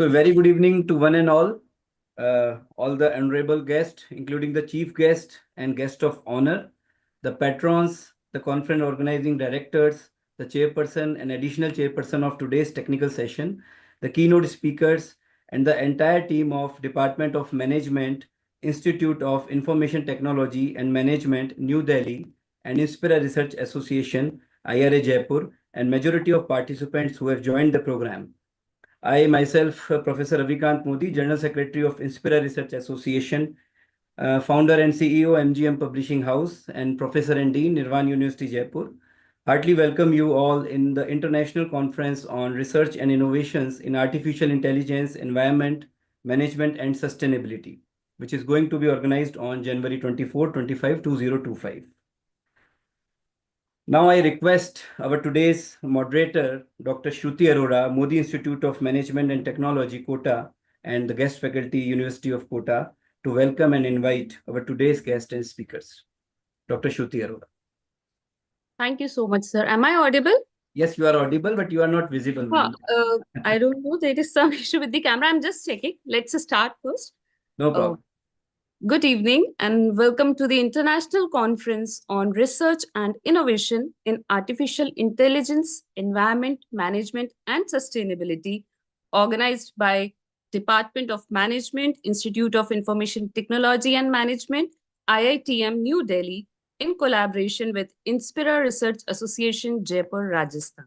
So, very good evening to one and all the honorable guests, including the chief guest and guest of honor, the patrons, the conference organizing directors, the chairperson and additional chairperson of today's technical session, the keynote speakers, and the entire team of Department of Management, Institute of Information Technology and Management, New Delhi, and Inspira Research Association, IRA Jaipur, and majority of participants who have joined the program. I myself, Professor Ravikant Modi, General Secretary of Inspira Research Association, founder and CEO, MGM Publishing House, and Professor and Dean, Nirvan University, Jaipur. Heartily welcome you all in the International Conference on Research and Innovations in Artificial Intelligence, Environment, Management, and Sustainability, which is going to be organized on January 24, 25, 2025. Now I request our today's moderator, Dr. Shruti Arora, Modi Institute of Management and Technology, Kota, and the guest faculty, University of Kota, to welcome and invite our today's guests and speakers. Dr. Shruti Arora. Thank you so much, sir. Am I audible? Yes, you are audible, but you are not visible, ma'am. I don't know. There is some issue with the camera. I'm just checking. Let's start first. No problem. Good evening and welcome to the International Conference on Research and Innovation in Artificial Intelligence, Environment, Management and Sustainability, organized by Department of Management, Institute of Information Technology and Management, IITM New Delhi, in collaboration with Inspira Research Association, Jaipur, Rajasthan.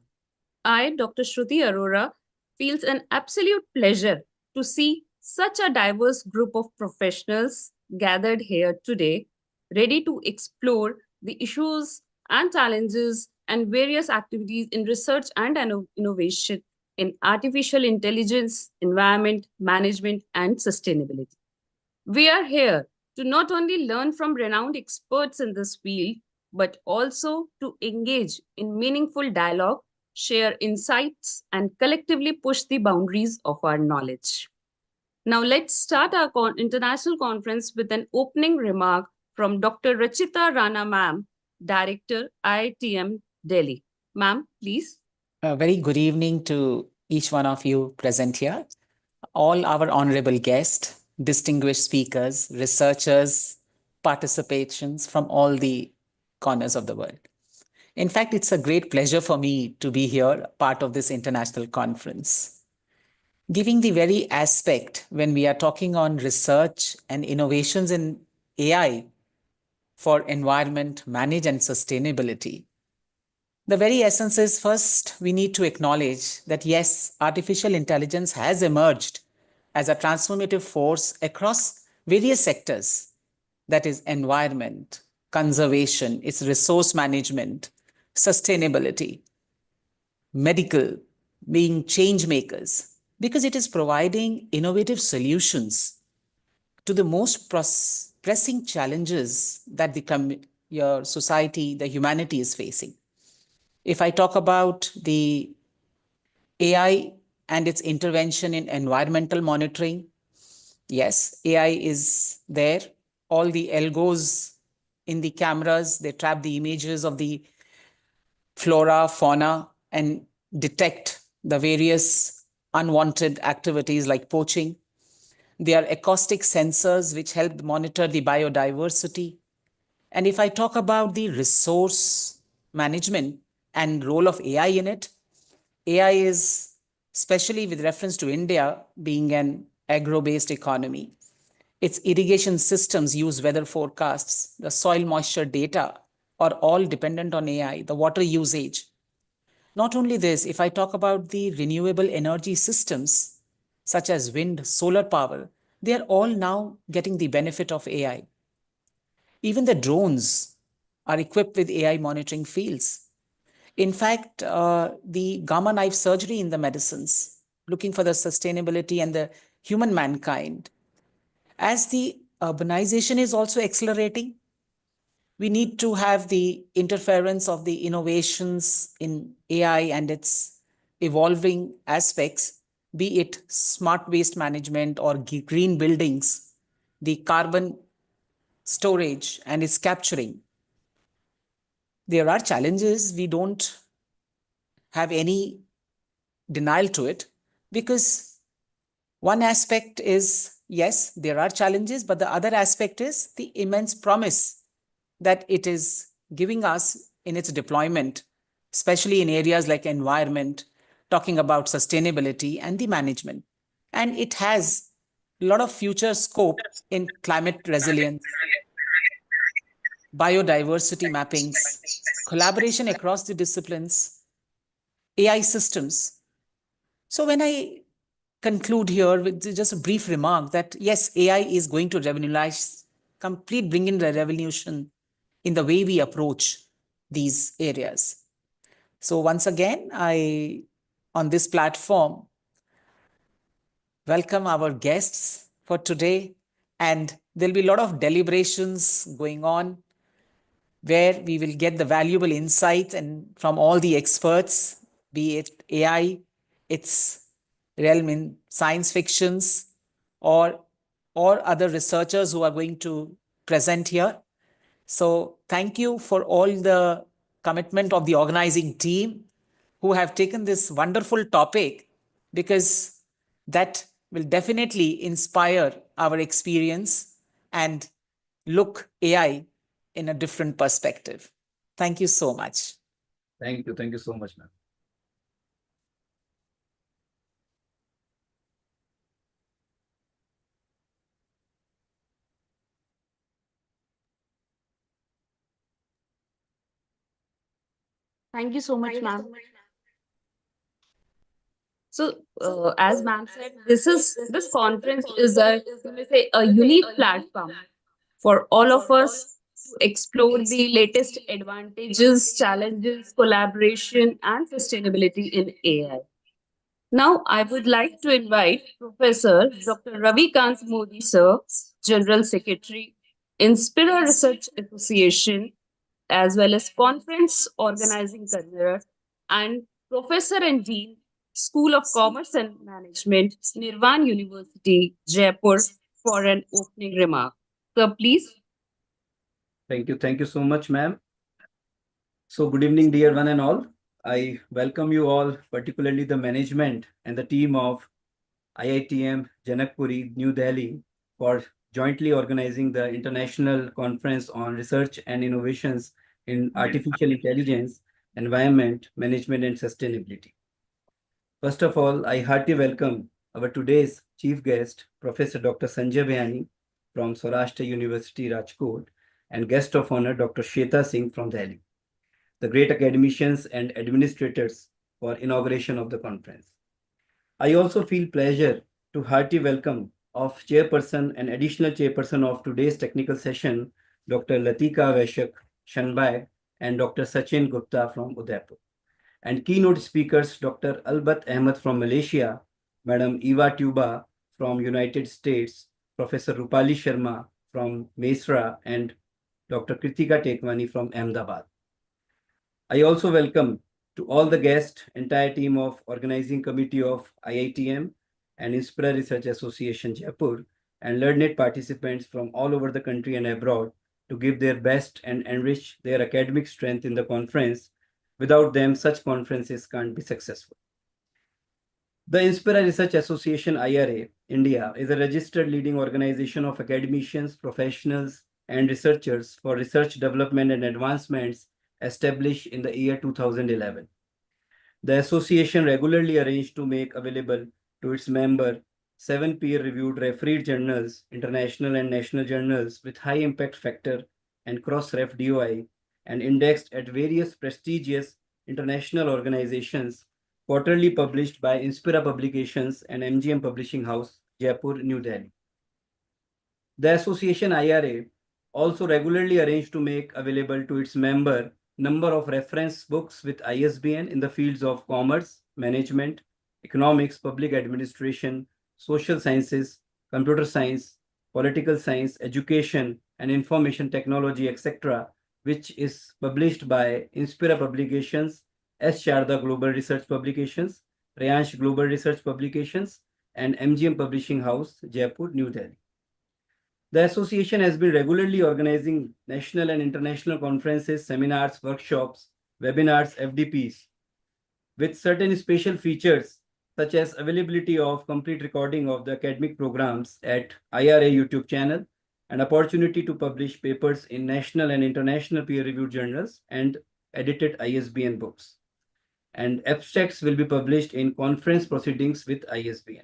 I, Dr. Shruti Arora, feels an absolute pleasure to see such a diverse group of professionals gathered here today, ready to explore the issues and challenges and various activities in research and innovation in artificial intelligence, environment, management, and sustainability. We are here to not only learn from renowned experts in this field, but also to engage in meaningful dialogue, share insights, and collectively push the boundaries of our knowledge. Now, let's start our international conference with an opening remark from Dr. Rachita Rana Ma'am, Director, IITM Delhi. Ma'am, please. A very good evening to each one of you present here, all our honorable guests, distinguished speakers, researchers, participations from all the corners of the world. In fact, it's a great pleasure for me to be here, part of this international conference. Giving the very aspect when we are talking on research and innovations in AI for environment, manage and sustainability. The very essence is first, we need to acknowledge that yes, artificial intelligence has emerged as a transformative force across various sectors, that is environment, conservation, its resource management, sustainability, medical, being change makers, because it is providing innovative solutions to the most pressing challenges that your society, the humanity is facing. If I talk about the AI and its intervention in environmental monitoring, yes, AI is there. All the algos in the cameras, they trap the images of the flora, fauna, and detect the various unwanted activities like poaching. There are acoustic sensors which help monitor the biodiversity. And if I talk about the resource management and role of AI in it, AI is, especially with reference to India being an agro-based economy, its irrigation systems use weather forecasts, the soil moisture data are all dependent on AI, the water usage. Not only this, if I talk about the renewable energy systems, such as wind, solar power, they are all now getting the benefit of AI. Even the drones are equipped with AI monitoring fields. In fact, the gamma knife surgery in the medicines, looking for the sustainability and the human mankind. As the urbanization is also accelerating, we need to have the interference of the innovations in AI and its evolving aspects, be it smart waste management or green buildings, the carbon storage and its capturing. There are challenges. We don't have any denial to it because One aspect is, yes, there are challenges, but the other aspect is the immense promise that it is giving us in its deployment, especially in areas like environment, talking about sustainability and the management. And it has a lot of future scope in climate resilience, biodiversity mappings, collaboration across the disciplines, AI systems. So when I conclude here with just a brief remark that yes, AI is going to revolutionize, bring in the revolution in the way we approach these areas. So once again, I, on this platform, welcome our guests for today. And there'll be a lot of deliberations going on where we will get the valuable insights and from all the experts, be it AI, its realm in science fictions, or other researchers who are going to present here. So thank you for all the commitment of the organizing team who have taken this wonderful topic, because that will definitely inspire our experience and look AI in a different perspective. Thank you so much. Thank you. Thank you so much, ma'am. Thank you so much, ma'am. So, as ma'am said, this conference is a, you may say, a unique platform for all of us to explore the latest advantages, challenges, collaboration, and sustainability in AI. Now, I would like to invite Professor Dr. Ravi Kant Modi, sir, General Secretary, Inspira Research Association, as well as conference organizing career, and Professor and Dean, School of Commerce and Management, Nirvan University, Jaipur, for an opening remark. So, please. Thank you. Thank you so much, ma'am. So good evening, dear one and all. I welcome you all, particularly the management and the team of IITM, Janakpuri, New Delhi, for jointly organizing the International Conference on Research and Innovations in Artificial Intelligence, Environment, Management and Sustainability. First of all, I heartily welcome our today's chief guest, Professor Dr. Sanjay Bayani from Saurashtra University, Rajkot, and guest of honor, Dr. Shweta Singh from Delhi, the great academicians and administrators for inauguration of the conference. I also feel pleasure to hearty welcome of Chairperson and additional Chairperson of today's technical session, Dr. Latika Vaishak Shanbhai and Dr. Sachin Gupta from Udaipur, and keynote speakers Dr. Albat Ahmed from Malaysia, Madam Eva Tuba from United States, Professor Rupali Sharma from Mesra, and Dr. Kritika Tekwani from Ahmedabad. I also welcome to all the guests, entire team of organizing committee of IITM and Inspira Research Association Jaipur, and learned participants from all over the country and abroad to give their best and enrich their academic strength in the conference. Without them, such conferences can't be successful. The Inspira Research Association-IRA India is a registered leading organization of academicians, professionals, and researchers for research development and advancements established in the year 2011. The association regularly arranged to make available to its member 7 peer-reviewed refereed journals, international and national journals with high impact factor and cross-ref DOI, and indexed at various prestigious international organizations, quarterly published by Inspira Publications and MGM Publishing House, Jaipur, New Delhi. The Association-IRA also regularly arranged to make available to its member number of reference books with ISBN in the fields of commerce, management, economics, public administration, social sciences, computer science, political science, education, and information technology, etc., which is published by Inspira Publications, S. Sharda Global Research Publications, Rayansh Global Research Publications, and MGM Publishing House, Jaipur, New Delhi. The association has been regularly organizing national and international conferences, seminars, workshops, webinars, FDPs, with certain special features such as availability of complete recording of the academic programs at IRA YouTube channel, an opportunity to publish papers in national and international peer-reviewed journals and edited ISBN books. And abstracts will be published in conference proceedings with ISBN.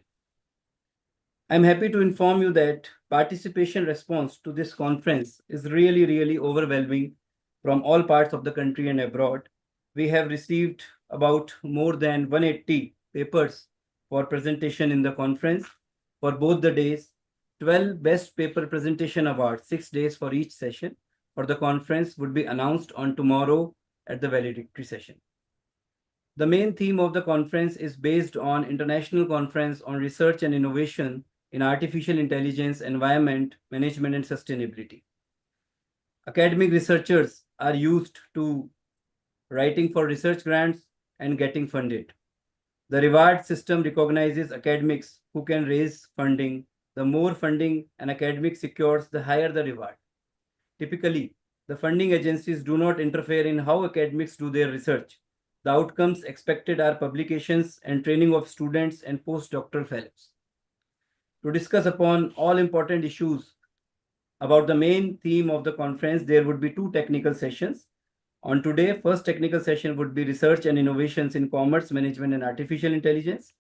I'm happy to inform you that participation response to this conference is really overwhelming from all parts of the country and abroad. We have received about more than 180 papers for presentation in the conference for both the days, 12 best paper presentation awards, 6 days for each session for the conference would be announced on tomorrow at the valedictory session. The main theme of the conference is based on International Conference on Research and Innovation in Artificial Intelligence, Environment, Management and Sustainability. Academic researchers are used to writing for research grants and getting funded. The reward system recognizes academics who can raise funding. The more funding an academic secures, the higher the reward. Typically, the funding agencies do not interfere in how academics do their research. The outcomes expected are publications and training of students and postdoctoral fellows. To discuss upon all important issues about the main theme of the conference, there would be 2 technical sessions. On today, first technical session would be Research and Innovations in Commerce, Management and Artificial Intelligence.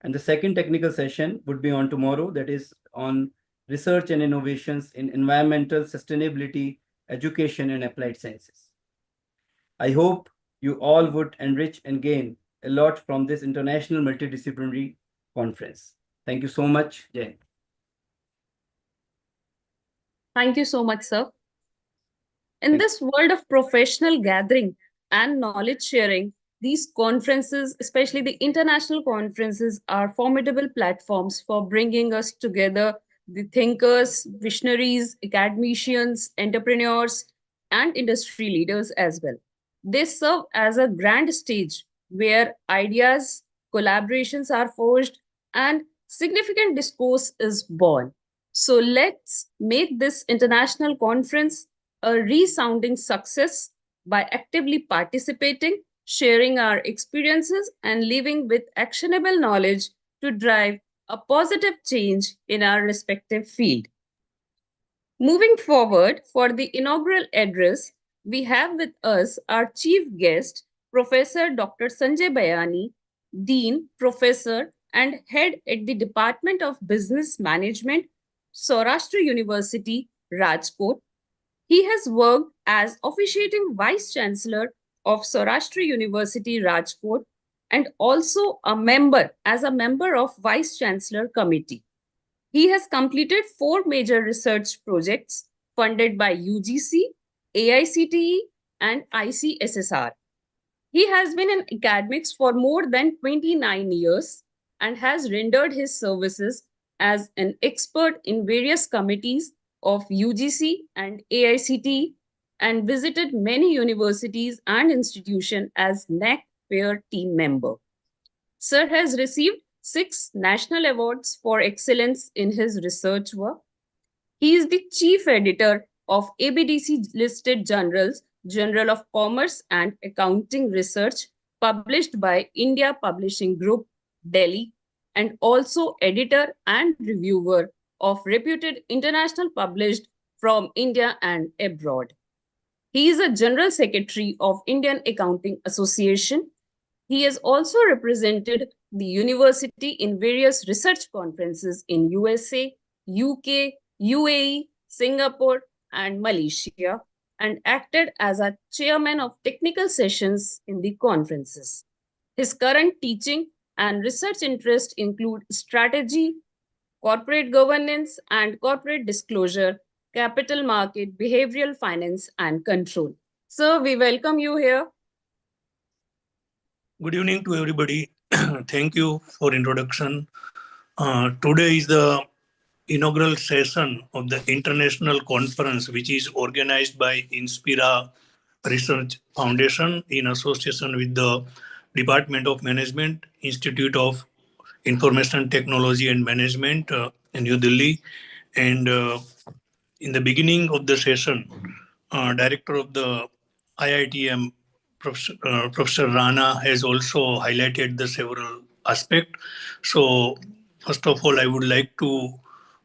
And the second technical session would be on tomorrow, that is on Research and Innovations in Environmental Sustainability, Education and Applied Sciences. I hope you all would enrich and gain a lot from this international multidisciplinary conference. Thank you so much, Jay. Thank you so much, sir. In this world of professional gathering and knowledge sharing, these conferences, especially the international conferences, are formidable platforms for bringing us together, the thinkers, visionaries, academicians, entrepreneurs, and industry leaders as well. They serve as a grand stage where ideas, collaborations are forged, and significant discourse is born. So let's make this international conference a resounding success by actively participating, sharing our experiences, and living with actionable knowledge to drive a positive change in our respective field. Moving forward, for the inaugural address, we have with us our chief guest, Professor Dr. Sanjay Bayani, Dean, Professor, and Head at the Department of Business Management, Saurashtra University, Rajkot. He has worked as officiating Vice Chancellor of Saurashtra University, Rajkot, and also a member of Vice Chancellor Committee. He has completed 4 major research projects funded by UGC, AICTE, and ICSSR. He has been in academics for more than 29 years and has rendered his services as an expert in various committees of UGC and AICTE and visited many universities and institutions as NAC peer team member. Sir has received 6 national awards for excellence in his research work. He is the chief editor of ABDC listed journals, Journal of Commerce and Accounting Research, published by India Publishing Group, Delhi, and also editor and reviewer of reputed international published from India and abroad. He is a General Secretary of Indian Accounting Association. He has also represented the university in various research conferences in USA, UK, UAE, Singapore, and Malaysia, and acted as a chairman of technical sessions in the conferences. His current teaching and research interests include strategy, corporate governance and corporate disclosure, capital market, behavioral finance, and control. Sir, we welcome you here. Good evening to everybody. Thank you for introduction. Today is the inaugural session of the international conference, which is organized by Inspira Research Foundation in association with the Department of Management, Institute of Information Technology and Management in New Delhi. And in the beginning of the session, Director of the IITM, Professor Rana, has also highlighted the several aspect. So first of all, I would like to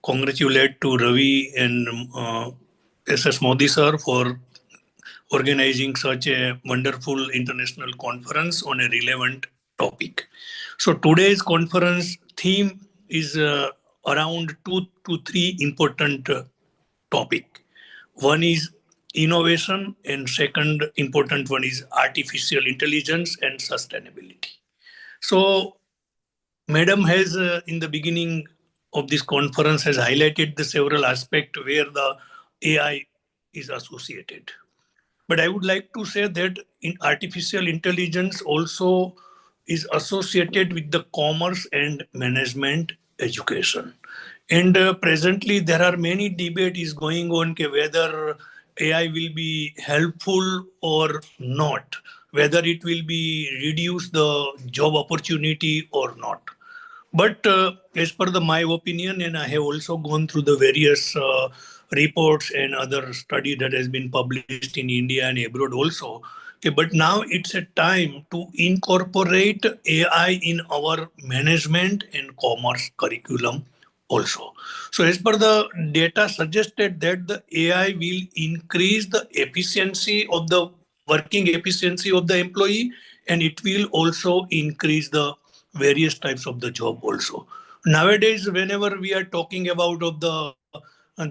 congratulate to Ravi and SS Modi sir for organizing such a wonderful international conference on a relevant topic. So today's conference theme is around 2 to 3 important topic. One is innovation, and second important one is artificial intelligence and sustainability. So Madam has, in the beginning of this conference, has highlighted the several aspects where the AI is associated. But I would like to say that in artificial intelligence also is associated with the commerce and management education. And presently there are many debate is going on whether AI will be helpful or not, whether it will be reduce the job opportunity or not. But as per my opinion, and I have also gone through the various reports and other study that has been published in India and abroad also. Okay, but now it's a time to incorporate AI in our management and commerce curriculum also. So as per the data suggested that the AI will increase the efficiency of the working efficiency of the employee, and it will also increase the various types of the job also. Nowadays, whenever we are talking about of the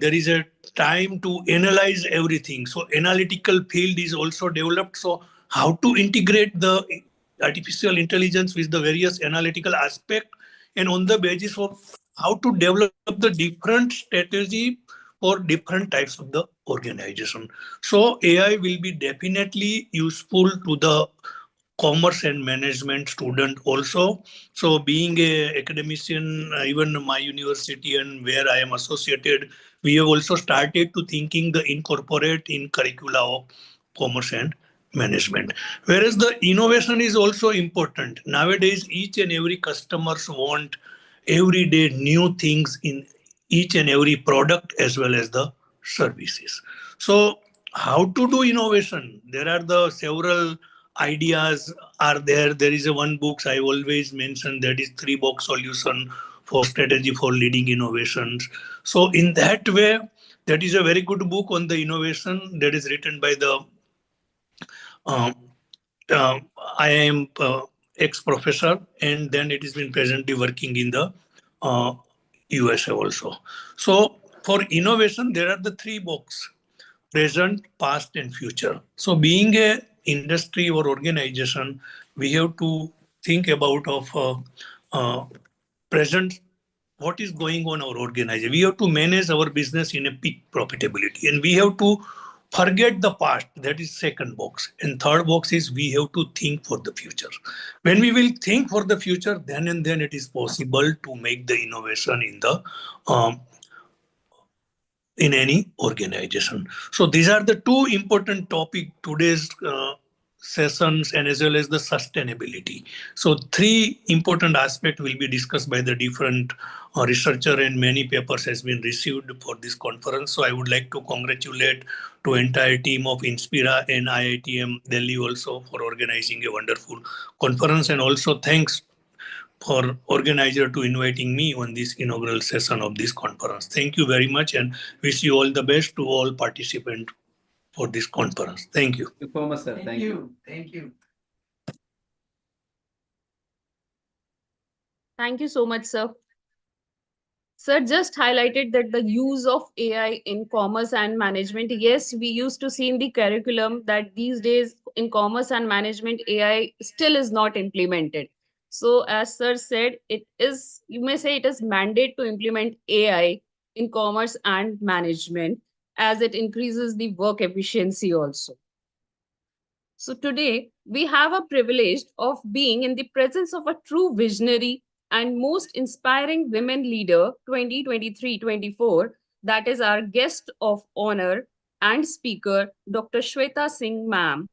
there is a time to analyze everything. So analytical field is also developed. So how to integrate the artificial intelligence with the various analytical aspect, and on the basis of how to develop the different strategy for different types of the organization. So AI will be definitely useful to the commerce and management student also. So being a academician, even my university and where I am associated, we have also started to thinking the incorporate in curricula of commerce and management. Whereas the innovation is also important. Nowadays, each and every customers want every day new things in each and every product as well as the services. So how to do innovation? There are the several ideas are there. There is a one books I always mention, that is 3 box solution for strategy for leading innovations. So in that way, that is a very good book on the innovation that is written by the uh, uh, IIM ex-professor, and then it has been presently working in the uh, USA also. So for innovation, there are the 3 box: present, past, and future. So being a industry or organization, we have to think about of uh, present, what is going on our organization. We have to manage our business in a peak profitability, and we have to forget the past. That is second box. And third box is we have to think for the future. When we will think for the future, then and then it is possible to make the innovation um, in any organization. So these are the 2 important topic today's sessions, and as well as the sustainability. So 3 important aspect will be discussed by the different researcher, and many papers has been received for this conference. So I would like to congratulate to entire team of Inspira and IITM Delhi also for organizing a wonderful conference, and also thanks for organizer to inviting me on this inaugural session of this conference. Thank you very much, and wish you all the best to all participants for this conference. Thank you. Thank you so much, sir. Thank you. Thank you. Thank you so much, sir. Sir just highlighted that the use of AI in commerce and management. Yes, we used to see in the curriculum that these days in commerce and management, AI still is not implemented. So, as sir said, it is, you may say, it is mandate to implement AI in commerce and management, as it increases the work efficiency also. So today we have a privilege of being in the presence of a true visionary and most inspiring women leader 2023-24. That is our guest of honor and speaker, Dr. Shweta Singh, ma'am.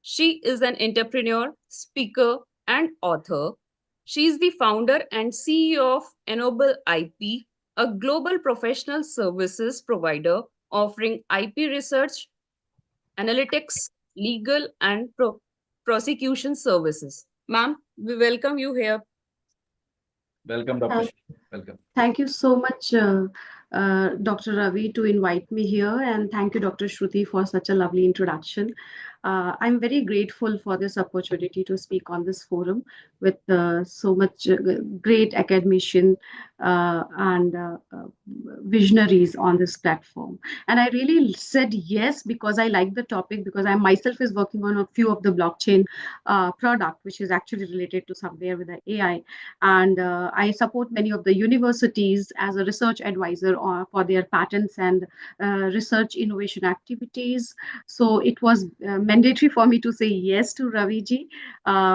She is an entrepreneur, speaker, and author. She is the founder and CEO of Ennoble IP, a global professional services provider offering IP research, analytics, legal, and prosecution services. Ma'am, we welcome you here. Welcome, Dr. Thank, Shweta. Welcome. thank you so much, Dr. Ravi, to invite me here. And thank you, Dr. Shruti, for such a lovely introduction. I'm very grateful for this opportunity to speak on this forum with so much great academician and visionaries on this platform. And I really said yes because I like the topic, because I myself is working on a few of the blockchain product, which is actually related to somewhere with the AI. And I support many of the universities as a research advisor for their patents and research innovation activities. So it was mandatory for me to say yes to Raviji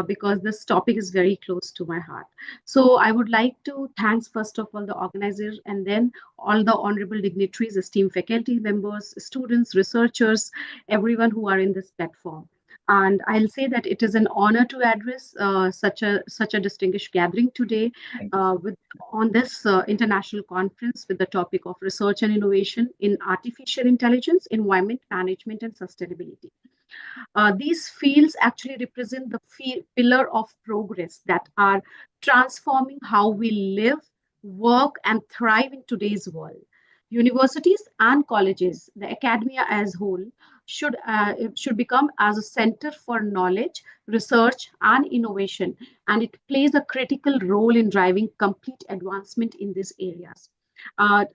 because this topic is very close to my heart. So I would like to thanks first of all the organizers, and then all the honorable dignitaries, esteemed faculty members, students, researchers, everyone who are in this platform. And I'll say that it is an honor to address such a distinguished gathering today Thank you. with on this international conference with the topic of research and innovation in artificial intelligence, environment management, and sustainability. These fields actually represent the pillar of progress that are transforming how we live, work, and thrive in today's world. Universities and colleges, the academia as whole, should become as a center for knowledge, research, and innovation, and it plays a critical role in driving complete advancement in these areas.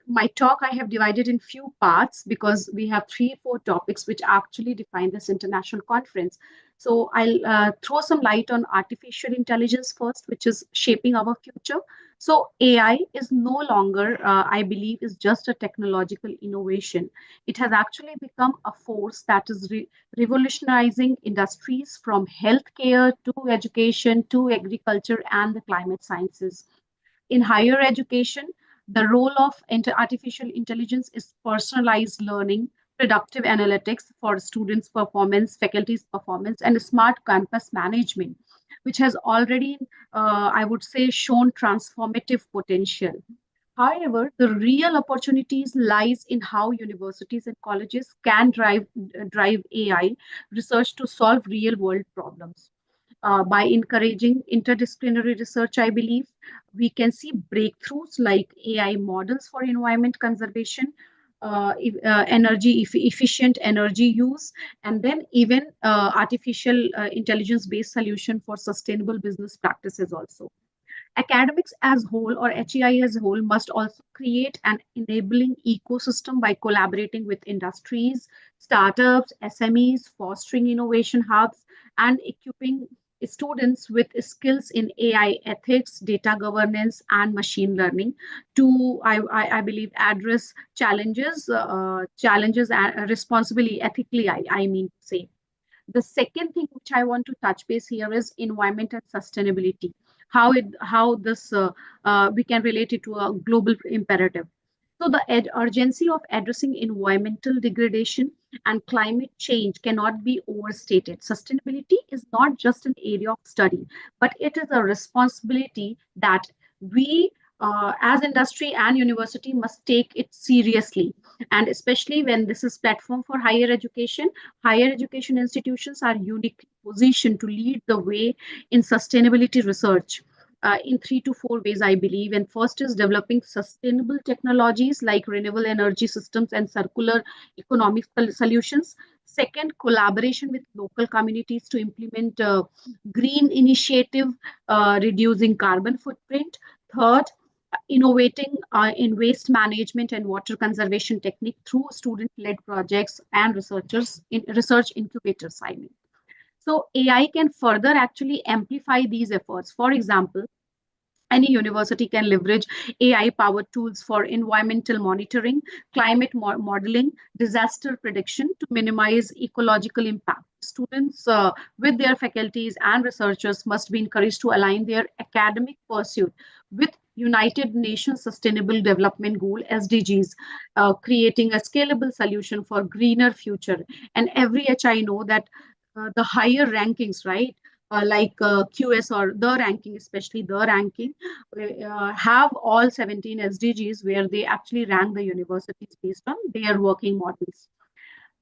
My talk I have divided in few parts because we have 3 4 topics which actually define this international conference. So I'll throw some light on artificial intelligence first, which is shaping our future. So AI is no longer, I believe, is just a technological innovation. It has actually become a force that is revolutionizing industries from healthcare to education to agriculture and the climate sciences. In higher education, the role of artificial intelligence is personalized learning, predictive analytics for students' performance, faculty's performance, and smart campus management, which has already, I would say, shown transformative potential. However, the real opportunities lies in how universities and colleges can drive AI research to solve real world problems. By encouraging interdisciplinary research, I believe we can see breakthroughs like AI models for environment conservation, efficient energy use, and then even artificial intelligence-based solution for sustainable business practices also. Academics as whole or HEI as whole must also create an enabling ecosystem by collaborating with industries, startups, SMEs, fostering innovation hubs, and equipping students with skills in AI ethics, data governance, and machine learning to, I believe, address challenges responsibly, ethically, I mean to say. The second thing which I want to touch base here is environment and sustainability. How this we can relate it to a global imperative. So the urgency of addressing environmental degradation and climate change cannot be overstated. Sustainability is not just an area of study, but it is a responsibility that we as industry and university must take it seriously. And especially when this is platform for higher education institutions are uniquely positioned to lead the way in sustainability research in 3 to 4 ways, I believe. And first is developing sustainable technologies like renewable energy systems and circular economic solutions. Second, collaboration with local communities to implement green initiative, reducing carbon footprint. Third, innovating in waste management and water conservation technique through student-led projects and research incubators. I mean. So AI can further actually amplify these efforts. For example, any university can leverage AI-powered tools for environmental monitoring, climate modeling, disaster prediction to minimize ecological impact. Students with their faculties and researchers must be encouraged to align their academic pursuit with United Nations Sustainable Development Goal (SDGs), creating a scalable solution for greener future. And every HI know that the higher rankings, right? Like QS or the ranking, especially the ranking, have all 17 SDGs where they actually rank the universities based on their working models.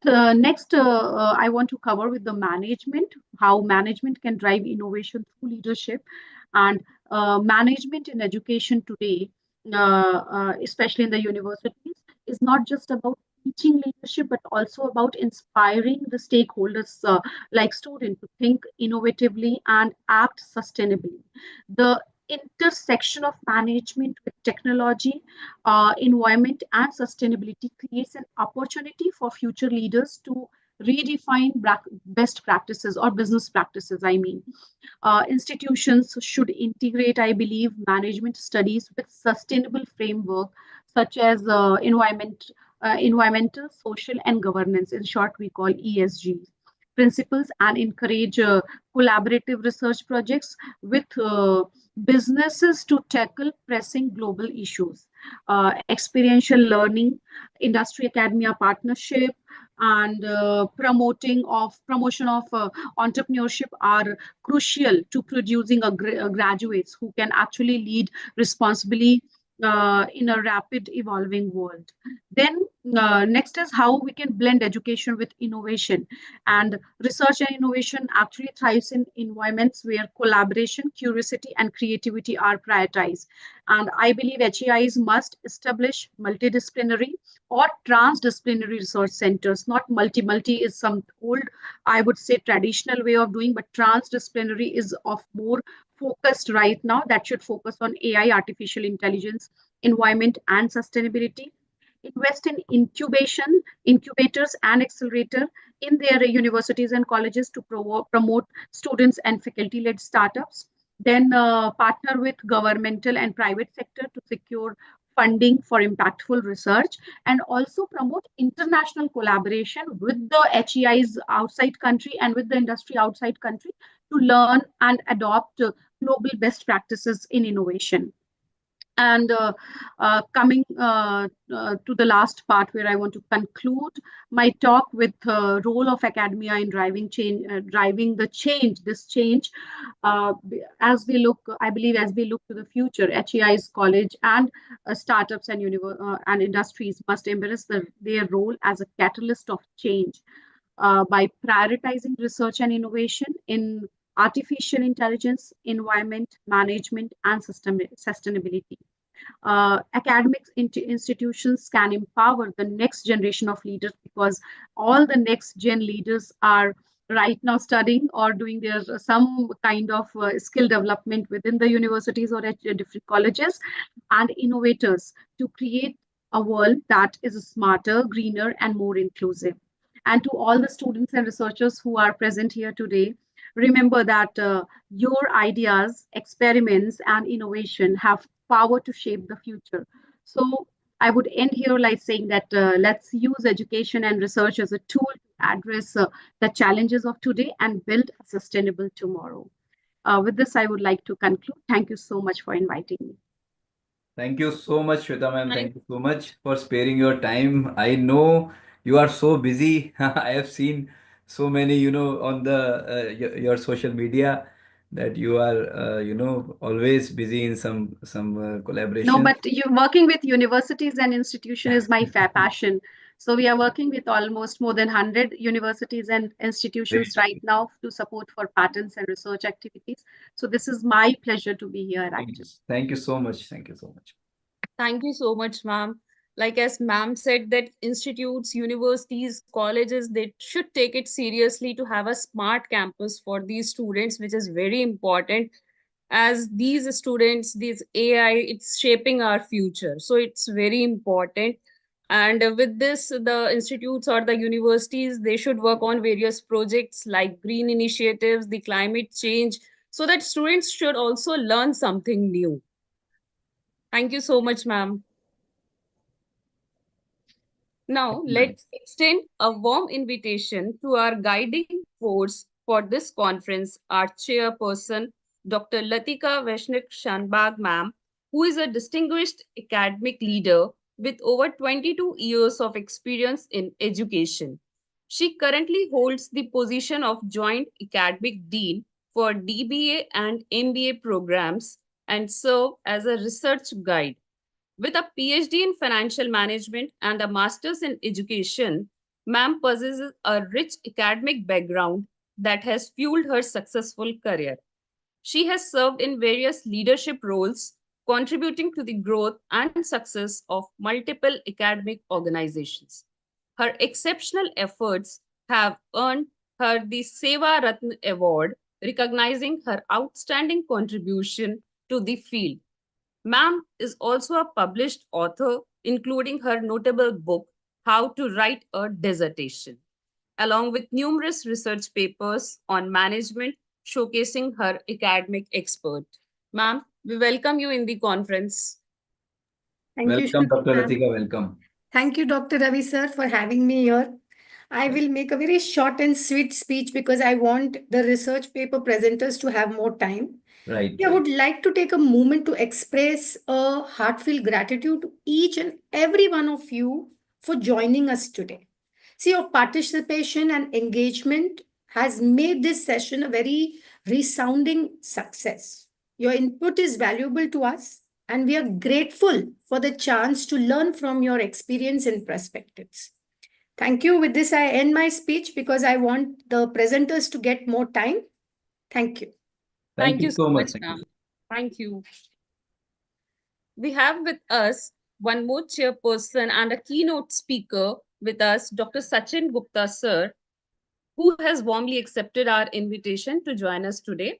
Next, I want to cover with the management, how management can drive innovation through leadership. And management in education today, especially in the universities, is not just about teaching leadership, but also about inspiring the stakeholders like students to think innovatively and act sustainably. The intersection of management with technology, environment, and sustainability creates an opportunity for future leaders to redefine best practices or business practices. I mean, institutions should integrate, I believe, management studies with sustainable framework such as environmental, social, and governance. In short, we call ESG principles, and encourage collaborative research projects with businesses to tackle pressing global issues. Experiential learning, industry academia partnership, and promotion of entrepreneurship are crucial to producing graduates who can actually lead responsibly in a rapid evolving world. Then next is how we can blend education with innovation. And research and innovation actually thrives in environments where collaboration, curiosity, and creativity are prioritized. And I believe HEIs must establish multidisciplinary or transdisciplinary research centers. Not multi is some old, I would say, traditional way of doing, but transdisciplinary is of more focused right now, that should focus on AI, artificial intelligence, environment, and sustainability. Invest in incubators, and accelerator in their universities and colleges to promote students and faculty-led startups. Then partner with governmental and private sector to secure funding for impactful research, and also promote international collaboration with the HEIs outside country and with the industry outside country to learn and adopt global best practices in innovation. And coming to the last part where I want to conclude my talk with role of academia in driving change, this change. As we look, I believe, as we look to the future, HEI's college and startups and and industries must embrace their role as a catalyst of change by prioritizing research and innovation in artificial intelligence, environment management, and sustainability. Academic institutions can empower the next generation of leaders, because all the next gen leaders are right now studying or doing their some kind of skill development within the universities or at different colleges, and innovators to create a world that is smarter, greener, and more inclusive. And to all the students and researchers who are present here today, remember that your ideas, experiments, and innovation have power to shape the future. So I would end here like saying that let's use education and research as a tool to address the challenges of today and build a sustainable tomorrow. With this, I would like to conclude. Thank you so much for inviting me. Thank you so much, Shweta ma'am. Thank you so much for sparing your time. I know you are so busy. I have seen so many, on the your social media that you are, always busy in some No, collaboration. but you working with universities and institution is my passion. So we are working with almost more than 100 universities and institutions right Great. now to support for patents and research activities. So this is my pleasure to be here actually. Thank you so much. Thank you so much. Thank you so much, ma'am. Like as ma'am said, that institutes, universities, colleges, they should take it seriously to have a smart campus for these students, which is very important, as these students, these AI, it's shaping our future. So it's very important. And with this, the institutes or the universities, they should work on various projects like green initiatives, the climate change, so that students should also learn something new. Thank you so much, ma'am. Now, let's extend a warm invitation to our guiding force for this conference, our chairperson, Dr. Latika Vaishnak Shanbag ma'am, who is a distinguished academic leader with over 22 years of experience in education. She currently holds the position of Joint Academic Dean for DBA and MBA programs and serve as a research guide. With a PhD in financial management and a master's in education, ma'am possesses a rich academic background that has fueled her successful career. She has served in various leadership roles, contributing to the growth and success of multiple academic organizations. Her exceptional efforts have earned her the Seva Ratna Award, recognizing her outstanding contribution to the field. Ma'am is also a published author, including her notable book, How to Write a Dissertation, along with numerous research papers on management showcasing her academic expert. Ma'am, we welcome you in the conference. Thank you, Welcome, Shruti Dr. ma'am. Latika. Welcome. Thank you, Dr. Ravi sir, for having me here. I will make a very short and sweet speech because I want the research paper presenters to have more time. Right. I would like to take a moment to express a heartfelt gratitude to each and every one of you for joining us today. See, your participation and engagement has made this session a very resounding success. Your input is valuable to us, and we are grateful for the chance to learn from your experience and perspectives. Thank you. With this, I end my speech because I want the presenters to get more time. Thank you. Thank you so much, Thank you. ma'am. Thank you. We have with us one more chairperson and a keynote speaker with us, Dr. Sachin Gupta, sir, who has warmly accepted our invitation to join us today.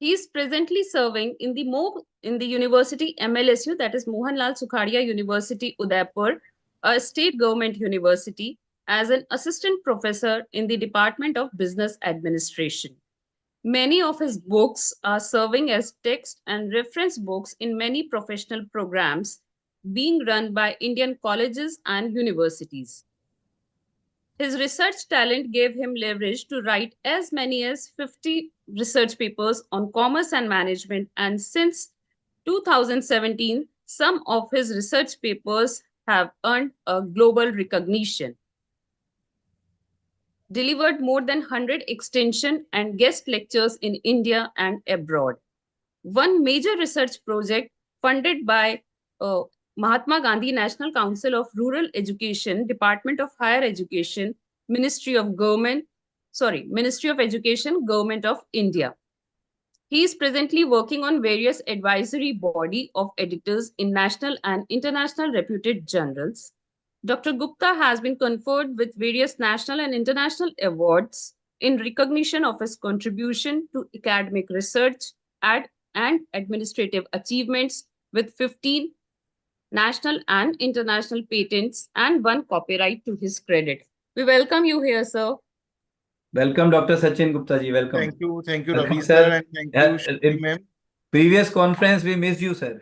He is presently serving in the University MLSU, that is Mohanlal Sukhadia University, Udaipur, a state government university, as an assistant professor in the Department of Business Administration. Many of his books are serving as text and reference books in many professional programs being run by Indian colleges and universities. His research talent gave him leverage to write as many as 50 research papers on commerce and management, and since 2017, some of his research papers have earned a global recognition. Delivered more than 100 extension and guest lectures in India and abroad. One major research project funded by Mahatma Gandhi National Council of Rural Education, Department of Higher Education, Ministry of Education, Government of India. He is presently working on various advisory body of editors in national and international reputed journals. Dr. Gupta has been conferred with various national and international awards in recognition of his contribution to academic research and administrative achievements, with 15 national and international patents and 1 copyright to his credit. We welcome you here, sir. Welcome, Dr. Sachin Gupta ji. Welcome. Thank you, Ravi Ravi sir. sir, and thank you, Shruti In ma'am. previous conference, we missed you, sir.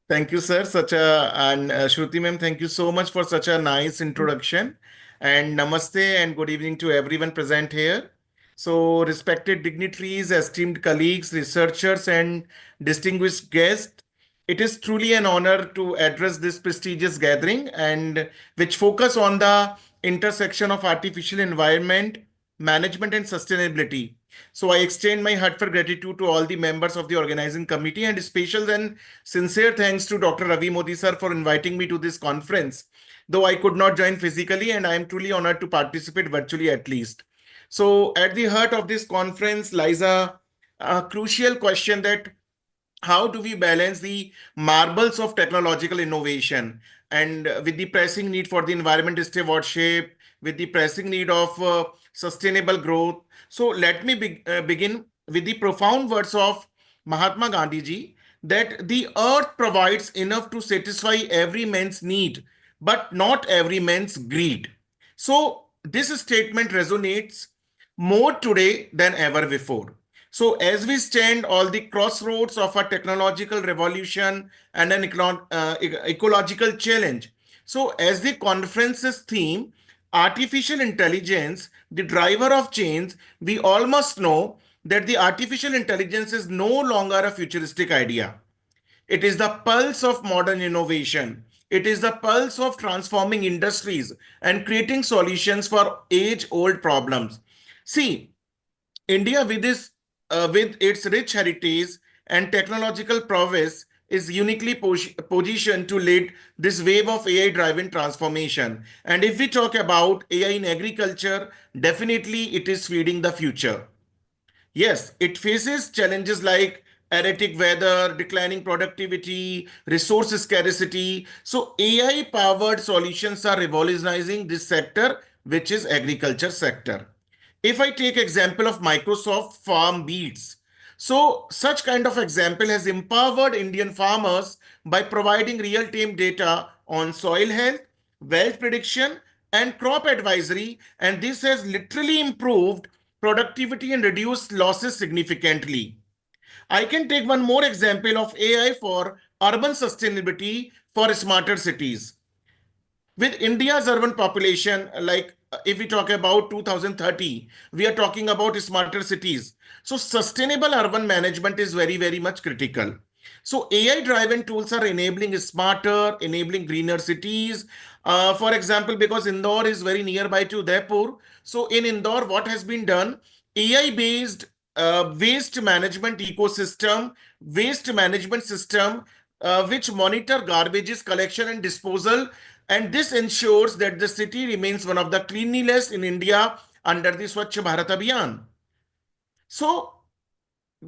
Thank you, sir. Shruti ma'am, thank you so much for such a nice introduction. And namaste and good evening to everyone present here. So, respected dignitaries, esteemed colleagues, researchers, and distinguished guests, it is truly an honor to address this prestigious gathering and which focus on the intersection of artificial environment, management, and sustainability. So I extend my heartfelt gratitude to all the members of the organizing committee and special and sincere thanks to Dr. Ravi Modi sir for inviting me to this conference, though I could not join physically, and I am truly honored to participate virtually at least. So at the heart of this conference lies a crucial question that how do we balance the marbles of technological innovation and with the pressing need for the environment stewardship, with the pressing need of sustainable growth. So let me begin with the profound words of Mahatma Gandhi ji that the earth provides enough to satisfy every man's need, but not every man's greed. So this statement resonates more today than ever before. So as we stand all the crossroads of a technological revolution and an ecological challenge. So as the conference's theme, artificial intelligence, the driver of change, we all must know that the artificial intelligence is no longer a futuristic idea. It is the pulse of modern innovation. It is the pulse of transforming industries and creating solutions for age-old problems. See, India, with its rich heritage and technological prowess, is uniquely positioned to lead this wave of AI-driven transformation. And if we talk about AI in agriculture, definitely it is feeding the future. Yes, it faces challenges like erratic weather, declining productivity, resource scarcity. So AI-powered solutions are revolutionizing this sector, which is agriculture sector. If I take example of Microsoft Farm Beats, so such kind of example has empowered Indian farmers by providing real-time data on soil health, wealth prediction, and crop advisory, and this has literally improved productivity and reduced losses significantly. I can take one more example of AI for urban sustainability for smarter cities. With India's urban population, like if we talk about 2030, we are talking about smarter cities. So sustainable urban management is very, very much critical. So AI-driven tools are enabling smarter, enabling greener cities. For example, because Indore is very nearby to Jaipur, so in Indore, what has been done? AI-based waste management ecosystem, waste management system, which monitor garbages collection and disposal, and this ensures that the city remains one of the cleanliest in India under the Swachh Bharat Abhiyan. So,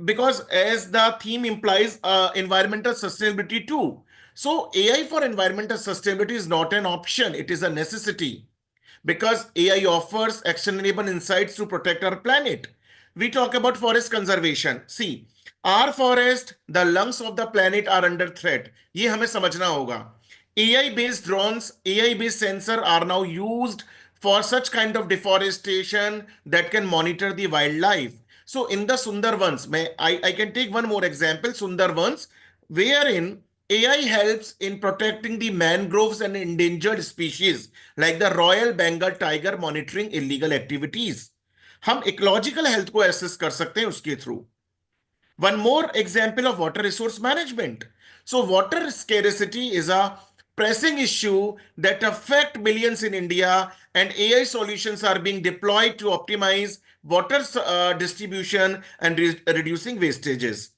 because as the theme implies, environmental sustainability too. So, AI for environmental sustainability is not an option, it is a necessity because AI offers actionable insights to protect our planet. We talk about forest conservation. See, our forest, the lungs of the planet are under threat. ये हमें समझना होगा. AI-based drones, AI-based sensor are now used for such kind of deforestation that can monitor the wildlife. So in the Sundarbans, I can take one more example, Sundarbans, wherein AI helps in protecting the mangroves and endangered species like the Royal Bengal tiger monitoring illegal activities. हम ecological health को assess कर सकते हैं उसके through. One more example of water resource management. So water scarcity is a pressing issue that affect millions in India, and AI solutions are being deployed to optimize water distribution and reducing wastages.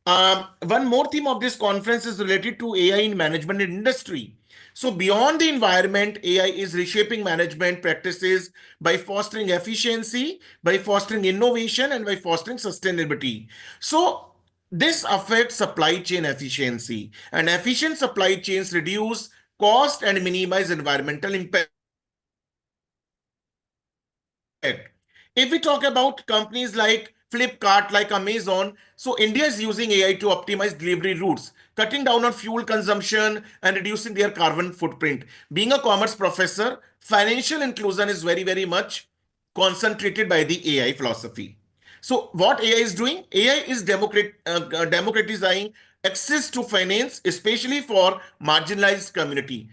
One more theme of this conference is related to AI in management and industry. So beyond the environment, AI is reshaping management practices by fostering efficiency, by fostering innovation, and by fostering sustainability. So this affects supply chain efficiency, and efficient supply chains reduce cost and minimize environmental impact. If we talk about companies like Flipkart, like Amazon, so India is using AI to optimize delivery routes, cutting down on fuel consumption and reducing their carbon footprint. Being a commerce professor, financial inclusion is very, very much concentrated by the AI philosophy. So what AI is doing? AI is democratizing access to finance, especially for marginalized community.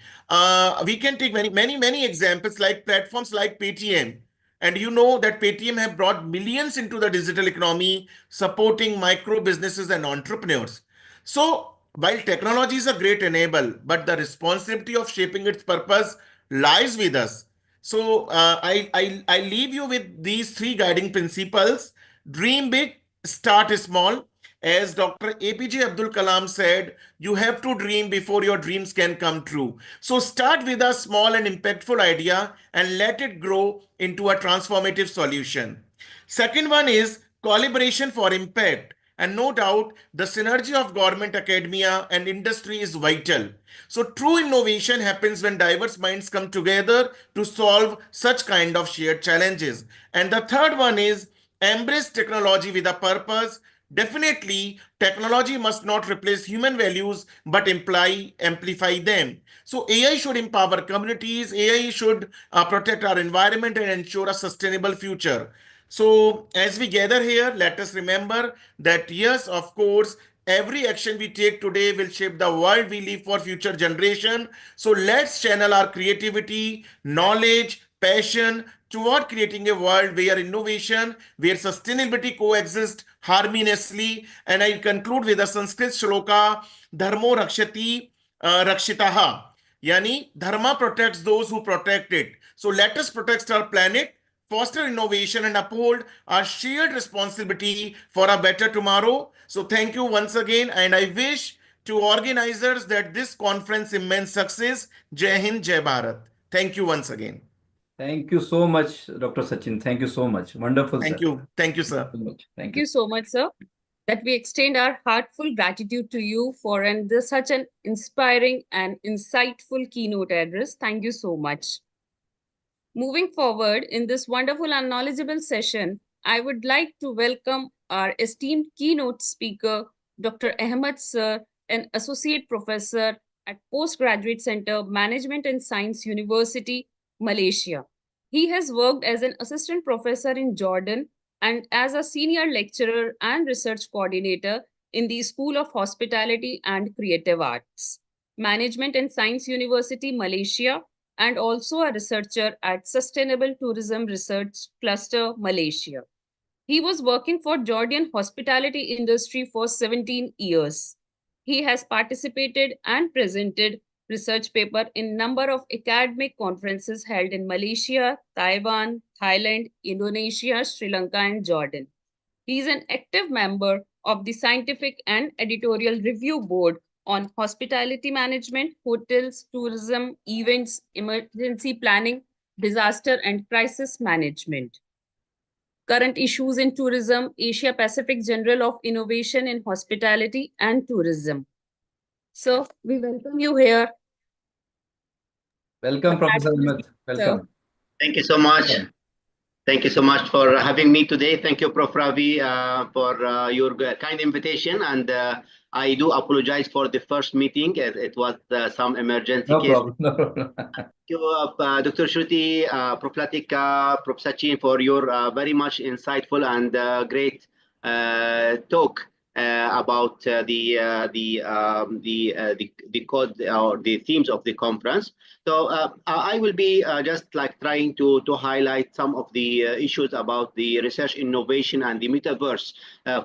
We can take many examples like platforms like Paytm. And you know that Paytm have brought millions into the digital economy, supporting micro businesses and entrepreneurs. So while technology is a great enabler, but the responsibility of shaping its purpose lies with us. So I leave you with these three guiding principles. Dream big, start small. As Dr. APJ Abdul Kalam said, you have to dream before your dreams can come true. So start with a small and impactful idea and let it grow into a transformative solution. Second one is collaboration for impact. And no doubt, the synergy of government, academia, and industry is vital. So true innovation happens when diverse minds come together to solve such kind of shared challenges. And the third one is embrace technology with a purpose. Definitely, technology must not replace human values, but amplify them. So AI should empower communities, AI should protect our environment and ensure a sustainable future. So as we gather here, let us remember that yes, of course, every action we take today will shape the world we live for future generation. So let's channel our creativity, knowledge, passion toward creating a world where innovation, where sustainability coexist harmoniously. And I conclude with a Sanskrit shloka, Dharmo Rakshati Rakshitaha. Yani, Dharma protects those who protect it. So let us protect our planet, foster innovation, and uphold our shared responsibility for a better tomorrow. So thank you once again, and I wish to organizers that this conference immense success. Jai Hind, Jai Bharat. Thank you once again. Thank you so much, Dr. Sachin. Thank you so much. Wonderful, Thank sir. you. Thank you, sir. So much. Thank Thank you. you so much, sir, that we extend our heartful gratitude to you for such an inspiring and insightful keynote address. Thank you so much. Moving forward in this wonderful and knowledgeable session, I would like to welcome our esteemed keynote speaker, Dr. Ahmed Sir, an associate professor at Postgraduate Center Management and Science University, Malaysia. He has worked as an assistant professor in Jordan and as a senior lecturer and research coordinator in the School of Hospitality and Creative Arts, Management and Science University, Malaysia, and also a researcher at Sustainable Tourism Research Cluster, Malaysia. He was working for Jordan hospitality industry for 17 years. He has participated and presented research paper in number of academic conferences held in Malaysia, Taiwan, Thailand, Indonesia, Sri Lanka, and Jordan. He is an active member of the Scientific and Editorial Review Board on hospitality management, hotels, tourism, events, emergency planning, disaster and crisis management. Current issues in tourism, Asia Pacific Journal of Innovation in Hospitality and Tourism. So we welcome you here. Welcome, Professor Ahmed. Welcome. Thank you so much. Welcome. Thank you so much for having me today. Thank you, Prof. Ravi, for your kind invitation. And I do apologize for the first meeting. It was some emergency No case. problem. No problem. Thank you, Dr. Shruti, Prof. Latika, Prof. Sachin, for your very much insightful and great talk about the code or the themes of the conference. So I will be just like trying to highlight some of the issues about the research innovation and the metaverse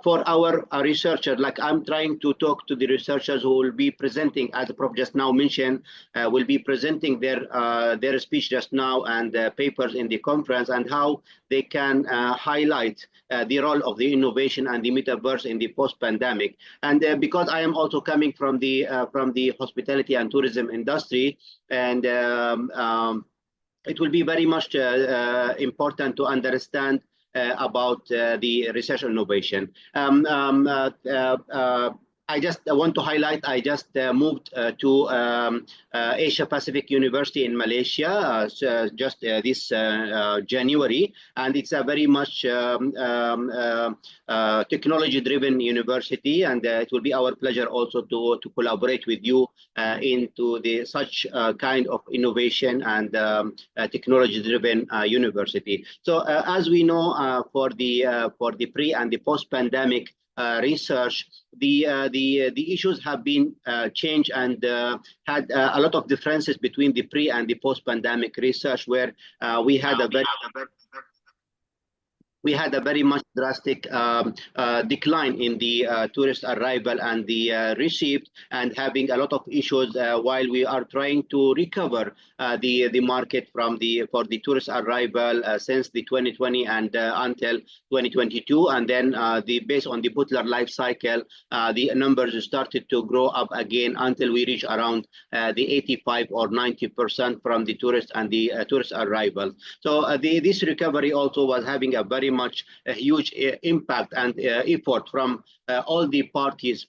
for our researchers. Like I'm trying to talk to the researchers who will be presenting, as the Prof just now mentioned, will be presenting their speech just now and papers in the conference, and how they can highlight the role of the innovation and the metaverse in the post-pandemic. And because I am also coming from the hospitality and tourism industry, and it will be very much important to understand about the research innovation. I just want to highlight, I just moved to Asia Pacific University in Malaysia just this January, and it's a very much technology-driven university, and it will be our pleasure also to collaborate with you into such kind of innovation and technology-driven university. So as we know, for the pre and the post-pandemic research, the issues have been changed and had a lot of differences between the pre and the post-pandemic research, where we had a very much drastic decline in the tourist arrival and the receipt, and having a lot of issues while we are trying to recover the market for the tourist arrival since the 2020 and until 2022, and then based on the Butler life cycle, the numbers started to grow up again until we reach around the 85 or 90% from the tourist and the tourist arrival. So this recovery also was having a very much a huge impact and effort from all the parties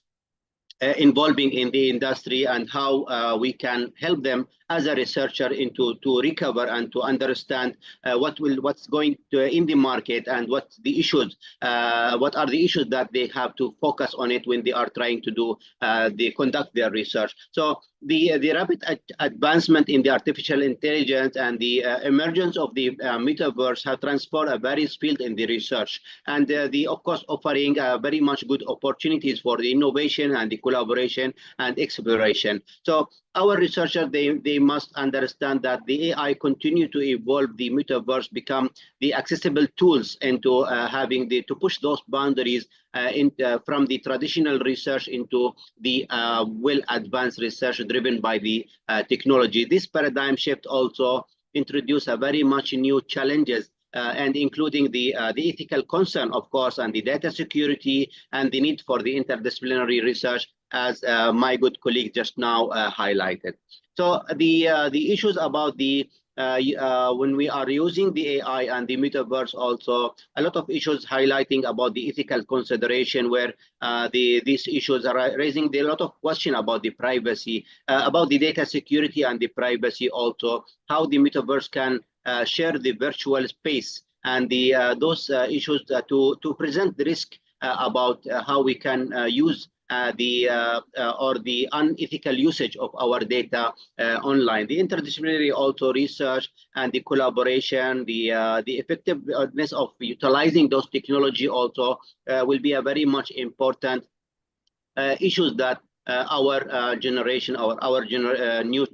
involving in the industry, and how we can help them as a researcher to recover and to understand what's going in the market, and what are the issues that they have to focus on it when they are trying to conduct their research. So the rapid advancement in the artificial intelligence and the emergence of the metaverse have transformed a various field in the research, and of course offering very much good opportunities for the innovation and the collaboration and exploration. So our researchers, they must understand that the AI continue to evolve, the metaverse become the accessible tools into having to push those boundaries from the traditional research into the well-advanced research driven by the technology. This paradigm shift also introduced a very much new challenges, and including the ethical concern, of course, and the data security, and the need for the interdisciplinary research, as my good colleague just now highlighted. So the issues about the when we are using the AI and the metaverse, also a lot of issues highlighting about the ethical consideration, where these issues are raising a lot of question about the privacy, about the data security and the privacy, also how the metaverse can share the virtual space, and the those issues to present the risk about how we can use the unethical usage of our data online. The interdisciplinary also research and the collaboration, the effectiveness of utilizing those technology also will be a very much important issues that our generation, or our new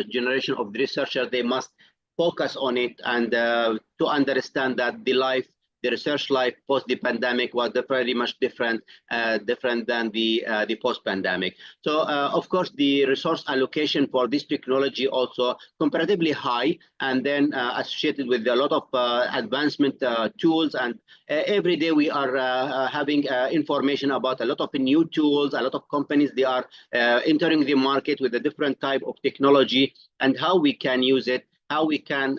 generation of researchers, they must focus on it, and to understand that the research life post the pandemic was very much different than the post-pandemic. So of course, the resource allocation for this technology also comparatively high, and then associated with a lot of advancement tools, and every day we are having information about a lot of new tools. A lot of companies, they are entering the market with a different type of technology, and how we can use it, how we can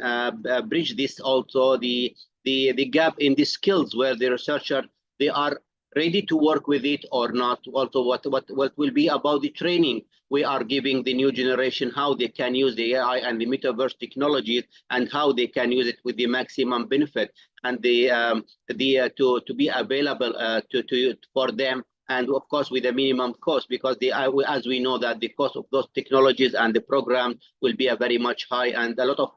bridge this, also the gap in the skills, where the researcher, they are ready to work with it or not. Also, what will be about the training we are giving the new generation, how they can use the AI and the metaverse technologies, and how they can use it with the maximum benefit, and to be available for them, and of course with a minimum cost, because as we know that the cost of those technologies and the program will be a very much high, and a lot of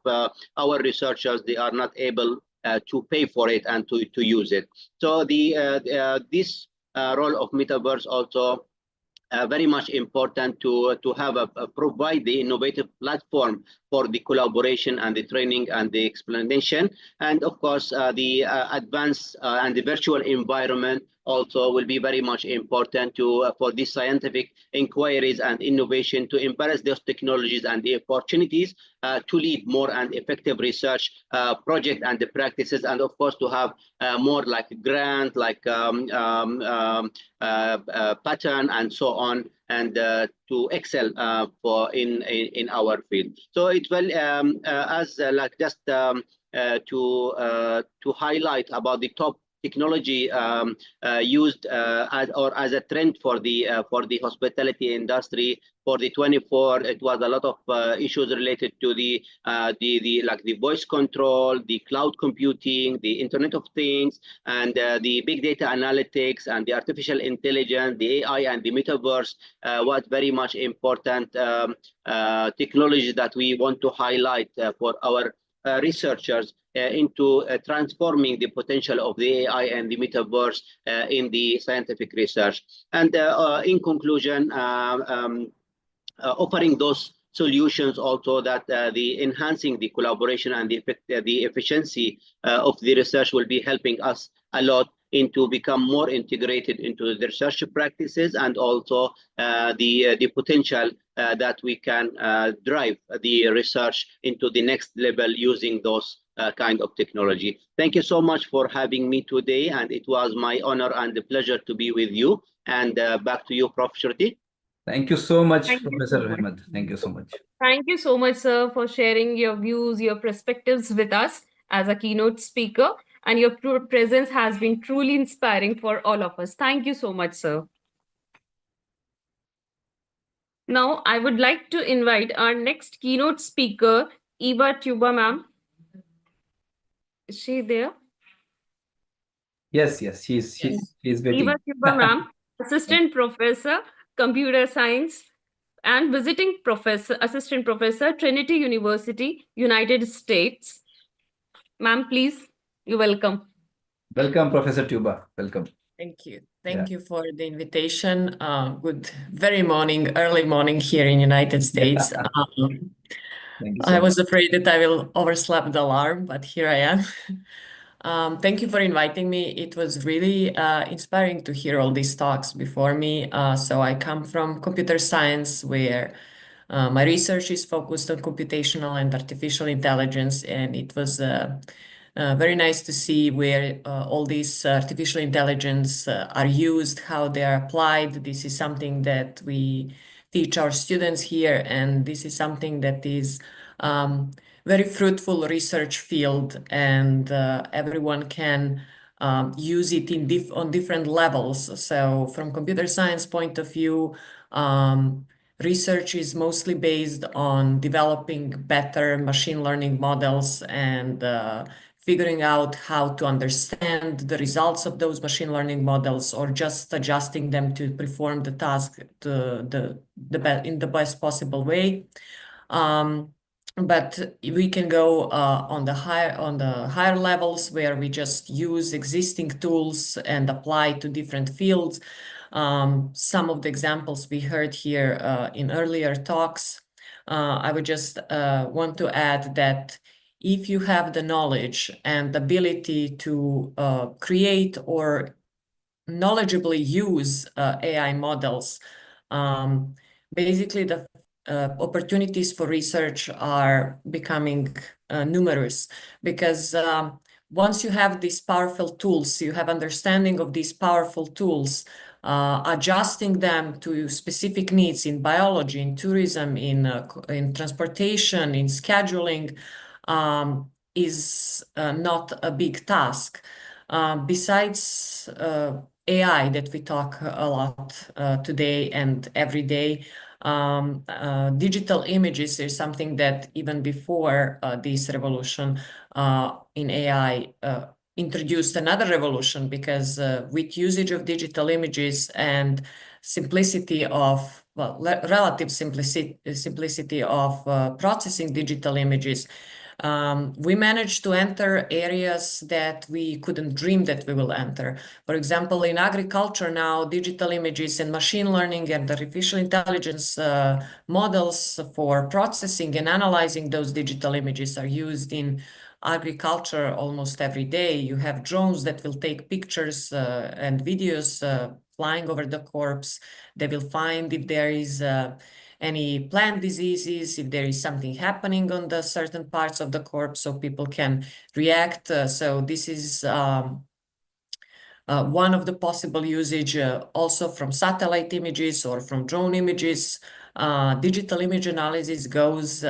our researchers, they are not able to pay for it and to use it. So this role of metaverse also very much important to have provide the innovative platform for the collaboration and the training and the explanation, and of course the advanced and the virtual environment also will be very much important for these scientific inquiries and innovation, to embrace those technologies and the opportunities to lead more and effective research project and the practices, and of course to have more like grant, like pattern and so on, and to excel in our field. So it's well as like just to highlight about the top technology used as a trend for the hospitality industry. For the 24, it was a lot of issues related to the voice control, the cloud computing, the Internet of Things, and the big data analytics, and the artificial intelligence, the AI, and the metaverse was very much important technology that we want to highlight for our researchers into transforming the potential of the AI and the metaverse in the scientific research. And in conclusion, offering those solutions also that the enhancing the collaboration and the efficiency of the research will be helping us a lot into become more integrated into the research practices, and also the potential that we can drive the research into the next level using those kind of technology. Thank you so much for having me today, and it was my honor and a pleasure to be with you. And back to you, Prof. Shruti. Thank you so much, Thank you Professor so much. Ahmed. Thank you so much. Thank you so much, sir, for sharing your views, your perspectives with us as a keynote speaker. And your presence has been truly inspiring for all of us. Thank you so much, sir. Now, I would like to invite our next keynote speaker, Eva Tuba, ma'am. Is she there? Yes, she's waiting. Eva Tuba, ma'am, Assistant Professor, Computer Science, and visiting professor, Assistant Professor, Trinity University, United States. Ma'am, please, you're welcome. Welcome, Professor Tuba. Welcome. Thank you. Thank you for the invitation. Good, early morning here in United States. Thank you I so was afraid that I will overslap the alarm, but here I am. Thank you for inviting me. It was really inspiring to hear all these talks before me. So I come from computer science, where my research is focused on computational and artificial intelligence, and it was very nice to see where all these artificial intelligence are used, how they are applied. This is something that we teach our students here, and this is something that is very fruitful research field, and everyone can use it on different levels. So from computer science point of view, research is mostly based on developing better machine learning models and figuring out how to understand the results of those machine learning models, or just adjusting them to perform the task in the best possible way. But we can go on the higher levels, where we just use existing tools and apply to different fields. Some of the examples we heard here in earlier talks. I would just want to add that if you have the knowledge and ability to create or knowledgeably use AI models, basically the opportunities for research are becoming numerous, because once you have these powerful tools, you have understanding of these powerful tools, adjusting them to specific needs in biology, in tourism, in transportation, in scheduling, is not a big task. Besides AI that we talk a lot today and every day, digital images is something that even before this revolution in AI introduced another revolution, because with usage of digital images and simplicity of, well, relative simplicity of processing digital images, we managed to enter areas that we couldn't dream that we will enter. For example, in agriculture now, digital images and machine learning and artificial intelligence models for processing and analyzing those digital images are used in agriculture almost every day. You have drones that will take pictures and videos flying over the crops. They will find if there is any plant diseases, if there is something happening on the certain parts of the crop, so people can react. So this is one of the possible usage, also from satellite images or from drone images. Digital image analysis goes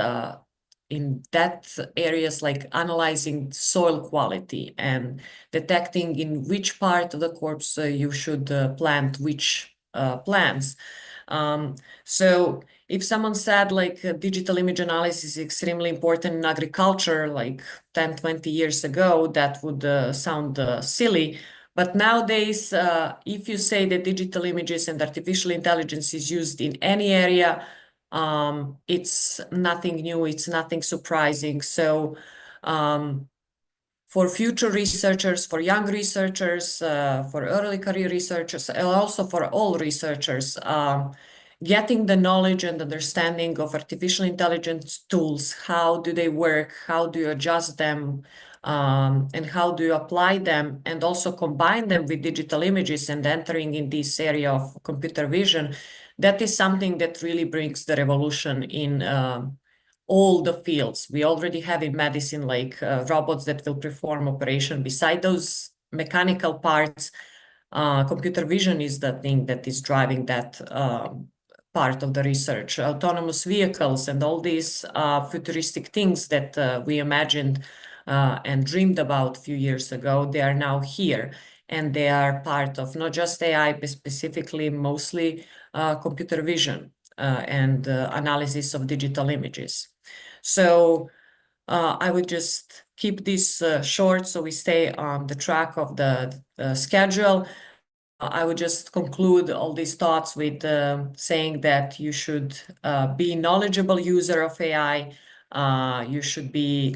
in that areas like analyzing soil quality and detecting in which part of the crops you should plant which plants. So if someone said like digital image analysis is extremely important in agriculture like 10, 20 years ago, that would sound silly. But nowadays, if you say that digital images and artificial intelligence is used in any area, it's nothing new, it's nothing surprising. So for future researchers, for young researchers, for early career researchers, and also for all researchers, getting the knowledge and understanding of artificial intelligence tools, how do they work, how do you adjust them, and how do you apply them, and also combine them with digital images and entering in this area of computer vision, that is something that really brings the revolution in all the fields. We already have in medicine like robots that will perform operation. Beside those mechanical parts, computer vision is the thing that is driving that part of the research. Autonomous vehicles and all these futuristic things that we imagined and dreamed about a few years ago, they are now here. And they are part of not just AI, but specifically mostly computer vision and analysis of digital images. So I would just keep this short so we stay on the track of the schedule. I would just conclude all these thoughts with saying that you should be a knowledgeable user of AI. You should be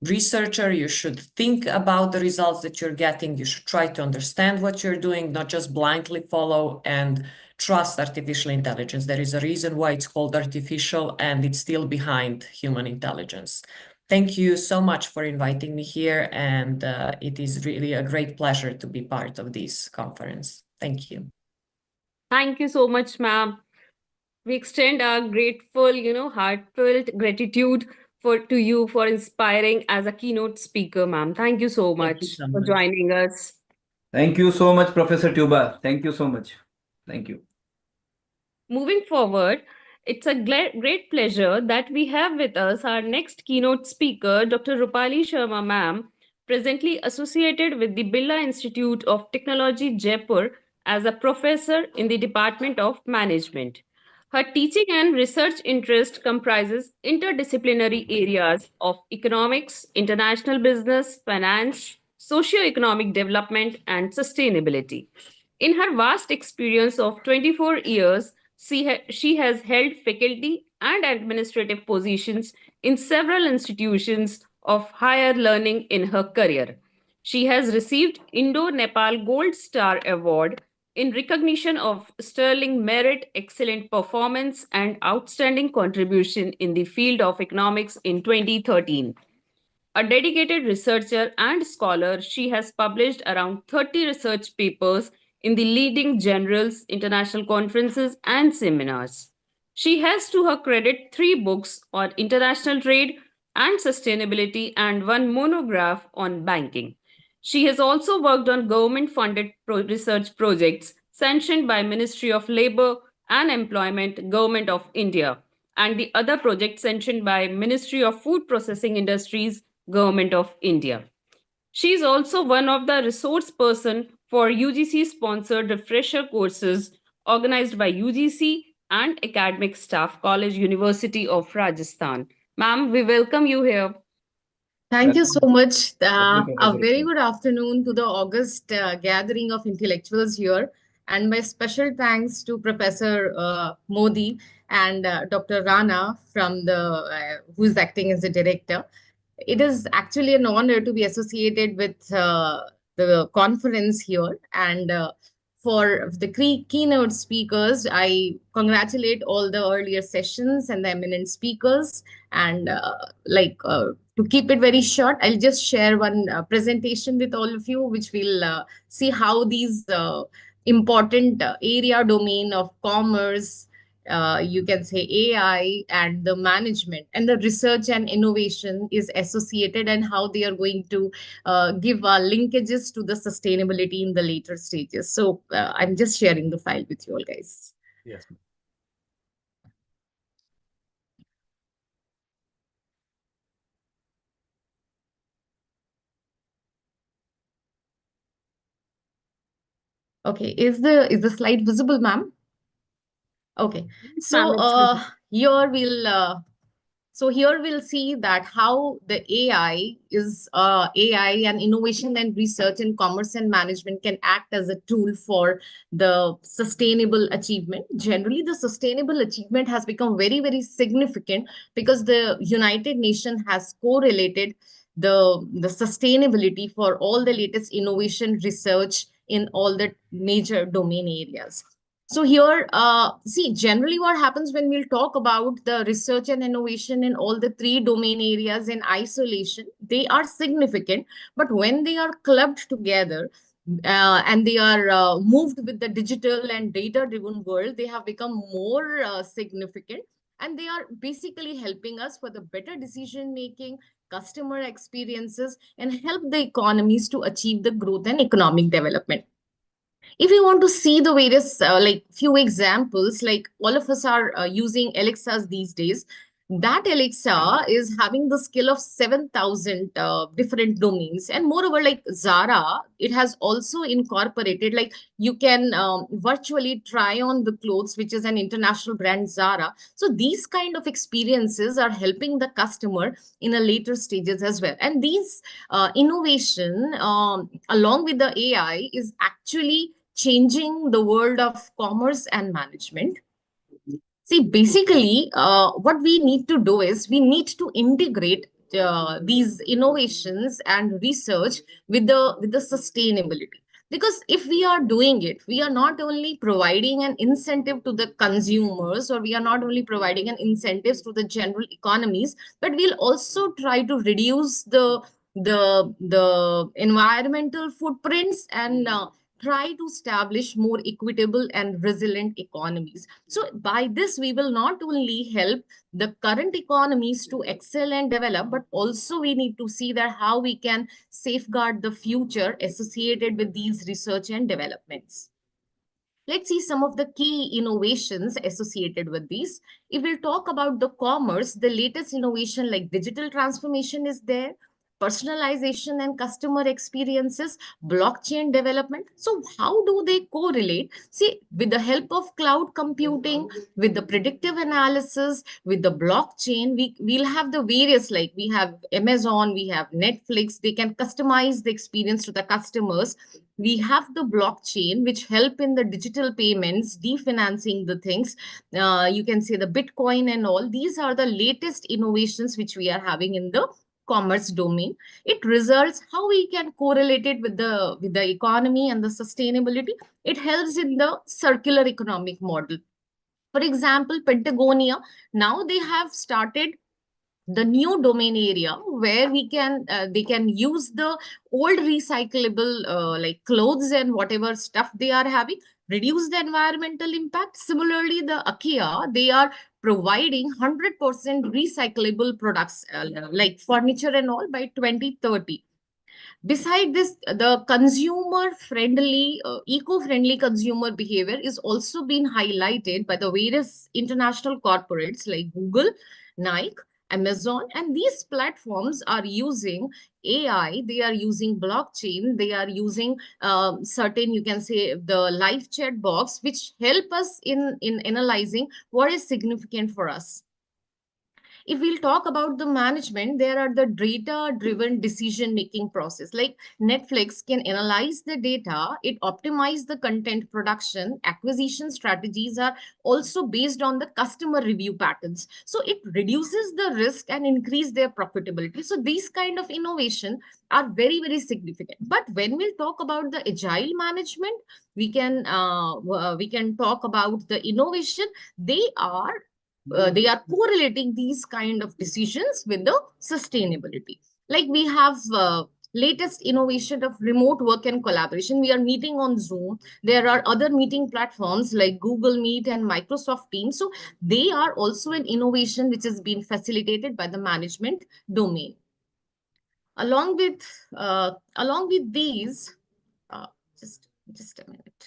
researcher, you should think about the results that you're getting. You should try to understand what you're doing, not just blindly follow and trust artificial intelligence. There is a reason why it's called artificial, and it's still behind human intelligence. Thank you so much for inviting me here, and it is really a great pleasure to be part of this conference. Thank you. Thank you so much, ma'am. We extend our grateful, heartfelt gratitude to you for inspiring as a keynote speaker, ma'am. Thank you so much for joining us. Thank you so much, Professor Tuba. Thank you so much. Thank you. Moving forward, It's a great pleasure that we have with us our next keynote speaker, Dr. Rupali Sharma ma'am, presently associated with the Birla Institute of Technology, Jaipur, as a professor in the Department of Management. Her teaching and research interest comprises interdisciplinary areas of economics, international business, finance, socio-economic development, and sustainability. In her vast experience of 24 years, she has held faculty and administrative positions in several institutions of higher learning in her career. She has received Indo-Nepal Gold Star Award in recognition of sterling merit, excellent performance, and outstanding contribution in the field of economics in 2013. A dedicated researcher and scholar, she has published around 30 research papers in the leading journals, international conferences, and seminars. She has to her credit 3 books on international trade and sustainability and 1 monograph on banking. She has also worked on government-funded research projects sanctioned by Ministry of Labour and Employment, Government of India, and the other projects sanctioned by Ministry of Food Processing Industries, Government of India. She is also one of the resource person for UGC-sponsored refresher courses organized by UGC and Academic Staff College, University of Rajasthan. Ma'am, we welcome you here. Thank you so much. Welcome, A Professor very Rupali. good afternoon to the August gathering of intellectuals here. And my special thanks to Professor Modi and Dr. Rana from who is acting as the director. It is actually an honor to be associated with the conference here. And for the keynote speakers, I congratulate all the earlier sessions and the eminent speakers. And to keep it very short, I'll just share one presentation with all of you, which will see how these important area domain of commerce, you can say AI and the management and the research and innovation is associated, and how they are going to give linkages to the sustainability in the later stages. So I'm just sharing the file with you all, guys. Yes. Okay, is the slide visible, ma'am? Okay, so here we'll see that how the AI and innovation and research in commerce and management can act as a tool for the sustainable achievement. Generally, the sustainable achievement has become very, very significant because the United Nations has correlated the sustainability for all the latest innovation research in all the major domain areas. So here, see, generally what happens when we'll talk about the research and innovation in all the 3 domain areas in isolation, they are significant, but when they are clubbed together and they are moved with the digital and data-driven world, they have become more significant, and they are basically helping us for the better decision-making, customer experiences, and help the economies to achieve the growth and economic development. If you want to see the various few examples, like all of us are using Alexas these days, that Alexa is having the skill of 7,000 different domains. And moreover, like Zara, it has also incorporated, like you can virtually try on the clothes, which is an international brand, Zara. So these kind of experiences are helping the customer in a later stages as well. And these innovation along with the AI is actually changing the world of commerce and management. See, basically, what we need to do is we need to integrate these innovations and research with the sustainability. Because if we are doing it, we are not only providing an incentive to the consumers, or we are not only providing an incentives to the general economies, but we'll also try to reduce the environmental footprints and try to establish more equitable and resilient economies. So by this, we will not only help the current economies to excel and develop, but also we need to see that how we can safeguard the future associated with these research and developments. Let's see some of the key innovations associated with these. If we'll talk about the commerce, the latest innovation like digital transformation is there, personalization and customer experiences, blockchain development. So how do they correlate? See, with the help of cloud computing, with the predictive analysis, with the blockchain, we'll have the various, like we have Amazon, we have Netflix, they can customize the experience to the customers. We have the blockchain, which help in the digital payments, definancing the things. You can say the Bitcoin and all. These are the latest innovations which we are having in the commerce domain. It results how we can correlate it with the economy and the sustainability. It helps in the circular economic model. For example, Patagonia, now they have started the new domain area where we can they can use the old recyclable like clothes and whatever stuff they are having, reduce the environmental impact. Similarly, the IKEA, they are providing 100% recyclable products like furniture and all by 2030. Beside this, the consumer friendly, eco-friendly consumer behavior is also being highlighted by the various international corporates like Google, Nike, Amazon, and these platforms are using AI, they are using blockchain, they are using certain, you can say, the live chat box, which help us in analyzing what is significant for us. If we'll talk about the management, there are the data-driven decision-making process. Like Netflix can analyze the data, it optimize the content production, acquisition strategies are also based on the customer review patterns. So it reduces the risk and increase their profitability. So these kind of innovation are very, very significant. But when we'll talk about the agile management, we can talk about the innovation. They are correlating these kind of decisions with the sustainability. Like we have latest innovation of remote work and collaboration. We are meeting on Zoom. There are other meeting platforms like Google Meet and Microsoft Teams. So they are also an innovation which has been facilitated by the management domain. Along with these, just a minute.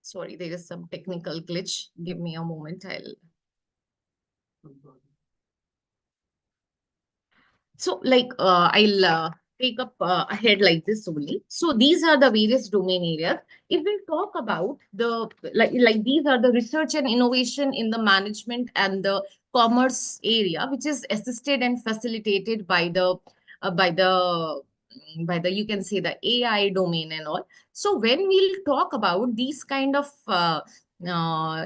Sorry, there is some technical glitch. Give me a moment. So like I'll take up ahead like this only. So these are the various domain areas. If we talk about the like these are the research and innovation in the management and the commerce area, which is assisted and facilitated by the you can say the AI domain and all. So when we'll talk about these kind of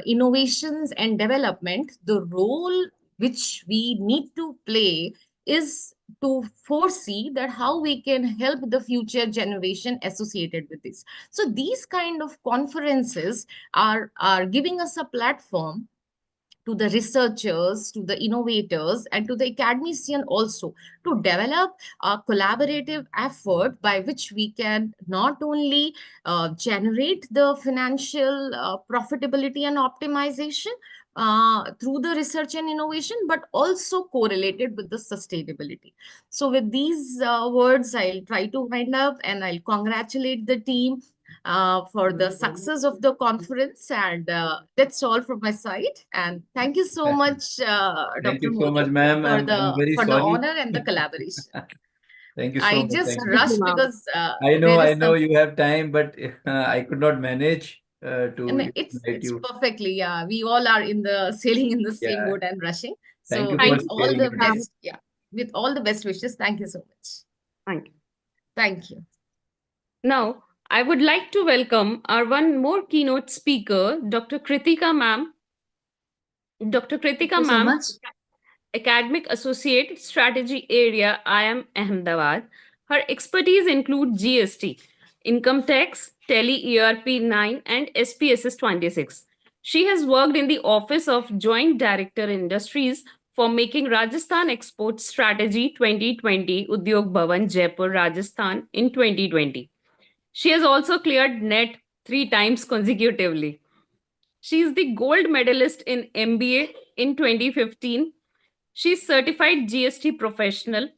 innovations and development, the role which we need to play is to foresee that how we can help the future generation associated with this. So these kind of conferences are giving us a platform to the researchers, to the innovators, and to the academician also to develop a collaborative effort by which we can not only generate the financial profitability and optimization through the research and innovation, but also correlated with the sustainability. So with these words, I'll try to wind up and I'll congratulate the team for the success of the conference. And that's all from my side. And thank you so much, Thank Dr. you so much, Modi, ma'am. for I'm very the sorry. honor and the collaboration. Thank you so I much. just Thank you. Thank you, rushed ma'am. because I there is know some. you have time, but I could not manage And to it's invite you. perfectly, yeah. We all are in the sailing in the same Yeah. boat and rushing. Thank So you with for all sparing the your time. best, yeah, with all the best wishes, thank you so much. Thank you. Thank you. Now, I would like to welcome our one more keynote speaker, Dr. Kritika ma'am. Dr. Kritika Thank you so ma'am, much. Academic Associate, Strategy Area, IIM Ahmedabad. Her expertise include GST, Income Tax, Tele ERP 9, and SPSS 26. She has worked in the Office of Joint Director Industries for making Rajasthan Export Strategy 2020 Udyog Bhavan, Jaipur, Rajasthan in 2020. She has also cleared NET 3 times consecutively. She is the gold medalist in MBA in 2015. She is certified GST professional.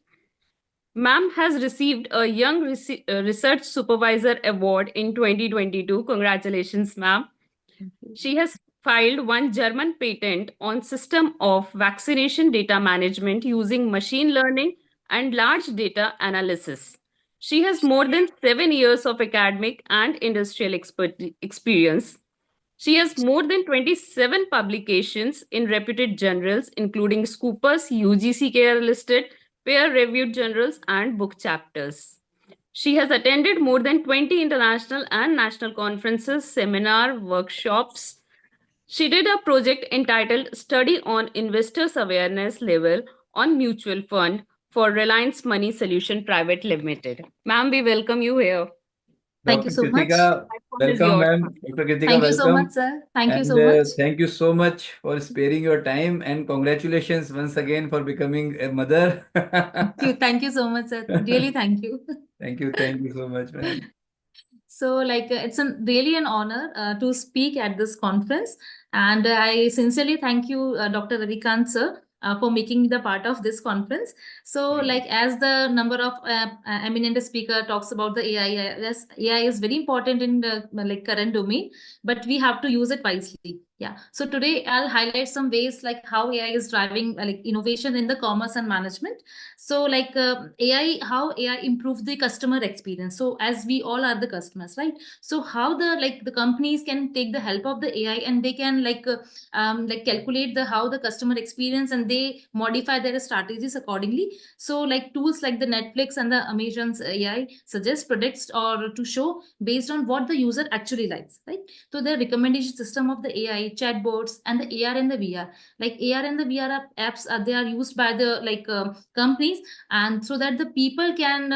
Ma'am has received a Young Research Supervisor Award in 2022. Congratulations, ma'am. She has filed one German patent on system of vaccination data management using machine learning and large data analysis. She has more than 7 years of academic and industrial experience. She has more than 27 publications in reputed journals, including Scoopers, UGC listed, peer-reviewed journals, and book chapters. She has attended more than 20 international and national conferences, seminar, workshops. She did a project entitled Study on Investors Awareness Level on Mutual Fund for Reliance Money Solution Private Limited. Ma'am, we welcome you here. Thank you Dr. so much. Kritika, Microphone is welcome, yours. ma'am. Dr. Kritika, Thank you so welcome. much, sir. Thank you And so much. thank you so much for sparing your time, and congratulations once again for becoming a mother. Thank you so much, sir. Really, thank you. Thank you so much, ma'am. So, it's really an honor to speak at this conference, and I sincerely thank you, Dr. Ravikant, sir, for making me the part of this conference. So, as the number of eminent speaker talks about the AI, yes, AI is very important in the current domain, but we have to use it wisely. Yeah. So today I'll highlight some ways how AI is driving innovation in the commerce and management. So AI, how AI improves the customer experience. So as we all are the customers, right? So how the companies can take the help of the AI, and they can calculate the how the customer experience, and they modify their strategies accordingly. So tools like the Netflix and the Amazon's AI suggest products or to show based on what the user actually likes, right? So the recommendation system of the AI, chatbots, and the AR and the VR, AR and the VR apps, they are used by the companies, and so that the people can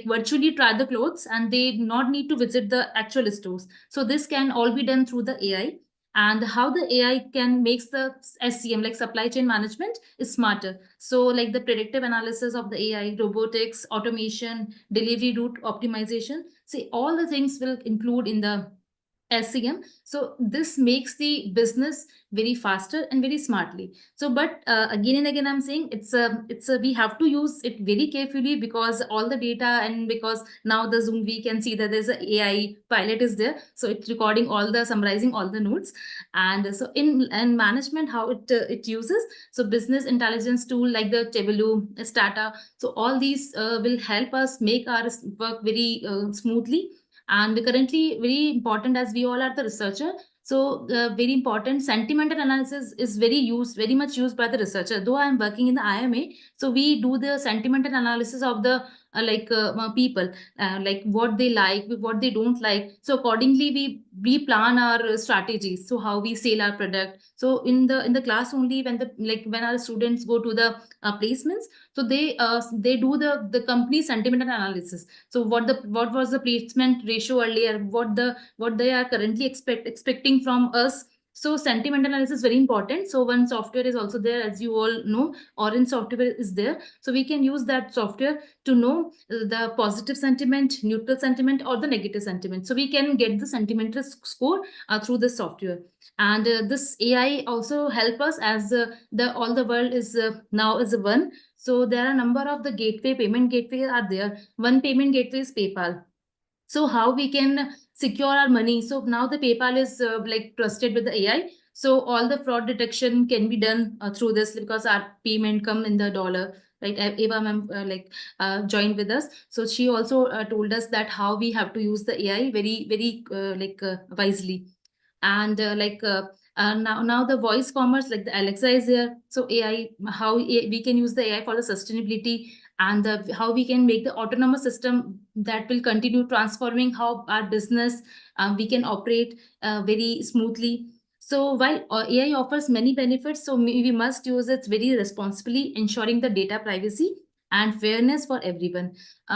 virtually try the clothes, and they not need to visit the actual stores. So this can all be done through the AI. And how the AI can makes the SCM, supply chain management, is smarter. So the predictive analysis of the AI, robotics, automation, delivery route optimization, see, all the things will include in the SCM. So this makes the business very faster and very smartly. So, but again and again, I'm saying we have to use it very carefully, because all the data, and because now the Zoom, we can see that there's a AI pilot is there. So it's recording all the, summarizing all the notes. And so in management, how it uses, so business intelligence tool like the Tableau, Stata. So all these will help us make our work very smoothly. And currently very important, as we all are the researcher, so very important sentimental analysis is very much used by the researcher. Though I am working in the IMA, so we do the sentimental analysis of the people, what they like, what they don't like. So accordingly we plan our strategies, so how we sell our product. So in the class only, when when our students go to the placements, so they do the company sentimental analysis. So what was the placement ratio earlier, what they are currently expecting from us. So sentiment analysis is very important. So one software is also there, as you all know, Orange software is there. So we can use that software to know the positive sentiment, neutral sentiment, or the negative sentiment. So we can get the sentimental score through this software. And this AI also help us, as all the world is now is one. So there are a number of the payment gateways are there. One payment gateway is PayPal. So how we can secure our money? So now the PayPal is trusted with the AI. So all the fraud detection can be done through this, because our payment come in the dollar. Right, Eva ma'am joined with us. So she also told us that how we have to use the AI very wisely. And now the voice commerce, like the Alexa is there. So AI, how we can use the AI for the sustainability, and how we can make the autonomous system that will continue transforming how our business we can operate very smoothly. So while AI offers many benefits, so we must use it very responsibly, ensuring the data privacy and fairness for everyone.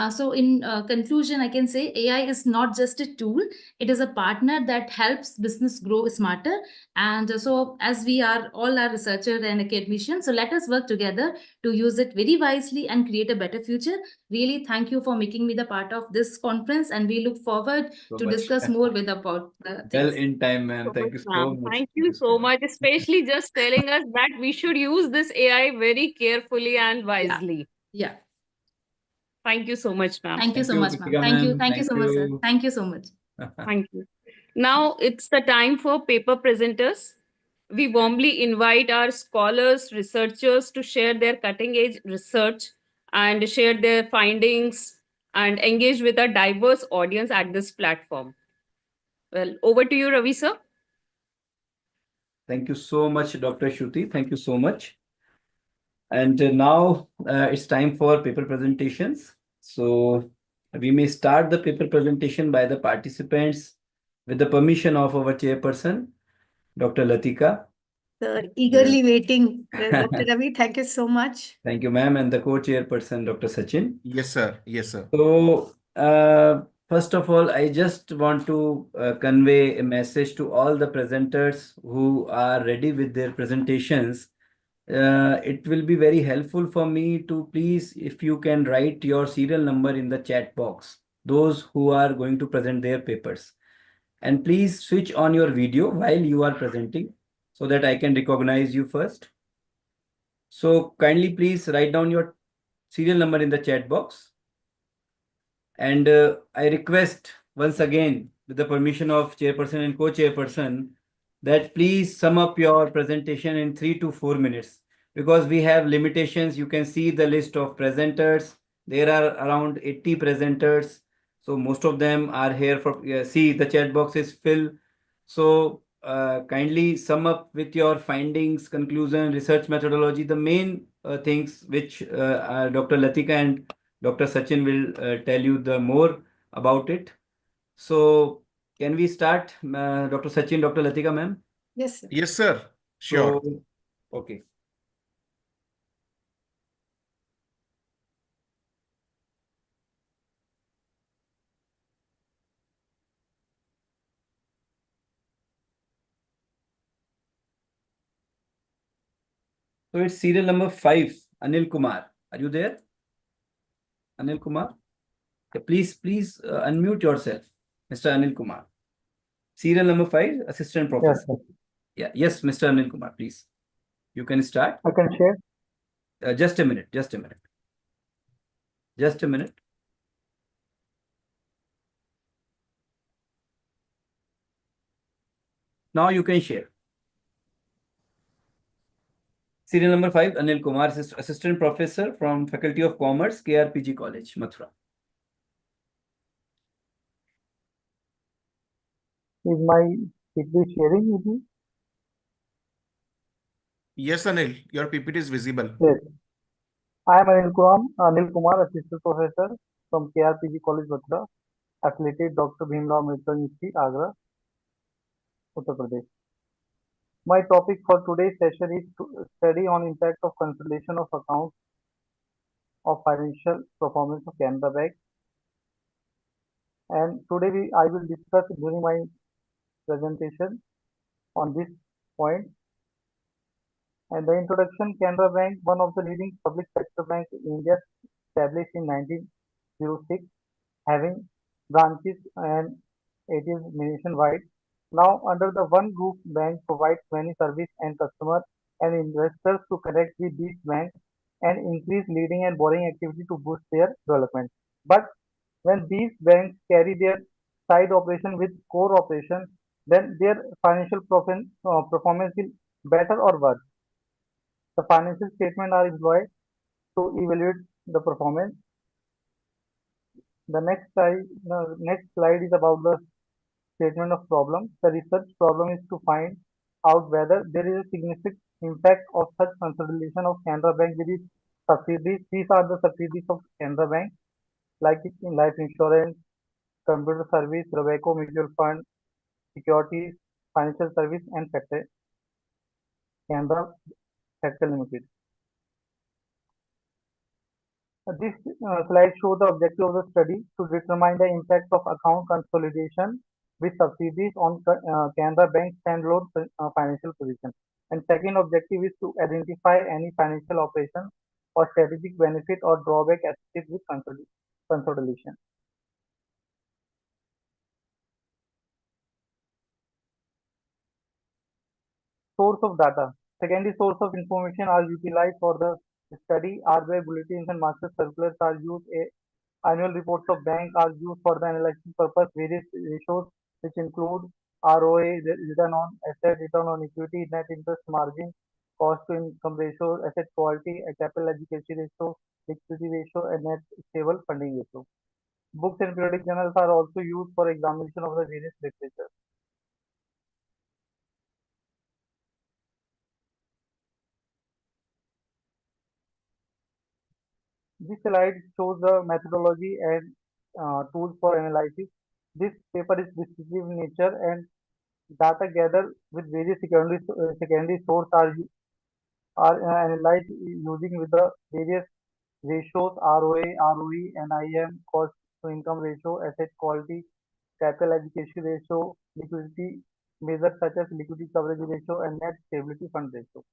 So in conclusion, I can say AI is not just a tool, it is a partner that helps business grow smarter. And so as we are all our researchers and academicians, so let us work together to use it very wisely and create a better future. Really, thank you for making me the part of this conference, and we look forward to discuss more with about the things. Well in time, ma'am. Thank you so much. Thank you so much, especially just telling us that we should use this AI very carefully and wisely. Yeah. Thank you so much, ma'am. Thank you so much, ma'am. Kritika Thank you. ma'am. Thank you so much, sir. Thank you so much. Thank you. Now it's the time for paper presenters. We warmly invite our scholars, researchers to share their cutting edge research and share their findings and engage with a diverse audience at this platform. Well, over to you, Ravi sir. Thank you so much, Dr. Shruti. Thank you so much. And now it's time for paper presentations. So we may start the paper presentation by the participants with the permission of our chairperson, Dr. Latika. Sir, eagerly waiting. Dr. Ravi, thank you so much. Thank you, ma'am, and the co-chairperson, Dr. Sachin. Yes, sir. Yes, sir. So, first of all, I just want to convey a message to all the presenters who are ready with their presentations. It will be very helpful for me to please, if you can write your serial number in the chat box, those who are going to present their papers. And please switch on your video while you are presenting so that I can recognize you first. So kindly please write down your serial number in the chat box. And I request once again, with the permission of chairperson and co-chairperson, that please sum up your presentation in 3 to 4 minutes, because we have limitations. You can see the list of presenters. There are around 80 presenters. So most of them are here for, see, the chat box is filled. So kindly sum up with your findings, conclusion, research methodology, the main things which Dr. Latika and Dr. Sachin will tell you the more about it. So can we start, Dr. Sachin, Dr. Latika, ma'am? Yes, sir. Yes, sir. Sure. So, okay. So it's serial number 5, Anil Kumar. Are you there? Anil Kumar? Okay, please unmute yourself, Mr. Anil Kumar. Serial number 5, assistant professor. Yes, sir. Yeah, yes, Mr. Anil Kumar, please. You can start. I can share. Just a minute, just a minute. Just a minute. Now you can share. Serial number 5, Anil Kumar, assistant professor from Faculty of Commerce, KRPG College, Mathura. Is my PPT sharing with you? Yes, Anil, your PPT is visible. Yes. I am Anil Kumar, assistant professor from KRPG College, Mathura, affiliated Dr. Bhimrao Ambedkar University, Agra, Uttar Pradesh. My topic for today's session is to study on impact of consolidation of accounts of financial performance of Canara Bank. And today I will discuss during my presentation on this point. And the introduction, Canara Bank, one of the leading public sector banks in India, established in 1906, having branches and it is nationwide. Now, under the one group, bank provides many service and customer and investors to connect with these banks and increase lending and borrowing activity to boost their development. But when these banks carry their side operation with core operation, then their financial performance will better or worse. The financial statements are employed to evaluate the performance. The next slide is about the statement of problem. The research problem is to find out whether there is a significant impact of such consolidation of Canara Bank with its subsidiaries. These are the subsidiaries of Canara Bank, like in life insurance, computer service, Robeco mutual fund, securities, financial service, and Canara Capital Limited. This slide shows the objective of the study to determine the impact of account consolidation with subsidiaries on Canara Bank standalone financial position. And second objective is to identify any financial operation or strategic benefit or drawback associated with consolidation. Source of data. Secondary source of information are utilized for the study. RBI bulletins and master circulars are used Annual reports of bank are used for the analysis purpose. Various ratios which include ROA, return on asset, return on equity, net interest margin, cost to income ratio, asset quality, capital adequacy ratio, liquidity ratio, and net stable funding ratio. Books and periodic journals are also used for examination of the various literature. This slide shows the methodology and tools for analysis. This paper is descriptive in nature and data gathered with various secondary sources are analyzed using with the various ratios ROA, ROE, NIM, cost to income ratio, asset quality, capital adequacy ratio, liquidity measures such as liquidity coverage ratio and net stability fund ratio.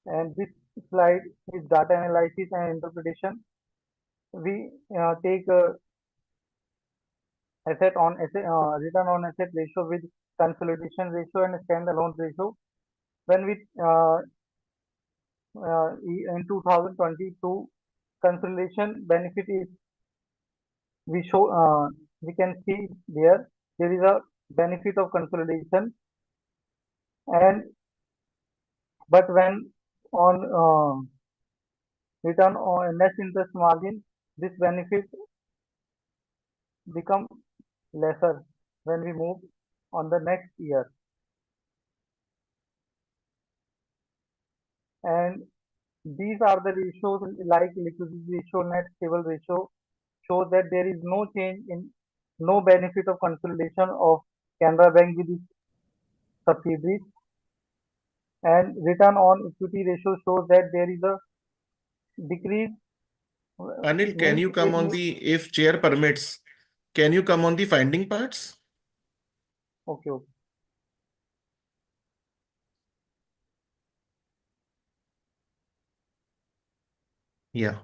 And this slide is data analysis and interpretation. We take asset on asset return on asset ratio with consolidation ratio and standalone ratio. When we in 2022 consolidation benefit is we can see there is a benefit of consolidation, and but when on return on net interest margin, this benefit become lesser when we move on the next year. And these are the ratios like liquidity ratio, net stable ratio, show that there is no change in no benefit of consolidation of Canara Bank with its subsidiaries. And return on equity ratio shows that there is a decrease. Anil, can you come on the, if chair permits, can you come on the finding parts? Okay. Yeah.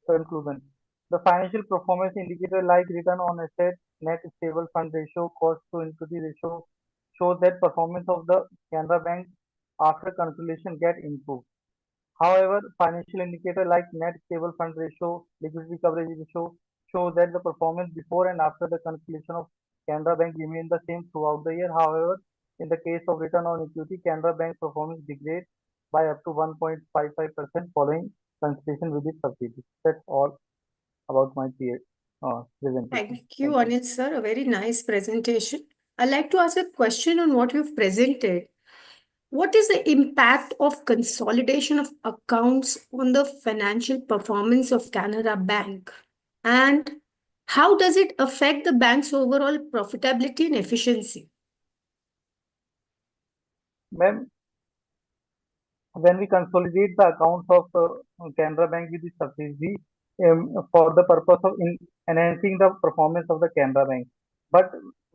Conclusion. The financial performance indicator like return on asset, net stable fund ratio, cost to equity ratio shows that performance of the Canara Bank after consolidation get improved. However, financial indicator like net stable fund ratio, liquidity coverage ratio shows that the performance before and after the consolidation of Canara Bank remain the same throughout the year. However, in the case of return on equity, Canara Bank performance degrades by up to 1.55% following consolidation with its subsidiaries. That's all about my presentation. Thank you, Anil sir. A very nice presentation. I'd like to ask a question on what you've presented. What is the impact of consolidation of accounts on the financial performance of Canara Bank? And how does it affect the bank's overall profitability and efficiency? Ma'am, when we consolidate the accounts of Canara Bank with the subsidiary for the purpose of enhancing the performance of the Canara Bank, but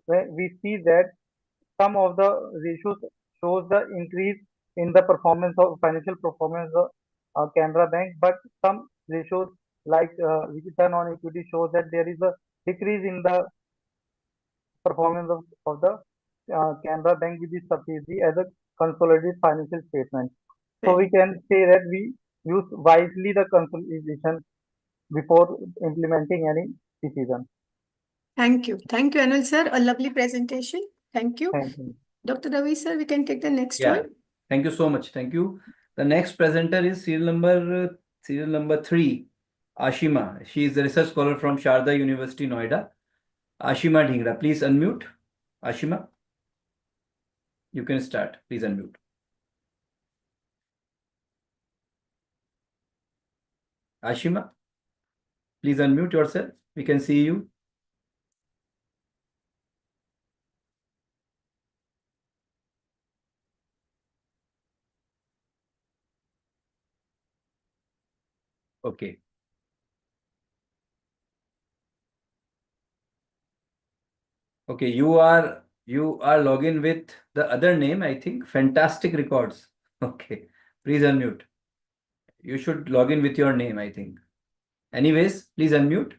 we see that some of the ratios shows the increase in the performance of financial performance of Canara Bank, but some ratios like return on equity shows that there is a decrease in the performance of the Canara Bank with the subsidiary as a consolidated financial statement. So we can say that we use wisely the consolidation before implementing any decision. Thank you. Thank you, Anil sir. A lovely presentation. Thank you. Thank you. Dr. Ravi sir, we can take the next one. Thank you so much. Thank you. The next presenter is serial number 3, Ashima. She is a research scholar from Sharda University, Noida. Ashima Dhingra, please unmute. Ashima, you can start. Please unmute. Ashima, please unmute yourself. We can see you. Okay. Okay, you are login with the other name, I think. Fantastic Records. Okay, please unmute. You should log in with your name, I think. Anyways, please unmute.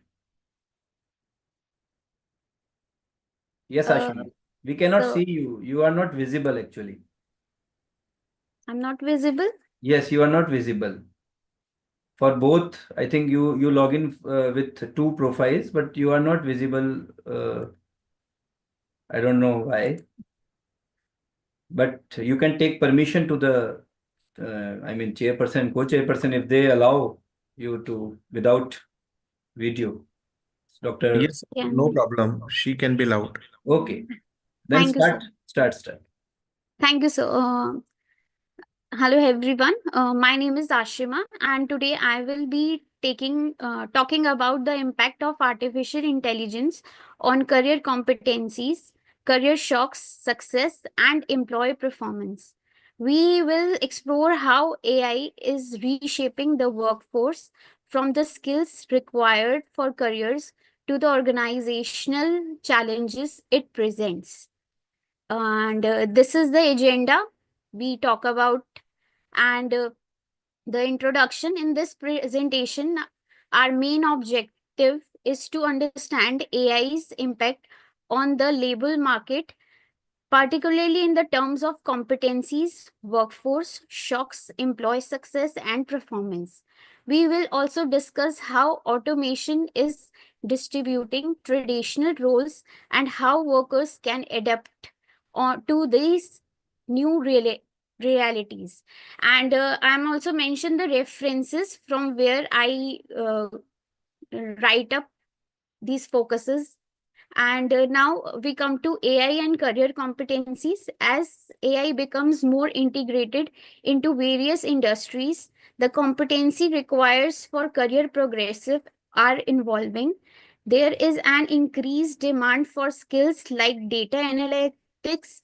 Yes, Ashima. We cannot see you. You are not visible, actually. I'm not visible? Yes, you are not visible. For both, I think you log in with two profiles, but you are not visible. I don't know why. But you can take permission to the, I mean, chairperson, co-chairperson, if they allow you to without video. Dr. Yes, no problem. She can be loud. Okay. Then Thank you, sir. start. Thank you, sir. Hello, everyone. My name is Ashima, and today I will be talking about the impact of artificial intelligence on career competencies, career shocks, success, and employee performance. We will explore how AI is reshaping the workforce from the skills required for careers to the organizational challenges it presents. And this is the agenda we talk about. And the introduction in this presentation, our main objective is to understand AI's impact on the labor market, particularly in the terms of competencies, workforce, shocks, employee success, and performance. We will also discuss how automation is distributing traditional roles and how workers can adapt to these new realities. And I'm also mention the references from where I write up these focuses. And now we come to AI and career competencies. As AI becomes more integrated into various industries, the competency requires for career progressive are evolving. There is an increased demand for skills like data analytics,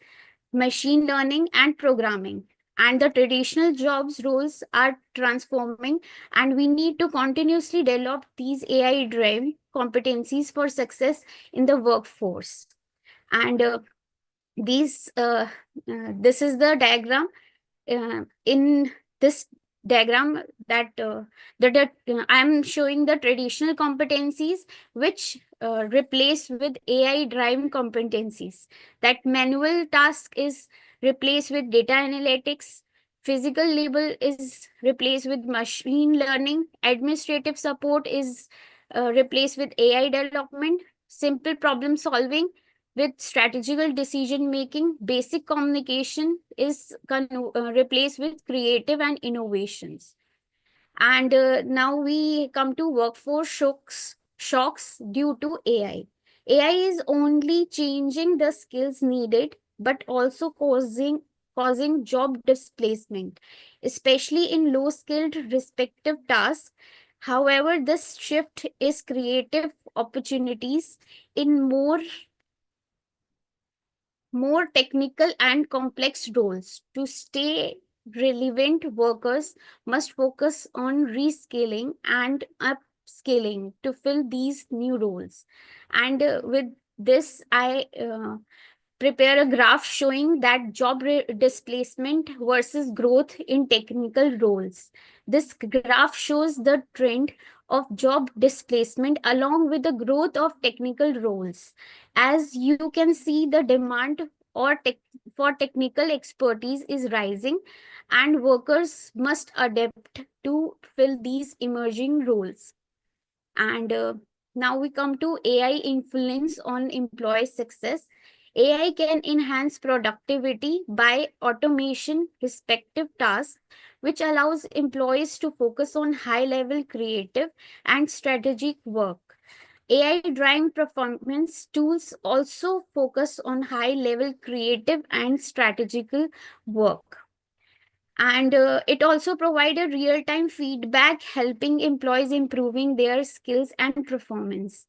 machine learning, and programming. And the traditional jobs roles are transforming, and we need to continuously develop these AI-driven competencies for success in the workforce. And this is the diagram. In this diagram that I'm showing the traditional competencies which replace with AI-driven competencies. That manual task is replaced with data analytics. Physical labor is replaced with machine learning. Administrative support is replaced with AI development. Simple problem solving with strategical decision making. Basic communication is replaced with creative and innovations. And now we come to workforce shocks due to AI. AI is only changing the skills needed, but also causing job displacement, especially in low skilled respective tasks. However, this shift is creative opportunities in more technical and complex roles. To stay relevant, workers must focus on reskilling and upskilling to fill these new roles. And with this, I prepare a graph showing that job displacement versus growth in technical roles. This graph shows the trend of job displacement along with the growth of technical roles. As you can see, the demand for technical expertise is rising, and workers must adapt to fill these emerging roles. And now we come to AI influence on employee success. AI can enhance productivity by automation respective tasks, which allows employees to focus on high-level creative and strategic work. AI-driven performance tools also focus on high-level creative and strategical work. And it also provide a real-time feedback, helping employees improving their skills and performance.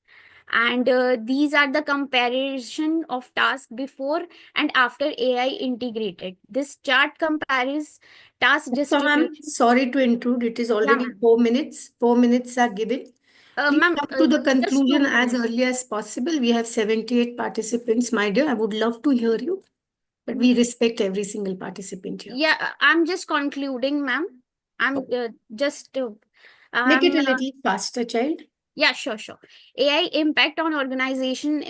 And these are the comparison of tasks before and after AI integrated. This chart compares task distribution. Sorry to intrude. It is already 4 minutes. 4 minutes are given. Please Ma'am, come to the just conclusion 2 as minutes. early as possible. We have 78 participants, my dear. I would love to hear you, but we respect every single participant here. Yeah, I'm just concluding, ma'am. I'm just Make it a little faster, child. Yeah, sure. AI impact on organization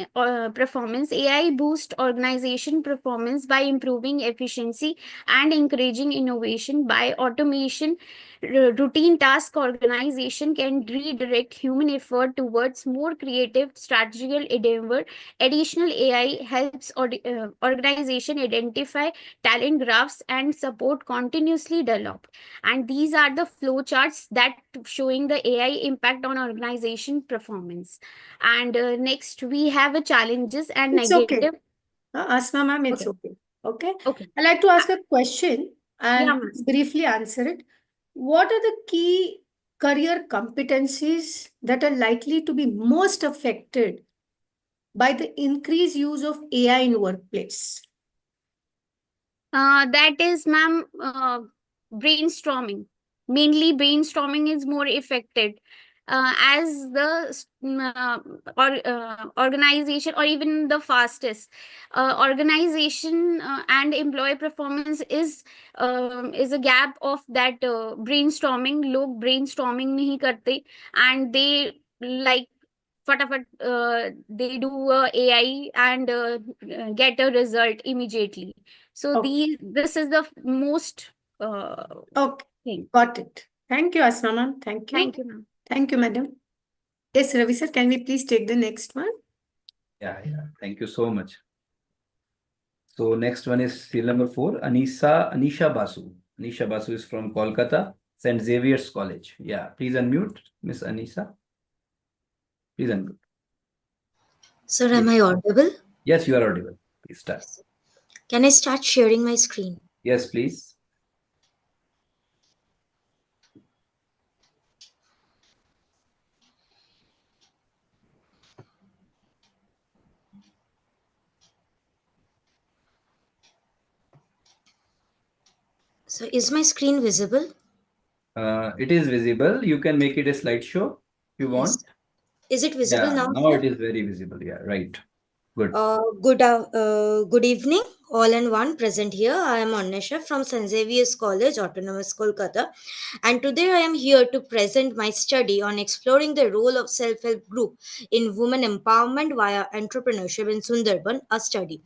performance. AI boost organization performance by improving efficiency and encouraging innovation by automation. Routine task organization can redirect human effort towards more creative strategical endeavor. Additional AI helps organization identify talent graphs and support continuously develop. And these are the flow charts that showing the AI impact on organization performance. And next we have a challenges and It's okay. negative. Asma ma'am, it's Okay. okay. Okay. I'd like to ask a question and Yeah, ma'am. briefly answer it. What are the key career competencies that are likely to be most affected by the increased use of AI in workplace? That is, ma'am, brainstorming. Mainly, brainstorming is more affected as the organization or even the fastest organization and employee performance is a gap of that brainstorming. Log brainstorming नहीं करते and they like फटाफट they do AI and get a result immediately. So Okay. this is the most Okay, thing. got it. Thank you, Asma ma'am. Thank you. Thank you, ma'am. Thank you, madam. Yes, Ravi sir, can we please take the next one? Yeah. Thank you so much. So next one is serial number 4, Anisha Basu. Anisha Basu is from Kolkata, St. Xavier's College. Yeah, please unmute, Miss Anisha. Please unmute. Sir, am I audible? Yes, you are audible. Please start. Can I start sharing my screen? Yes, please. So is my screen visible? It is visible. You can make it a slideshow if you want. Is it visible Yeah, now, now sir? it is very visible. Yeah, right. Good. Good evening, all and one present here. I am Annesha from St. Xavier's College, Autonomous, Kolkata, and today I am here to present my study on exploring the role of self-help group in women empowerment via entrepreneurship in Sundarban, a study.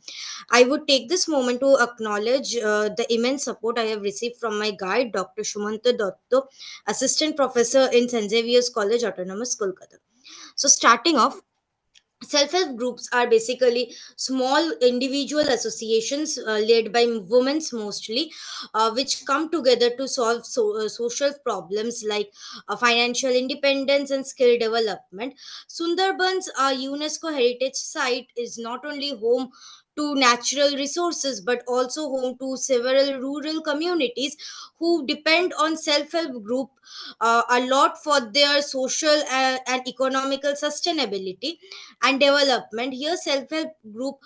I would take this moment to acknowledge the immense support I have received from my guide, Dr. Shumanta Dotto, Assistant Professor in St. Xavier's College, Autonomous, Kolkata. So starting off, self-help groups are basically small individual associations led by women mostly, which come together to solve social problems like financial independence and skill development. Sundarbans, a UNESCO heritage site, is not only home to natural resources but also home to several rural communities who depend on self-help group a lot for their social and economical sustainability and development. Here, self-help group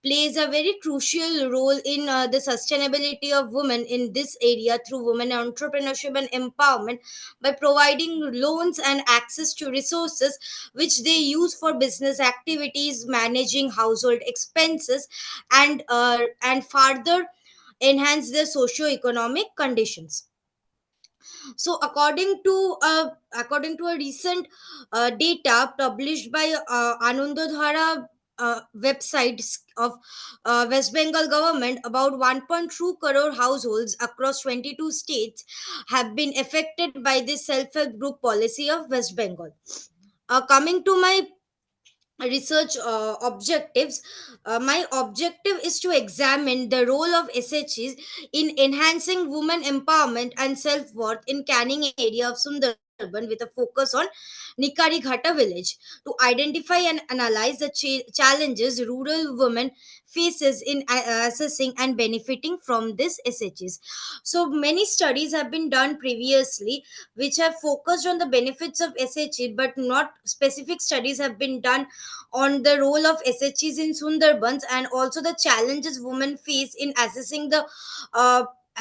plays a very crucial role in the sustainability of women in this area through women entrepreneurship and empowerment by providing loans and access to resources which they use for business activities, managing household expenses, and further enhance their socio-economic conditions. So according to a recent data published by Anandodhara website of West Bengal government, about 1.2 crore households across 22 states have been affected by this self-help group policy of West Bengal. Coming to my research objectives, my objective is to examine the role of SHEs in enhancing women empowerment and self-worth in Canning area of Sundarban with a focus on Nikari Ghata village to identify and analyze the challenges rural women faces in assessing and benefiting from this SHEs. So many studies have been done previously which have focused on the benefits of SHE, but not specific studies have been done on the role of SHEs in Sundarbans and also the challenges women face in assessing the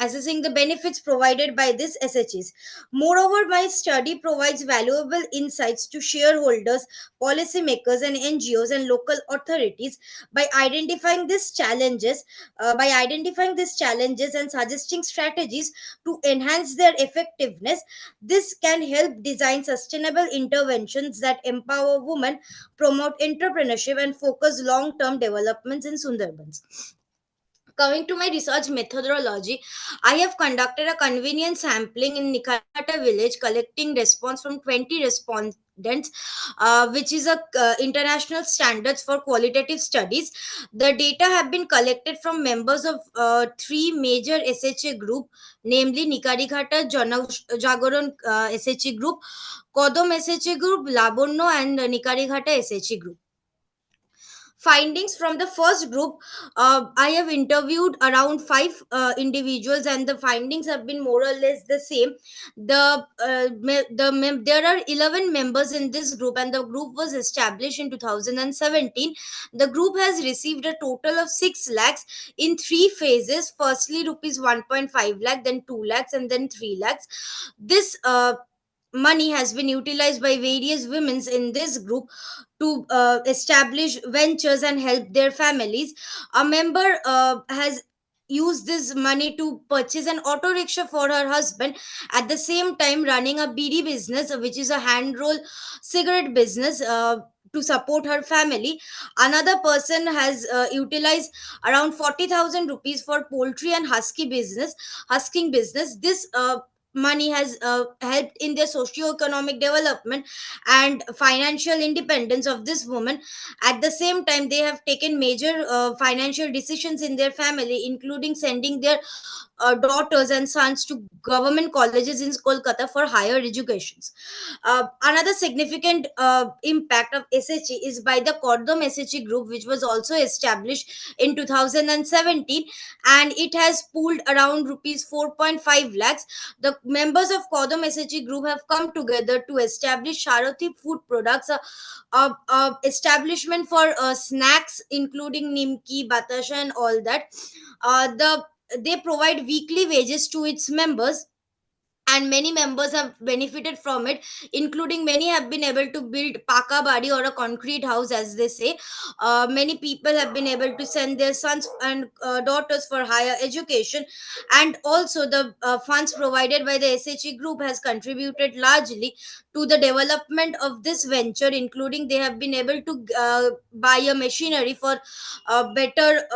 assessing the benefits provided by these SHEs. Moreover, my study provides valuable insights to shareholders, policymakers, and NGOs and local authorities by identifying these challenges and suggesting strategies to enhance their effectiveness. This can help design sustainable interventions that empower women, promote entrepreneurship, and focus long-term developments in Sundarbans. Coming to my research methodology, I have conducted a convenience sampling in Nikarighatta village, collecting response from 20 respondents, which is a international standards for qualitative studies. The data have been collected from members of three major SHA group, namely Nikarighatta Jagaron SHA group, Kodom SHA group, Labonno, and Nikarighatta SHA group. Findings from the first group, I have interviewed around five individuals, and the findings have been more or less the same. There are 11 members in this group, and the group was established in 2017. The group has received a total of 6 lakhs in 3 phases. Firstly, rupees 1.5 lakh, then 2 lakhs, and then 3 lakhs. This money has been utilized by various women in this group to establish ventures and help their families. A member has used this money to purchase an auto rickshaw for her husband, at the same time running a BD business, which is a hand roll cigarette business, to support her family. Another person has utilized around 40,000 rupees for poultry and husking business. This money has helped in their socio-economic development and financial independence of this woman. At the same time, they have taken major financial decisions in their family, including sending their daughters and sons to government colleges in Kolkata for higher educations. Another significant impact of SHE is by the Kordom SHE group, which was also established in 2017, and it has pooled around rupees 4.5 lakhs. The members of Kodam SHE group have come together to establish Sharathi Food Products, a establishment for snacks, including Nimki, Batasha, and all that. They provide weekly wages to its members, and many members have benefited from it, including many have been able to build paka badi, or a concrete house as they say. Many people have been able to send their sons and daughters for higher education, and also the funds provided by the SHE group has contributed largely to the development of this venture, including they have been able to buy a machinery for better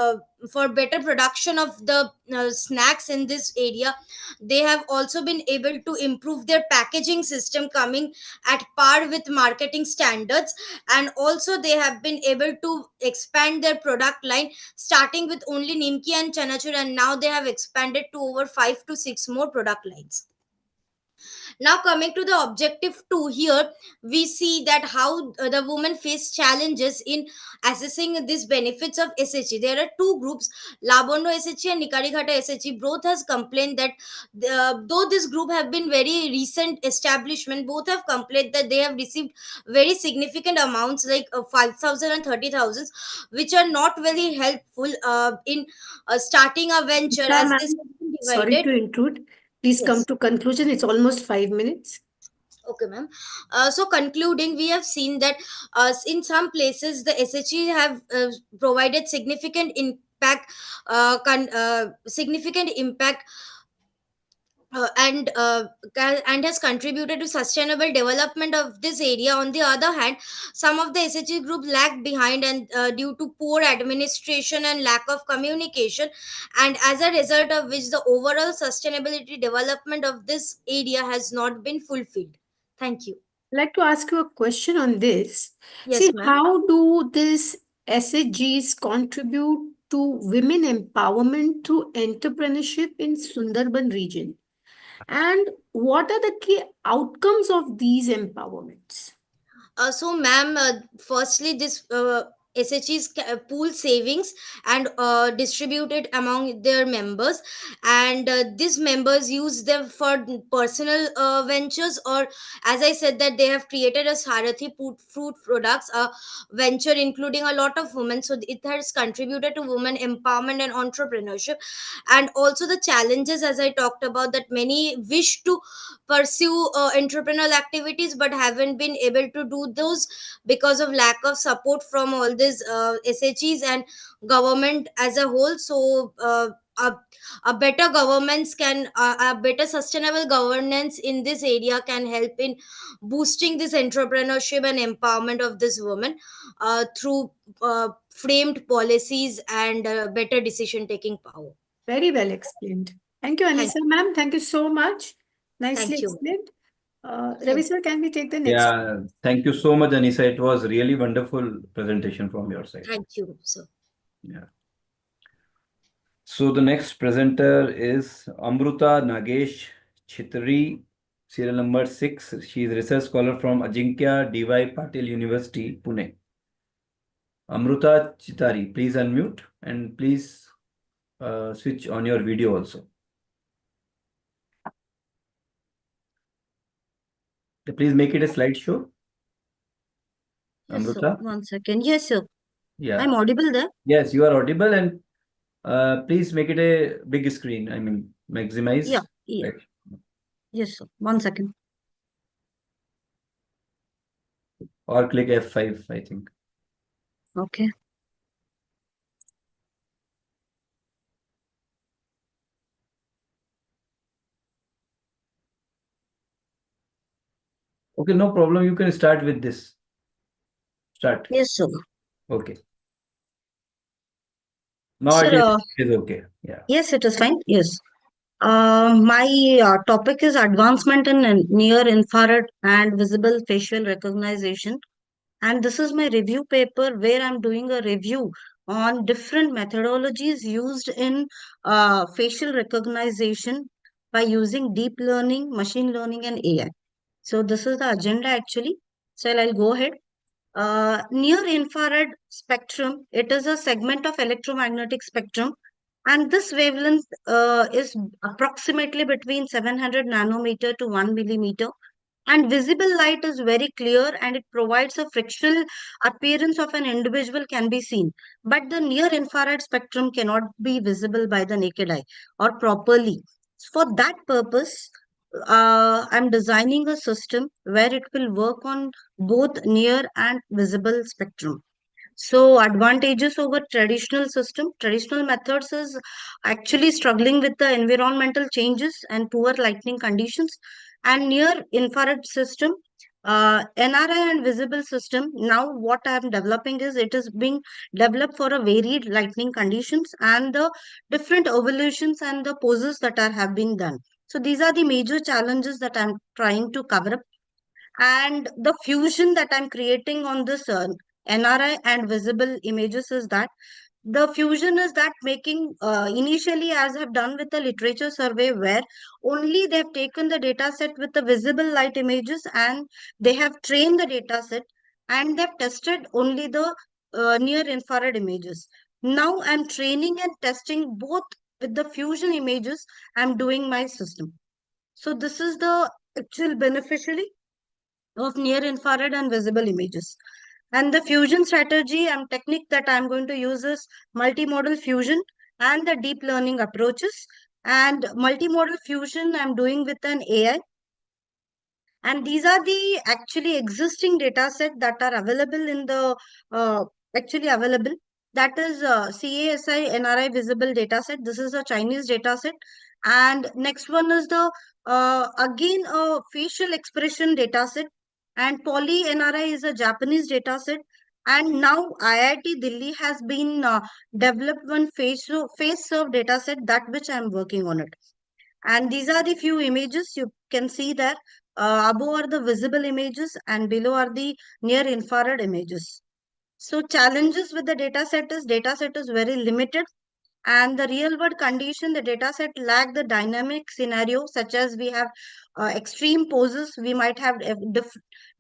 production of the snacks in this area. They have also been able to improve their packaging system, coming at par with marketing standards, and also they have been able to expand their product line, starting with only Nimki and Chanachur, and now they have expanded to over 5 to 6 more product lines. Now coming to the objective 2, here we see that how the women face challenges in assessing these benefits of SHE. There are two groups, Labondo SHE and Nikarighatta SHE. Both has complained that though this group have been very recent establishment, both have complained that they have received very significant amounts like 5,000 and 30,000, which are not very helpful in starting a venture, as Ma'am, this has been sorry divided. to intrude. Please come Yes. to conclusion. It's almost 5 minutes. Okay, ma'am. So concluding, we have seen that in some places the SHE have provided significant impact, and has contributed to sustainable development of this area. On the other hand, some of the SHE group lag behind, and due to poor administration and lack of communication, and as a result of which the overall sustainability development of this area has not been fulfilled. Thank you. I'd like to ask you a question on this. Yes, See, ma'am. how do these SHGs contribute to women empowerment through entrepreneurship in Sundarban region? And what are the key outcomes of these empowerments? So, ma'am, firstly, this SHEs pool savings and distribute it among their members, and these members use them for personal ventures, or as I said that they have created a Sarathi fruit products venture including a lot of women, so it has contributed to women empowerment and entrepreneurship. And also the challenges, as I talked about, that many wish to pursue entrepreneurial activities but haven't been able to do those because of lack of support from all these SHEs and government as a whole. So a better governments can a better sustainable governance in this area can help in boosting this entrepreneurship and empowerment of this woman through framed policies and better decision taking power. Very well explained. Thank you, Thank Anisa ma'am. Thank you so much. Nicely you. explained. Ravi sir, can we take the next? Yeah, thank you so much, Anisa. It was really wonderful presentation from your side. Thank you, sir. Yeah. So the next presenter is Amruta Nagesh Chitri, serial number 6. She is research scholar from Ajinkya D.Y. Patil University, Pune. Amruta Chitari, please unmute and please switch on your video also. Please make it a slideshow. Yes, Amruta? sir. 1 second. Yes, sir. Yeah. I'm audible there? Yes, you are audible, and please make it a big screen. I mean, maximize. Yeah, yeah. Right. Yes, sir. 1 second. Or click F5, I think. Okay. Okay, no problem. You can start with this. Start. Yes, sir. Okay. Now Sir, it is okay. Yeah. yes, it is fine. Yes. My topic is advancement in near infrared and visible facial recognition. And this is my review paper where I'm doing a review on different methodologies used in facial recognition by using deep learning, machine learning, and AI. So this is the agenda actually. So I'll go ahead. Near infrared spectrum, it is a segment of electromagnetic spectrum, and this wavelength is approximately between 700 nanometer to 1 millimeter. And visible light is very clear and it provides a frictional appearance of an individual can be seen. But the near infrared spectrum cannot be visible by the naked eye or properly. For that purpose, I'm designing a system where it will work on both near and visible spectrum. So advantages over traditional system. Traditional methods is actually struggling with the environmental changes and poor lighting conditions. And near infrared system, NRI and visible system. Now what I am developing is it is being developed for a varied lighting conditions and the different evolutions and the poses that have been done. So these are the major challenges that I'm trying to cover up. And the fusion that I'm creating on this NRI and visible images is that the fusion is that making initially, as I've done with the literature survey, where only they've taken the data set with the visible light images and they have trained the data set and they've tested only the near infrared images. Now I'm training and testing both with the fusion images. I'm doing my system. So this is the actual beneficiary of near infrared and visible images. And the fusion strategy and technique that I'm going to use is multimodal fusion and the deep learning approaches. And multimodal fusion I'm doing with an AI. And these are the actually existing data set that are available in the actually available. That is CASI NRI visible data set. This is a Chinese data set. And next one is the again a facial expression data set. And Poly NRI is a Japanese data set. And now IIT Delhi has been developed one face serve data set, that which I am working on it. And these are the few images you can see there. Above are the visible images and below are the near infrared images. So challenges with the data set is very limited. And the real world condition, the data set lack the dynamic scenario, such as we have extreme poses. We might have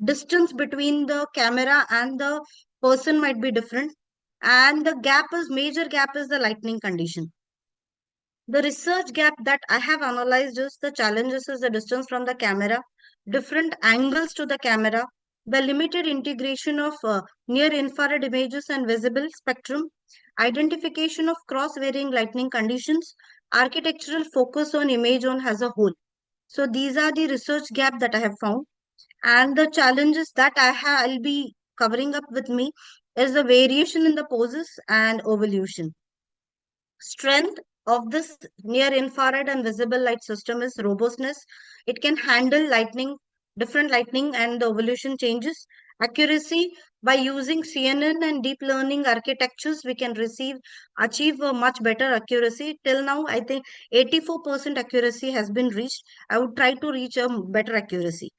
distance between the camera and the person might be different. And the major gap is the lightning condition. The research gap that I have analyzed is the challenges is the distance from the camera, different angles to the camera, the limited integration of near-infrared images and visible spectrum, identification of cross-varying lighting conditions, architectural focus on image on as a whole. So these are the research gap that I have found. And the challenges that I'll be covering up with me is the variation in the poses and evolution. Strength of this near infrared and visible light system is robustness. It can handle different lightning and the evolution changes. Accuracy, by using CNN and deep learning architectures, we can achieve a much better accuracy. Till now, I think 84% accuracy has been reached. I would try to reach a better accuracy.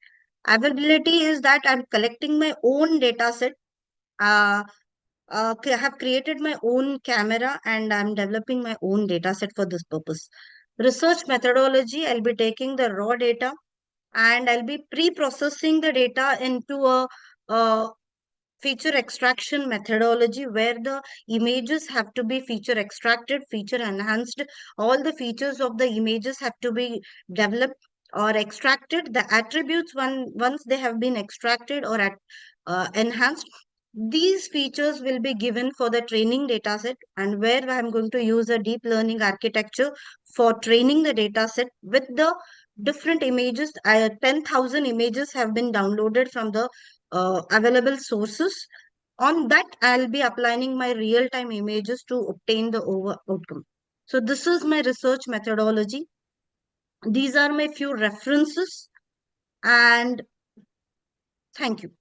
Availability is that I'm collecting my own data set. I have created my own camera and I'm developing my own data set for this purpose. Research methodology, I'll be taking the raw data and I'll be pre-processing the data into a feature extraction methodology where the images have to be feature extracted, feature enhanced. All the features of the images have to be developed or extracted. The attributes, once they have been extracted or enhanced, these features will be given for the training data set, and where I'm going to use a deep learning architecture for training the data set with the different images. 10,000 images have been downloaded from the available sources. On that, I'll be applying my real-time images to obtain the outcome. So this is my research methodology. These are my few references, and thank you.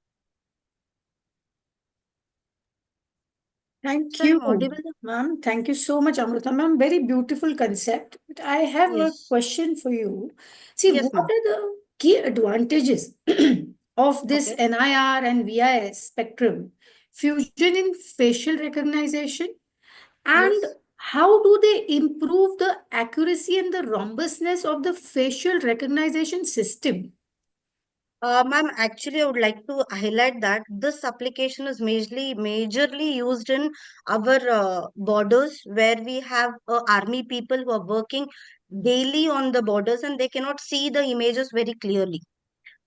Thank So I'm you, audible? ma'am. Thank you so much, Amrita ma'am. Very beautiful concept. But I have a Yes. question for you. See, Yes, what ma'am. are the key advantages of this Okay. NIR and VIS spectrum fusion in facial recognition? And Yes. how do they improve the accuracy and the robustness of the facial recognition system? Ma'am, actually, I would like to highlight that this application is majorly used in our borders where we have army people who are working daily on the borders and they cannot see the images very clearly.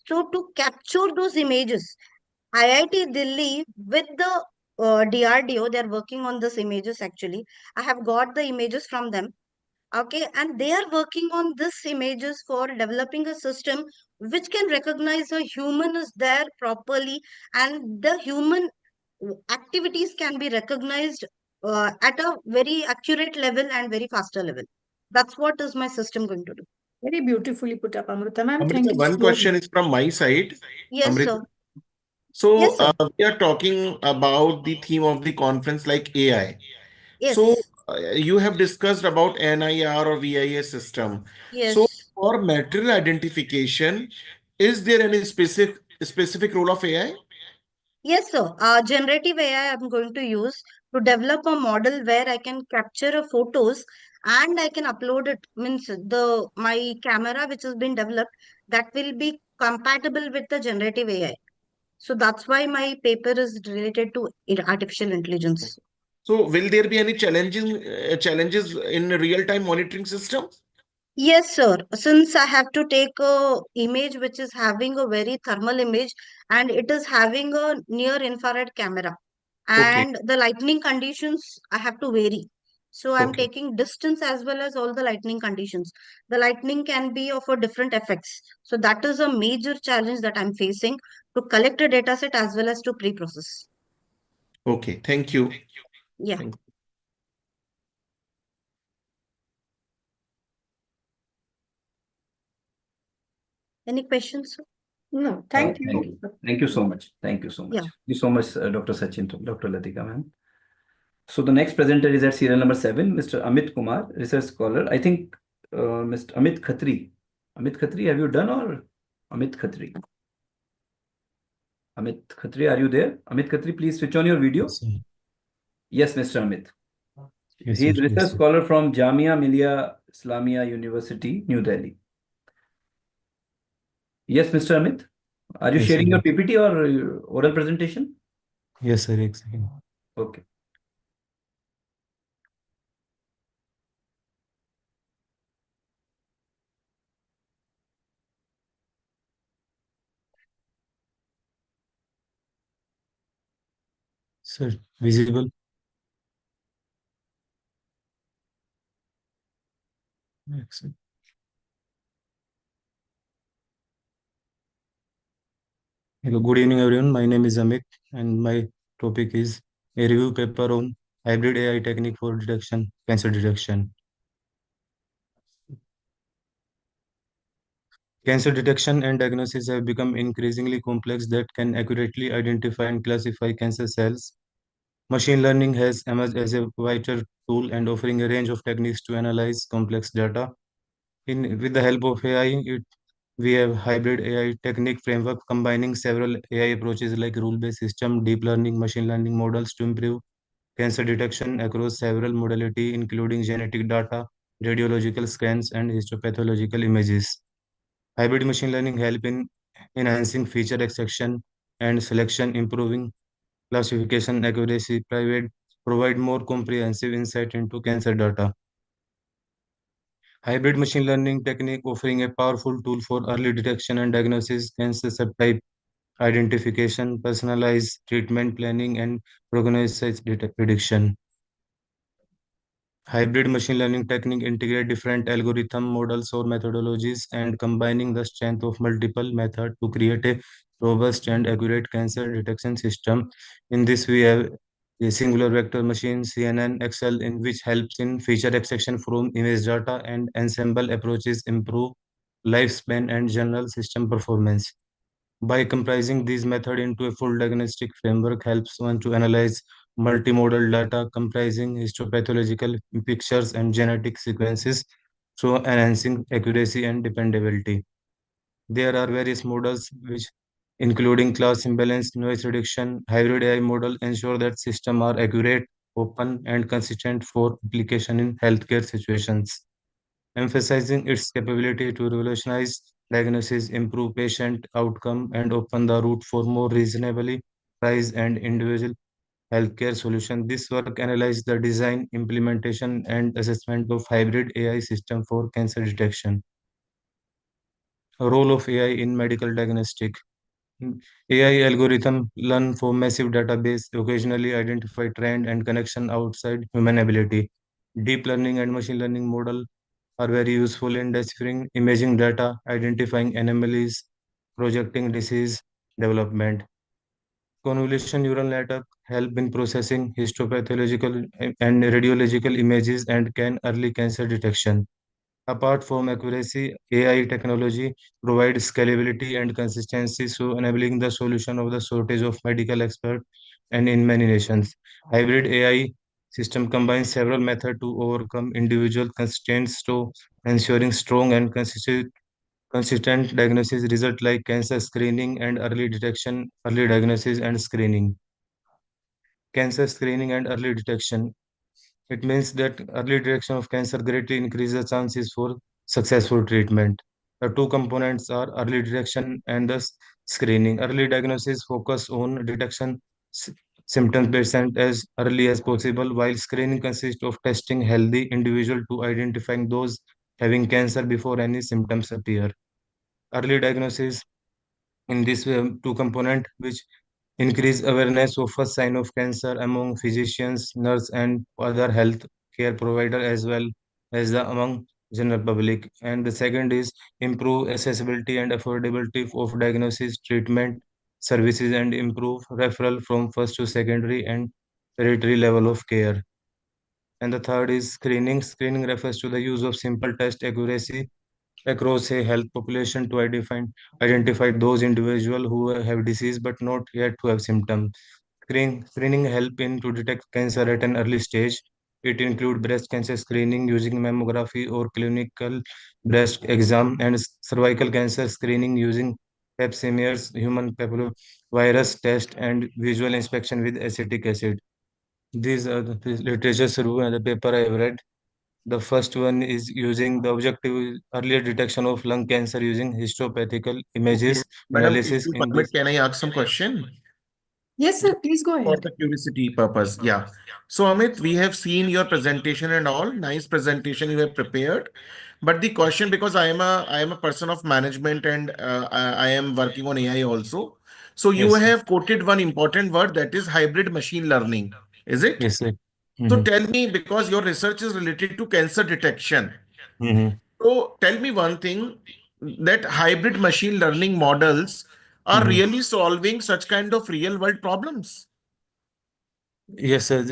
So to capture those images, IIT Delhi with the DRDO, they are working on these images actually. I have got the images from them. Okay, and they are working on this images for developing a system which can recognize a human is there properly and the human activities can be recognized at a very accurate level and very faster level. That's what is my system going to do. Very beautifully put up, Amrita ma'am. Amrita, Thank you one so question much. is from my side. Yes, Amrita. sir. So Yes, sir. we are talking about the theme of the conference like AI. So Yes. you have discussed about NIR or VIS system. So Yes. for material identification, is there any specific role of AI? Yes, sir. Generative AI I'm going to use to develop a model where I can capture a photos and I can upload it. Means my camera which has been developed that will be compatible with the generative AI. So that's why my paper is related to artificial intelligence. So will there be any challenges in real-time monitoring system? Yes, sir. Since I have to take a image which is having a very thermal image and it is having a near infrared camera Okay, and the lightning conditions I have to vary. So I'm okay, taking distance as well as all the lightning conditions. The lightning can be of a different effects. So that is a major challenge that I'm facing to collect a data set as well as to pre-process. okay. Thank you. Yeah. Thank you. Any questions, sir? No, thank Thank you. you. Thank you so much. Thank you so much. Yeah. Thank you so much, Dr. Sachin, Dr. Latika, ma'am. So the next presenter is at serial number 7, Mr. Amit Kumar, research scholar. I think Mr. Amit Khatri. Amit Khatri, have you done or Amit Khatri? Amit Khatri, are you there? Amit Khatri, please switch on your video. Yes, Mr. Amit. Yes, He is sir. research Yes, sir. scholar from Jamia Millia Islamia University, New Delhi. Yes, Mr. Amit. Are you Yes, sharing sir. your PPT or oral presentation? Yes, sir. Exactly. Okay. Sir, visible? Excellent. Hello, good evening, everyone. My name is Amit, and my topic is a review paper on hybrid AI technique for detection, cancer detection. Cancer detection and diagnosis have become increasingly complex that can accurately identify and classify cancer cells. Machine learning has emerged as a vital tool and offering a range of techniques to analyze complex data. With the help of AI, we have hybrid AI technique framework combining several AI approaches like rule-based system, deep learning, machine learning models to improve cancer detection across several modalities, including genetic data, radiological scans, and histopathological images. Hybrid machine learning help in enhancing feature extraction and selection, improving classification accuracy, provide more comprehensive insight into cancer data. Hybrid machine learning technique offering a powerful tool for early detection and diagnosis, cancer subtype identification, personalized treatment planning, and prognosis prediction. Hybrid machine learning technique integrate different algorithm models or methodologies and combining the strength of multiple methods to create a robust and accurate cancer detection system. In this, we have a singular vector machine CNN XL in which helps in feature extraction from image data and ensemble approaches improve lifespan and general system performance. By comprising these methods into a full diagnostic framework helps one to analyze multimodal data comprising histopathological pictures and genetic sequences, so enhancing accuracy and dependability. There are various models which including class imbalance, noise reduction, hybrid AI model ensure that systems are accurate, open, and consistent for application in healthcare situations, emphasizing its capability to revolutionize diagnosis, improve patient outcome, and open the route for more reasonably priced and individual healthcare solution. This work analyzes the design, implementation, and assessment of hybrid AI system for cancer detection. Role of AI in medical diagnostic. AI algorithm learn from massive database, occasionally identify trend and connection outside human ability. Deep learning and machine learning model are very useful in deciphering imaging data, identifying anomalies, projecting disease development. Convolution neural network help in processing histopathological and radiological images and can early cancer detection. Apart from accuracy, AI technology provides scalability and consistency, so enabling the solution of the shortage of medical experts and in many nations. Hybrid AI system combines several methods to overcome individual constraints to ensuring strong and consistent diagnosis result like cancer screening and early detection, early diagnosis and screening. Cancer screening and early detection. It means that early detection of cancer greatly increases the chances for successful treatment. The two components are early detection and the screening. Early diagnosis focus on detection symptoms patient as early as possible, while screening consists of testing healthy individual to identifying those having cancer before any symptoms appear. Early diagnosis in this two component which increase awareness of first sign of cancer among physicians, nurse, and other health care provider as well as the among general public. And the second is improve accessibility and affordability of diagnosis, treatment, services, and improve referral from first to secondary and tertiary level of care. And the third is screening. Screening refers to the use of simple test accuracy across a health population to identify those individuals who have disease but not yet who have symptoms. Screening help in to detect cancer at an early stage. It includes breast cancer screening using mammography or clinical breast exam and cervical cancer screening using pap smears, human papillomavirus test, and visual inspection with acetic acid. These are the literature review and the paper I have read. The first one is using the objective earlier detection of lung cancer using histopathological images Madam, if analysis you in permit, this. can I ask some question? Yes, sir, please go For ahead. the curiosity purpose, yeah. So Amit, we have seen your presentation and all, nice presentation you have prepared. But the question, because I am a person of management and I am working on AI also. So you Yes, sir. have quoted one important word, that is hybrid machine learning. Is it? Yes, sir. So Mm-hmm. tell me, because your research is related to cancer detection. Mm-hmm. So tell me one thing, that hybrid machine learning models are Mm-hmm. really solving such kind of real world problems. Yes, sir.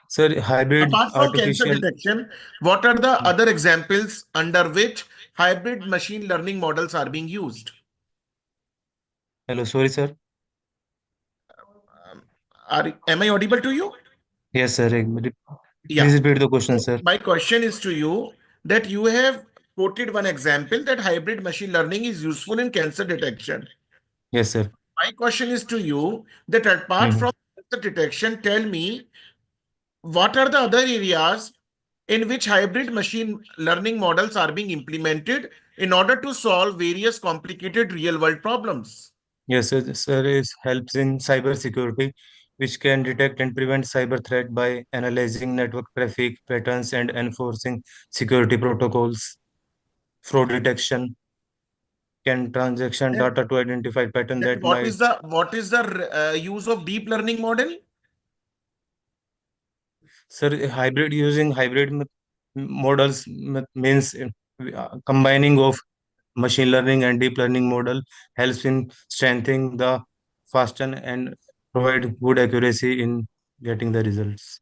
Sir, hybrid Apart from cancer artificial. detection, what are the other examples under which hybrid machine learning models are being used? Hello, sorry, sir. Am I audible to you? Yes, sir. Yeah. Please repeat the question, So sir. my question is to you, that you have quoted one example that hybrid machine learning is useful in cancer detection. Yes, sir. My question is to you, that apart Mm-hmm. from cancer detection, tell me, what are the other areas in which hybrid machine learning models are being implemented in order to solve various complicated real world problems? Yes, sir. It helps in cyber security, which can detect and prevent cyber threat by analyzing network traffic patterns and enforcing security protocols. Fraud detection can transaction Then, data to identify pattern then that might. what is the use of deep learning model? Sir, hybrid using hybrid models means combining of machine learning and deep learning model helps in strengthening the faster and provide good accuracy in getting the results.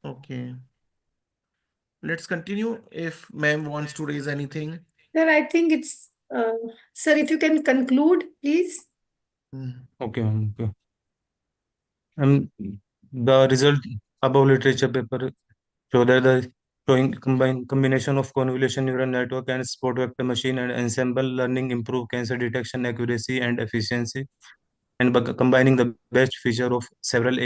Okay. Let's continue if ma'am wants to raise anything. Sir, I think it's, sir, if you can conclude, please. Okay, ma'am. Okay. The result above literature paper show that the showing combination of convolution neural network and sport vector machine and ensemble learning improve cancer detection accuracy and efficiency. And by combining the best feature of several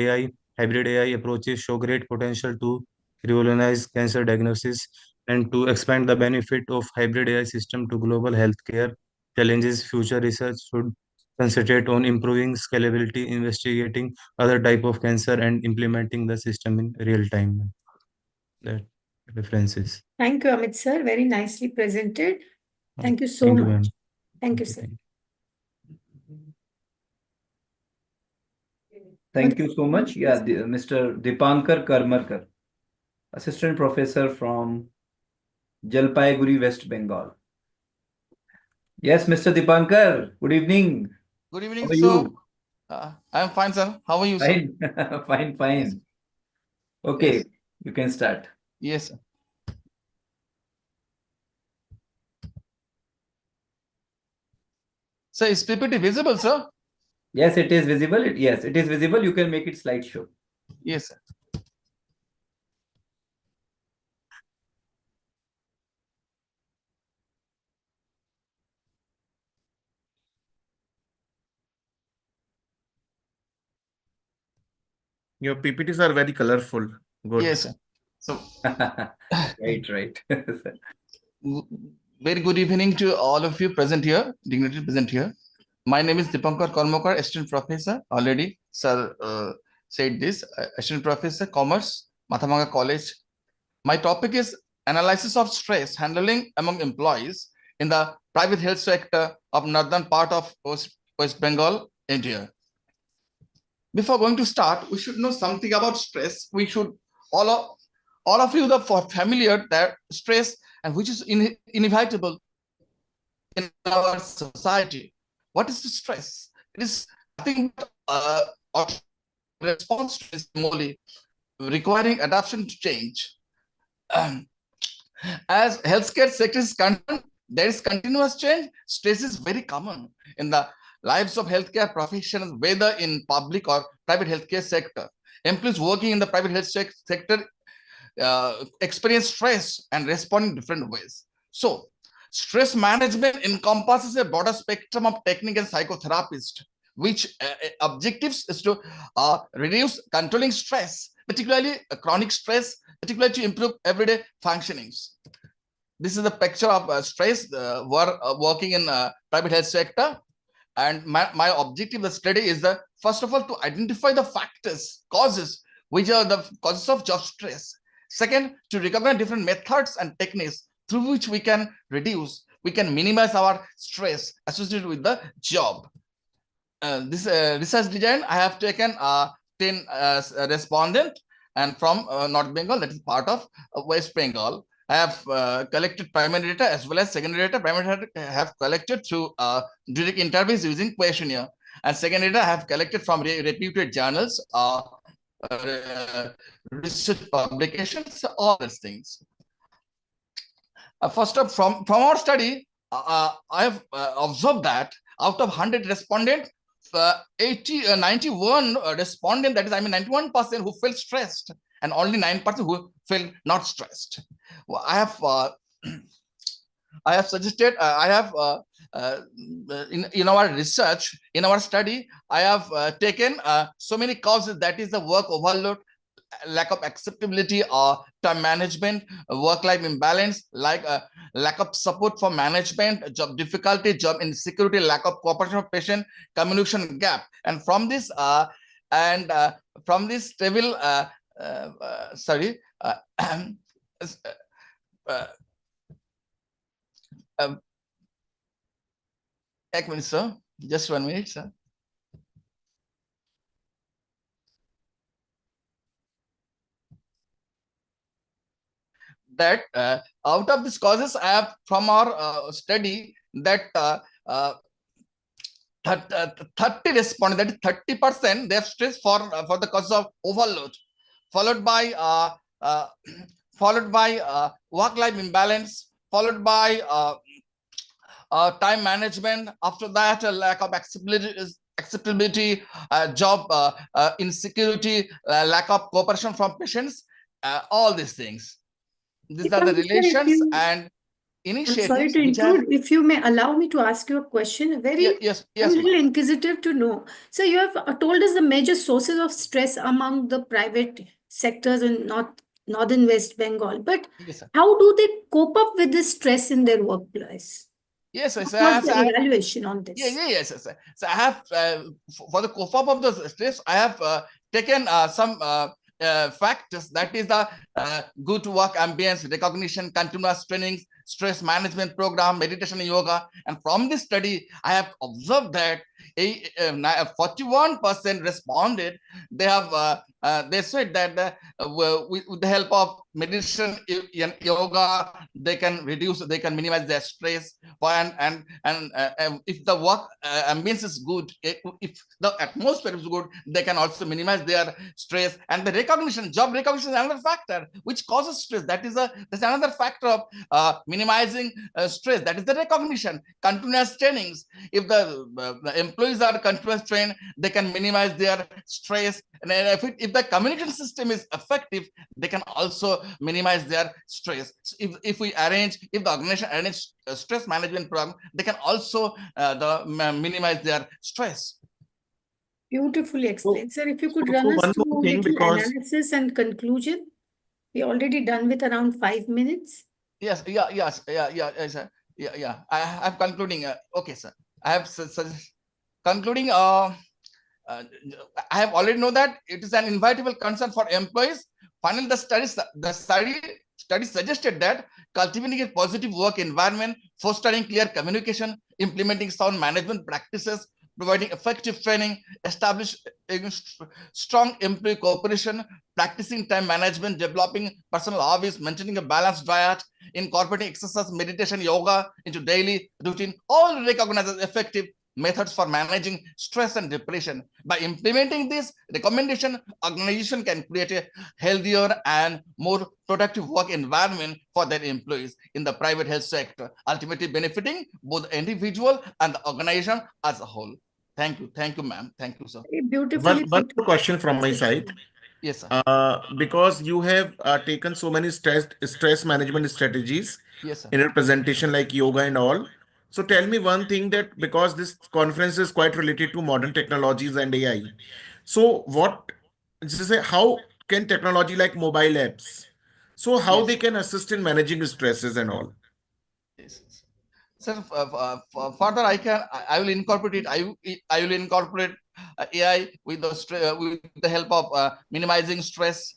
hybrid AI approaches show great potential to revolutionize cancer diagnosis and to expand the benefit of hybrid AI system to global healthcare challenges. Future research should concentrate on improving scalability, investigating other type of cancer, and implementing the system in real time. That references. Thank you, Amit sir. Very nicely presented. Thank you so Thank you, much. ma'am. Thank you, sir. Thank you so much. Yeah, Mr. Dipankar Karmarkar, Assistant Professor from Jalpaiguri, West Bengal. Yes, Mr. Dipankar, good evening. Good evening, How are sir. you? I'm fine, sir. How are you, sir? Fine, fine, fine. Okay, Yes. you can start. Yes, sir. So is PPT visible, sir? Yes, it is visible. Yes, it is visible. You can make it slideshow. Yes, sir. Your PPTs are very colorful. Good. Yes, sir. So right. very good evening to all of you present here, dignitaries present here. My name is Dipankar Karmakar, Assistant Professor. Already, sir said this. Assistant Professor, Commerce, Mathamanga College. My topic is analysis of stress handling among employees in the private health sector of northern part of West Bengal, India. Before going to start, we should know something about stress. We should all of you are familiar that stress and which is inevitable in our society. What is the stress? It is nothing but response to stimuli requiring adaptation to change. As healthcare sector is concerned, there is continuous change. Stress is very common in the lives of healthcare professionals, whether in public or private healthcare sector. Employees working in the private health sector experience stress and respond in different ways. So, stress management encompasses a broader spectrum of technique and psychotherapist, which objectives is to reduce controlling stress, particularly chronic stress, particularly to improve everyday functionings. This is a picture of stress working in private health sector. And my objective of the study is first of all, to identify the factors, causes, which are the causes of job stress. Second, to recognize different methods and techniques through which we can reduce we can minimize our stress associated with the job. This research design, I have taken 10 respondents and from North Bengal, that is part of West Bengal. I have collected primary data as well as secondary data. Primary data I have collected through direct interviews using questionnaire, and secondary data I have collected from reputed journals, research publications, all these things. First up, from our study, I have observed that out of 100 respondents, 91 respondents, that is, 91% who felt stressed, and only 9% who felt not stressed. I have suggested, in our research, in our study, I have taken so many causes, that is the work overload, lack of acceptability or time management, work-life imbalance, like lack of support for management, job difficulty, job insecurity, lack of cooperation of patient, communication gap. And from this table, sorry, एक minute, sir. Just 1 minute, sir. That out of these causes, I have from our study that 30 respondents, that is 30%, they have stress for the cause of overload, followed by work-life imbalance, followed by time management. After that, a lack of acceptability, job insecurity, lack of cooperation from patients, all these things. These are the relations and initiatives. I'm sorry to intrude. If you may allow me to ask you a question, I'm a little inquisitive to know. So you have told us the major sources of stress among the private sectors in northern West Bengal. But how do they cope up with this stress in their workplace? Yes, What was the evaluation on this? Yes. So I have for the cope up of the stress, I have taken some factors, that is the good work ambience, recognition, continuous trainings, stress management program, meditation and yoga. And from this study, I have observed that 41% responded. They have they said that with the help of meditation and yoga, they can minimize their stress. And if the work ambience is good, if the atmosphere is good, they can also minimize their stress. And the recognition, job recognition is another factor which causes stress. That's another factor of minimizing stress. That is the recognition, continuous trainings. If the employees are continuous trained, they can minimize their stress. And if the communication system is effective, they can also minimize their stress. So if the organization arrange a stress management program, they can also minimize their stress. Beautifully explained. Sir, if you could run us through a little analysis and conclusion. We're already done with around 5 minutes. Yes. I'm concluding. Okay, sir. I have concluding. I have already know that it is an inevitable concern for employees. Finally, the study suggested that cultivating a positive work environment, fostering clear communication, implementing sound management practices, providing effective training, establishing strong employee cooperation, practicing time management, developing personal hobbies, maintaining a balanced diet, incorporating exercise, meditation, yoga into daily routine, all recognized as effective methods for managing stress and depression. By implementing this recommendation, organization can create a healthier and more productive work environment for their employees in the private health sector, ultimately benefiting both the individual and the organization as a whole. Thank you, ma'am. Thank you, sir. Beautifully. One question from my side. Yes, sir. Because you have taken so many stress management strategies yes, in your presentation, like yoga and all. So tell me one thing, that because this conference is quite related to modern technologies and AI. So how can technology like mobile apps, so how they can assist in managing stresses and all? Yes. Sir, further I will incorporate it. I will incorporate AI with the help of minimizing stress.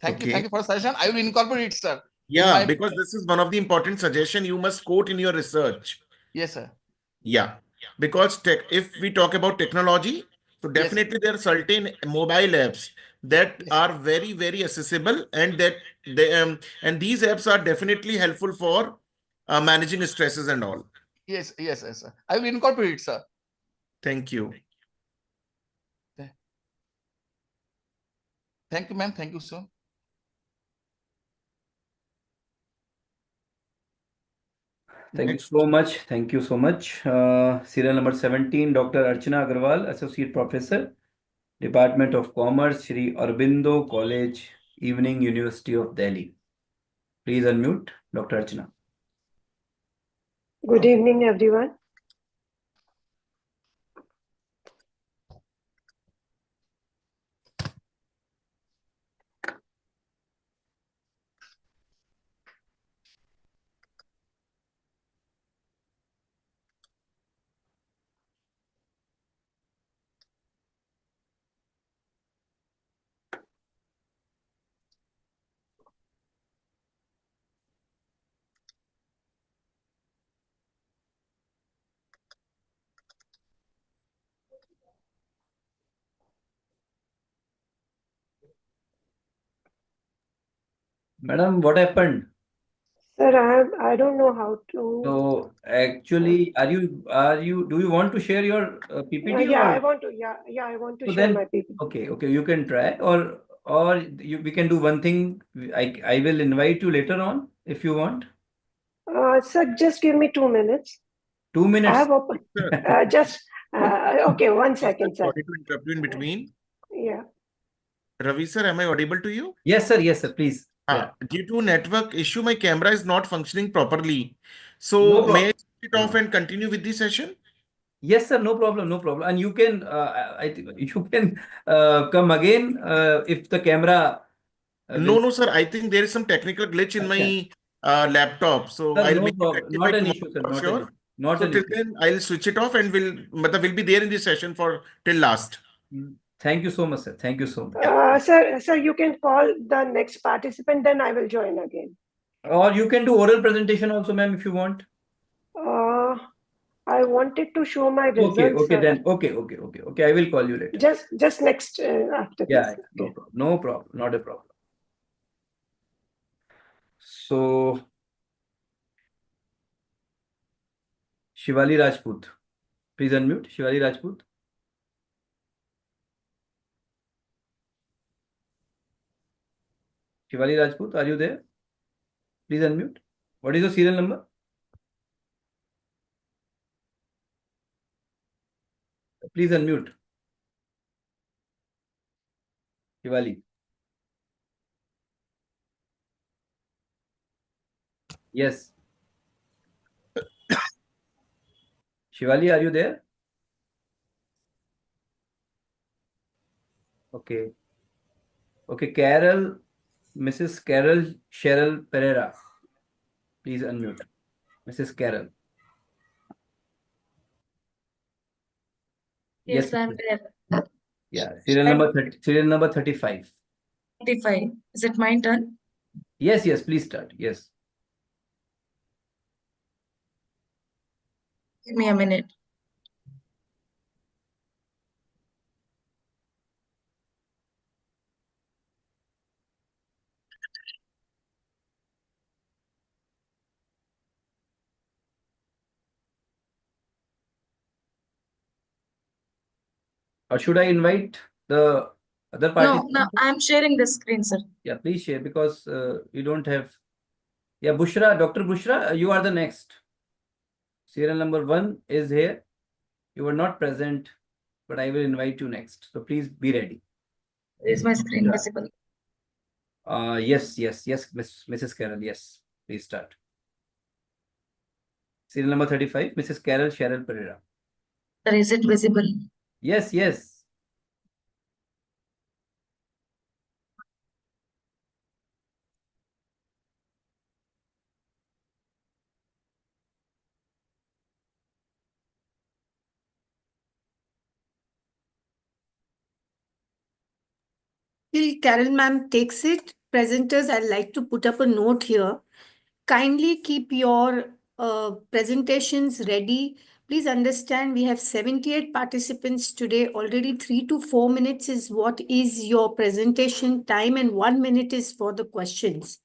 Thank you for the suggestion. I will incorporate it, sir. Yeah, because this is one of the important suggestion you must quote in your research. Yes, sir. Yeah, because if we talk about technology, so definitely there are certain mobile apps that are very, very accessible, and that and these apps are definitely helpful for managing stresses and all. Yes, yes, yes, sir. I will incorporate it, sir. Thank you. Thank you, ma'am. Thank you, sir. Thank you so much. Thank you so much. Serial number 17, Dr. Archana Agarwal, Associate Professor, Department of Commerce, Shri Aurobindo College, Evening, University of Delhi. Please unmute, Dr. Archana. Good evening, everyone. Madam, what happened? Sir, I don't know how to. So actually, do you want to share your PPT Yeah, or? I want to. Yeah, I want to So share then, my PPT. okay, you can try, or we can do one thing. I will invite you later on if you want. Sir, just give me 2 minutes. 2 minutes. I have opened. Okay, 1 second, sir. Sorry to interrupt you in between. Yeah. Ravi sir, am I audible to you? Yes, sir. Yes, sir. Please. Yeah. Due to network issue, my camera is not functioning properly. So No may I problem. switch it off and continue with the session? Yes, sir. No problem. No problem. And you can, I think you can come again if the camera. No, sir. I think there is some technical glitch in my laptop. So Sir, I'll no make it problem. rectify Not an tomorrow issue, sir. for Not an sure. issue. Not So an till issue. then, I'll switch it off and we'll be there in this session for till last. Thank you so much, sir. Thank you so much. Sir, you can call the next participant, then I will join again. Or you can do oral presentation also, ma'am, if you want. I wanted to show my results. Okay, then. Okay. I will call you later. Just next after Yeah, this. no problem. Not a problem. So, Shivali Rajput. Please unmute. Shivali Rajput. Shivali Rajput, are you there? Please unmute. What is the serial number? Please unmute. Shivali. Yes. Shivali, are you there? Okay. Okay, Carol, Mrs. Carol Cheryl Pereira. Please unmute. Mrs. Carol. Yes, I'm there. Yeah, serial number 35. 35. Is it my turn? Yes, please start. Yes. Give me a minute. Or should I invite the other No, participants? I'm sharing the screen, sir. Yeah, please share because you don't have. Yeah, Bushra, Dr. Bushra, you are the next. Serial number 1 is here. You were not present, but I will invite you next. So please be ready. Is my screen visible? Yes, Mrs. Carol. Yes, please start. Serial number 35, Mrs. Carol Cheryl Pereira. Sir, is it visible? Yes. Till Carol ma'am takes it, presenters, I'd like to put up a note here. Kindly keep your presentations ready. Please understand we have 78 participants today. Already 3 to 4 minutes is what is your presentation time, and 1 minute is for the questions.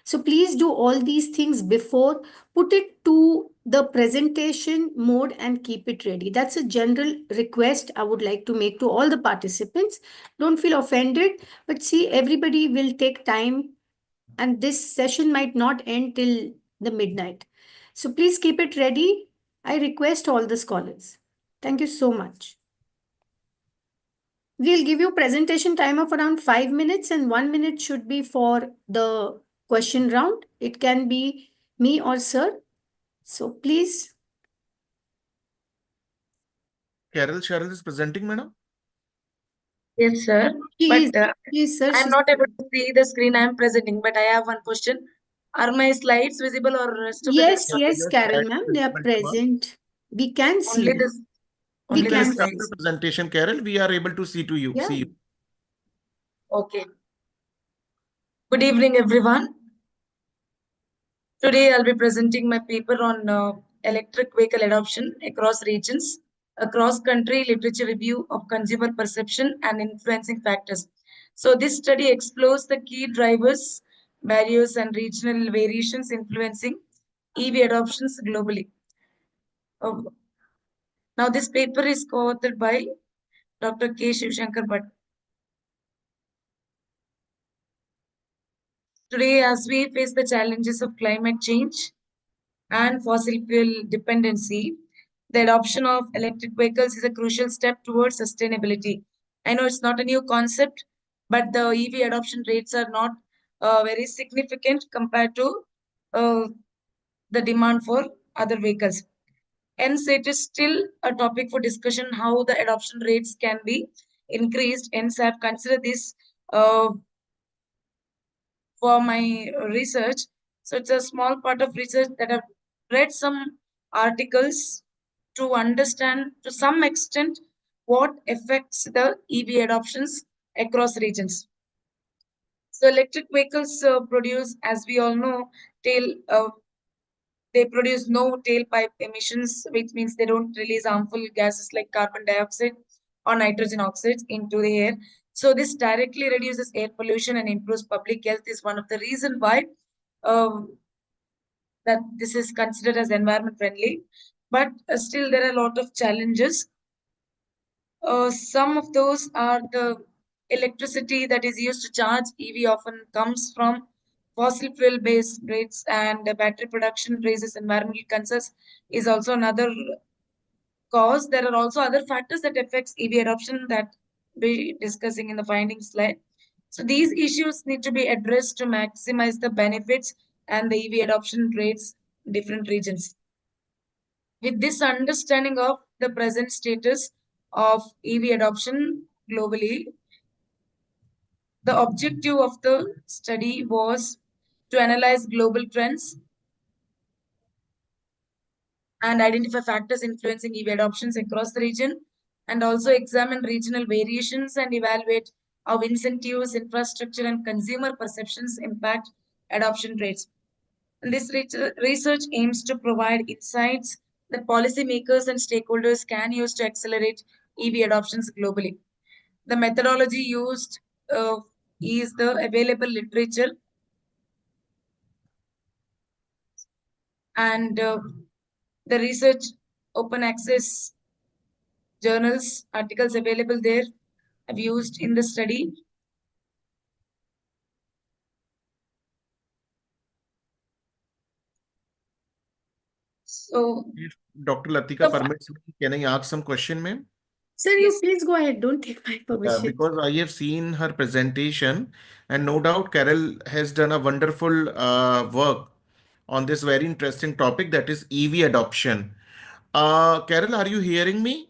So please do all these things before, put it to the presentation mode and keep it ready. That's a general request I would like to make to all the participants. Don't feel offended, but see, everybody will take time and this session might not end till the midnight. So please keep it ready. I request all the scholars. Thank you so much. We'll give you presentation time of around 5 minutes, and 1 minute should be for the question round. It can be me or sir. So please. Cheryl is presenting, madam. Yes, sir. She But is, sir. I'm not able to see the screen I'm presenting, but I have one question. Are my slides visible or rest of the Yes, text? yes, Carol ma'am, they are present. We can see Only them. this. We Only can the see. Start the presentation, Carol. We are able to see you. Yeah. See you. Okay. Good evening, everyone. Today, I'll be presenting my paper on electric vehicle adoption across regions, a cross-country literature review of consumer perception and influencing factors. So this study explores the key drivers, barriers, and regional variations influencing EV adoptions globally. Now, this paper is co-authored by Dr. K. Shivshankar Bhatt. Today, as we face the challenges of climate change and fossil fuel dependency, the adoption of electric vehicles is a crucial step towards sustainability. I know it's not a new concept, but the EV adoption rates are not very significant compared to the demand for other vehicles. Hence, it is still a topic for discussion how the adoption rates can be increased. Hence, I have considered this for my research. So it's a small part of research that I've read some articles to understand to some extent what affects the EV adoptions across regions. So electric vehicles produce, as we all know, they produce no tailpipe emissions, which means they don't release harmful gases like carbon dioxide or nitrogen oxides into the air. So this directly reduces air pollution and improves public health is one of the reasons why that this is considered as environment friendly. But still there are a lot of challenges. Some of those are the electricity that is used to charge EV often comes from fossil fuel based grids, and battery production raises environmental concerns is also another cause. There are also other factors that affects EV adoption that we discussing in the findings slide. So these issues need to be addressed to maximize the benefits and the EV adoption rates in different regions. With this understanding of the present status of EV adoption globally, the objective of the study was to analyze global trends and identify factors influencing EV adoptions across the region, and also examine regional variations and evaluate how incentives, infrastructure, and consumer perceptions impact adoption rates. And this research aims to provide insights that policymakers and stakeholders can use to accelerate EV adoptions globally. The methodology used is the available literature and the research open access journals, articles available there I've used in the study. So, if Dr. Latika permits me, can I ask some question, ma'am? Sir, you please go ahead. Don't take my permission. Because I have seen her presentation, and no doubt Carol has done a wonderful work on this very interesting topic, that is EV adoption. Carol, are you hearing me?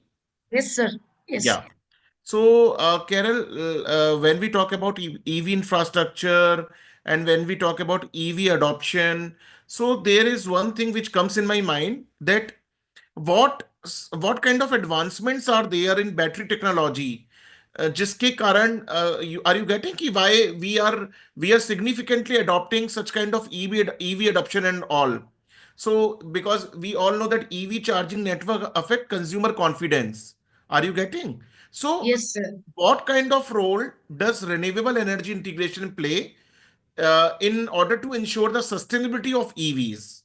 Yes, sir. Yes. Yeah. So, Carol, when we talk about EV infrastructure and when we talk about EV adoption, so there is one thing which comes in my mind, that what kind of advancements are there in battery technology जिसके कारण are you getting कि why we are significantly adopting such kind of EV adoption and all. So because we all know that EV charging network affect consumer confidence. Are you getting? So Yes, sir. what kind of role does renewable energy integration play in order to ensure the sustainability of EVs?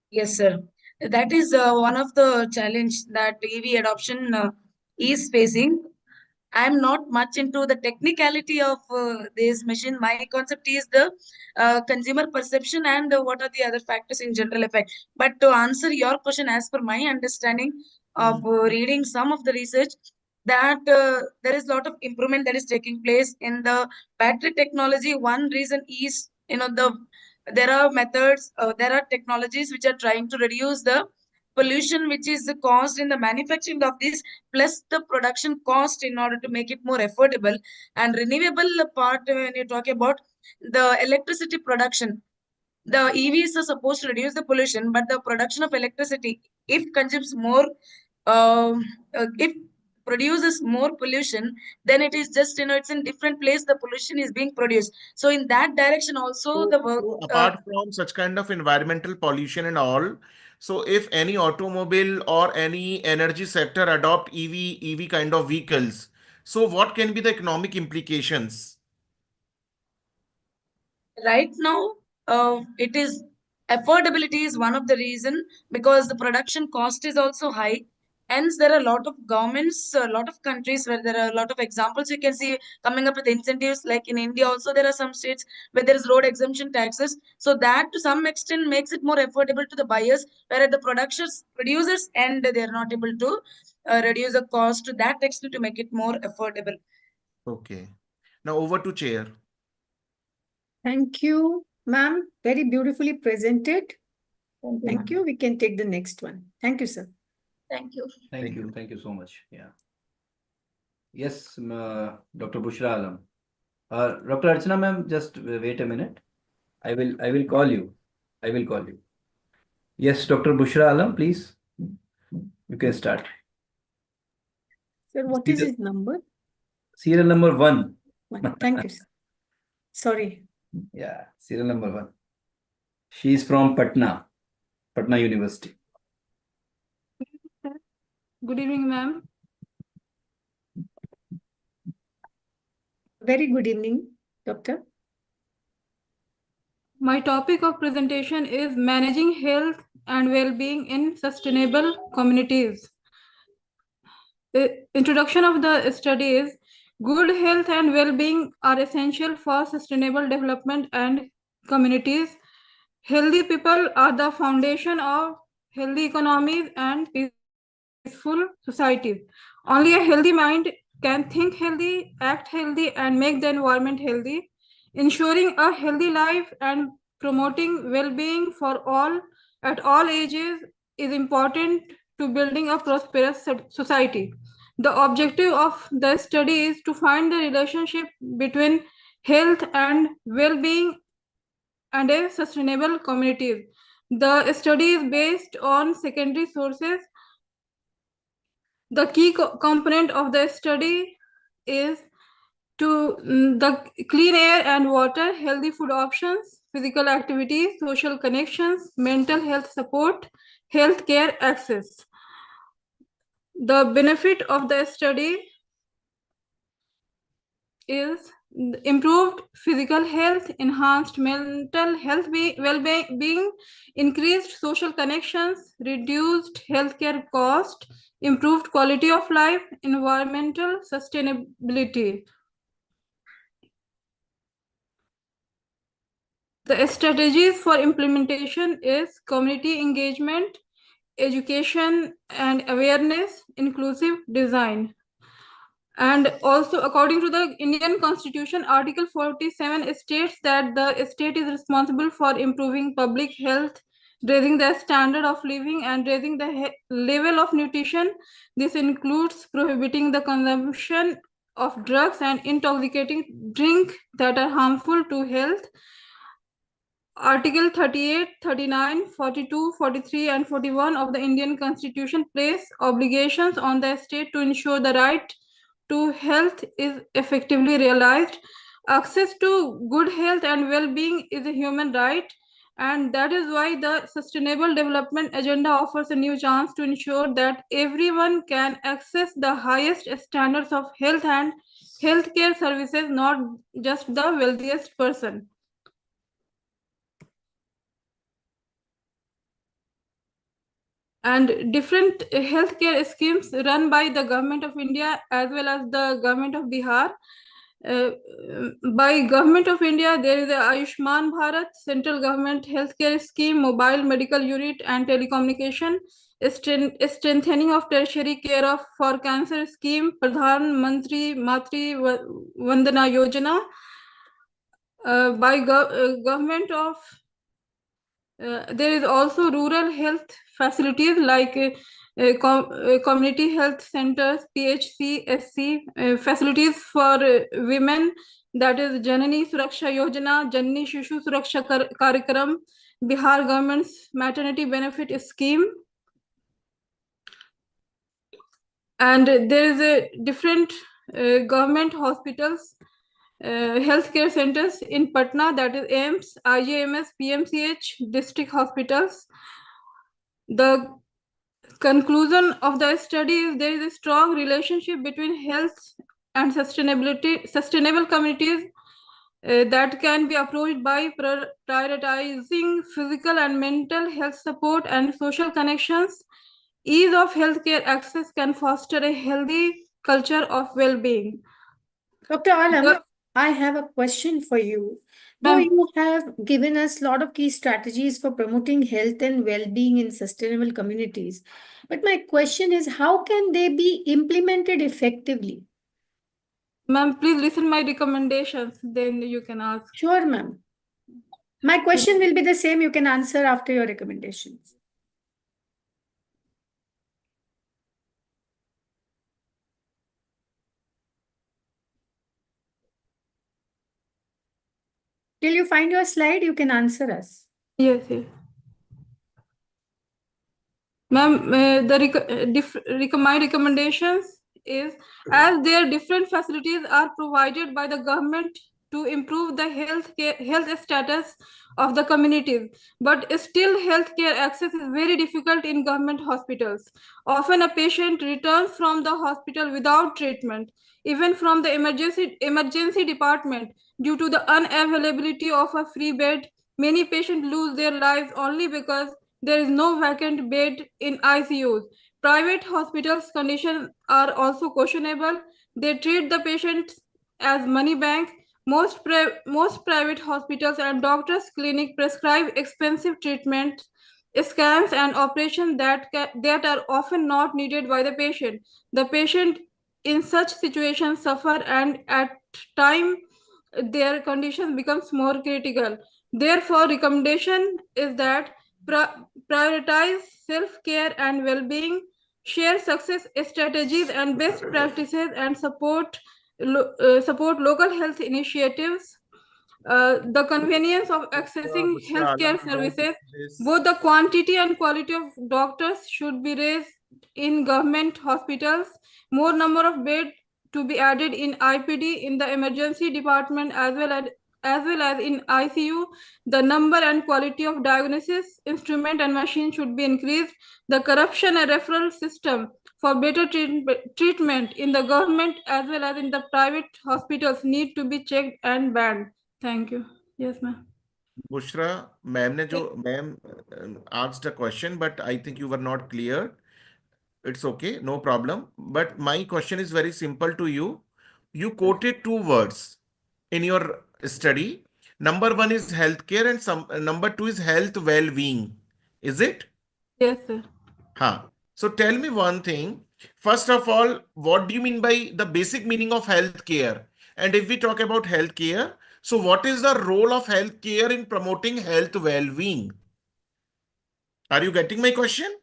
Yes, sir. That is one of the challenge that EV adoption is facing. I'm not much into the technicality of this machine. My concept is the consumer perception and what are the other factors in general effect. But to answer your question, as per my understanding of reading some of the research, that there is a lot of improvement that is taking place in the battery technology. One reason is, there are methods, there are technologies which are trying to reduce the pollution which is caused in the manufacturing of this, plus the production cost in order to make it more affordable. And renewable part, when you talk about the electricity production, the EVs are supposed to reduce the pollution, but the production of electricity, if consumes more, if produces more pollution, then it is just, it's in different place the pollution is being produced. So in that direction also the work. So apart from such kind of environmental pollution and all, so if any automobile or any energy sector adopt EV kind of vehicles, so what can be the economic implications? Right now, it is affordability is one of the reason, because the production cost is also high. Hence, there are a lot of governments, a lot of countries where there are a lot of examples you can see coming up with incentives. Like in India, also there are some states where there is road exemption taxes. So that to some extent makes it more affordable to the buyers, whereas the producers and they are not able to reduce the cost to that extent to make it more affordable. Okay. Now over to chair. Thank you, ma'am. Very beautifully presented. Thank you. Thank you. We can take the next one. Thank you, sir. Thank you. Thank you. Thank you so much. Yeah. Yes, Dr. Bushra Alam. Dr. Archana ma'am, just wait a minute. I will call you. I will call you. Yes, Dr. Bushra Alam, please. You can start. Sir, what is his number? Serial number 1. Thank you, sir. Sorry. Yeah, serial number 1. She is from Patna University. Good evening, ma'am. Very good evening, doctor. My topic of presentation is managing health and well-being in sustainable communities. The introduction of the study is good health and well-being are essential for sustainable development and communities. Healthy people are the foundation of healthy economies and peaceful societies. Only a healthy mind can think healthy, act healthy, and make the environment healthy. Ensuring a healthy life and promoting well-being for all at all ages is important to building a prosperous society. The objective of the study is to find the relationship between health and well-being and a sustainable community. The study is based on secondary sources. The key component of the study is to the clean air and water, healthy food options, physical activity, social connections, mental health support, healthcare access. The benefit of the study is improved physical health, enhanced mental health, well-being, increased social connections, reduced healthcare cost, improved quality of life, environmental sustainability. The strategies for implementation is community engagement, education and awareness, inclusive design. And also, according to the Indian Constitution, Article 47 states that the state is responsible for improving public health, raising the standard of living, and raising the level of nutrition. This includes prohibiting the consumption of drugs and intoxicating drink that are harmful to health. Article 38, 39, 42, 43, and 41 of the Indian Constitution place obligations on the state to ensure the right to health is effectively realized. Access to good health and well-being is a human right, and that is why the Sustainable Development Agenda offers a new chance to ensure that everyone can access the highest standards of health and healthcare services, not just the wealthiest person. And different healthcare schemes run by the government of India as well as the government of Bihar. By government of India, there is a Ayushman Bharat, central government healthcare scheme, mobile medical unit and telecommunication, strengthening of tertiary care of for cancer scheme, Pradhan Mantri Matri Vandana Yojana. By government of there is also rural health facilities like community health centers, PHC, SC, facilities for women, that is Janani Suraksha Yojana, Janani Shishu Suraksha Karyakram, Bihar government's maternity benefit scheme. And there is a different government hospitals, healthcare centers in Patna, that is AIIMS, IIAMS, PMCH, district hospitals. The conclusion of the study is there is a strong relationship between health and sustainable communities that can be approached by prioritizing physical and mental health support and social connections. Ease of healthcare access can foster a healthy culture of well-being. Dr. Alam, I have a question for you. Though you have given us a lot of key strategies for promoting health and well-being in sustainable communities, but my question is, how can they be implemented effectively? Ma'am, please listen my recommendations, then you can ask. Sure, ma'am. My question will be the same. You can answer after your recommendations. Till you find your slide, you can answer us. Yes, yes. Ma'am, my recommendations is, as their different facilities are provided by the government to improve the health status of the communities, but still healthcare access is very difficult in government hospitals. Often a patient returns from the hospital without treatment, even from the emergency department, due to the unavailability of a free bed. Many patients lose their lives only because there is no vacant bed in ICUs. Private hospitals' conditions are also questionable. They treat the patients as money banks. Most private hospitals and doctors' clinics prescribe expensive treatments, scans, and operations that are often not needed by the patient. The patient in such situations suffer, and at times their condition becomes more critical. Therefore, recommendation is that prioritize self-care and well-being, share success strategies and best practices, and support local health initiatives. The convenience of accessing healthcare services, both the quantity and quality of doctors should be raised in government hospitals. More number of beds to be added in IPD, in the emergency department, as well as in ICU. The number and quality of diagnosis instrument and machine should be increased. The corruption and referral system for better treatment in the government as well as in the private hospitals need to be checked and banned. Thank you. Yes, ma'am. Bushra, ma'am asked a question, but I think you were not clear. It's okay, no problem. But my question is very simple to you. You quoted two words in your study. Number one is healthcare and number two is health well-being. Is it? Yes, sir. So tell me one thing. First of all, what do you mean by the basic meaning of healthcare? And if we talk about healthcare, so what is the role of healthcare in promoting health well-being? Are you getting my question?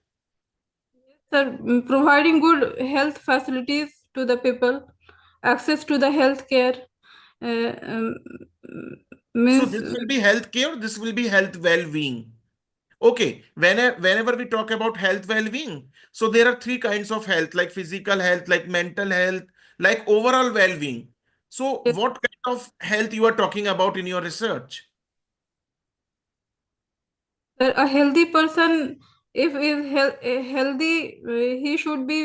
Sir, providing good health facilities to the people, access to the health care. So this will be healthcare, this will be health well-being. Okay, whenever we talk about health well-being, so there are three kinds of health, like physical health, like mental health, like overall well-being. So what kind of health you are talking about in your research? A healthy person, if is healthy, he should be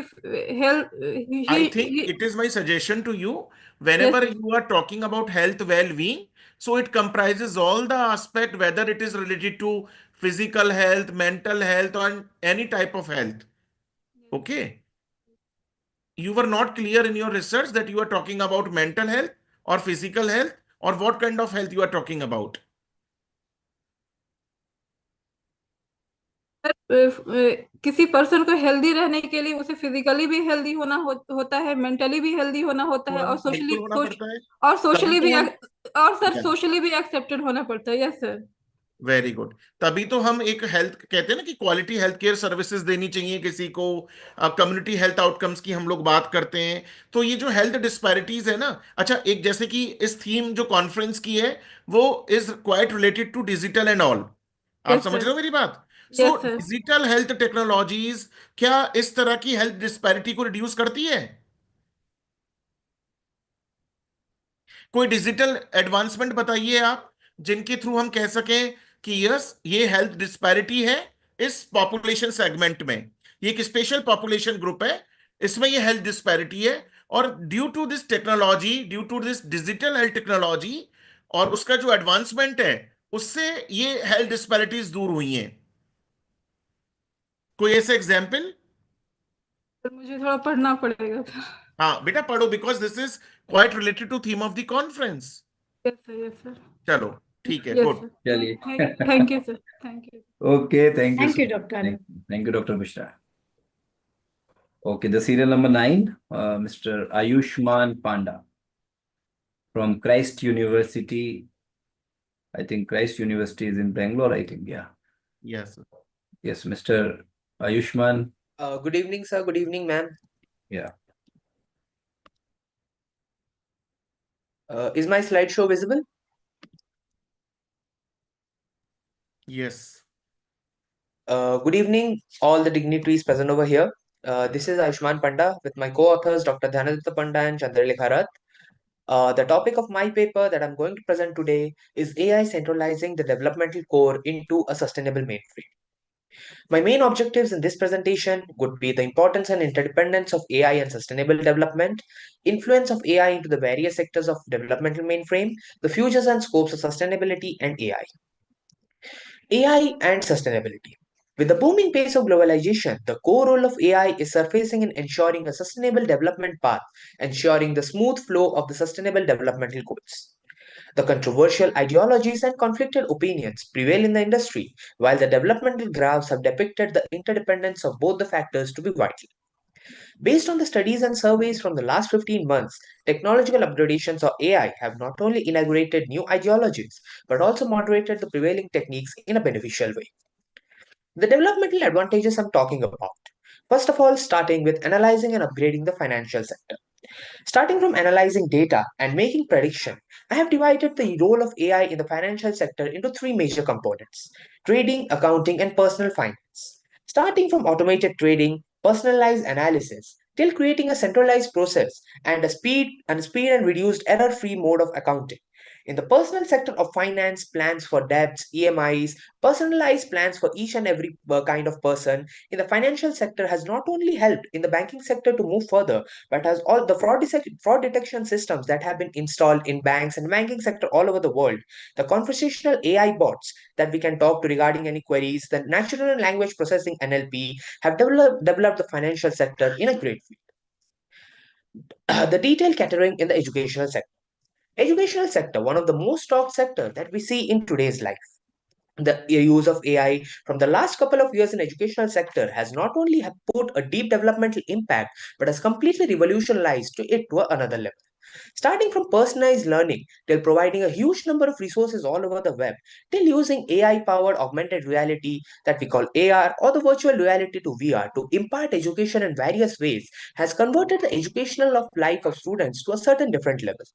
I think it is my suggestion to you, whenever you are talking about health well-being, so it comprises all the aspect, whether it is related to physical health, mental health, or any type of health. Okay. You were not clear in your research that you are talking about mental health or physical health, or what kind of health you are talking about. किसी person को healthy रहने के लिए उसे physically भी healthy होता है, mentally भी हेल्दी होता है, और सोशली होना पड़ता है। और सोशली भी हम और सर सोशली भी एक्सेप्टेड होना पड़ता है। Yes sir. Very good. तभी तो हम एक हेल्थ कहते हैं ना कि क्वालिटी हेल्थ केयर सर्विसेज देनी चाहिए किसी को, कम्युनिटी हेल्थ आउटकम्स की हम लोग बात करते हैं। तो ये जो हेल्थ डिस्पैरिटीज है ना, अच्छा एक जैसे कि इस थीम जो कॉन्फ्रेंस की है वो is quite related to digital and all. आप समझ रहे हो मेरी बात? सो डिजिटल हेल्थ टेक्नोलॉजीज क्या इस तरह की हेल्थ डिस्पैरिटी को रिड्यूस करती है? कोई डिजिटल एडवांसमेंट बताइए आप जिनके थ्रू हम कह सकें कि यस ये हेल्थ डिस्पैरिटी है इस पॉपुलेशन सेगमेंट में, ये एक स्पेशल पॉपुलेशन ग्रुप है, इसमें ये हेल्थ डिस्पैरिटी है, और due to this technology, due to this digital health technology और उसका जो एडवांसमेंट है उससे ये हेल्थ डिस्पैरिटीज दूर हुई हैं। कोई ऐसे एग्जाम्पल? मुझे थोड़ा पढ़ना पड़ेगा था। हाँ बेटा पढ़ो, because this is quite related to theme of the conference. Yes sir, yes sir. चलो ठीक है, Yes, गुड। sir. चलिए। Thank you, sir. Thank you. Okay, thank you. Thank you, so- Dr. Thank you, Dr. Mishra. Okay, the serial number 9, Mr. Ayushman Panda from Christ University. I think Christ University is in Bangalore, I think, yeah. Yes. Yes, Mr. Ayushman. Good evening, sir. Good evening, ma'am. Yeah. Is my slideshow visible? Yes. Good evening, all the dignitaries present over here. This is Ayushman Panda with my co-authors, Dr. Dhanadutta Panda and Chandralekha Rath. The topic of my paper that I'm going to present today is AI centralizing the developmental core into a sustainable mainframe. My main objectives in this presentation would be the importance and interdependence of AI and sustainable development, influence of AI into the various sectors of developmental mainframe, the futures and scopes of sustainability and AI. AI and sustainability. With the booming pace of globalization, the core role of AI is surfacing in ensuring a sustainable development path, ensuring the smooth flow of the sustainable developmental goals. The controversial ideologies and conflicted opinions prevail in the industry, while the developmental graphs have depicted the interdependence of both the factors to be vital. Based on the studies and surveys from the last 15 months, technological upgradations of AI have not only inaugurated new ideologies, but also moderated the prevailing techniques in a beneficial way. The developmental advantages I'm talking about. First of all, starting with analyzing and upgrading the financial sector. Starting from analyzing data and making prediction, I have divided the role of AI in the financial sector into three major components: trading, accounting, and personal finance. Starting from automated trading, personalized analysis, till creating a centralized process and a speed and reduced error-free mode of accounting. In the personal sector of finance, plans for debts, EMIs, personalized plans for each and every kind of person in the financial sector has not only helped in the banking sector to move further, but has all the fraud detection systems that have been installed in banks and banking sector all over the world. The conversational AI bots that we can talk to regarding any queries, the natural language processing NLP have developed the financial sector in a great field. The detailed catering in the educational sector. Educational sector, one of the most talked sector that we see in today's life. The use of AI from the last couple of years in educational sector has not only put a deep developmental impact, but has completely revolutionized it to another level. Starting from personalized learning till providing a huge number of resources all over the web, till using AI-powered augmented reality that we call AR or the virtual reality to VR to impart education in various ways, has converted the educational life of students to a certain different level.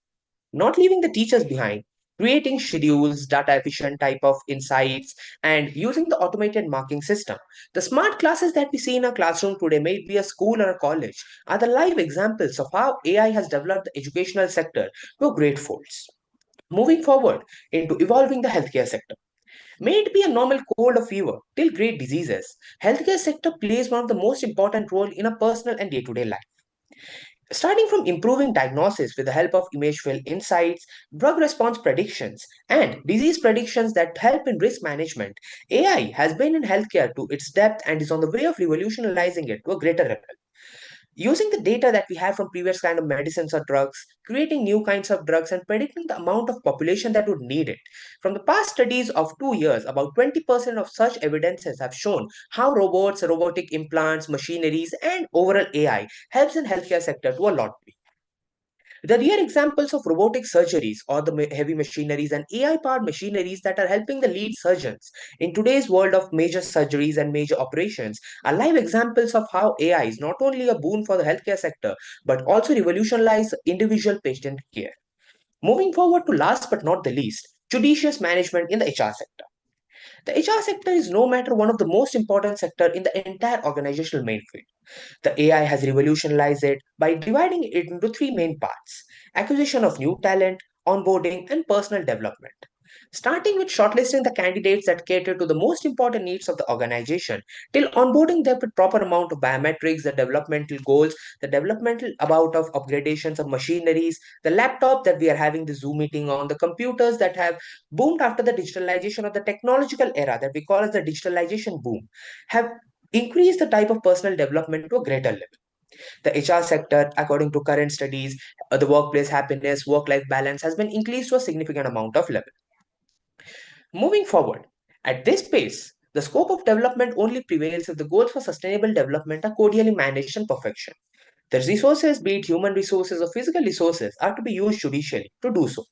Not leaving the teachers behind, creating schedules, data efficient type of insights, and using the automated marking system. The smart classes that we see in a classroom today, may it be a school or a college, are the live examples of how AI has developed the educational sector to great folds. Moving forward into evolving the healthcare sector. May it be a normal cold or fever till great diseases, healthcare sector plays one of the most important role in a personal and day-to-day life. Starting from improving diagnosis with the help of image-filled insights, drug response predictions, and disease predictions that help in risk management, AI has been in healthcare to its depth and is on the way of revolutionizing it to a greater level. Using the data that we have from previous kind of medicines or drugs, creating new kinds of drugs and predicting the amount of population that would need it. From the past studies of 2 years, about 20% of such evidences have shown how robots, robotic implants, machineries, and overall AI helps in healthcare sector to a lot. The real examples of robotic surgeries or the heavy machineries and AI-powered machineries that are helping the lead surgeons in today's world of major surgeries and major operations are live examples of how AI is not only a boon for the healthcare sector, but also revolutionize individual patient care. Moving forward to last but not the least, judicious management in the HR sector. The HR sector is no matter one of the most important sector in the entire organizational mainframe. The AI has revolutionized it by dividing it into three main parts: acquisition of new talent, onboarding, and personal development. Starting with shortlisting the candidates that cater to the most important needs of the organization, till onboarding them with proper amount of biometrics, the developmental goals, the developmental about of upgradations of machineries, the laptop that we are having the Zoom meeting on, the computers that have boomed after the digitalization of the technological era that we call as the digitalization boom, have increased the type of personal development to a greater level. The HR sector, according to current studies, the workplace happiness, work-life balance has been increased to a significant amount of level. Moving forward, at this pace, the scope of development only prevails if the goals for sustainable development are cordially managed and perfection. The resources, be it human resources or physical resources, are to be used judicially to do so.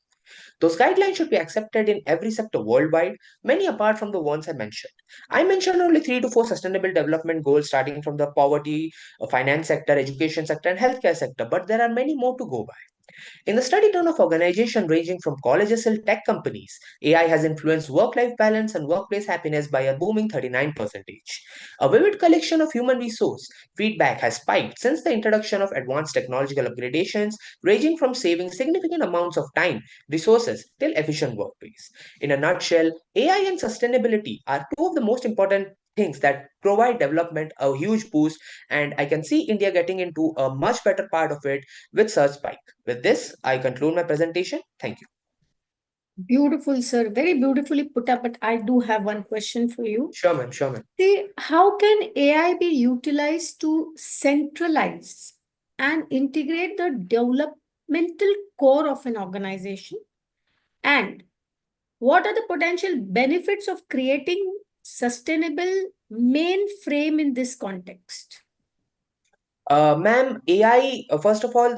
Those guidelines should be accepted in every sector worldwide, many apart from the ones I mentioned. I mentioned only 3 to 4 sustainable development goals starting from the poverty, finance sector, education sector, and healthcare sector, but there are many more to go by. In the study done of organizations ranging from colleges till tech companies, AI has influenced work-life balance and workplace happiness by a booming 39%. A vivid collection of human resource feedback has spiked since the introduction of advanced technological upgradations, ranging from saving significant amounts of time, resources, till efficient workplace. In a nutshell, AI and sustainability are two of the most important things that provide development a huge boost, and I can see India getting into a much better part of it with such spike. With this, I conclude my presentation. Thank you. Beautiful, sir. Very beautifully put up, but I do have one question for you. Sure, ma'am. Sure, ma'am. See, how can AI be utilized to centralize and integrate the developmental core of an organization? And what are the potential benefits of creating sustainable mainframe in this context? Ma'am, AI, first of all,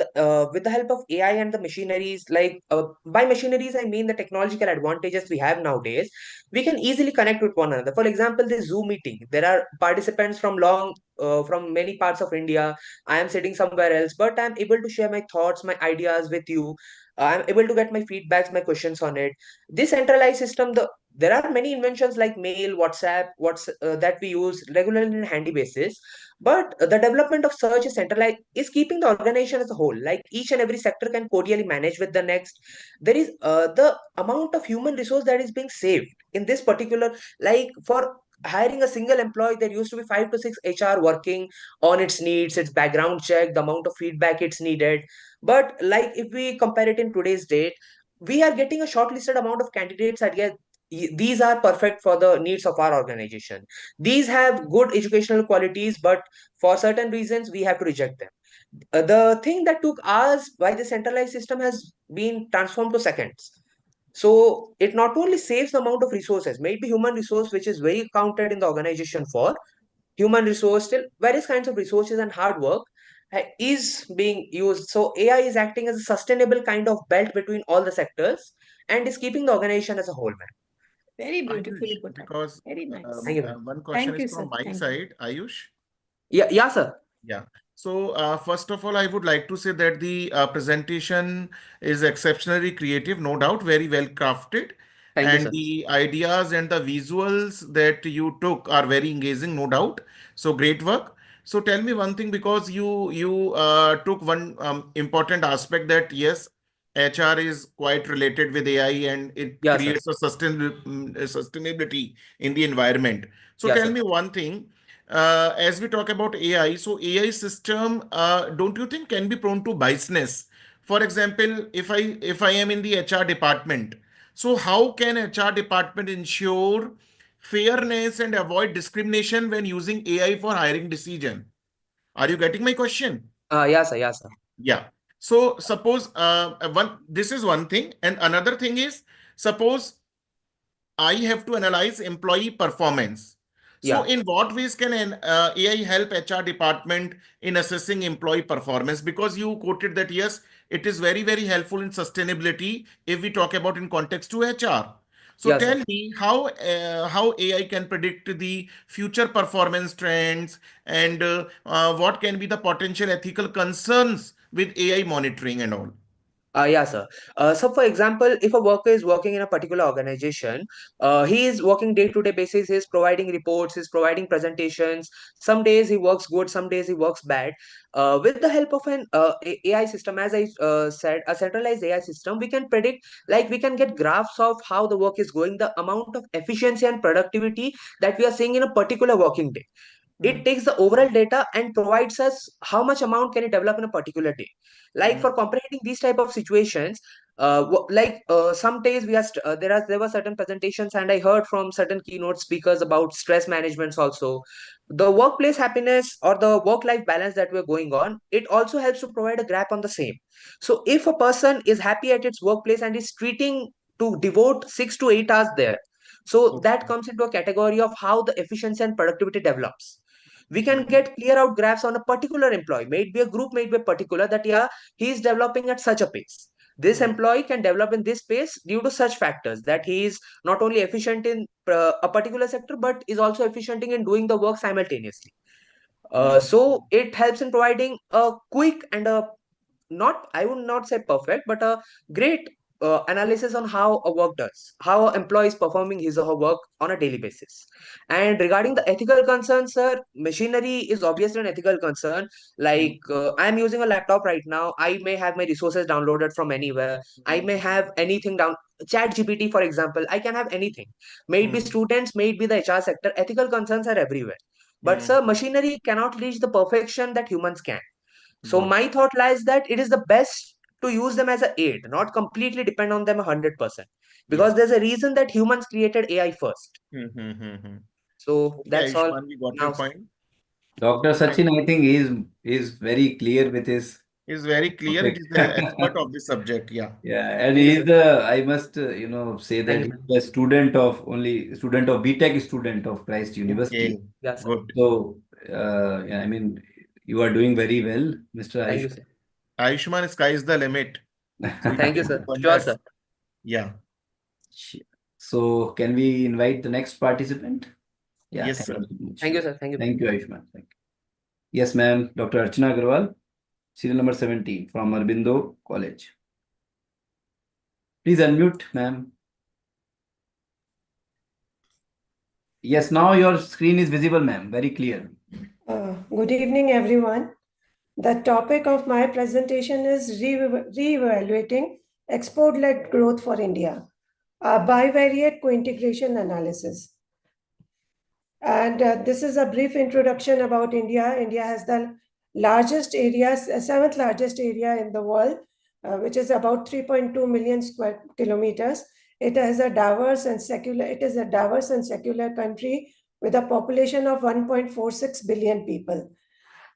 with the help of AI and the machineries, like by machineries, I mean the technological advantages we have nowadays, we can easily connect with one another. For example, this Zoom meeting, there are participants from many parts of India. I am sitting somewhere else, but I'm able to share my thoughts, my ideas with you. I'm able to get my feedbacks, my questions on it. This centralized system, there are many inventions like mail, WhatsApp, that we use regularly on a handy basis. But the development of search is centralized, is keeping the organization as a whole. Like each and every sector can cordially manage with the next. There is the amount of human resource that is being saved in this particular, like for hiring a single employee, there used to be 5 to 6 HR working on its needs, its background check, the amount of feedback it's needed. But like if we compare it in today's date, we are getting a shortlisted amount of candidates that get these are perfect for the needs of our organization. These have good educational qualities, but for certain reasons we have to reject them. The thing that took hours by the centralized system has been transformed to seconds. So it not only saves the amount of resources, maybe human resource which is very counted in the organization for human resource, still various kinds of resources and hard work is being used. So AI is acting as a sustainable kind of belt between all the sectors and is keeping the organization as a whole, man. Very beautifully Ayush, put up. because Very nice. Thank you, ma'am. one question Thank you, is from sir. my Thank you. side, Ayush. Yeah, sir. Yeah. So, first of all, I would like to say that the presentation is exceptionally creative, no doubt, very well crafted. Thank you, And sir. the ideas and the visuals that you took are very engaging, no doubt. So, great work. So, tell me one thing, because you took one important aspect, that yes, HR is quite related with AI and it Yeah, sir. creates a sustainability in the environment. So, Yeah, tell sir. me one thing, as we talk about AI, so AI system, don't you think can be prone to biasness? For example, if I am in the HR department, so how can HR department ensure fairness and avoid discrimination when using AI for hiring decision? Are you getting my question? Yeah, sir. Yeah, sir. Yeah. So suppose this is one thing, and another thing is, suppose I have to analyze employee performance. So, Yeah. in what ways can an AI help HR department in assessing employee performance? Because you quoted that yes, it is very, very helpful in sustainability if we talk about in context to HR. So, Yeah, sir. tell me how AI can predict the future performance trends, and what can be the potential ethical concerns with AI monitoring and all. Yeah, sir. So, for example, if a worker is working in a particular organization, he is working day-to-day basis. He's providing reports, he's providing presentations. Some days he works good, some days he works bad. With the help of an AI system, as I said, a centralized AI system, we can predict, like we can get graphs of how the work is going, the amount of efficiency and productivity that we are seeing in a particular working day. It takes the overall data and provides us how much amount can it develop in a particular day. Like for comprehending these type of situations, some days there were certain presentations and I heard from certain keynote speakers about stress management also. The workplace happiness or the work life balance that we're going on, it also helps to provide a graph on the same. So if a person is happy at its workplace and is treating to devote 6 to 8 hours there, so that comes into a category of how the efficiency and productivity develops. We can get clear out graphs on a particular employee, maybe a group, maybe a particular, that yeah, he is developing at such a pace. This employee can develop in this pace due to such factors, that he is not only efficient in a particular sector but is also efficient in doing the work simultaneously. So it helps in providing a quick and a, not, I would not say perfect, but a great analysis on how a work does, how an employee is performing his or her work on a daily basis. And regarding the ethical concerns, sir, machinery is obviously an ethical concern. Like I'm using a laptop right now. I may have my resources downloaded from anywhere. I may have anything down. Chat GPT, for example, I can have anything. May it be students, may it be the HR sector. Ethical concerns are everywhere. But sir, machinery cannot reach the perfection that humans can. So Good. my thought lies that it is the best to use them as an aid, not completely depend on them 100%. Yeah. Because there's a reason that humans created AI first. So Okay, that's all. Ayushman, we got your Now, point. Dr. Sachin, I think is very clear with his. Is very clear. It is the expert of the subject. Yeah. Yeah, and thank you, he's sir. the, I must, say that Thank you, he's sir. a student of BTech student of Christ University. Okay. Yeah, sir. Good. So, yeah, I mean, you are doing very well, Mr. Thank you, Ayush. sir. Ayushman, sky is the limit. So you Thank you, can do sir. Sure, wonders. sir. Yeah. So, can we invite the next participant? Yeah, Yes, thank sir. you so much. Thank you, sir. Thank you. Thank you, Ayushman. Thank you. Yes, ma'am. Dr. Archana Agarwal, serial number 17 from Aurobindo College. Please unmute, ma'am. Yes, now your screen is visible, ma'am. Very clear. Good evening, everyone. The topic of my presentation is re-evaluating export-led growth for India, a bivariate co-integration analysis. And this is a brief introduction about India. India has the largest area, seventh largest area in the world, which is about 3.2 million square kilometers. It is a diverse and secular country with a population of 1.46 billion people.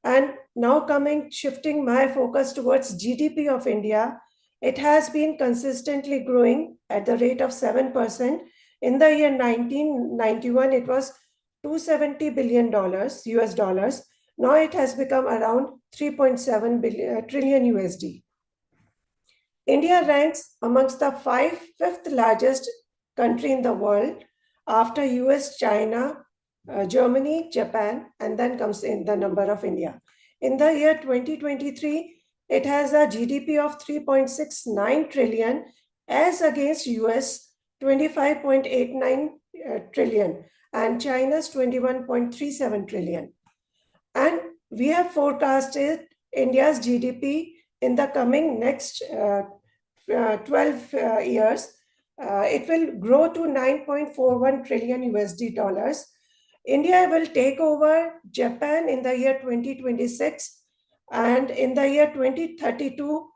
And now shifting my focus towards GDP of India, it has been consistently growing at the rate of 7%. In the year 1991, it was $270 billion US dollars. Now it has become around 3.7 trillion USD. India ranks amongst the fifth largest country in the world after US, China, Germany, Japan, and then comes in the number of India. In the year 2023, it has a GDP of 3.69 trillion as against US 25.89 trillion and China's 21.37 trillion. And we have forecasted India's GDP in the coming next 12 years. It will grow to 9.41 trillion USD dollars. India will take over Japan in the year 2026 and in the year 2032,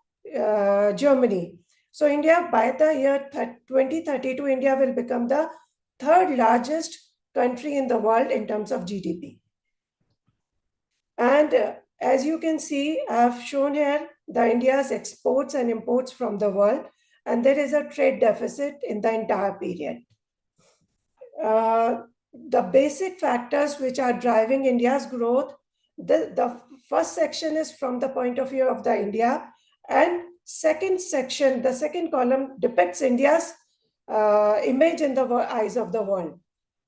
Germany. So India, by the year 2032, India will become the third largest country in the world in terms of GDP. And as you can see, I've shown here the India's exports and imports from the world, and there is a trade deficit in the entire period. The basic factors which are driving India's growth, the first section is from the point of view of the India, and second section, the second column depicts India's image in the eyes of the world.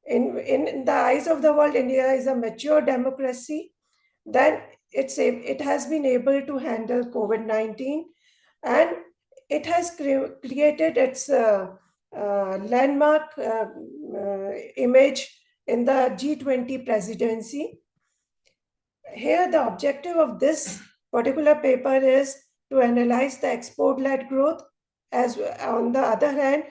In the eyes of the world, India is a mature democracy. Then it has been able to handle COVID-19, and it has created its landmark image in the G20 presidency. Here, the objective of this particular paper is to analyze the export-led growth, as on the other hand,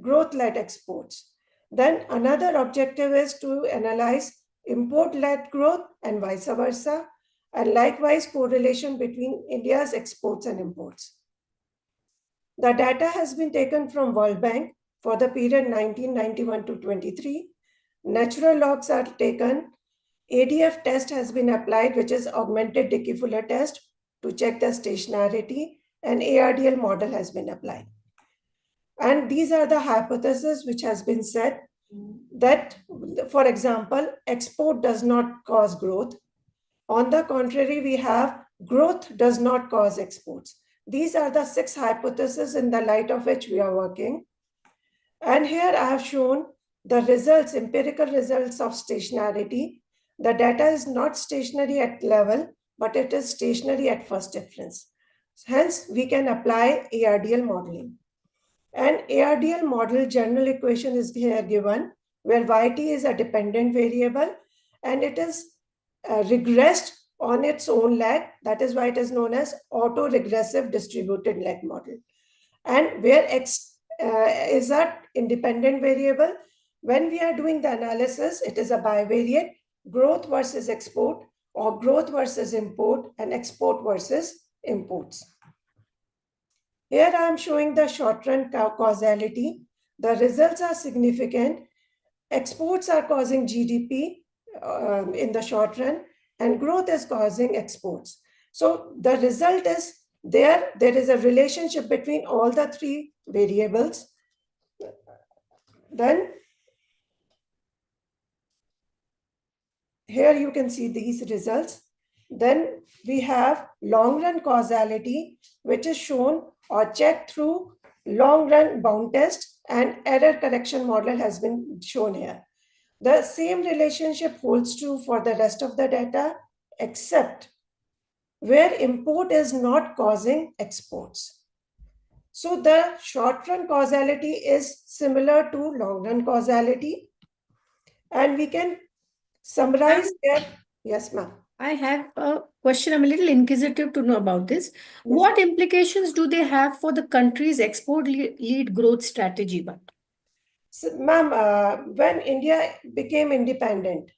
growth-led exports. Then another objective is to analyze import-led growth and vice versa, and likewise correlation between India's exports and imports. The data has been taken from World Bank for the period 1991 to 23. Natural logs are taken. ADF test has been applied, which is augmented Dickey-Fuller test, to check the stationarity, and ARDL model has been applied. And these are the hypotheses which has been said that, for example, export does not cause growth. On the contrary, we have growth does not cause exports. These are the 6 hypotheses in the light of which we are working. And here I have shown the results, empirical results of stationarity. The data is not stationary at level, but it is stationary at first difference. Hence, we can apply ARDL modeling. And ARDL model general equation is here given, where YT is a dependent variable and it is regressed on its own leg. That is why it is known as auto-regressive distributed leg model. And where X is an independent variable, when we are doing the analysis, it is a bivariate, growth versus export, or growth versus import, and export versus imports. Here I am showing the short-run causality. The results are significant. Exports are causing GDP in the short run, and growth is causing exports. So the result is there is a relationship between all the 3 variables. Then here you can see these results. Then we have long-run causality, which is shown or checked through long-run bound test, and error correction model has been shown here. The same relationship holds true for the rest of the data, except where import is not causing exports. So the short-run causality is similar to long-run causality. And we can summarize here. Yes, ma'am. I have a question. I'm a little inquisitive to know about this. Yes. What implications do they have for the country's export-led growth strategy? But so, ma'am, when India became independent,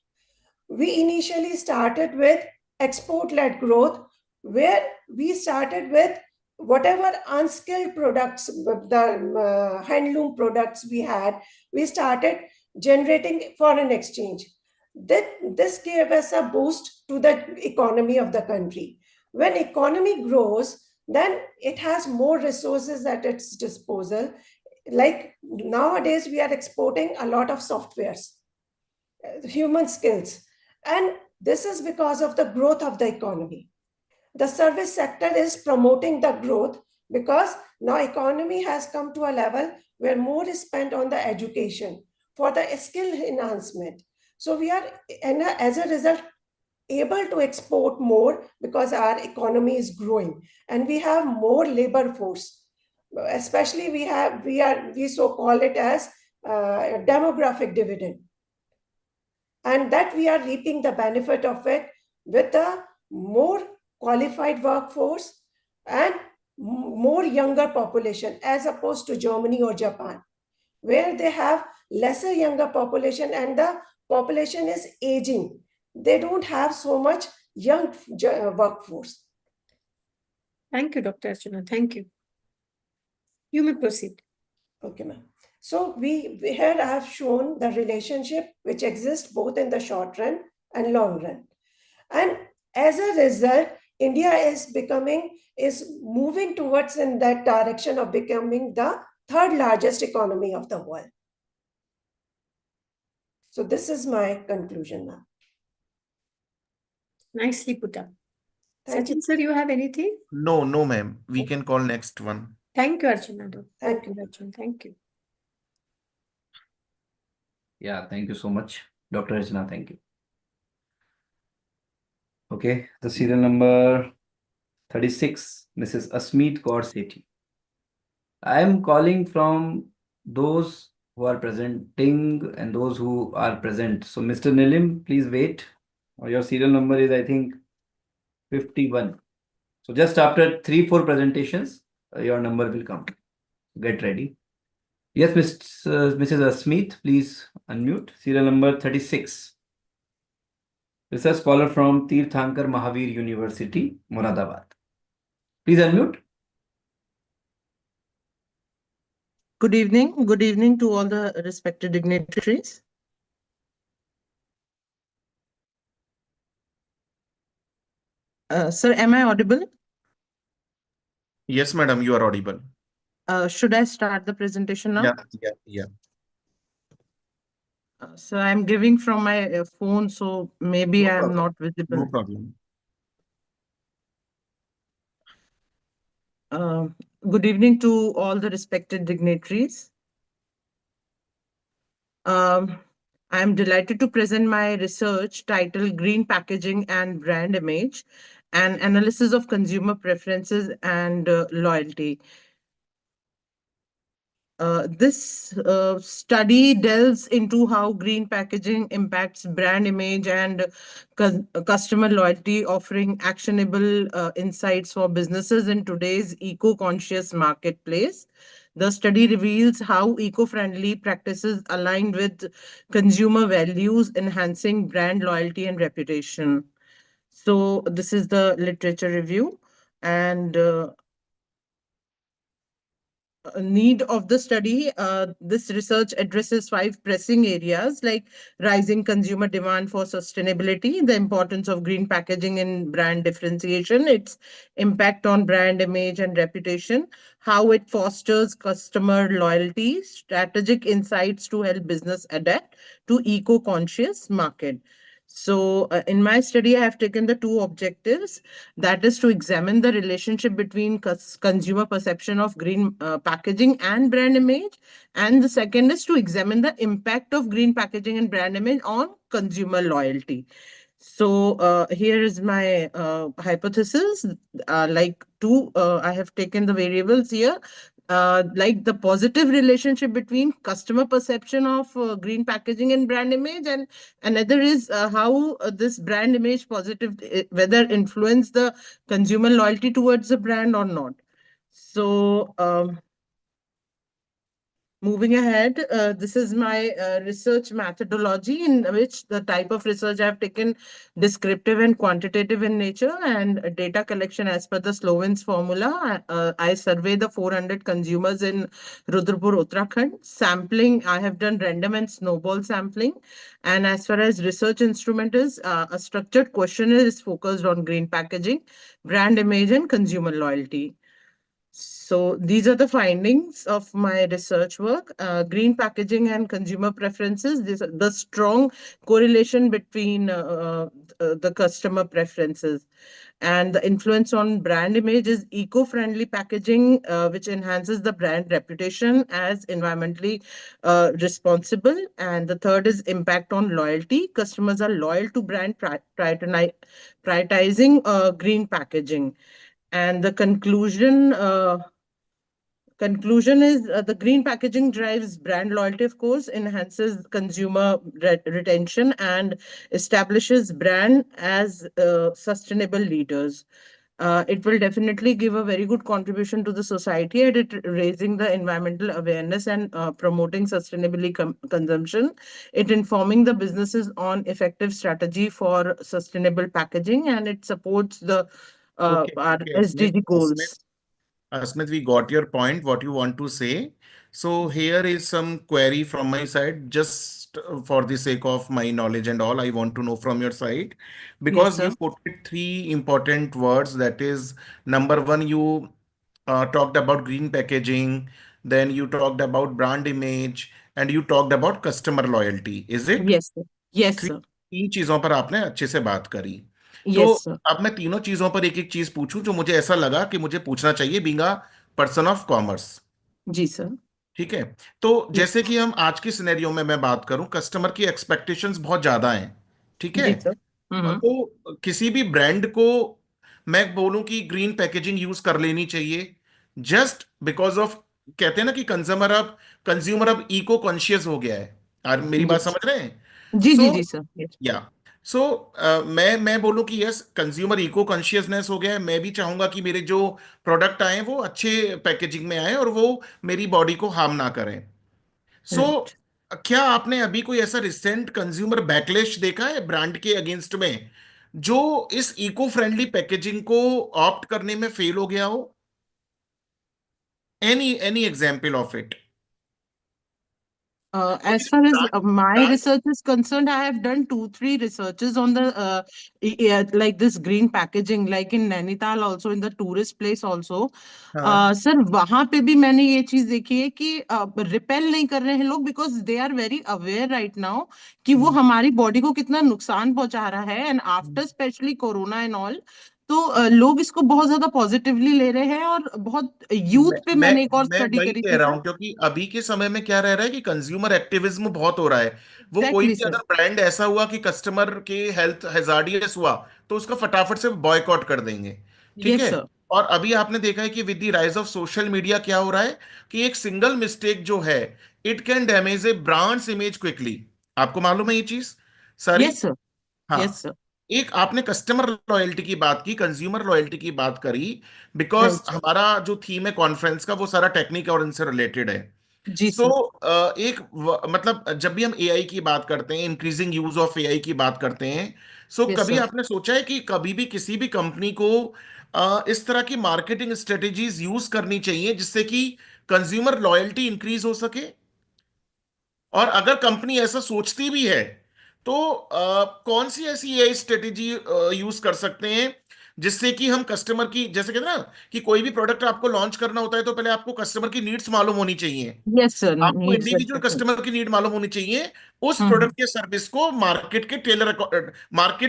we initially started with export-led growth, where we started with whatever unskilled products, the handloom products we had, we started generating foreign exchange. This gave us a boost to the economy of the country. When economy grows, then it has more resources at its disposal. Like nowadays, we are exporting a lot of softwares, human skills. And this is because of the growth of the economy. The service sector is promoting the growth because now economy has come to a level where more is spent on the education for the skill enhancement. So we are, and as a result, able to export more because our economy is growing and we have more labor force. Especially we so call it as demographic dividend. And that we are reaping the benefit of it with a more qualified workforce and more younger population as opposed to Germany or Japan, where they have lesser younger population and the population is aging. They don't have so much young workforce. Thank you, Dr. Archana. Thank you. You may proceed. Okay, ma'am. So here I have shown the relationship which exists both in the short run and long run. And as a result, India is moving towards in that direction of becoming the third largest economy of the world. So this is my conclusion now. Nicely put up. Sachin sir, you have anything? No, ma'am. We can call next one. Thank you, Archana. Thank you, Archana. Thank you. Yeah, thank you so much, Dr. Archana. Thank you. Okay, the serial number 36, Mrs. Asmeet Kaur Sethi. I am calling from those who are presenting and those who are present. So, Mr. Nilim, please wait. Your serial number is, I think, 51. So, just after 3-4 presentations, your number will come. Get ready. Yes, Mrs. Asmeet, please unmute. Serial number 36. Research scholar from Tirthankar Mahavir University, Moradabad. Please unmute. Good evening. Good evening to all the respected dignitaries. Sir, am I audible? Yes, madam, you are audible. Should I start the presentation now? Yeah. So I'm giving from my phone, so maybe I'm not visible. No problem. Good evening to all the respected dignitaries. I'm delighted to present my research titled Green Packaging and Brand Image, an analysis of consumer preferences and loyalty. This study delves into how green packaging impacts brand image and customer loyalty, offering actionable insights for businesses in today's eco-conscious marketplace. The study reveals how eco-friendly practices aligned with consumer values, enhancing brand loyalty and reputation. So this is the literature review, and need of the study. This research addresses 5 pressing areas like rising consumer demand for sustainability, the importance of green packaging in brand differentiation, its impact on brand image and reputation, how it fosters customer loyalty, strategic insights to help business adapt to eco-conscious market. So in my study, I have taken the 2 objectives. That is to examine the relationship between consumer perception of green packaging and brand image. And the second is to examine the impact of green packaging and brand image on consumer loyalty. So here is my hypothesis. I have taken the variables here. Like the positive relationship between customer perception of green packaging and brand image, and another is how this brand image positive, whether influence the consumer loyalty towards the brand or not. So moving ahead, this is my research methodology, in which the type of research I have taken descriptive and quantitative in nature, and data collection as per the Sloven's formula. I survey the 400 consumers in Rudrapur, Uttarakhand. Sampling, I have done random and snowball sampling. And as far as research instrument is, a structured questionnaire is focused on green packaging, brand image, and consumer loyalty. So these are the findings of my research work. Green packaging and consumer preferences. The strong correlation between the customer preferences and the influence on brand image is eco-friendly packaging, which enhances the brand reputation as environmentally responsible. And the third is impact on loyalty. Customers are loyal to brand prioritizing green packaging. And the conclusion is the green packaging drives brand loyalty, of course, enhances consumer retention, and establishes brand as sustainable leaders. It will definitely give a very good contribution to the society at it raising the environmental awareness and promoting sustainability consumption. It informing the businesses on effective strategy for sustainable packaging, and it supports the our SDG goals. Asmit, we got your point, what you want to say. So here is some query from my side, just for the sake of my knowledge and all, I want to know from your side. Because sir. you put three important words, that is, number one, you talked about green packaging, then you talked about brand image, and you talked about customer loyalty. Is it? Yes, sir. Yes, three sir. तीन चीजों पर आपने अच्छे से बात करी। तो Yes, sir. अब मैं तीनों चीजों पर एक एक चीज पूछूं जो मुझे ऐसा लगा कि मुझे पूछना चाहिए being a person of commerce. जी सर। ठीक है, तो जैसे कि हम आज की सिनेरियो में मैं बात करूं, कस्टमर की एक्सपेक्टेशंस बहुत ज्यादा हैं। ठीक है, जी सर। तो किसी भी ब्रांड को मैं बोलूं कि ग्रीन पैकेजिंग यूज कर लेनी चाहिए, जस्ट बिकॉज ऑफ, कहते हैं ना कि कंज्यूमर अब इको कॉन्शियस हो गया है। मेरी बात Yes. समझ रहे हैं? जी जी सो जी सर। Yes. या सो मैं बोलूं कि यस, कंज्यूमर इको कॉन्शियसनेस हो गया है। मैं भी चाहूंगा कि मेरे जो प्रोडक्ट आए वो अच्छे पैकेजिंग में आए और वो मेरी बॉडी को हार्म ना करें। सो Right. क्या आपने अभी कोई ऐसा रिसेंट कंज्यूमर बैकलैश देखा है ब्रांड के अगेंस्ट में जो इस इको फ्रेंडली पैकेजिंग को ऑप्ट करने में फेल हो गया हो? Any example of it? As far as my brand research is concerned, I have done 2-3 researches on the like this green packaging, like in Nainital also, in the tourist place also. हाँ, sir वहां पे भी मैंने ये चीज देखी है कि रिपेल नहीं कर रहे हैं लोग, because they are very aware right now कि वो हमारी बॉडी को कितना नुकसान पहुंचा रहा है, and after specially corona and all, तो लोग इसको बहुत ज्यादा पॉजिटिवली ले रहे हैं। और बहुत यूथ पे मैं मैंने एक और मैं स्टडी वही करी कह थी रहा सर। हूं, क्योंकि अभी के समय में क्या रह रहा है कि कंज्यूमर एक्टिविज्म बहुत हो रहा है। वो कोई एग्जैक्टली भी सर। अगर ब्रांड ऐसा हुआ कि कस्टमर के हेल्थ हैजार्डियस हुआ, तो उसका फटाफट से बॉयकॉट कर देंगे। ठीक यस है, सर। और अभी आपने देखा है कि with the rise of social media क्या हो रहा है कि एक सिंगल मिस्टेक जो है, it can damage A brands image quickly. आपको मालूम है ये चीज सारी? Yes sir. यस हाँ, सर। एक आपने कस्टमर लॉयल्टी की बात की, कंज्यूमर लॉयल्टी की बात करी, बिकॉज राइट। हमारा जो थीम है कॉन्फ्रेंस का वो सारा टेक्निक और इनसे रिलेटेड है। जी सो सर। मतलब जब भी हम एआई की बात करते हैं, इंक्रीजिंग यूज ऑफ एआई की बात करते हैं, सो यस कभी सर। आपने सोचा है कि कभी भी किसी भी कंपनी को इस तरह की मार्केटिंग स्ट्रेटेजीज यूज करनी चाहिए जिससे कि कंज्यूमर लॉयल्टी इंक्रीज हो सके? और अगर कंपनी ऐसा सोचती भी है तो कौन सी ऐसी एआई स्ट्रेटेजी यूज कर सकते हैं जिससे कि हम कस्टमर की, जैसे कहते हैं ना कि कोई भी प्रोडक्ट आपको लॉन्च करना होता है तो पहले आपको कस्टमर की नीड्स मालूम होनी चाहिए। Yes sir. आपको नीड्स इंडिविजुअल कस्टमर की नीड मालूम होनी चाहिए उस हम्म। प्रोडक्ट या सर्विस को मार्केट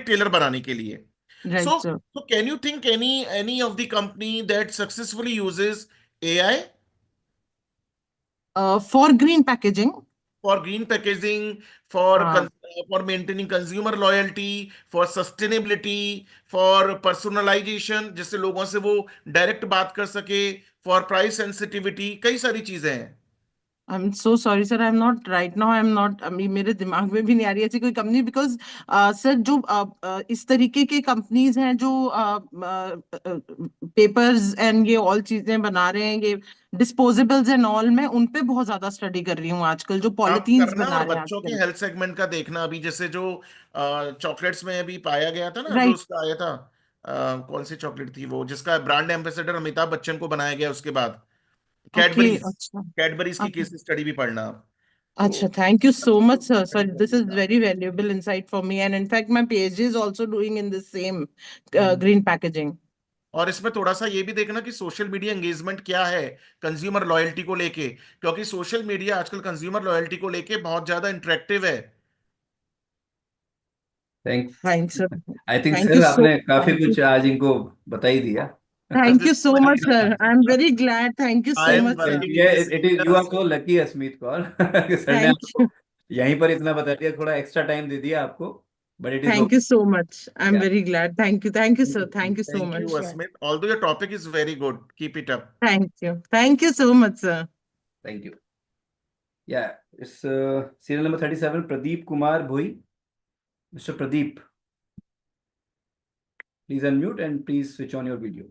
टेलर बनाने के लिए। Right so sir. so can you think any of the company that successfully uses AI for green packaging? for green packaging, for maintaining consumer loyalty, for sustainability, for personalization, जिससे लोगों से वो direct बात कर सके, for price sensitivity, कई सारी चीजें हैं। I am so sorry sir, I am not right now, I am not, अभी मेरे दिमाग में भी नहीं आ रही ऐसी कोई कंपनी, बिकॉज सर जो इस तरीके के कंपनीज हैं जो पेपर्स एंड ये ऑल चीजें बना रहे हैं, ये डिस्पोजेबल्स एंड ऑल, मैं उन पे बहुत ज्यादा स्टडी कर रही हूँ आजकल, जो आप पॉलिथीन्स करना, बना और रहे हैं बच्चों के आजकल। हेल्थ सेगमेंट का देखना, अभी जैसे जो चॉकलेट्स में अभी पाया गया था ना, जो राइट। उसका आया था, कौन सी चॉकलेट थी वो जिसका ब्रांड एम्बेसडर अमिताभ बच्चन को बनाया गया, उसके बाद ओके। कैडबरीज, अच्छा। कैडबरीज की अच्छा। केस स्टडी भी पढ़ना आप। Acha, तो thank you so बच्चों much, को sir. study Sir, this is करिएगा। very valuable insight for me. And in fact, my PhD is also doing in the same hmm. green packaging. और इसमें थोड़ा सा ये भी देखना कि सोशल मीडिया एंगेजमेंट क्या है कंज्यूमर लॉयल्टी को लेके, क्योंकि सोशल मीडिया आजकल कंज्यूमर लॉयल्टी को लेके बहुत ज्यादा इंटरेक्टिव है। Thanks, sir. I think Thank you sir so आपने काफी thank you. कुछ आज इनको बता ही दिया। Thank you so much, sir. I'm very glad. Thank you I so am much, sir. Working in this it is you are so lucky Asmit Kaur कि sir ने Thank आपको you. यहीं पर इतना बता दिया, थोड़ा एक्स्ट्रा टाइम दे दिया आपको, but it is Thank you so much. I'm Yeah. very glad. Thank you. Thank you, sir. Thank you so thank much. You Asmit, although your topic is very good, keep it up. Thank you. Thank you so much, sir. Thank you. Yeah, it's serial number 37, Pradeep Kumar Bhoi. Mr. Pradeep, please unmute and please switch on your video.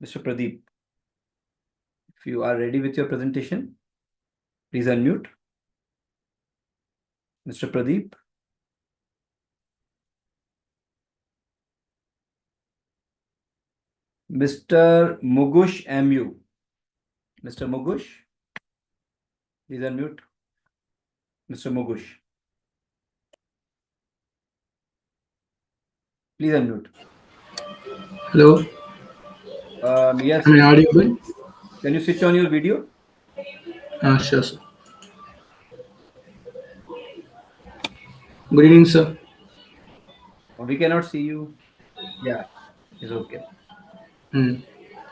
Mr. Pradeep, if you are ready with your presentation, please unmute. Mr. Pradeep. Mr. Mugush MU. Mr. Mugush, please unmute. Mr. Mugush, please unmute. Hello. Yes. Am I audible? Can you switch on your video? Sure, sir. Good evening, sir. We cannot see you. Yeah, it's okay.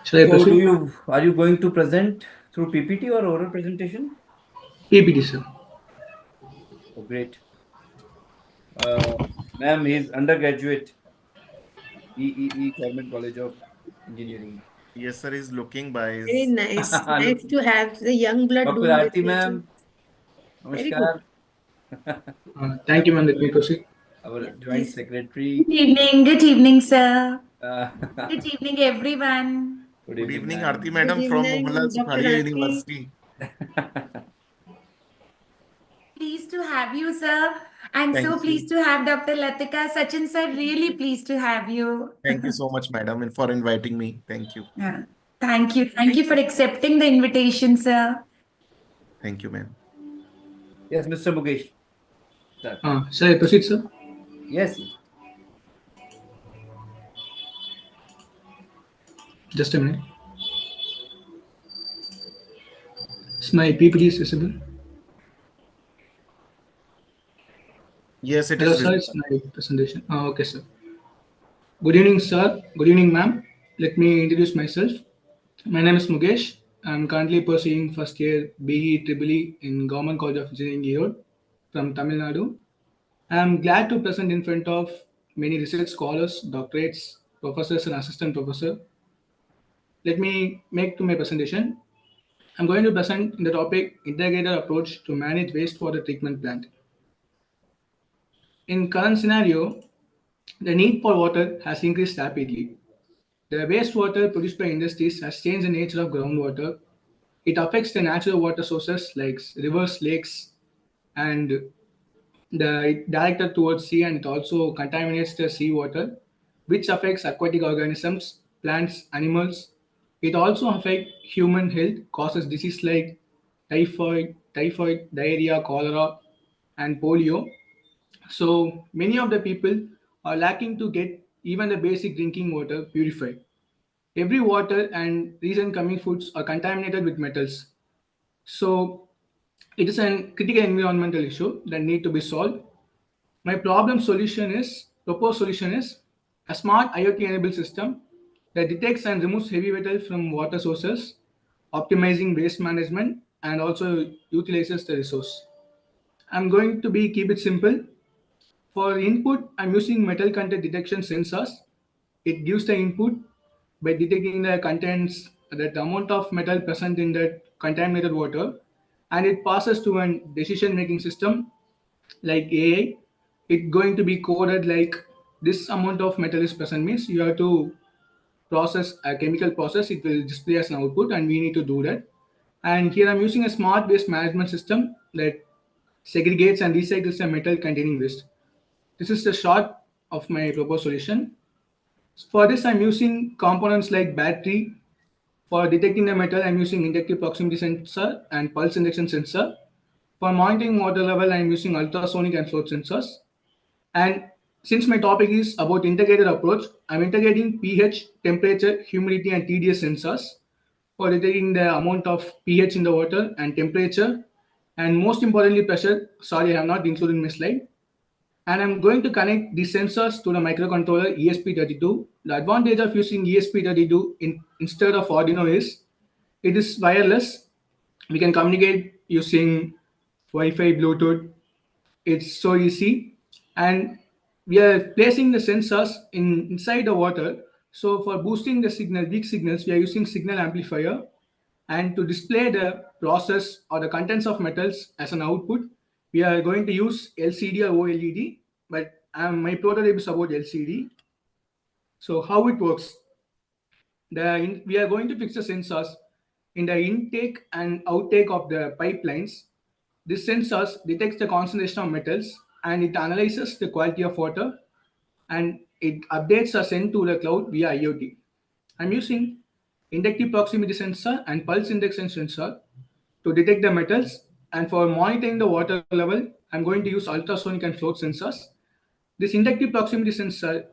Shall I So proceed? are you going to present through PPT or oral presentation? PPT, sir. Oh, great. Ma'am, he is undergraduate, EEE Government College of Engineering. Yes, sir, is looking by his... Very nice. Nice to have the young blood Dr. doing Aarti research. ma'am, Very good. namaskar. Thank you, ma'am. Let me proceed. Our Joint Secretary. Good evening. Good evening, sir. Uh, Good evening, everyone. Good evening, ma'am. Aarti madam Good from evening, Mohanlal Dr. Sukharia Aarti. University. Pleased to have you, sir. I'm Thank so you. pleased to have Dr. Latika. Sachin, sir, really pleased to have you. Thank you so much, madam, and for inviting me. Thank you. Yeah. Thank you. Thank you for accepting the invitation, sir. Thank you, ma'am. Yes, Mr. Mukesh. Sir. Shall I proceed, sir? Yes. Just a minute. Is my PPT visible? Yes, it Hello, is sir. visible. It's my presentation. Okay, sir. Good evening, sir. Good evening, ma'am. Let me introduce myself. My name is Mukesh. I'm currently pursuing first year BE EEE in Government College of Engineering, Keynote from Tamil Nadu. I'm glad to present in front of many research scholars, doctorates, professors, and assistant professor. Let me make to my presentation. I'm going to present in the topic integrated approach to manage wastewater treatment plant. In current scenario, the need for water has increased rapidly. The wastewater produced by industries has changed the nature of groundwater. It affects the natural water sources like rivers, lakes, and it directed towards sea, and it also contaminates the seawater, which affects aquatic organisms, plants, animals. It also affects human health, causes disease like typhoid, diarrhea, cholera, and polio. So many of the people are lacking to get even the basic drinking water purified. Every water and recent coming foods are contaminated with metals. So it is a critical environmental issue that need to be solved. My proposed solution is a smart IoT enabled system that detects and removes heavy metal from water sources, optimizing waste management, and also utilizes the resource. I'm going to keep it simple. For input, I'm using metal content detection sensors. It gives the input by detecting the contents, that amount of metal present in that contaminated water, and it passes to a decision-making system like AI. It's going to be coded like this amount of metal is present means you have to process a chemical process. It will display as an output, and we need to do that. And here I'm using a smart waste management system that segregates and recycles the metal containing waste. This is the short of my proposed solution. For this, I'm using components like battery. For detecting the metal, I'm using inductive proximity sensor and pulse injection sensor. For monitoring water level, I'm using ultrasonic and float sensors. And since my topic is about integrated approach, I'm integrating pH, temperature, humidity, and TDS sensors for detecting the amount of pH in the water and temperature, and most importantly pressure. Sorry, I have not included in my slide. And I'm going to connect the sensors to the microcontroller ESP32. The advantage of using ESP32 instead of Arduino is it is wireless. We can communicate using Wi-Fi, Bluetooth. It's so easy, and we are placing the sensors inside the water. So for boosting the signal, weak signals, we are using signal amplifier, and to display the process or the contents of metals as an output, we are going to use LCD or OLED. But my prototype is about LCD. So how it works? We are going to fix the sensors in the intake and outtake of the pipelines. This sensors detects the concentration of metals and it analyzes the quality of water, and it updates or sent to the cloud via IoT. I'm using inductive proximity sensor and pulse induction sensor to detect the metals, and for monitoring the water level, I'm going to use ultrasonic and float sensors. This inductive proximity sensor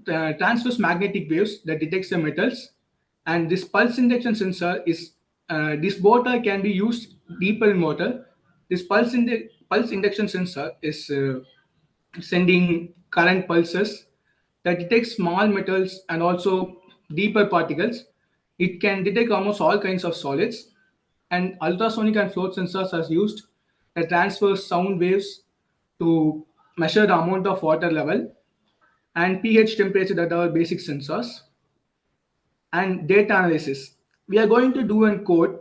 transfers magnetic waves that detects the metals, and this pulse induction sensor is this water can be used deeper in water. This pulse induction sensor is sending current pulses that detects small metals and also deeper particles. It can detect almost all kinds of solids, and ultrasonic and float sensors are used that transfer sound waves to measure the amount of water level, and pH temperature that are basic sensors, and data analysis. We are going to do a code.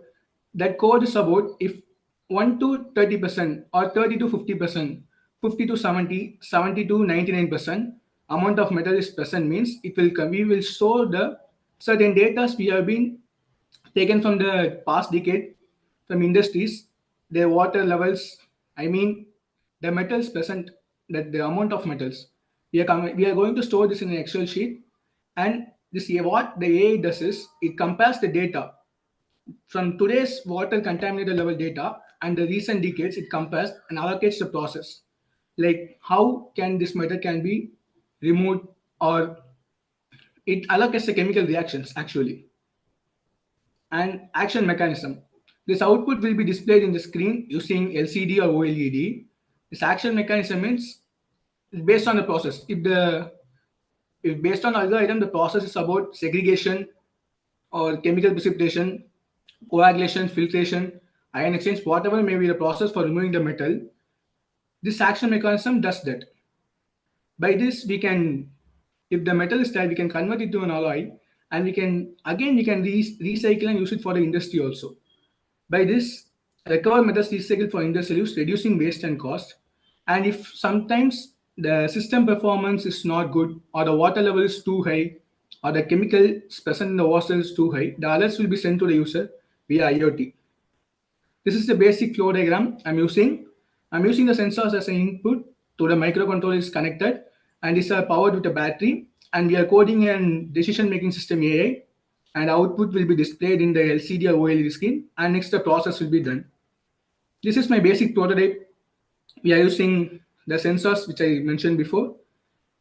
That code is about if 1 to 30% or 30 to 50%, 50 to 70, 70 to 99% amount of metal is present means it will come. We will show the certain data we have been taken from the past decade from industries, their water levels. I mean, the metals present, that the amount of metals. We are going to store this in an Excel sheet, and this what the AI does is it compares the data from today's water contaminated level data and the recent decades. It compares and allocates the process, like how can this metal can be removed, or it allocates the chemical reactions actually, and action mechanism. This output will be displayed in the screen using LCD or OLED. This action mechanism means based on the process. If based on algorithm, the process is about segregation or chemical precipitation, coagulation, filtration, ion exchange, whatever may be the process for removing the metal, this action mechanism does that. By this, we can, if the metal is there, we can convert it to an alloy, and we can recycle and use it for the industry also. By this, recover metals recycled for industrial use, reducing waste and cost. And if sometimes the system performance is not good, or the water level is too high, or the chemical present in the water is too high, the alerts will be sent to the user via IoT. This is the basic flow diagram I'm using. I'm using the sensors as an input to the microcontroller is connected, and these are powered with a battery, and we are coding a decision-making system AI, and output will be displayed in the LCD or OLED screen, and next the process will be done. This is my basic prototype. We are using the sensors which I mentioned before,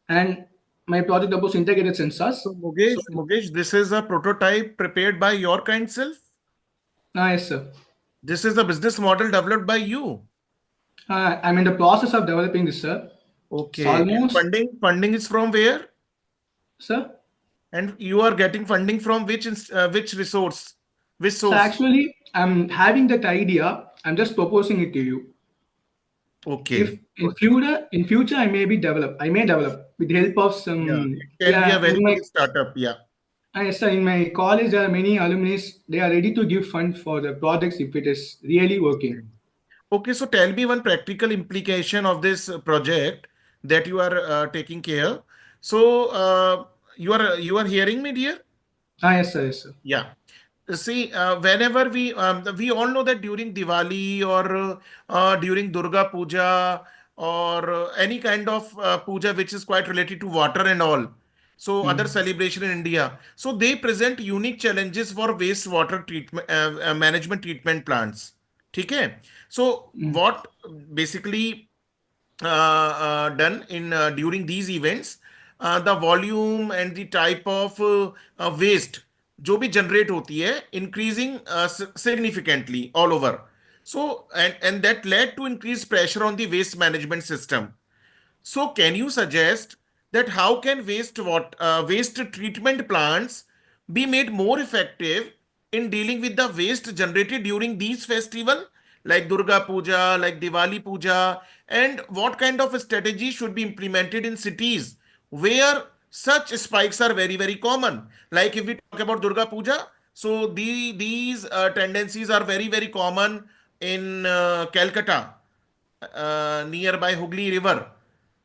and my project about integrated sensors. So Mukesh, this is a prototype prepared by your kind self? Yes, sir. This is a business model developed by you? I'm in the process of developing this, sir. Okay. So almost... Funding is from where? Sir? And you are getting funding from which resource? Which source? So actually, I'm having that idea. I'm just proposing it to you. Okay. If in future I may develop with the help of some. It can be a very big startup. Yeah. Yes, sir. In my college, there are many alumni. They are ready to give fund for the projects if it is really working. Okay, so tell me one practical implication of this project that you are taking care. So you are hearing me, dear? Yes, sir. Yes, sir. Yeah. See, whenever we all know that during Diwali or during Durga Puja or any kind of puja which is quite related to water and all. So other celebration in India. So they present unique challenges for wastewater treatment management treatment plants. Okay. So what basically done in during these events, the volume and the type of waste जो भी generate होती है increasing significantly all over. So and that led to increased pressure on the waste management system. So can you suggest that how can waste treatment plants be made more effective in dealing with the waste generated during these festival like Durga Puja, like Diwali Puja, and what kind of a strategy should be implemented in cities where such spikes are very common? Like if we talk about Durga Puja, so these tendencies are very common in Calcutta, nearby Hooghly River.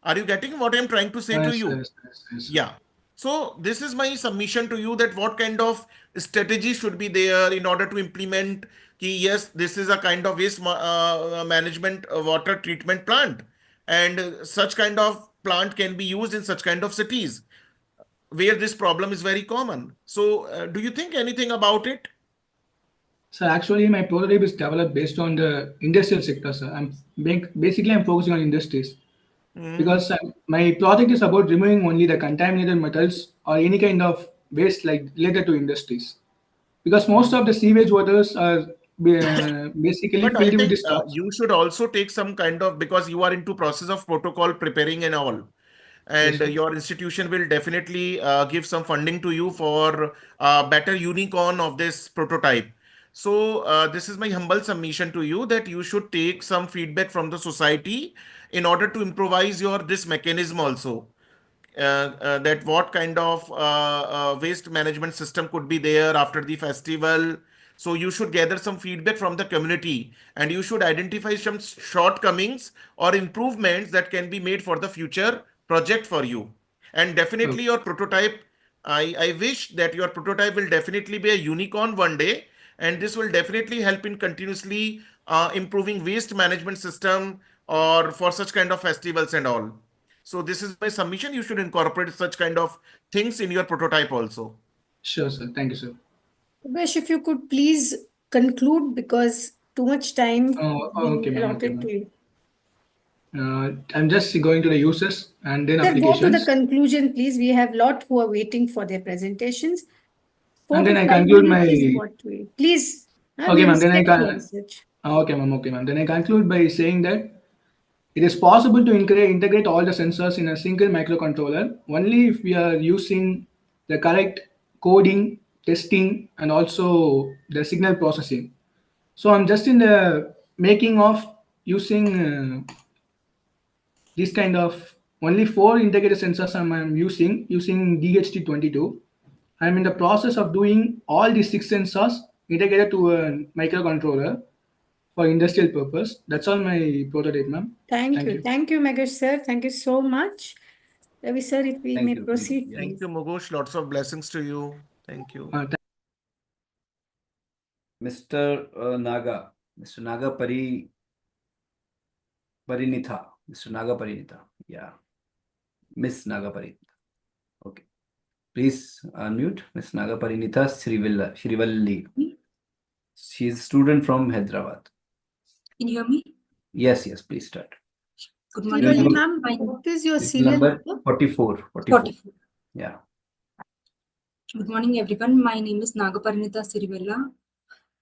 Are you getting what I'm trying to say to Yes, you? yes, yes, yes. Yeah. So this is my submission to you that what kind of strategy should be there in order to implement yes, this is a kind of waste management water treatment plant, and such kind of plant can be used in such kind of cities where this problem is very common. So do you think anything about it? So actually, my prototype is developed based on the industrial sector, sir. Basically I'm focusing on industries because my project is about removing only the contaminated metals or any kind of waste like related to industries. Because most of the sewage waters are basically But I filled with think the stuff. you should also take some kind of, because you are into process of protocol preparing and all, and Yes, sir. your institution will definitely give some funding to you for better unicorn of this prototype. So this is my humble submission to you that you should take some feedback from the society in order to improvise your this mechanism also. That what kind of waste management system could be there after the festival. So you should gather some feedback from the community and you should identify some shortcomings or improvements that can be made for the future project for you. And definitely your prototype, I wish that your prototype will definitely be a unicorn one day, and this will definitely help in continuously improving waste management system or for such kind of festivals and all. So this is my submission. You should incorporate such kind of things in your prototype also. Sure, sir. Thank you, sir. Yogesh, if you could please conclude because too much time Okay, been ma'am. Okay, allotted ma'am. to you. I'm just going to the uses and then Sir, go to the applications, conclusion, please. We have lot who are waiting for their presentations. 4 and to then I 5 conclude minutes my. is what we please. Okay, We ma'am. Then I respect your can. research. Okay, ma'am. Okay, ma'am. Then I conclude by saying that it is possible to integrate all the sensors in a single microcontroller only if we are using the correct coding, testing, and also the signal processing. So I'm just in the making of using this kind of only 4 integrated sensors I'm using DHT22. I'm in the process of doing all these 6 sensors integrated to a microcontroller for industrial purpose. That's all my prototype, ma'am. Thank you. Thank you, Megesh sir. Thank you so much. Ravi sir, if we may proceed, Thank please. you, Mogosh. Lots of blessings to you. Thank you. Mr. Naga, Mr. Naga Parinitha, Mr. Naga Parinitha, yeah, Miss Naga Parinitha. Okay, please unmute Miss Naga Parinitha Shrivalli. She is a student from Hyderabad. Can you hear me? Yes, please start. Good morning. Ma'am, what is your serial serial number? 44. 44. Yeah. Good morning, everyone. My name is Nagaparinita Sirivella,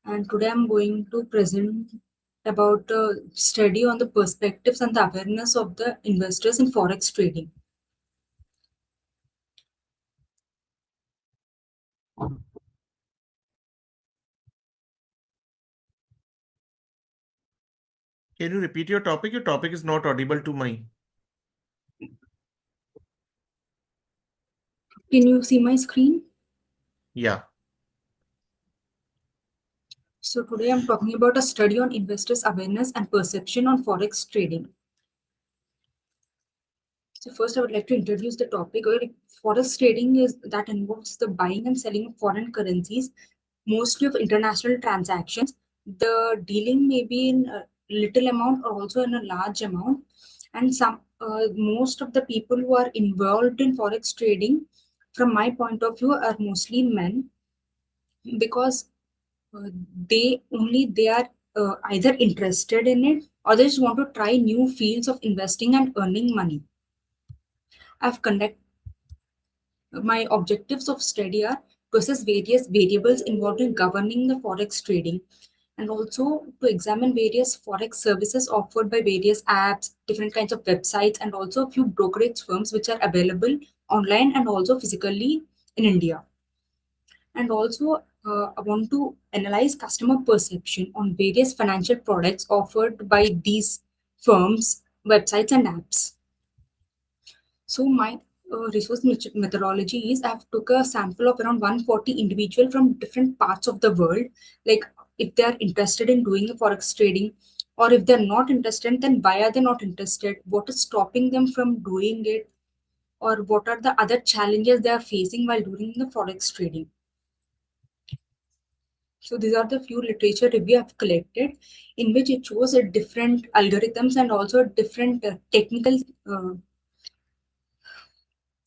and today I'm going to present about a study on the perspectives and the awareness of the investors in forex trading. Can you repeat your topic? Your topic is not audible to me. Can you see my screen? Yeah. So today I'm talking about a study on investors' awareness and perception on forex trading. So first, I would like to introduce the topic. Forex trading is that involves the buying and selling of foreign currencies, mostly of international transactions. The dealing may be in a little amount or also in a large amount, and most of the people who are involved in forex trading, from my point of view, are mostly men, because they are either interested in it or they just want to try new fields of investing and earning money. I've conducted my objectives of study are to assess various variables involved in governing the forex trading and also to examine various forex services offered by various apps, different kinds of websites, and also a few brokerage firms which are available online and also physically in India. And also, I want to analyze customer perception on various financial products offered by these firms, websites, and apps. So my resource methodology is I've took a sample of around 140 individuals from different parts of the world. Like if they are interested in doing a forex trading, or if they're not interested, then why are they not interested? What is stopping them from doing it? Or what are the other challenges they are facing while doing the forex trading? So these are the few literature review I've collected, in which it shows different algorithms and also different technical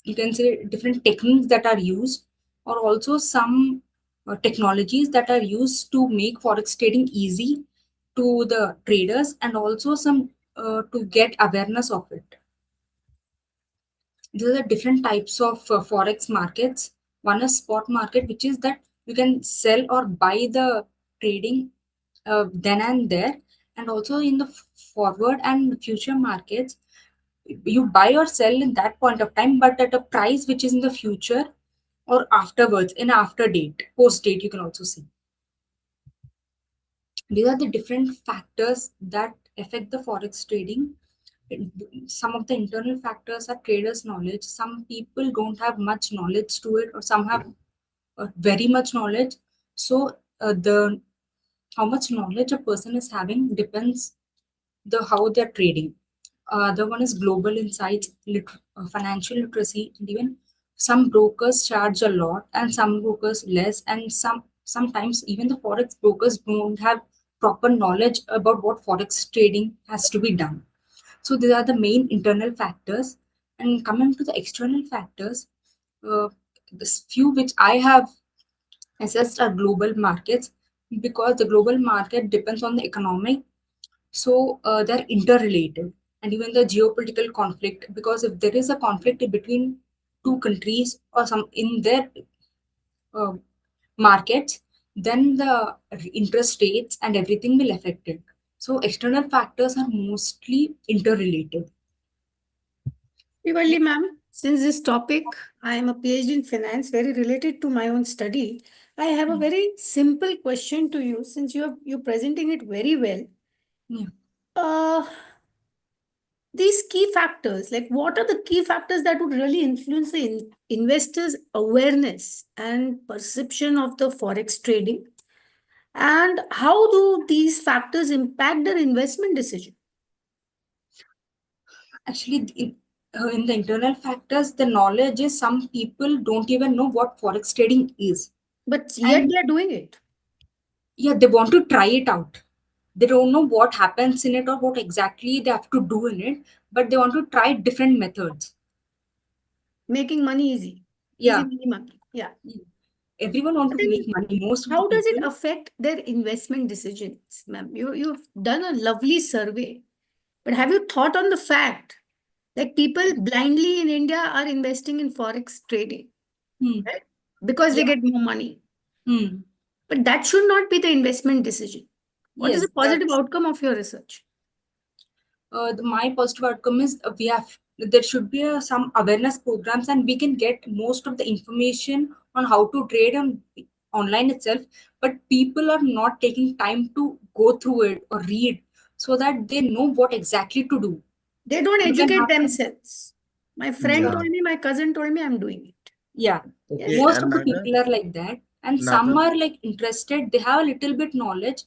you can say different techniques that are used, or also some technologies that are used to make forex trading easy to the traders, and also some to get awareness of it. These are different types of forex markets. One is spot market, which is that you can sell or buy the trading then and there, and also in the forward and future markets you buy or sell in that point of time, but at a price which is in the future or afterwards, in after date, post date, you can also see. These are the different factors that affect the forex trading. Some of the internal factors are traders' knowledge. Some people don't have much knowledge to it, or some have very much knowledge. So the how much knowledge a person is having depends the how they're trading. The one is global insights, financial literacy, and even some brokers charge a lot and some brokers less, and sometimes even the forex brokers don't have proper knowledge about what forex trading has to be done. So these are the main internal factors. And coming to the external factors, this few which I have assessed are global markets, because the global market depends on the economic, so they're interrelated, and even the geopolitical conflict, because if there is a conflict between two countries or some in their uh, markets, then the interest rates and everything will affect it. So external factors are mostly interrelated. Rupali ma'am, since this topic, I am a PhD in finance, very related to my own study. I have a very simple question to you, since you're presenting it very well. Yeah. These key factors, like what are the key factors that would really influence the investors' awareness and perception of the forex trading? And how do these factors impact their investment decision? Actually, in the internal factors, the knowledge is some people don't even know what forex trading is. But yet they're doing it. Yeah, they want to try it out. They don't know what happens in it or what exactly they have to do in it, but they want to try different methods. Making money easy. Yeah. Easy money. Yeah. Everyone wants to make money. Most of how the does it people. affect their investment decisions, ma'am? You've done a lovely survey, but have you thought on the fact that people blindly in India are investing in forex trading, right? Because they get more money. But that should not be the investment decision. What is Yes, the positive outcome of your research? My positive outcome is there should be some awareness programs, and we can get most of the information on how to trade online itself, but people are not taking time to go through it or read so that they know what exactly to do. They don't You can educate have themselves. My friend told me, my cousin told me, I'm doing it. Yeah. Okay, Most and of the Naga? people are like that, and some Naga? are like interested, they have a little bit knowledge,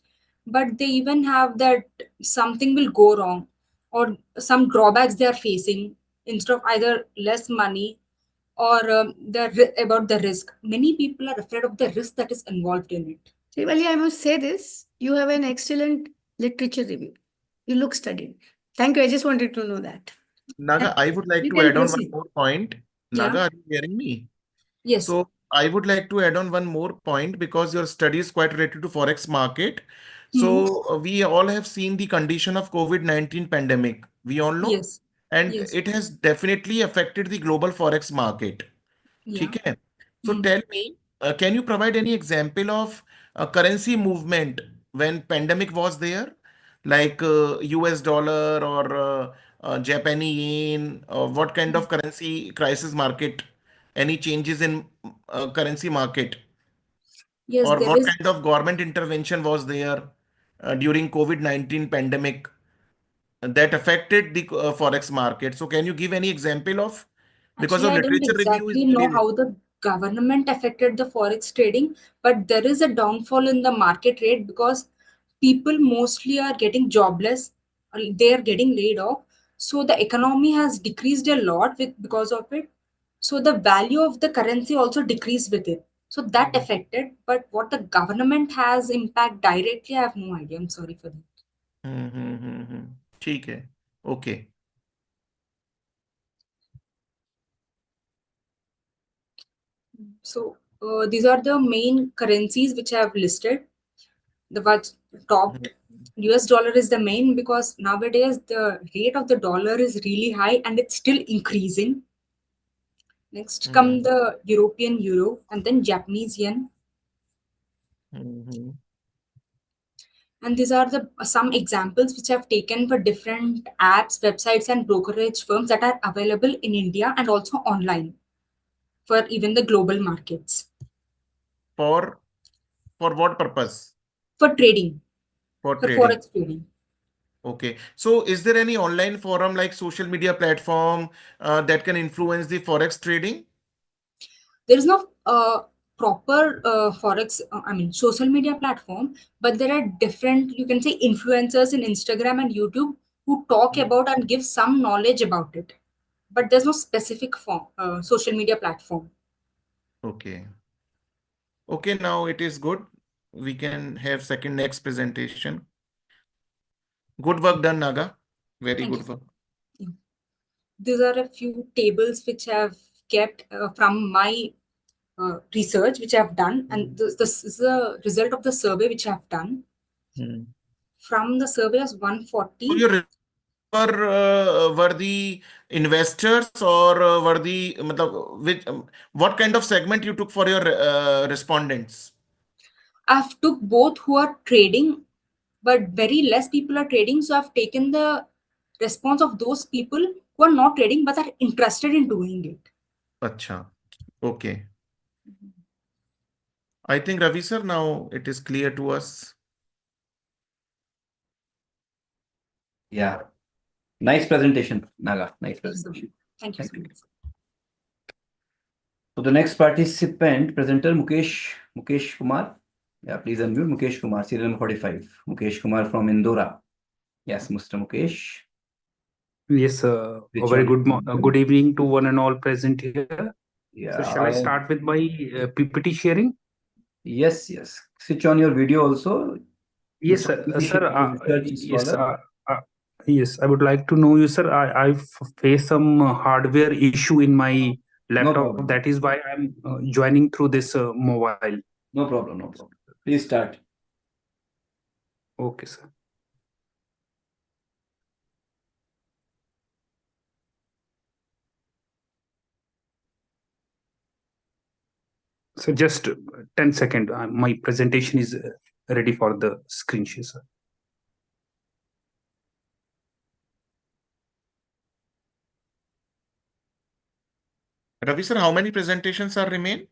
but they even have that something will go wrong or some drawbacks they are facing, instead of either less money or about the risk. Many people are afraid of the risk that is involved in it. Rupali, I must say this. You have an excellent literature review. You look studied. Thank you. I just wanted to know that. Naga, I would like You to can add on one proceed. more point. Yeah. Naga, are you hearing me? Yes. So I would like to add on one more point, because your study is quite related to forex market. So we all have seen the condition of COVID-19 pandemic. We all know, Yes. and Yes. it has definitely affected the global forex market. Yeah. ठीक है? So tell me, can you provide any example of currency movement when pandemic was there, like US dollar or Japanese yen, or what kind of currency crisis market? Any changes in currency market, Yes, or there what is. kind of government intervention was there during COVID-19 pandemic that affected the forex market? So can you give any example of, because Actually, of I don't literature review is exactly know really how the government affected the forex trading, but there is a downfall in the market rate because people mostly are getting jobless, or they are getting laid off. So the economy has decreased a lot because of it. So the value of the currency also decreased with it. So that affected, but what the government has impact directly, I have no idea. I'm sorry for that. ठीक है. Okay. So these are the main currencies which I have listed. The top US dollar is the main because nowadays the rate of the dollar is really high and it's still increasing. Next come the European euro and then Japanese yen. And these are the some examples which I've taken for different apps, websites, and brokerage firms that are available in India and also online for even the global markets. For what purpose? For trading. For For trading. forex trading. Okay. So is there any online forum like social media platform that can influence the forex trading? There is no proper forex, social media platform, but there are different, you can say, influencers in Instagram and YouTube who talk about and give some knowledge about it. But there's no specific form, social media platform. Okay. Okay, now it is good. We can have second next presentation. Good work done, Naga. Very Thank good you. work. Yeah. These are a few tables which I've kept from my research which I've done, and this is the result of the survey which I've done. From the survey was 140. So your were the investors or were the which what kind of segment you took for your respondents? I've took both who are trading, but very less people are trading. So I've taken the response of those people who are not trading but are interested in doing it. Acha. Okay. I think Ravi sir, now it is clear to us. Yeah. Nice presentation, Naga. Nice presentation. Thank you so much. So the next participant, presenter Mukesh Kumar. Yeah, please unmute Mukesh Kumar, serial number 45. Mukesh Kumar from Indora. Yes, Mr. Mukesh. Yes, a very good evening to one and all present here. Yeah. So shall I start with my PPT sharing? Yes. Switch on your video also. Yes, sir. Yes, I would like to know you, sir. I faced some hardware issue in my laptop. No, that is why I'm joining through this mobile. No problem. Please start. Okay, sir. So just 10 seconds. My presentation is ready for the screen share, sir. Ravi sir, how many presentations are remain?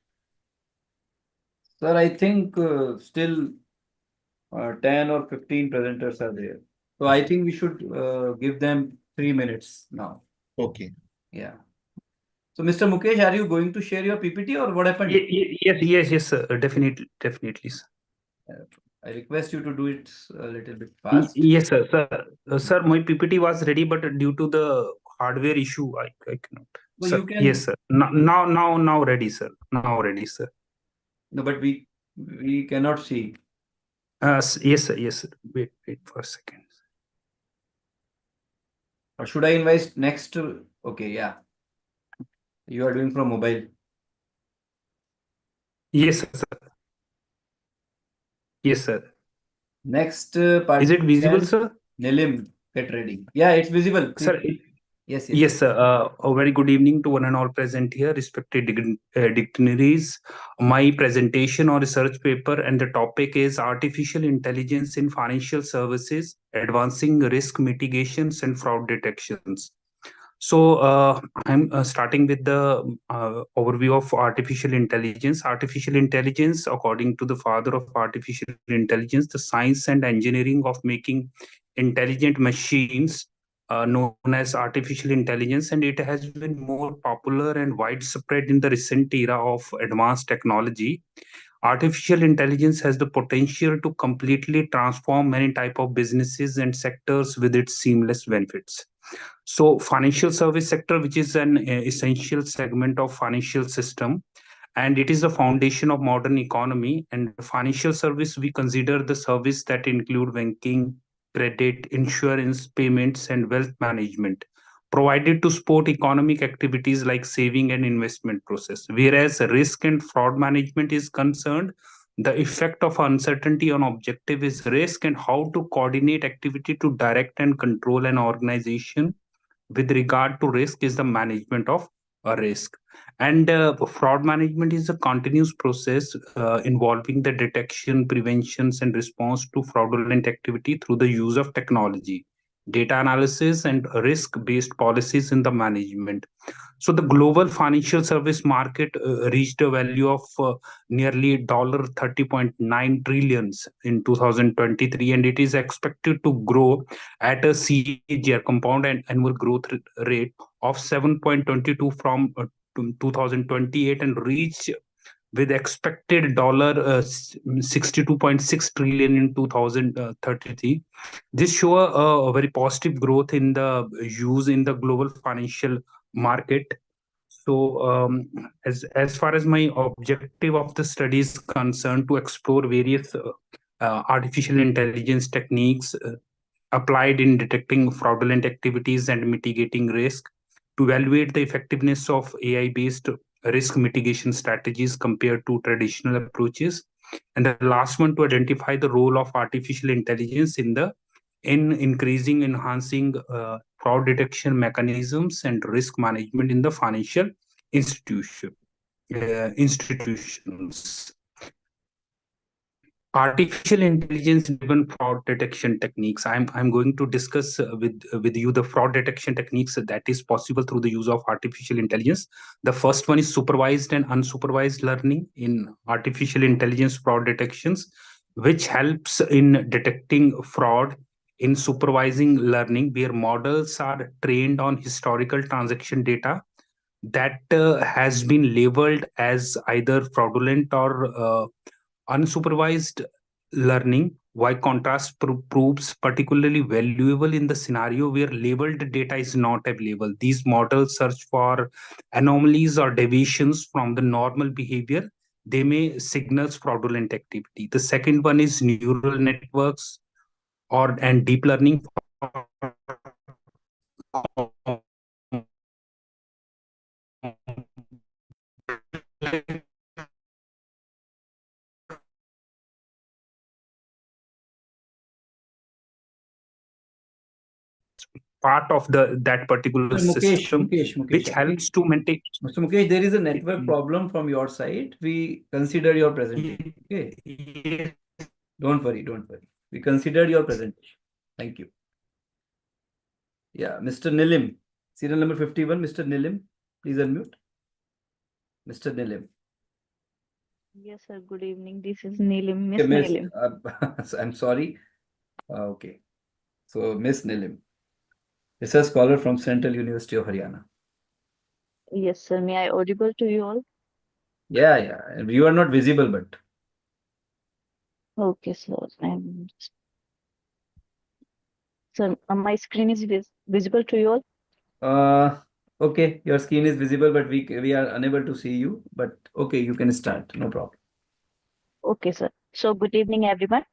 Sir, I think still 10 or 15 presenters are there. So I think we should give them 3 minutes now. Okay. Yeah. So Mr. Mukesh, are you going to share your PPT or what happened? Yes, sir. Definitely, sir. I request you to do it a little bit fast. Yes, sir. Sir, my PPT was ready, but due to the hardware issue, I cannot. So sir, you can. Yes, sir. Now ready, sir. Now ready, sir. No, but we cannot see. Yes, sir. Wait for a second. Or should I invite next? Okay, yeah. You are doing from mobile. Yes, sir. Yes, sir. Next Is it visible, participant, sir? Nilim, get ready. Yeah, it's visible. Sir, Yes, yes, sir. A very good evening to one and all present here, respected dignitaries. My presentation or research paper and the topic is Artificial Intelligence in Financial Services, Advancing Risk Mitigations and Fraud Detections. So I'm starting with the overview of artificial intelligence. Artificial intelligence, according to the father of artificial intelligence, the science and engineering of making intelligent machines, known as artificial intelligence, and it has been more popular and widespread in the recent era of advanced technology. Artificial intelligence has the potential to completely transform many type of businesses and sectors with its seamless benefits. So financial service sector, which is an essential segment of financial system, and it is the foundation of modern economy. And financial service, we consider the service that include banking, credit, insurance, payments, and wealth management, provided to support economic activities like saving and investment process. Whereas risk and fraud management is concerned, the effect of uncertainty on objective is risk and how to coordinate activity to direct and control an organization with regard to risk is the management of a risk. And fraud management is a continuous process involving the detection, preventions, and response to fraudulent activity through the use of technology, data analysis, and risk based policies in the management. So the global financial service market reached a value of nearly $30.9 trillions in 2023, and it is expected to grow at a CAGR, compound and annual growth rate, of 7.22 from 2028 and reach with expected $62.6 trillion in 2033. This show a very positive growth in the use in the global financial market. So, as far as my objective of the study is concerned, to explore various artificial intelligence techniques applied in detecting fraudulent activities and mitigating risk, to evaluate the effectiveness of AI-based risk mitigation strategies compared to traditional approaches, and the last one, to identify the role of artificial intelligence in increasing, enhancing fraud detection mechanisms and risk management in the financial institutions. Artificial intelligence driven fraud detection techniques. I'm going to discuss with you the fraud detection techniques that is possible through the use of artificial intelligence. The first one is supervised and unsupervised learning in artificial intelligence fraud detections, which helps in detecting fraud in supervising learning, where models are trained on historical transaction data that has been labeled as either fraudulent or unsupervised learning. By contrast, proves particularly valuable in the scenario where labeled data is not available. These models search for anomalies or deviations from the normal behavior. They may signal fraudulent activity. The second one is neural networks and deep learning. Part of that particular system, which helps to maintain. Mr. Mukesh, there is a network problem from your side. We consider your presentation. Okay. Don't worry. We considered your presentation. Thank you. Yeah, Mr. Nilim, serial number 51. Mr. Nilim, please unmute. Mr. Nilim. Yes, sir. Good evening. This is Nilim. Miss Nilim. I'm sorry. Okay. So, Miss Nilim, research scholar from Central University of Haryana. Yes, sir. May I audible to you all? Yeah. You are not visible, but. Okay, sir. Sir, my screen is visible to you all? Okay, your screen is visible, but we are unable to see you. But okay, you can start. No problem. Okay, sir. So, good evening, everyone.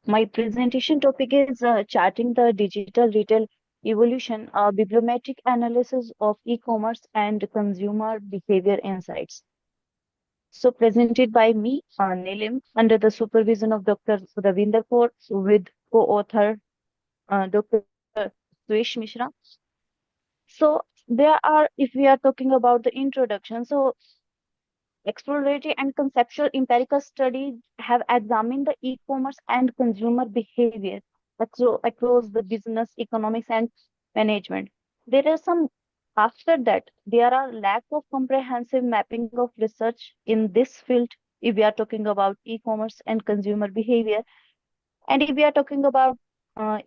My presentation topic is charting the digital retail evolution, a bibliometric analysis of e-commerce and consumer behavior insights. So presented by me, Nilim, under the supervision of Dr. Ravinder Kaur with co-author Dr. Suesh Mishra. So there are, if we are talking about the introduction, so exploratory and conceptual empirical studies have examined the e-commerce and consumer behavior across the business, economics, and management. There are some, after that, there are lack of comprehensive mapping of research in this field if we are talking about e-commerce and consumer behavior. And if we are talking about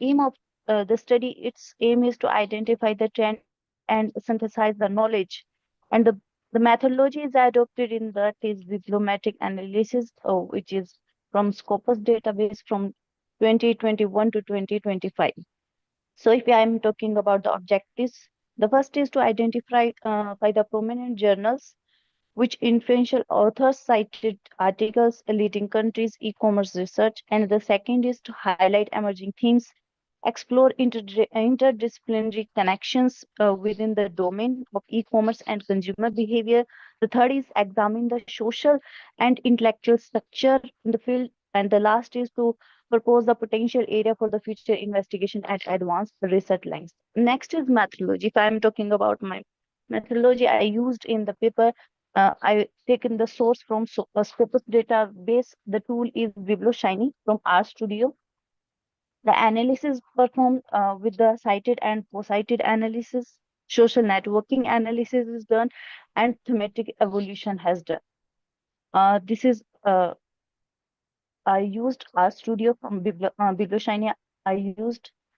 aim of the study, its aim is to identify the trend and synthesize the knowledge. And the methodology is adopted in that is bibliometric analysis, which is from Scopus database from 2021 to 2025. So if I am talking about the objectives, the first is to identify by the prominent journals which influential authors cited articles, leading countries, e-commerce research, and the second is to highlight emerging themes, explore interdisciplinary connections within the domain of e-commerce and consumer behavior. The third is examine the social and intellectual structure in the field, and the last is to propose the potential area for the future investigation at advanced research lines. Next is methodology. If I am talking about my methodology I used in the paper, I taken the source from Scopus database. The tool is BiblioShiny from RStudio. The analysis performed with the cited and post-cited analysis, social networking analysis is done, and thematic evolution has done. This is I used RStudio from BiblioShiny.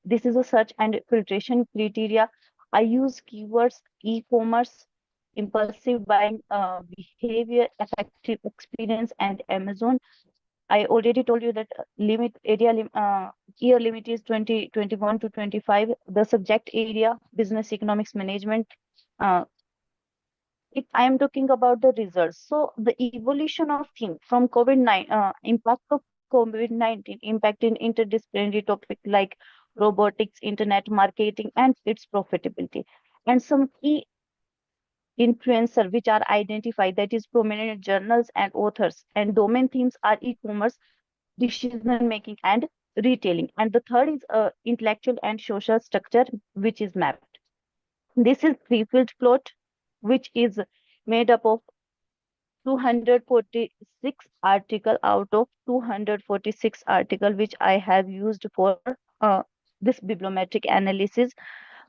This is a search and filtration criteria. I use keywords, e-commerce, impulsive buying behavior, effective experience, and Amazon. I already told you that year limit is 2021 to 25. The subject area, business economics management. If I am talking about the results, so the evolution of theme from COVID-19, impact of COVID-19, impact in interdisciplinary topic like robotics, internet marketing, and its profitability. And some key influencer which are identified, that is prominent journals and authors, and domain themes are e-commerce, decision making, and retailing. And the third is intellectual and social structure, which is mapped. This is three-field plot, which is made up of 246 article out of 246 article, which I have used for this bibliometric analysis,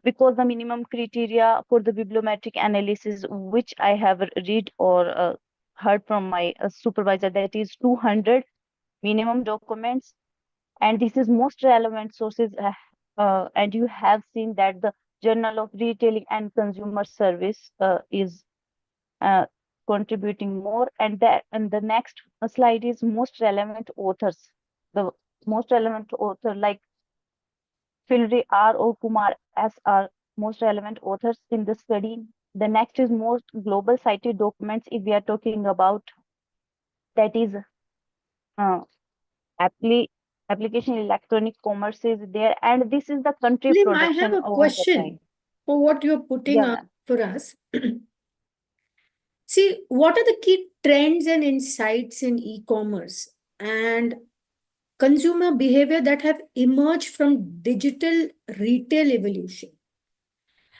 because the minimum criteria for the bibliometric analysis, which I have read or heard from my supervisor, that is 200 minimum documents, and this is most relevant sources. And you have seen that the Journal of Retailing and Consumer Service is contributing more, and the next slide is most relevant authors. The most relevant author like Filri R or Kumar S are most relevant authors in the study. The next is most global cited documents. If we are talking about, that is application electronic commerce is there, and this is the country Lim, I production have a over the question time. for what you're putting Yeah, up ma'am. for us. See, what are the key trends and insights in e-commerce and consumer behavior that have emerged from digital retail evolution?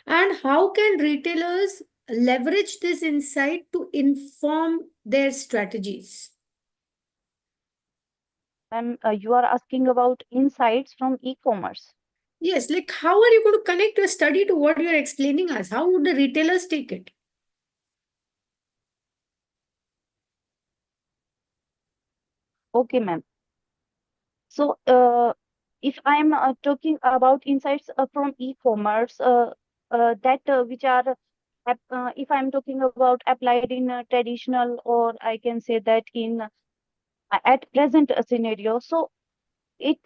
And how can retailers leverage this insight to inform their strategies? You are asking about insights from e-commerce. Yes, like how are you going to connect your study to what you're explaining us? How would the retailers take it? Okay, ma'am. So, if I'm talking about insights from e-commerce, which are, if I'm talking about applied in traditional, or I can say that in at present scenario, so it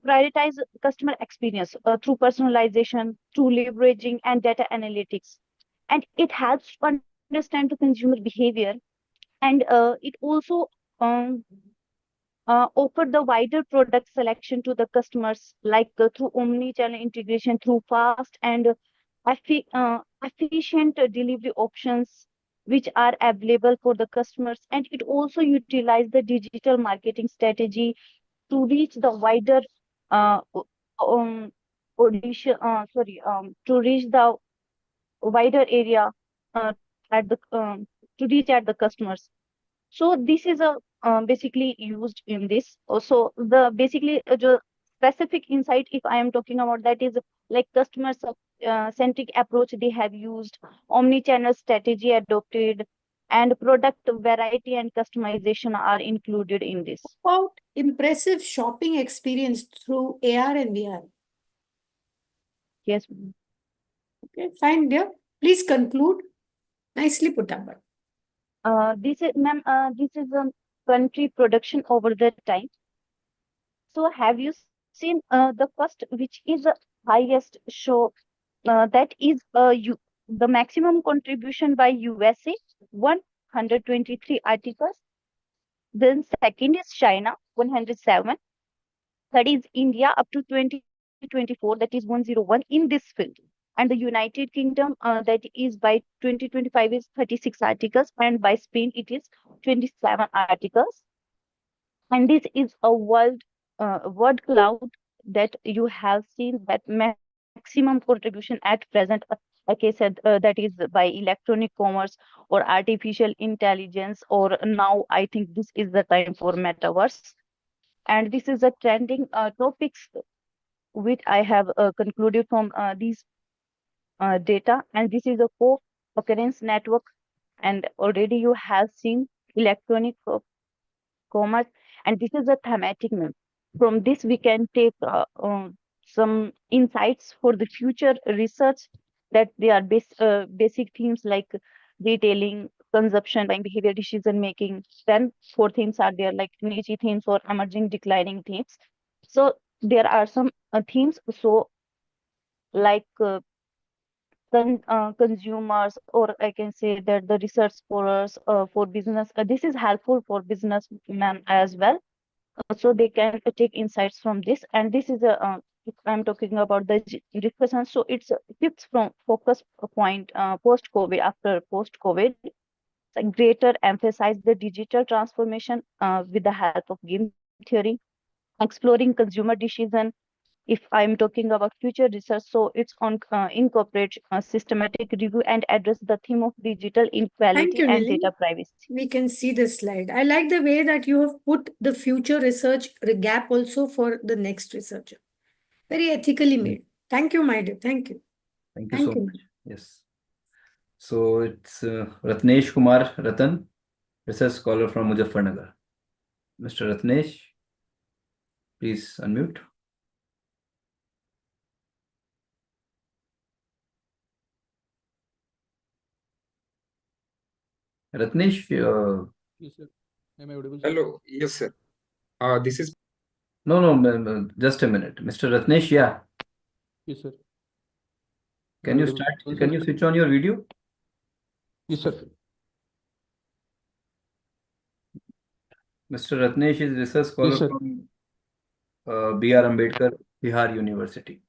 prioritize customer experience through personalization, through leveraging and data analytics, and it helps to understand the consumer behavior, and it also um, offer the wider product selection to the customers, like through omni-channel integration, through fast and efficient delivery options, which are available for the customers, and it also utilize the digital marketing strategy to reach the wider um, to reach the wider area at the to reach at the customers. So this is a basically used in this. Also, the basically the specific insight, if I am talking about that, is like customer centric approach they have used, omni-channel strategy adopted, and product variety and customization are included in this. About impressive shopping experience through AR and VR. Yes. Okay, fine, dear. Please conclude. Nicely put up. This is, ma'am, this is a country production over the time. So have you seen the first, which is the highest show, that is the maximum contribution by USA, 123 articles. Then second is China, 107. Third is India up to 2024, that is 101 in this field. And the United Kingdom, that is by 2025 is 36 articles, and by Spain it is 27 articles. And this is a word cloud that you have seen that maximum contribution at present, like I said, that is by electronic commerce or artificial intelligence, or now I think this is the time for metaverse. And this is a trending topics which I have concluded from these data. And this is a co-occurrence network, and already you have seen electronic commerce, and this is a thematic map. From this we can take some insights for the future research, that they are basic themes like retailing, consumption, buying behavior, decision making. Then 4 themes are there, like niche themes or emerging declining themes. So there are some themes, so like consumers, or I can say that the research scholars for business. This is helpful for businessmen as well, so they can take insights from this. And this is a if I'm talking about the discussion, so it's a fifth from focus point post-COVID, after post-COVID. A greater emphasize the digital transformation with the help of game theory, exploring consumer decision. If I'm talking about future research, so it's on incorporate systematic review and address the theme of digital Thank inequality you, and Nilin. data privacy. We can see the slide. I like the way that you have put the future research gap also for the next researcher. Very ethically made. Thank you, my dear. Thank you. Thank you so much. Yes. So it's Ratnesh Kumar Ratan, research scholar from Muzaffarnagar. Mr. Ratnesh, please unmute. Ratnesh, Yes, sir. Am I audible, sir? Hello. Yes, sir. This is. No, just a minute. Mr. Ratnesh, yeah. Yes, sir. Can you start? Can you switch on your video? Yes, sir. Mr. Ratnesh is research scholar Yes, sir. from B.R. Ambedkar, Bihar University.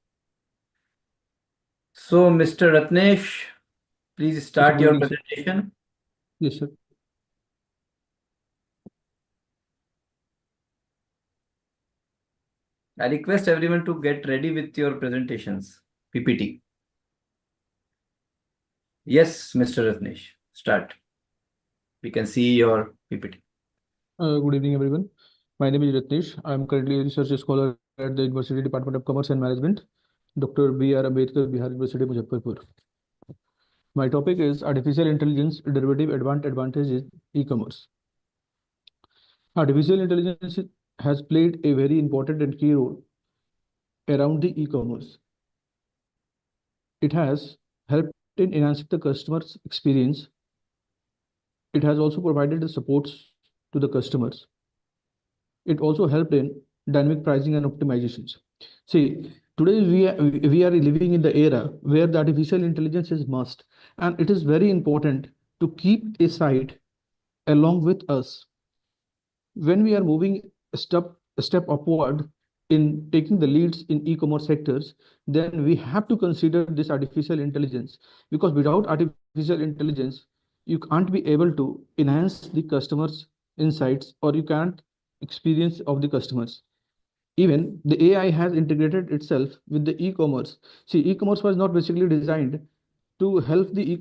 So, Mr. Ratnesh, please start your presentation. Yes, sir. I request everyone to get ready with your presentations, PPT. Yes, Mr. Ratnesh, start. We can see your PPT. Good evening, everyone. My name is Ratnesh. I am currently a research scholar at the University Department of Commerce and Management, Dr. B.R. Ambedkar, Bihar University, Muzaffarpur. My topic is Artificial Intelligence Derivative Advantages E-commerce. Artificial intelligence has played a very important and key role around the e-commerce. It has helped in enhancing the customer's experience. It has also provided the supports to the customers. It also helped in dynamic pricing and optimizations. See, today we are living in the era where the artificial intelligence is must, and it is very important to keep a side along with us. When we are moving a step upward in taking the leads in e-commerce sectors, then we have to consider this artificial intelligence, because without artificial intelligence, you can't be able to enhance the customers' insights, or you can't experience of the customers. Even the AI has integrated itself with the e-commerce. See, e-commerce was not basically designed to help the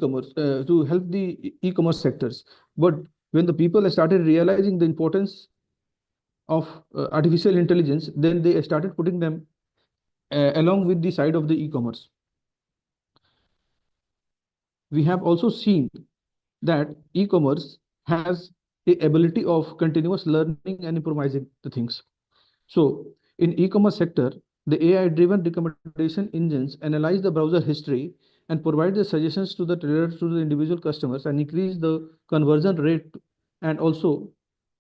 e-commerce sectors, but when the people started realizing the importance of artificial intelligence, then they started putting them along with the side of the e-commerce. We have also seen that e-commerce has the ability of continuous learning and improvising the things. So in e-commerce sector, the AI-driven recommendation engines analyze the browser history and provide the suggestions to the tailored to the individual customers and increase the conversion rate, and also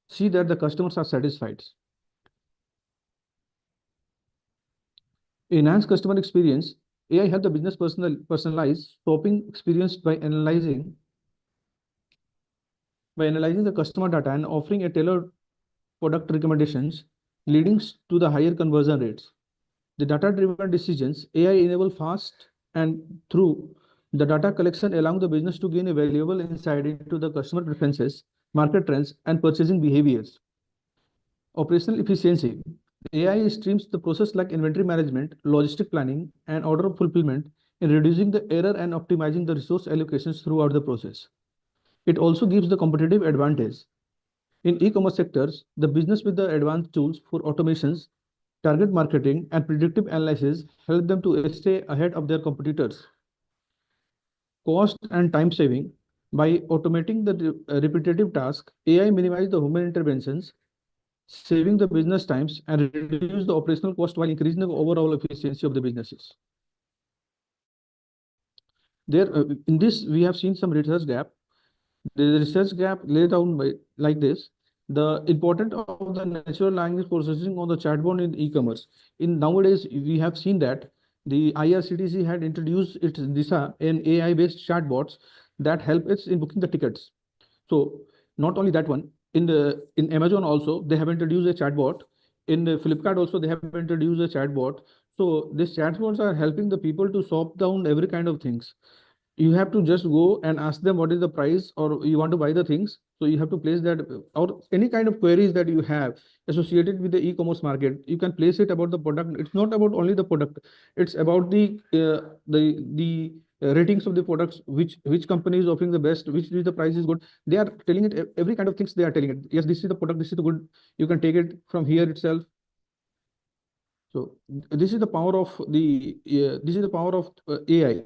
see that the customers are satisfied. Enhance customer experience, AI help the business personalize shopping experience by analyzing the customer data and offering a tailored product recommendations, leading to the higher conversion rates. The data-driven decisions, AI enable fast and through the data collection, allowing the business to gain a valuable insight into the customer preferences, market trends, and purchasing behaviors. Operational efficiency. AI streams the process like inventory management, logistic planning, and order fulfillment in reducing the error and optimizing the resource allocations throughout the process. It also gives the competitive advantage. In e-commerce sectors, the business with the advanced tools for automations, target marketing, and predictive analysis help them to stay ahead of their competitors. Cost and time saving. By automating the repetitive task, AI minimize the human interventions, saving the business times and reduce the operational cost while increasing the overall efficiency of the businesses. There, in this, we have seen some research gap. The research gap laid down by like this: the importance of the natural language processing on the chatbot in e-commerce. In nowadays, we have seen that the IRCTC had introduced its DISA and AI-based chatbots that help us in booking the tickets. So not only that one, in Amazon also they have introduced a chatbot. In the Flipkart also they have introduced a chatbot. So these chatbots are helping the people to shop down every kind of things. You have to just go and ask them what is the price, or you want to buy the things. So you have to place that, or any kind of queries that you have associated with the e-commerce market, you can place it about the product. It's not about only the product, it's about the ratings of the products, which company is offering the best, which is the price is good. They are telling it every kind of things. They are telling it, yes, this is the product, this is the good, you can take it from here itself. So this is the power of AI.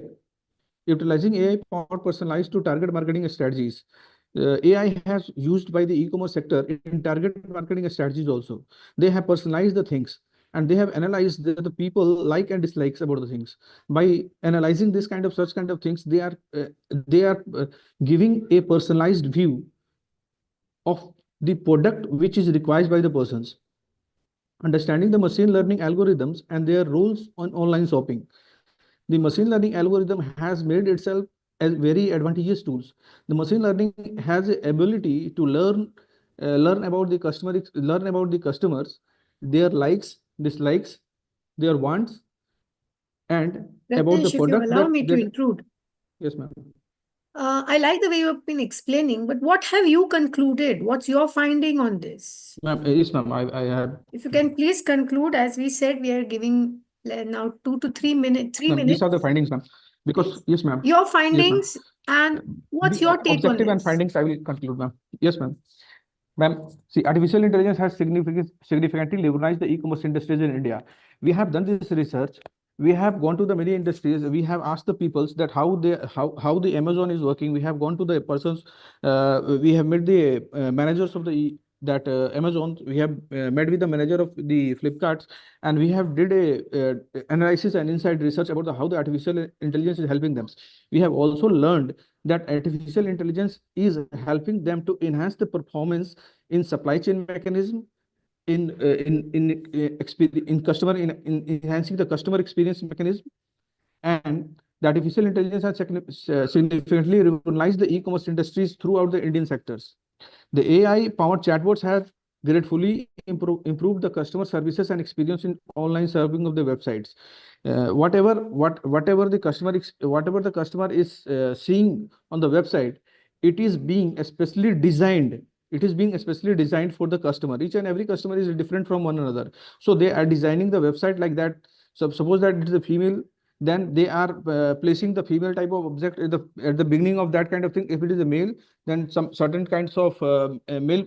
Utilizing AI power personalized to target marketing strategies. AI has used by the e-commerce sector in target marketing strategies also. They have personalized the things, and they have analyzed the people like and dislikes about the things. By analyzing this kind of such kind of things, they are giving a personalized view of the product which is required by the persons. Understanding the machine learning algorithms and their roles on online shopping. The machine learning algorithm has made itself as very advantageous tools. The machine learning has the ability to learn about the customers, their likes, dislikes, their wants, and about the Ritesh, if you product allow me to intrude. Yes, ma'am. I like the way you've been explaining, but what have you concluded? What's your finding on this? Ma'am, yes, ma'am. I have. If you can please conclude, as we said, we are giving now 2 to 3 minutes. 3 minutes. These are the findings, ma'am. Because yes, ma'am. Your findings, yes, and what's your take objective on and this? findings, I will conclude, ma'am. Yes, ma'am. Ma'am, see, artificial intelligence has significantly revolutionized the e-commerce industries in India. We have done this research. We have gone to the many industries. We have asked the peoples that how the Amazon is working. We have gone to the persons. We have met the managers of the Amazon. We have met with the manager of the Flipkarts, and we have did a analysis and inside research about how the artificial intelligence is helping them. We have also learned that artificial intelligence is helping them to enhance the performance in supply chain mechanism, in enhancing the customer experience mechanism, and the artificial intelligence has significantly revolutionized the e-commerce industries throughout the Indian sectors. The AI-powered chatbots have greatly improved the customer services and experience in online serving of the websites. Whatever the customer is seeing on the website, it is being especially designed. It is being especially designed for the customer. Each and every customer is different from one another. So they are designing the website like that. So suppose that it is a female, then they are placing the female type of object at the beginning of that kind of thing. If it is a male, then some certain kinds of male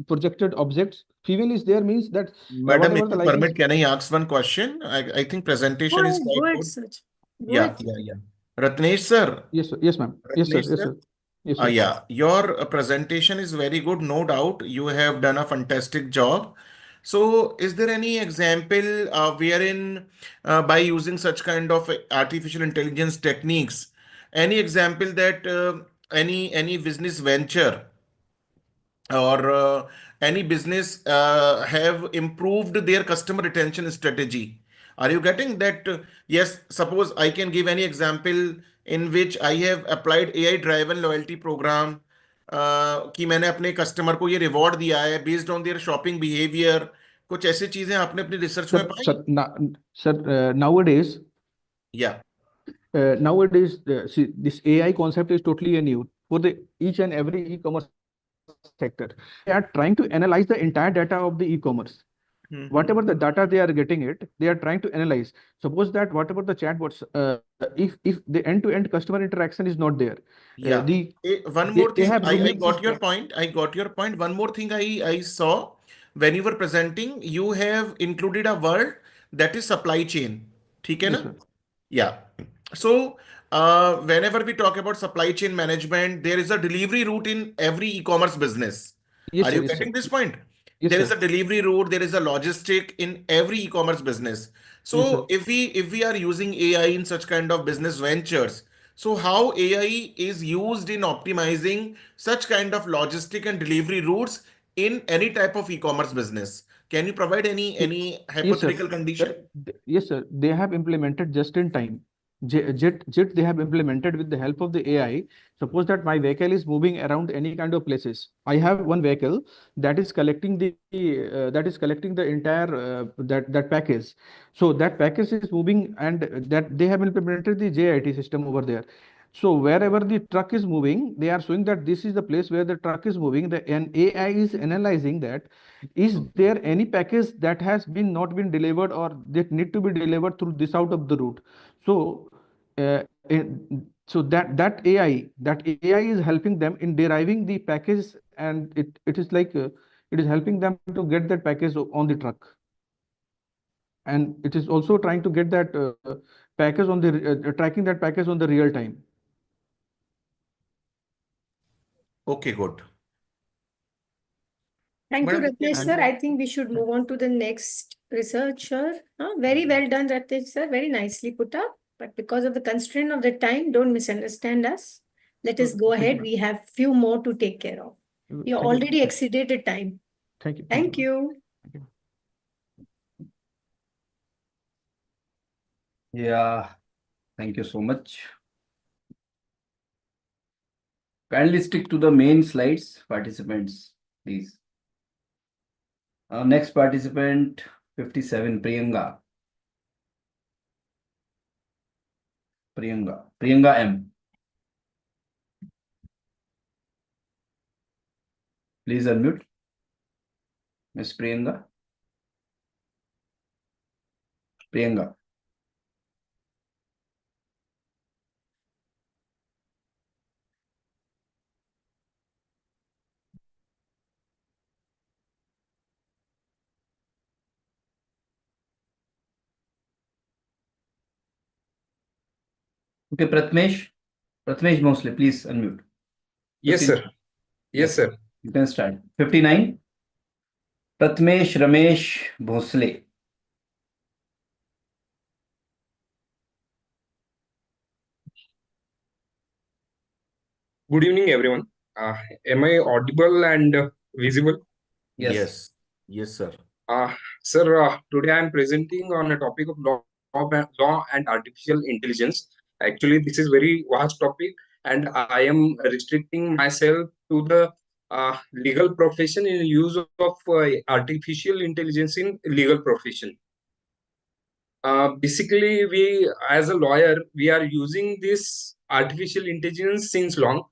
projected objects. Female is there means that Madam, whatever if the you liking. permit, can I ask one question? I think presentation is Go quite ahead, good. Sachin. Go Yeah, ahead. yeah. Ratnesh sir. Yes, sir. Yes, ma'am. Yes, sir. Ratnesh Yes, sir. sir. Yes, sir. Yeah, your presentation is very good, no doubt. You have done a fantastic job. So, is there any example wherein, by using such kind of artificial intelligence techniques, any example that any business venture or any business have improved their customer retention strategy? Are you getting that? Yes, suppose I can give any example in which I have applied AI driven loyalty program, कि मैंने अपने customer को ये reward दिया है based on their shopping behaviour. कुछ ऐसी चीजें आपने अपनी रिसर्च में पाई? Nowadays, Yeah. Nowadays, see, this AI concept is totally new for the each and every e-commerce sector. They are trying to analyze the entire data of the e-commerce. Whatever the data they are getting it, they are trying to analyze. Suppose that whatever the chatbots, if the end-to-end customer interaction is not there, Yeah. One more thing, I got your point. I got your point. One more thing I saw when you were presenting, you have included a word that is supply chain. ठीक है Yes, ना? sir. Yeah. So, whenever we talk about supply chain management, there is a delivery route in every e-commerce business. Yes, Are sir. you Yes, sir. getting this point? Yes, There is sir. a delivery route, there is a logistic in every e-commerce business. Yes, sir. So, if we are using AI in such kind of business ventures, so how AI is used in optimizing such kind of logistic and delivery routes in any type of e-commerce business? Can you provide any Yes, sir. hypothetical condition? Yes, sir. They have implemented just in time. JIT they have implemented with the help of the AI. Suppose that my vehicle is moving around any kind of places. I have one vehicle that is collecting the entire that package. So that package is moving, and that they have implemented the JIT system over there. So wherever the truck is moving, they are showing that this is the place where the truck is moving. And AI is analyzing that is there any package that has been not been delivered or that need to be delivered through this out of the route. So so that AI is helping them in deriving the package, and it is like it is helping them to get that package on the truck, and it is also trying to get that package on the tracking that package on the real time. Okay, good. Thank you, Madam, Ratnesh sir. I think we should move on to the next researcher. Very well done, Ratnesh sir. Very nicely put up. But because of the constraint of the time, don't misunderstand us. Let us go ahead. We have few more to take care of. You already exceeded the time. Thank you. Thank you. Yeah, thank you so much. Kindly stick to the main slides, participants, please. Next participant, 57, Priyanka. Priyanka M. Please unmute. Miss Priyanka. Priyanka. Okay, Pratmesh mostly, please unmute. Yes, 59. sir. Yes, sir. You can start. 59. Pratmesh Ramesh Bhosle. Good evening, everyone. Am I audible and visible? Yes. Yes, sir. Sir, today I am presenting on a topic of law and artificial intelligence. Actually, this is very vast topic, and I am restricting myself to the legal profession in use of artificial intelligence in legal profession. Basically, we as a lawyer, we are using this artificial intelligence since long.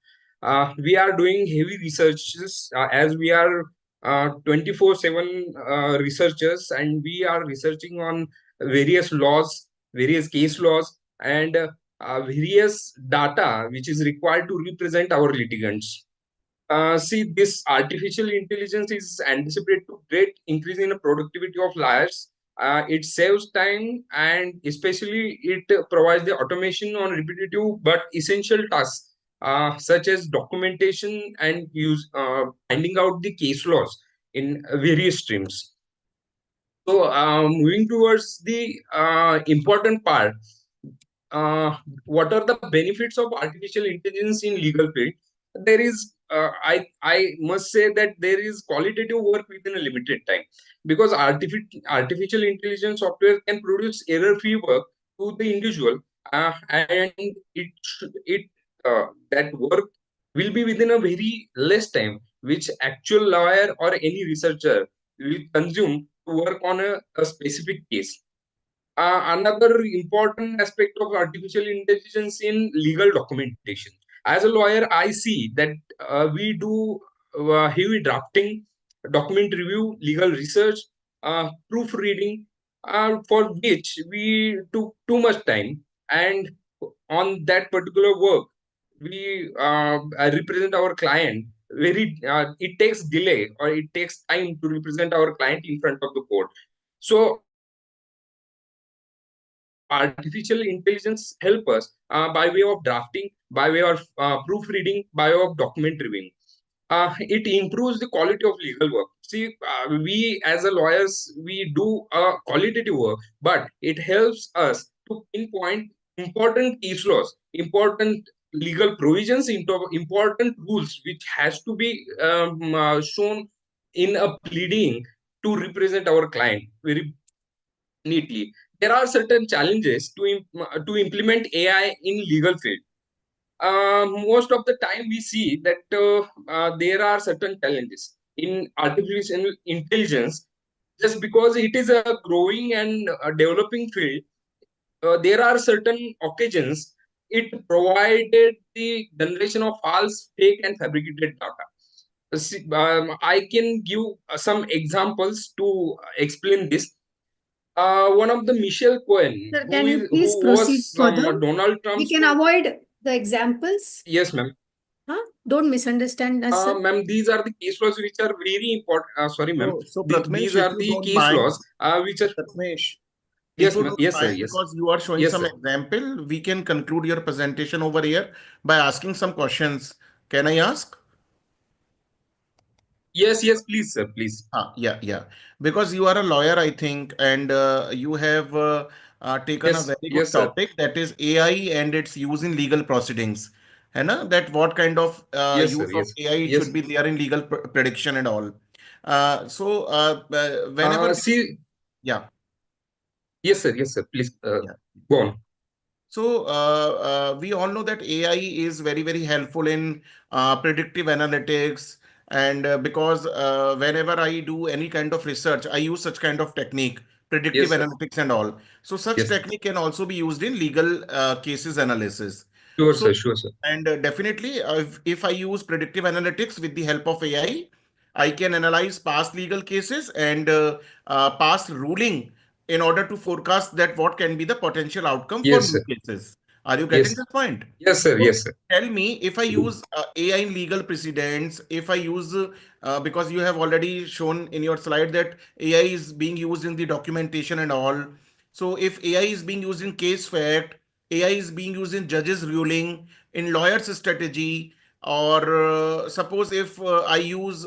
we are doing heavy researches as we are 24/7 researchers, and we are researching on various laws, various case laws, and various data which is required to represent our litigants. See, this artificial intelligence is anticipated to great increase in the productivity of lawyers. It saves time, and especially it provides the automation on repetitive but essential tasks, such as documentation and finding out the case laws in various streams. So, moving towards the important part, what are the benefits of artificial intelligence in legal field? There is, I must say that there is qualitative work within a limited time, because artificial intelligence software can produce error-free work to the individual, and it that work will be within a very less time, which actual lawyer or any researcher will consume to work on a specific case. Another important aspect of artificial intelligence in legal documentation. As a lawyer, I see that we do heavy drafting, document review, legal research, proofreading, for which we took too much time. And on that particular work, we represent our client it takes delay, or it takes time to represent our client in front of the court. So artificial intelligence help us by way of drafting, by way of proofreading, by way of document reviewing. It improves the quality of legal work. See, we as a lawyers, we do qualitative work, but it helps us to pinpoint important case laws, important legal provisions, into important rules, which has to be shown in a pleading to represent our client very neatly. There are certain challenges to implement AI in legal field. Most of the time we see that there are certain challenges in artificial intelligence, just because it is a growing and developing field. There are certain occasions it provided the generation of false, fake, and fabricated data. I can give some examples to explain this. One of the Michelle Cohen, Sir, who can you is please who proceed was further? Donald We Trump's. can avoid the examples. Yes, ma'am. Huh? Don't misunderstand us, sir. Ma'am, these are the case laws which are very important. Sorry, ma'am. So Pratmesh, These if are you the don't case mind, laws which are. Pratmesh, Yes, if you ma'am. don't Yes, sir. mind, Yes, because you are showing yes, some sir. example, we can conclude your presentation over here by asking some questions. Can I ask? Yes, yes, please, sir, please. Yeah. Because you are a lawyer, I think, and you have taken a Yes, very good yes, sir. topic, that is AI and its use in legal proceedings. है ना? That what kind of Yes, sir. use of Yes, AI yes. should be there in legal prediction and all. Whenever See. yeah. Yes, sir. Yes, sir. Please Yeah. go on. So we all know that AI is very, very helpful in predictive analytics. And because whenever I do any kind of research, I use such kind of technique, predictive Yes, sir. analytics and all. So such Yes. technique can also be used in legal cases analysis. Sure, So, sir. Sure, sir. and definitely, if I use predictive analytics with the help of AI, I can analyze past legal cases and past ruling in order to forecast that what can be the potential outcome for Yes, new sir. cases. Are you Yes. getting this point? Yes, sir. So Yes, sir. tell me, if I use AI in legal precedents, if I use, because you have already shown in your slide that AI is being used in the documentation and all. So if AI is being used in case fact, AI is being used in judges ruling, in lawyers strategy, or suppose if I use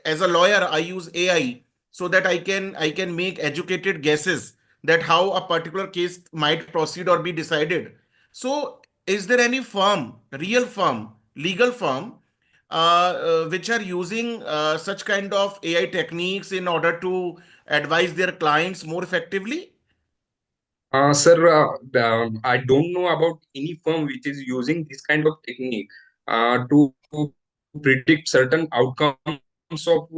as a lawyer, I use AI so that I can make educated guesses that how a particular case might proceed or be decided. So is there any firm, real firm, legal firm, which are using such kind of AI techniques in order to advise their clients more effectively? Sir, I don't know about any firm which is using this kind of technique to predict certain outcomes of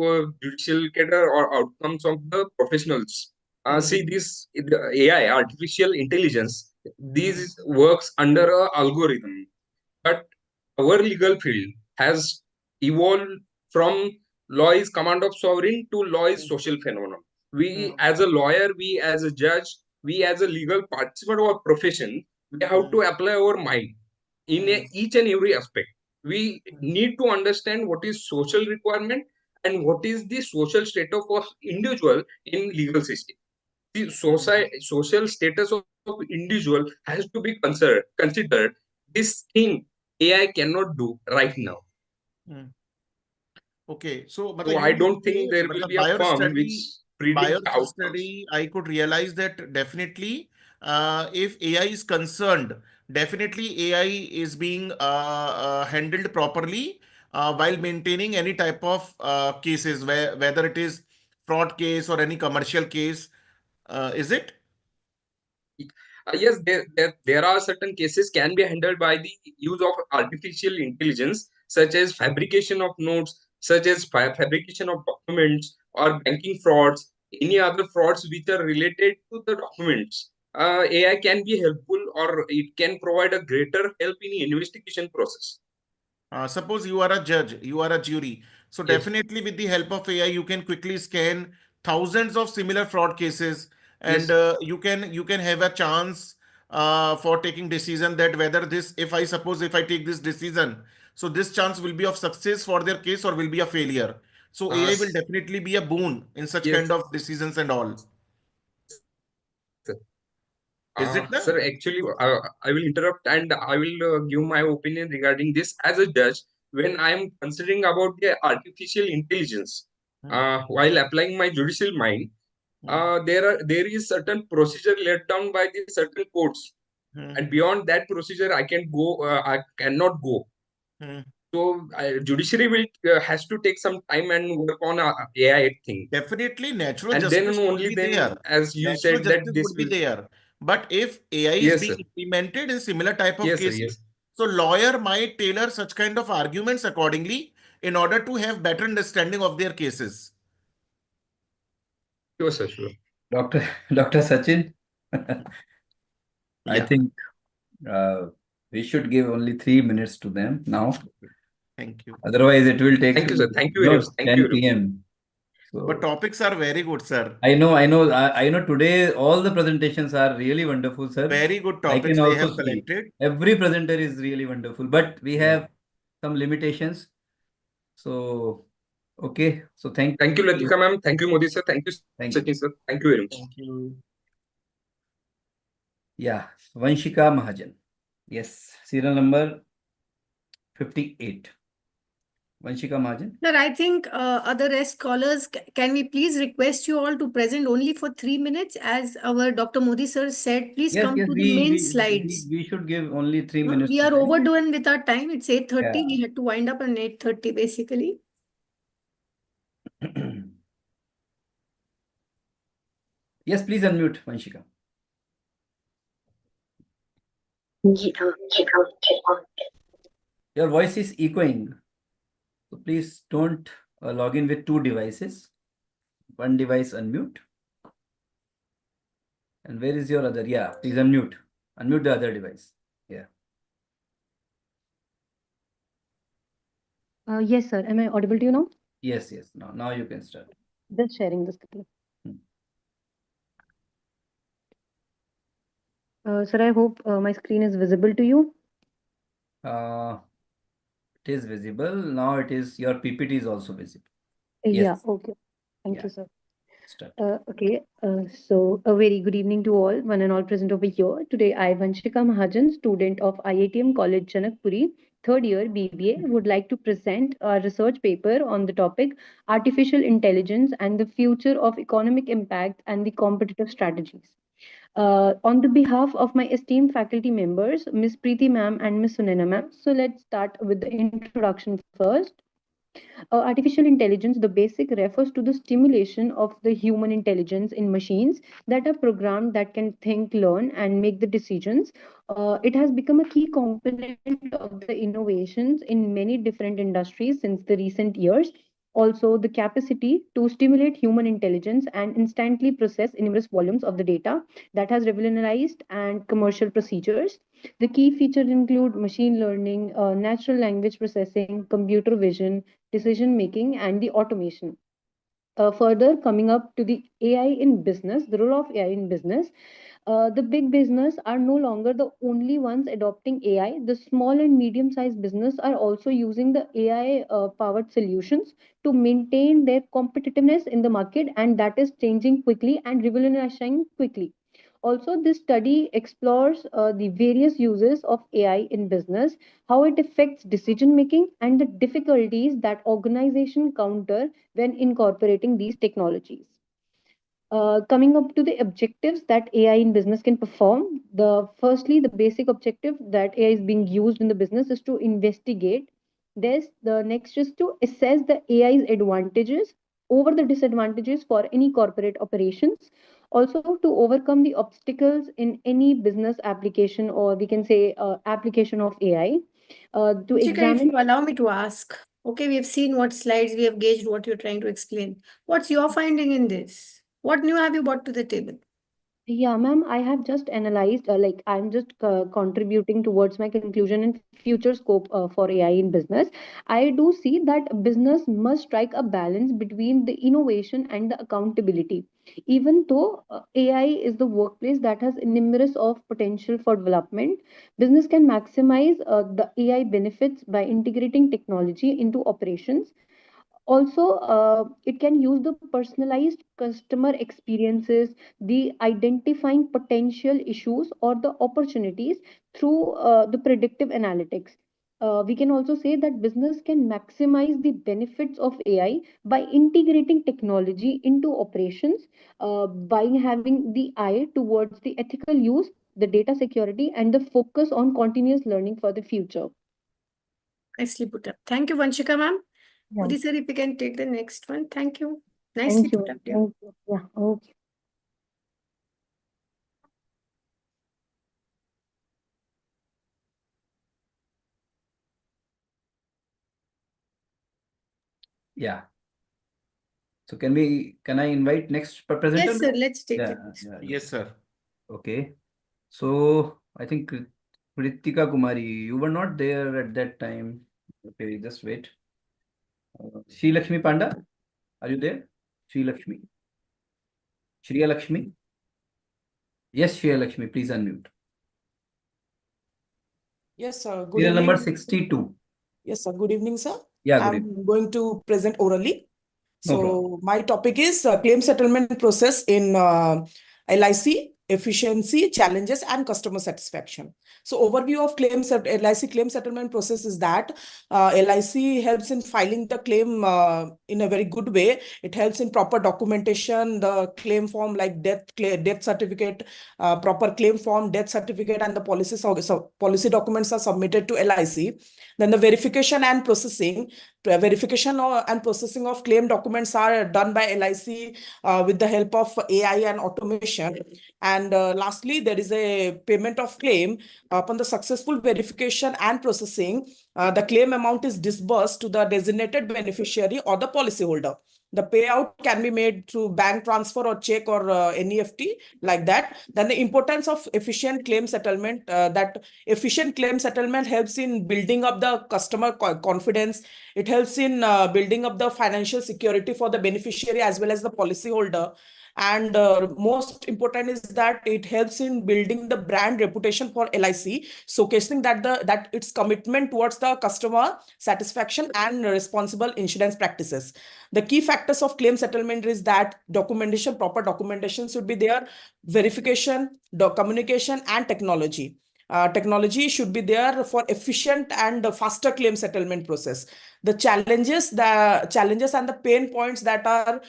judicial cadre or outcomes of the professionals. See, the AI, artificial intelligence, these works under a algorithm. But our legal field has evolved from law is command of sovereign to law is social phenomenon. We as a lawyer, we as a judge, we as a legal participant or profession, we have to apply our mind in each and every aspect. We need to understand what is social requirement and what is the social status of individual in legal system. The social status of individual has to be considered. This thing AI cannot do right now. Okay, so So I don't think there will be a firm which predict bios outcomes. study, I could realize that definitely, if AI is concerned, definitely AI is being handled properly while maintaining any type of cases, whether it is fraud case or any commercial case. Is it? Yes, there are certain cases can be handled by the use of artificial intelligence, such as fabrication of notes, such as fabrication of documents or banking frauds, any other frauds which are related to the documents. AI can be helpful, or it can provide a greater help in investigation process. Suppose you are a judge, you are a jury. So Yes. definitely with the help of AI, you can quickly scan thousands of similar fraud cases, and Yes. you can have a chance for taking decision that whether this, if I suppose if I take this decision, so this chance will be of success for their case or will be a failure. So AI will definitely be a boon in such Yes. kind of decisions and all. Is it Sir, actually, I will interrupt and I will give my opinion regarding this. As a judge, when I am considering about the artificial intelligence, while applying my judicial mind, there is certain procedure laid down by the certain courts, and beyond that procedure, I cannot go. So judiciary will has to take some time and work on AI thing. Definitely, natural And justice then would only be then, there. as you Natural said, that justice this would be will. there. But if AI is Yes, being sir. implemented in similar type of Yes, sir. cases, Yes. so lawyer might tailor such kind of arguments accordingly in order to have better understanding of their cases. Sure, sir. Sure. Dr. Sachin, I Yeah. think we should give only 3 minutes to them now. Thank you. Otherwise, it will take Thank you, to, sir. Thank you very much. Thank you 10 very much. p.m. But topics are very good, sir. I know. Today all the presentations are really wonderful, sir. Very good I topics can they also have see selected. every presenter is really wonderful, but we have some limitations. So, okay. So thank you, Latika ma'am. Thank you, Modi sir. Thank you, Thank Sachin sir. Thank you very much. Thank you. Yeah, Vanshika Mahajan. Yes, serial number 58. Vanshika Mahajan. Sir, I think other rest scholars, can we please request you all to present only for 3 minutes, as our Dr. Modi sir said, please Yes, come yes, to the main slides. we should give only 3 No, minutes. we are overdone with our time. It's 8:30. Yeah. We had to wind up at 8:30 basically. Yes, please unmute, Vanshika. Your voice is echoing. So please don't log in with 2 devices. One device unmute. And where is your other? Yeah, please unmute. Unmute the other device. Yeah. Yes, sir. Am I audible to you now? Yes. Now you can start. Just sharing the screen. Sir, I hope my screen is visible to you. It is visible. Now it is, your PPT is also visible. Yeah, Yes. okay. Thank Yeah. you, sir. Start. Okay, so a very good evening to all, one and all present over here. Today, I, Vanshika Mahajan, student of IITM College, Janakpuri, third year BBA, would like to present a research paper on the topic Artificial Intelligence and the Future of Economic Impact and the Competitive Strategies. On the behalf of my esteemed faculty members, Ms. Preeti ma'am and Ms. Sunena ma'am, so let's start with the introduction first. Artificial intelligence, the basic, refers to the stimulation of the human intelligence in machines that are programmed that can think, learn, and make the decisions. It has become a key component of the innovations in many different industries since the recent years. Also, the capacity to stimulate human intelligence and instantly process enormous volumes of the data that has revolutionized and commercial procedures. The key features include machine learning, natural language processing, computer vision, decision making, and the automation. Further, coming up to the AI in business, the role of AI in business, the big business are no longer the only ones adopting AI. The small and medium sized business are also using the AI powered solutions to maintain their competitiveness in the market, and that is changing quickly and revolutionizing quickly. Also, this study explores the various uses of AI in business, how it affects decision making, and the difficulties that organization counter when incorporating these technologies. Coming up to the objectives that AI in business can perform, the basic objective that AI is being used in the business is to investigate. The next is to assess the AI's advantages over the disadvantages for any corporate operations. Also, to overcome the obstacles in any business application, or we can say application of AI. To Chika, if examine. you allow me to ask, okay, we have seen what slides, we have gauged what you're trying to explain. What's your finding in this? What new have you brought to the table? Yeah, ma'am, I have just analyzed, I'm just contributing towards my conclusion and future scope for AI in business. I do see that business must strike a balance between the innovation and the accountability. Even though AI is the workplace that has numerous of potential for development, business can maximize the AI benefits by integrating technology into operations. Also, it can use the personalized customer experiences, the identifying potential issues or the opportunities through the predictive analytics. We can also say that business can maximize the benefits of AI by integrating technology into operations, by having the eye towards the ethical use, the data security, and the focus on continuous learning for the future. Nicely put up. Thank you, Vanshika ma'am. Yeah. Udi sir, if you can take the next one. Thank you. Nicely Thank you. put up, dear. Thank you. Yeah, okay. Yeah. So can I invite next presenter? Yes, sir. Let's take Yeah, it. yeah, Yes, sir. Okay. So I think Kritika Kumari, you were not there at that time. Okay, just wait. Shri Lakshmi Panda, are you there? Shri Lakshmi. Shriya Lakshmi. Yes, Shriya Lakshmi, please unmute. Yes, sir. Good Serial number evening. 62. Yes, sir. Good evening, sir. Yeah, good I'm evening. going to present orally. No problem. My topic is claim settlement process in LIC, efficiency, challenges, and customer satisfaction. So overview of LIC claim settlement process is that LIC helps in filing the claim in a very good way. It helps in proper documentation, the claim form like death certificate, proper claim form, death certificate, and the policy documents are submitted to LIC. Then the verification and processing. Verification and processing of claim documents are done by LIC with the help of AI and automation. And lastly, there is a payment of claim. Upon the successful verification and processing, the claim amount is disbursed to the designated beneficiary or the policyholder. The payout can be made through bank transfer or check or NEFT, like that. Then the importance of efficient claim settlement, that efficient claim settlement helps in building up the customer confidence. It helps in building up the financial security for the beneficiary as well as the policyholder. And most important is that it helps in building the brand reputation for LIC, showcasing that its commitment towards the customer satisfaction and responsible insurance practices. The key factors of claim settlement is that documentation, proper documentation should be there, verification, communication, and technology. Technology should be there for efficient and faster claim settlement process. The challenges and the pain points that are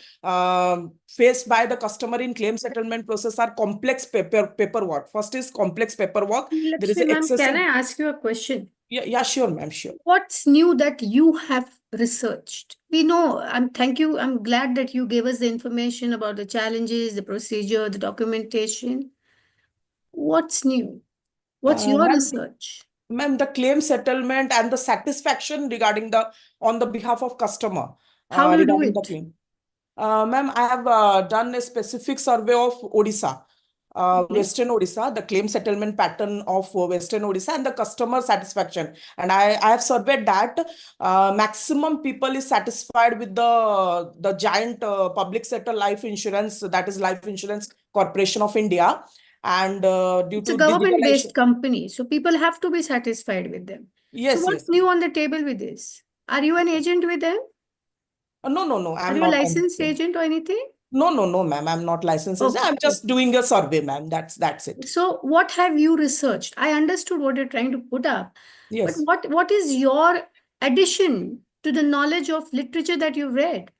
faced by the customer in claim settlement process are complex paperwork. First is complex paperwork. There is Lakshmi ma'am, excessive. can I ask you a question? Yeah, sure, ma'am, sure. What's new that you have researched? We know, thank you. I'm glad that you gave us the information about the challenges, the procedure, the documentation. What's new? What's your research? Ma'am, the claim settlement and the satisfaction regarding on the behalf of customer. How do you do regarding the it? claim. Ma'am, I have done a specific survey of Odisha, Okay. Western Odisha, the claim settlement pattern of Western Odisha and the customer satisfaction. And I have surveyed that maximum people is satisfied with the giant public sector life insurance, that is Life Insurance Corporation of India. And due It's a to government-based digitalization. company, so people have to be satisfied with them. So Yes, what's yes. new on the table with this? Are you an agent with them? No, Are I'm you a not. licensed agent or anything? No, ma'am, I'm not licensed. Okay, I'm just doing a survey, ma'am. That's it. So what have you researched? I understood what you're trying to put up, but Yes. what is your addition to the knowledge of literature that you've read?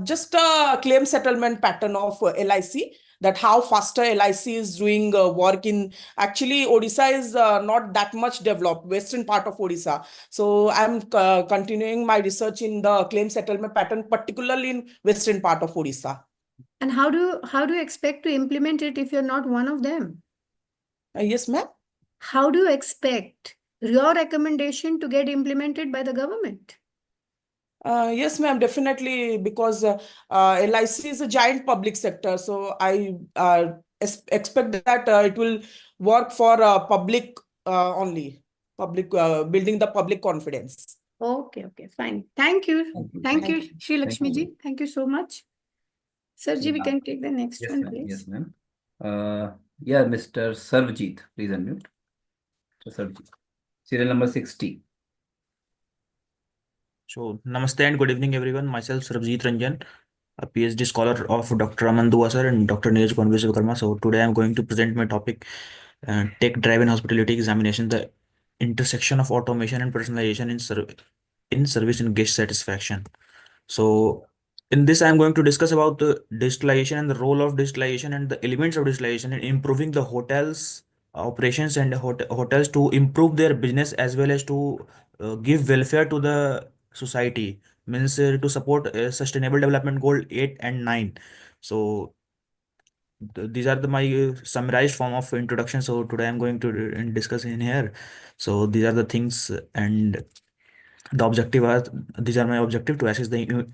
Just a claim settlement pattern of LIC, that how faster LIC is doing work in. Actually, Odisha is not that much developed, western part of Odisha. So I'm continuing my research in the claim settlement pattern, particularly in western part of Odisha. And how do you expect to implement it if you're not one of them? Yes, ma'am. How do you expect your recommendation to get implemented by the government? Yes, ma'am, definitely, because LIC is a giant public sector. So I expect that it will work for public only, public building the public confidence. Okay, fine. Thank you. Thank you, Shri Lakshmi ji. Thank you so much. Sirji, we can take the next Yes, one, ma'am. please. Yes, ma'am. Yeah, Mr. Sarvjit, please unmute. Mr. Sarvjit. Serial number 60. So, namaste and good evening, everyone. Myself, Sarvjit Ranjan, a PhD scholar of Dr. Aman Dua sir and Dr. Neeraj Konvi. So, today I am going to present my topic, Tech-Driven Hospitality Examination, the intersection of automation and personalization in service and guest satisfaction. So, in this, I am going to discuss about the digitalization and the role of digitalization and the elements of digitalization in improving the hotels operations and hotels to improve their business as well as to give welfare to the society, means to support sustainable development goal 8 and 9. So these are my summarized form of introduction. So today I'm going to discuss in here. So these are the things, and the objective are, these are my objective: to assess the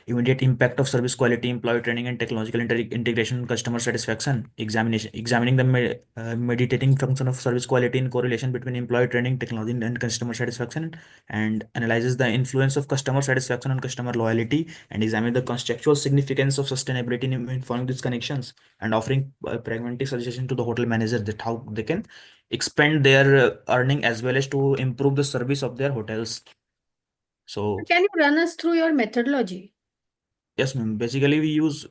immediate impact of service quality, employee training, and technological integration, customer satisfaction, examining the meditating function of service quality in correlation between employee training, technology, and customer satisfaction, and analyzes the influence of customer satisfaction on customer loyalty, and examine the contextual significance of sustainability in forming these connections, and offering pragmatic suggestion to the hotel manager that how they can expand their earning as well as to improve the service of their hotels. So Can you run us through your methodology? yes, ma'am. Basically, we use.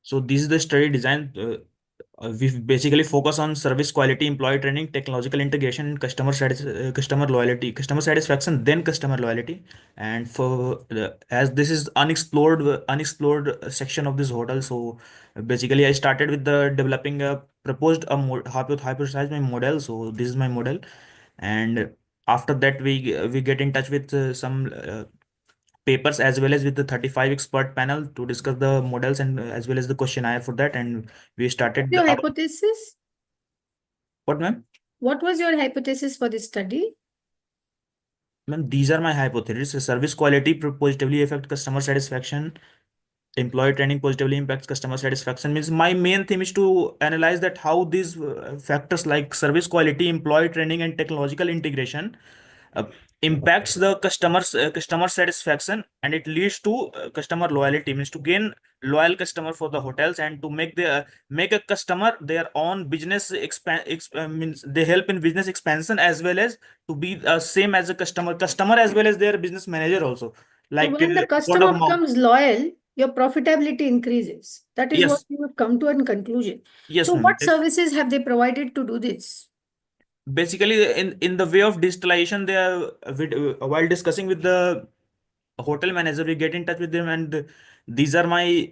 So this is the study design. We basically focus on service quality, employee training, technological integration, customer loyalty, customer satisfaction, then customer loyalty. And for as this is unexplored section of this hotel, so basically I started with the developing a proposed hypothesize my model. So this is my model, and after that we get in touch with some papers as well as with the 35 expert panel to discuss the models and as well as the questionnaire for that, and we started Your hypothesis? What, ma'am? What was your hypothesis for this study? Ma'am, these are my hypotheses. Service quality positively affect customer satisfaction. Employee training positively impacts customer satisfaction. Means my main theme is to analyze that how these factors like service quality, employee training, and technological integration uh, impacts the customer satisfaction, and it leads to customer loyalty, means to gain loyal customer for the hotels, and to make a customer their own business means they help in business expansion as well as to be same as a customer as well as their business manager also, like So when the word customer of mouth. becomes loyal, your profitability increases. That is what Yes. you have come to a conclusion. Yes, So ma'am. what services have they provided to do this? Basically in the way of digitalization, they are while discussing with the hotel manager, we get in touch with them, and these are my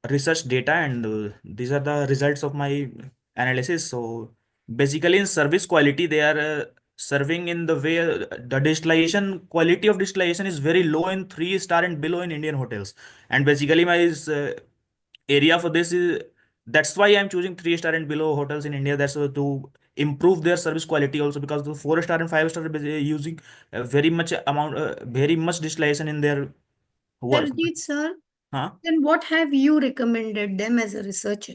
research data, and these are the results of my analysis. So basically in service quality, they are serving in the way the digitalization quality of digitalization is very low in 3 star and below in Indian hotels, and basically my area for this is That's why I'm choosing 3-star and below hotels in India. That's to improve their service quality also, because the 4-star and 5-star are using very much digitalization in their work. Sarjeet sir, Huh? then what have you recommended them as a researcher?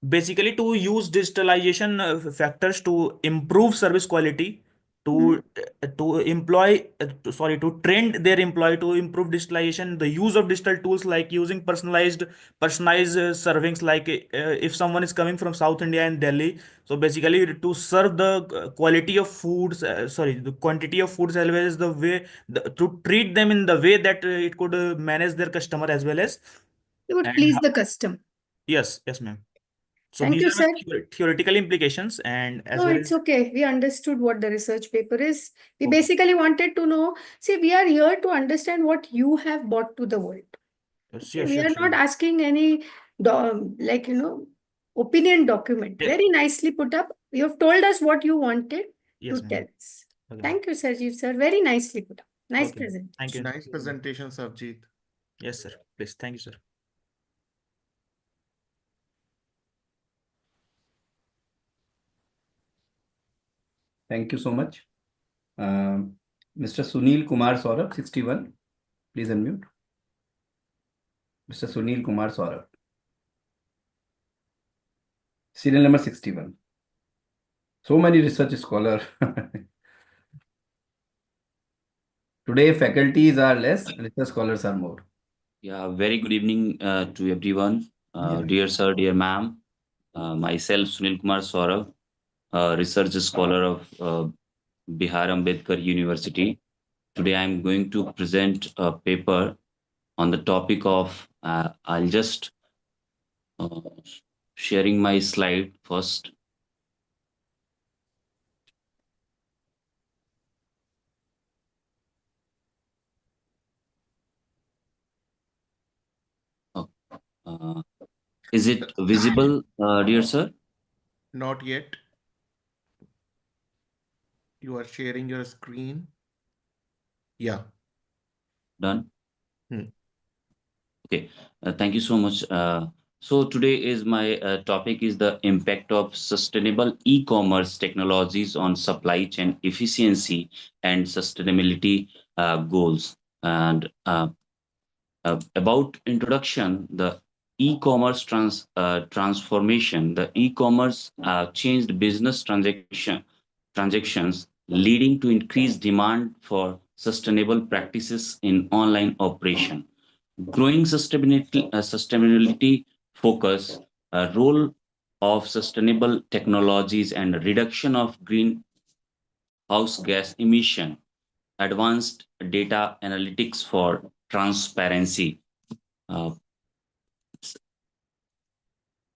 Basically, to use digitalization factors to improve service quality, to train their employee to improve digitalization, the use of digital tools like using personalized servings, like if someone is coming from South India and Delhi, so basically to serve the quality of foods, the quantity of foods, as well as the way to treat them in the way that it could manage their customer as well as. It would And please the customer. yes, ma'am. So Thank these you, are sir. the theoretical implications, and as No, well it's as. okay. We understood what the research paper is. We basically wanted to know, see, we are here to understand what you have brought to the world. Sure, We sure, are sure. not asking any, opinion document. Yeah. Very nicely put up. You have told us what you wanted Yes, to ma'am. tell us. Okay. Thank you, Sarjeev sir. Very nicely put up. Nice Okay. presentation. Thank you. Nice presentation, Sarjeet. Yes, sir. Please. Thank you, sir. Thank you so much. Mr. Sunil Kumar Saurabh, 61. Please unmute. Mr. Sunil Kumar Saurabh. Serial number 61. So many research scholars. Today, faculties are less, research scholars are more. Yeah, very good evening to everyone. Yeah. Dear sir, dear ma'am, myself Sunil Kumar Saurabh, research scholar of Bihar Ambedkar University. Today I'm going to present a paper on the topic of, I'll just sharing my slide first. Is it visible, dear sir? Not yet. You are sharing your screen. Yeah. Done. Okay, thank you so much. So today is my topic is the impact of sustainable e-commerce technologies on supply chain efficiency and sustainability goals. And about introduction, the e-commerce transformation, the e-commerce changed business transactions, leading to increased demand for sustainable practices in online operation. Growing sustainability focus, role of sustainable technologies and reduction of greenhouse gas emission, advanced data analytics for transparency. Uh,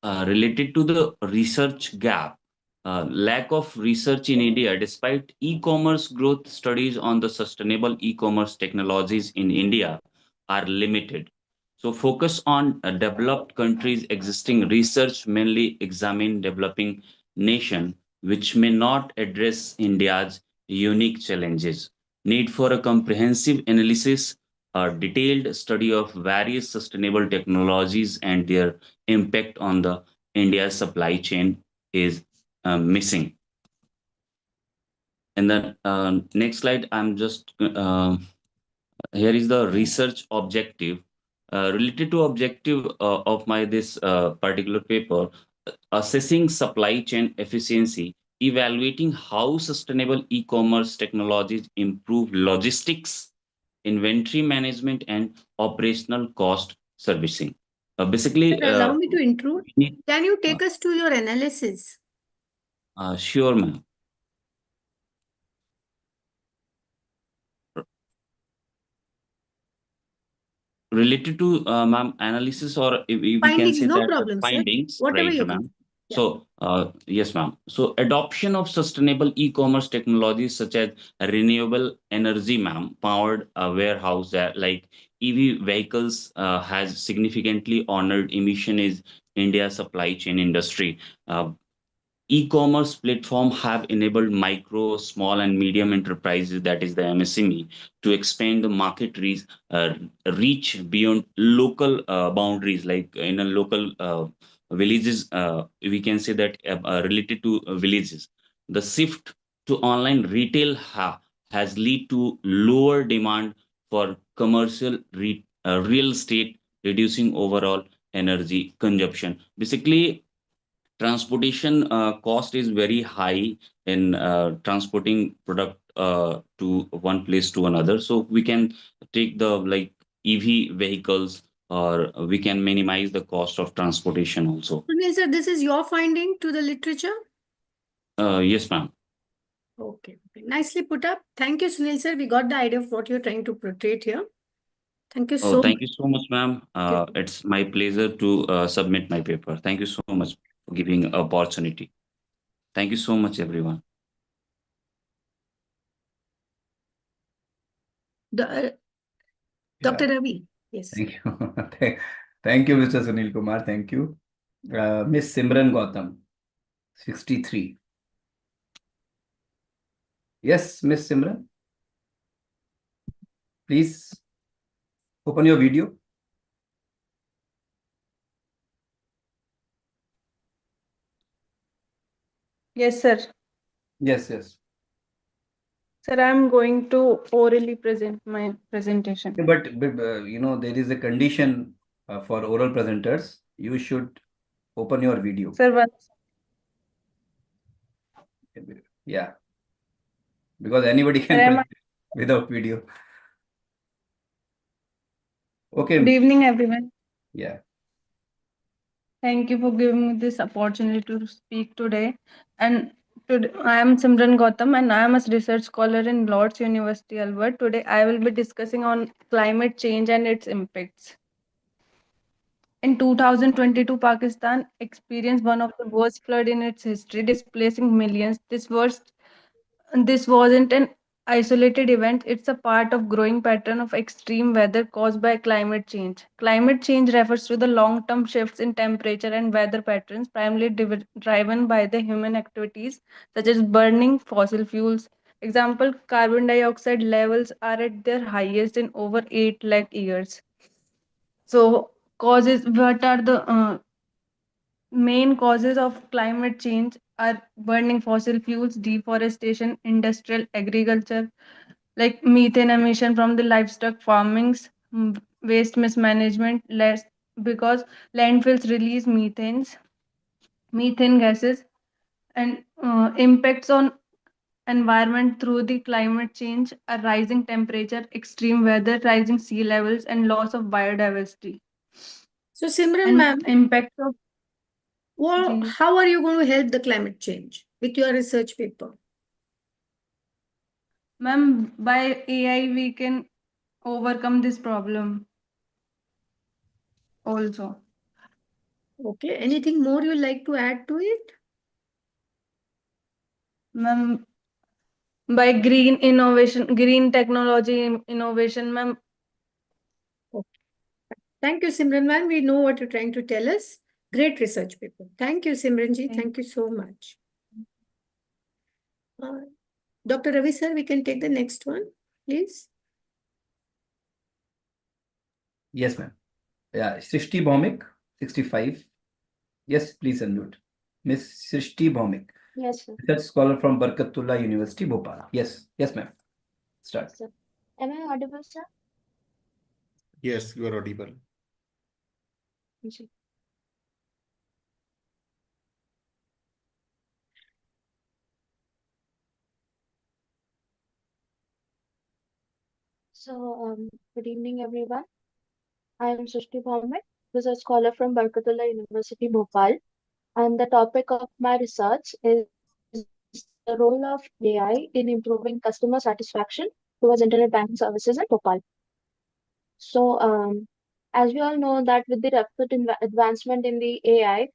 Related to the research gap, lack of research in India, despite e-commerce growth, studies on the sustainable e-commerce technologies in India are limited. So focus on developed countries existing research mainly examine developing nation, which may not address India's unique challenges. Need for a comprehensive analysis, a detailed study of various sustainable technologies and their impact on the India's supply chain is missing. And then next slide, I'm just here is the research objective. Related to objective of my this particular paper, assessing supply chain efficiency, evaluating how sustainable e-commerce technologies improve logistics, inventory management, and operational cost servicing. Basically, Allow me to intrude. need, Can you take us to your analysis? sure, ma'am. Related to ma'am analysis, or if we can Findings, say no that problem, sir. findings, Whatever right, you ma'am? can. Yeah. So yes, ma'am. So adoption of sustainable e-commerce technologies such as renewable energy, ma'am, powered warehouse like EV vehicles has significantly honored emission is India supply chain industry. E-commerce platform have enabled micro, small, and medium enterprises, that is the MSME, to expand the market reach beyond local boundaries, like in a local villages, we can say that related to villages, the shift to online retail has led to lower demand for commercial real estate, reducing overall energy consumption. Basically, transportation cost is very high in transporting product to one place to another. So we can take the like EV vehicles, or we can minimize the cost of transportation also. Sunil sir, this is your finding to the literature? Yes, ma'am. Okay, nicely put up. Thank you, Sunil sir. We got the idea of what you're trying to portray here. Thank you so Thank much. you so much, ma'am. It's my pleasure to submit my paper. Thank you so much for giving opportunity. Thank you so much, everyone. Dr. Ravi, yes. Thank you. Thank you, Mr. Sunil Kumar. Thank you. Miss Simran Gautam, 63. Yes, Miss Simran. Please open your video. Yes, sir. Yes, yes. Sir, I'm going to orally present my presentation. But you know, there is a condition for oral presenters. You should open your video. Sir, Yeah. Because anybody can present without video. Okay. Good evening, everyone. Yeah. Thank you for giving me this opportunity to speak today. And today, I am Simran Gautam, and I am a research scholar in Lord's University, Albert. Today, I will be discussing on climate change and its impacts. In 2022, Pakistan experienced one of the worst flood in its history, displacing millions. This wasn't an isolated event, it's a part of growing pattern of extreme weather caused by climate change. Climate change refers to the long-term shifts in temperature and weather patterns primarily driven by the human activities such as burning fossil fuels. Example, carbon dioxide levels are at their highest in over 8 lakh years. So causes, what are the main causes of climate change are burning fossil fuels, deforestation, industrial agriculture, like methane emission from the livestock farmings, waste mismanagement, less because landfills release methane gases, and impacts on environment through the climate change are rising temperature, extreme weather, rising sea levels, and loss of biodiversity. So, Simran And ma'am, impact of how are you going to help the climate change with your research paper? Ma'am, by AI we can overcome this problem also. Okay, anything more you'd like to add to it? Ma'am, by green innovation, green technology innovation, ma'am. Okay. Thank you, Simran ma'am. We know what you're trying to tell us. Great research paper. Thank you, Simranji. Thank you so much. Dr. Ravi sir, we can take the next one, please. Yes, ma'am. Yeah, Srishti Bhaumik, 65. Yes, please unmute. Miss Srishti Bhaumik. Yes, sir. Research scholar from Barkatullah University, Bhopal. Yes, yes, ma'am. Start. Yes, sir. Am I audible, sir? Yes, you are audible. Yes, sir. So, good evening, everyone. I am Srishti Bhaumik, research scholar from Barkatullah University, Bhopal, and the topic of my research is the role of AI in improving customer satisfaction towards internet banking services in Bhopal. So, as we all know that with the rapid advancement in the AI,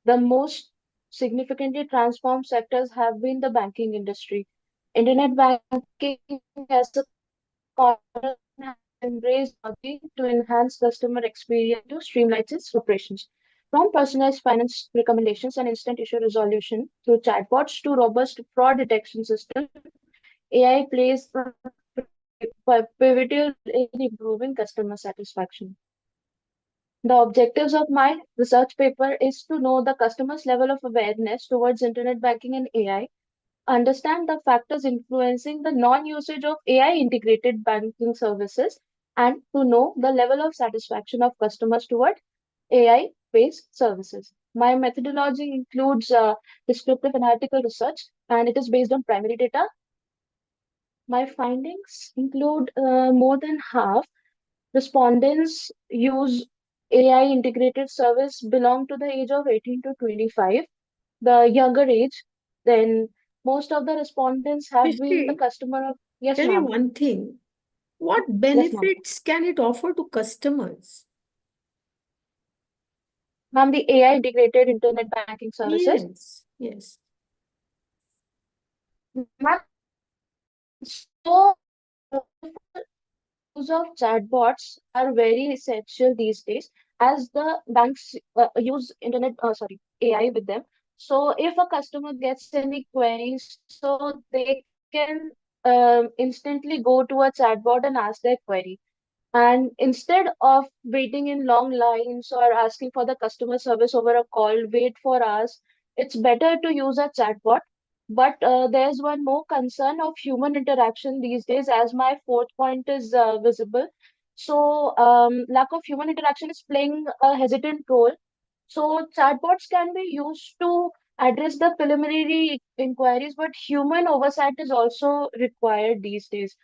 the most significantly transformed sectors have been the banking industry. Internet banking as a cornerstone has embraced technology to enhance customer experience to streamline its operations. From personalized finance recommendations and instant issue resolution through chatbots to robust fraud detection system, AI plays a pivotal in improving customer satisfaction. The objectives of my research paper is to know the customer's level of awareness towards internet banking and AI, understand the factors influencing the non-usage of AI integrated banking services, and to know the level of satisfaction of customers toward AI-based services. My methodology includes descriptive analytical research, and it is based on primary data. My findings include more than half respondents use AI integrated service belong to the age of 18 to 25, the younger age. Then most of the respondents have been the Rishi, customer of, yes, tell me ma'am. one thing. What Yes, ma'am. benefits can it offer to customers? Ma'am, the AI integrated internet banking services. Yes. Ma'am, so use of chatbots are very essential these days as the banks use AI with them. So if a customer gets any queries, so they can instantly go to a chatbot and ask their query. And instead of waiting in long lines or asking for the customer service over a call, wait for hours, it's better to use a chatbot. But there's one more concern of human interaction these days, as my fourth point is visible. So, lack of human interaction is playing a hesitant role. So, chatbots can be used to address the preliminary inquiries, but human oversight is also required these days.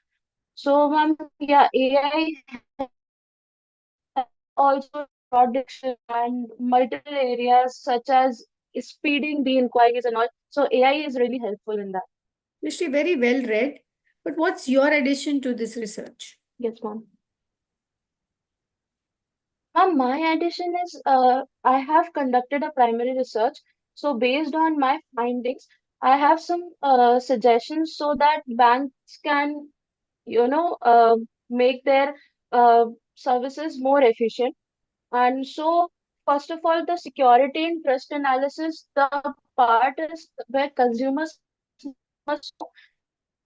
So, ma'am, yeah, AI also production and multiple areas such as speeding the inquiries and all. So AI is really helpful in that. Rishi, very well read. But what's your addition to this research? Yes, ma'am. Ma'am, my addition is I have conducted a primary research. So based on my findings, I have some suggestions so that banks can, make their services more efficient. And so, first of all, the security and trust analysis, the part is where consumers must know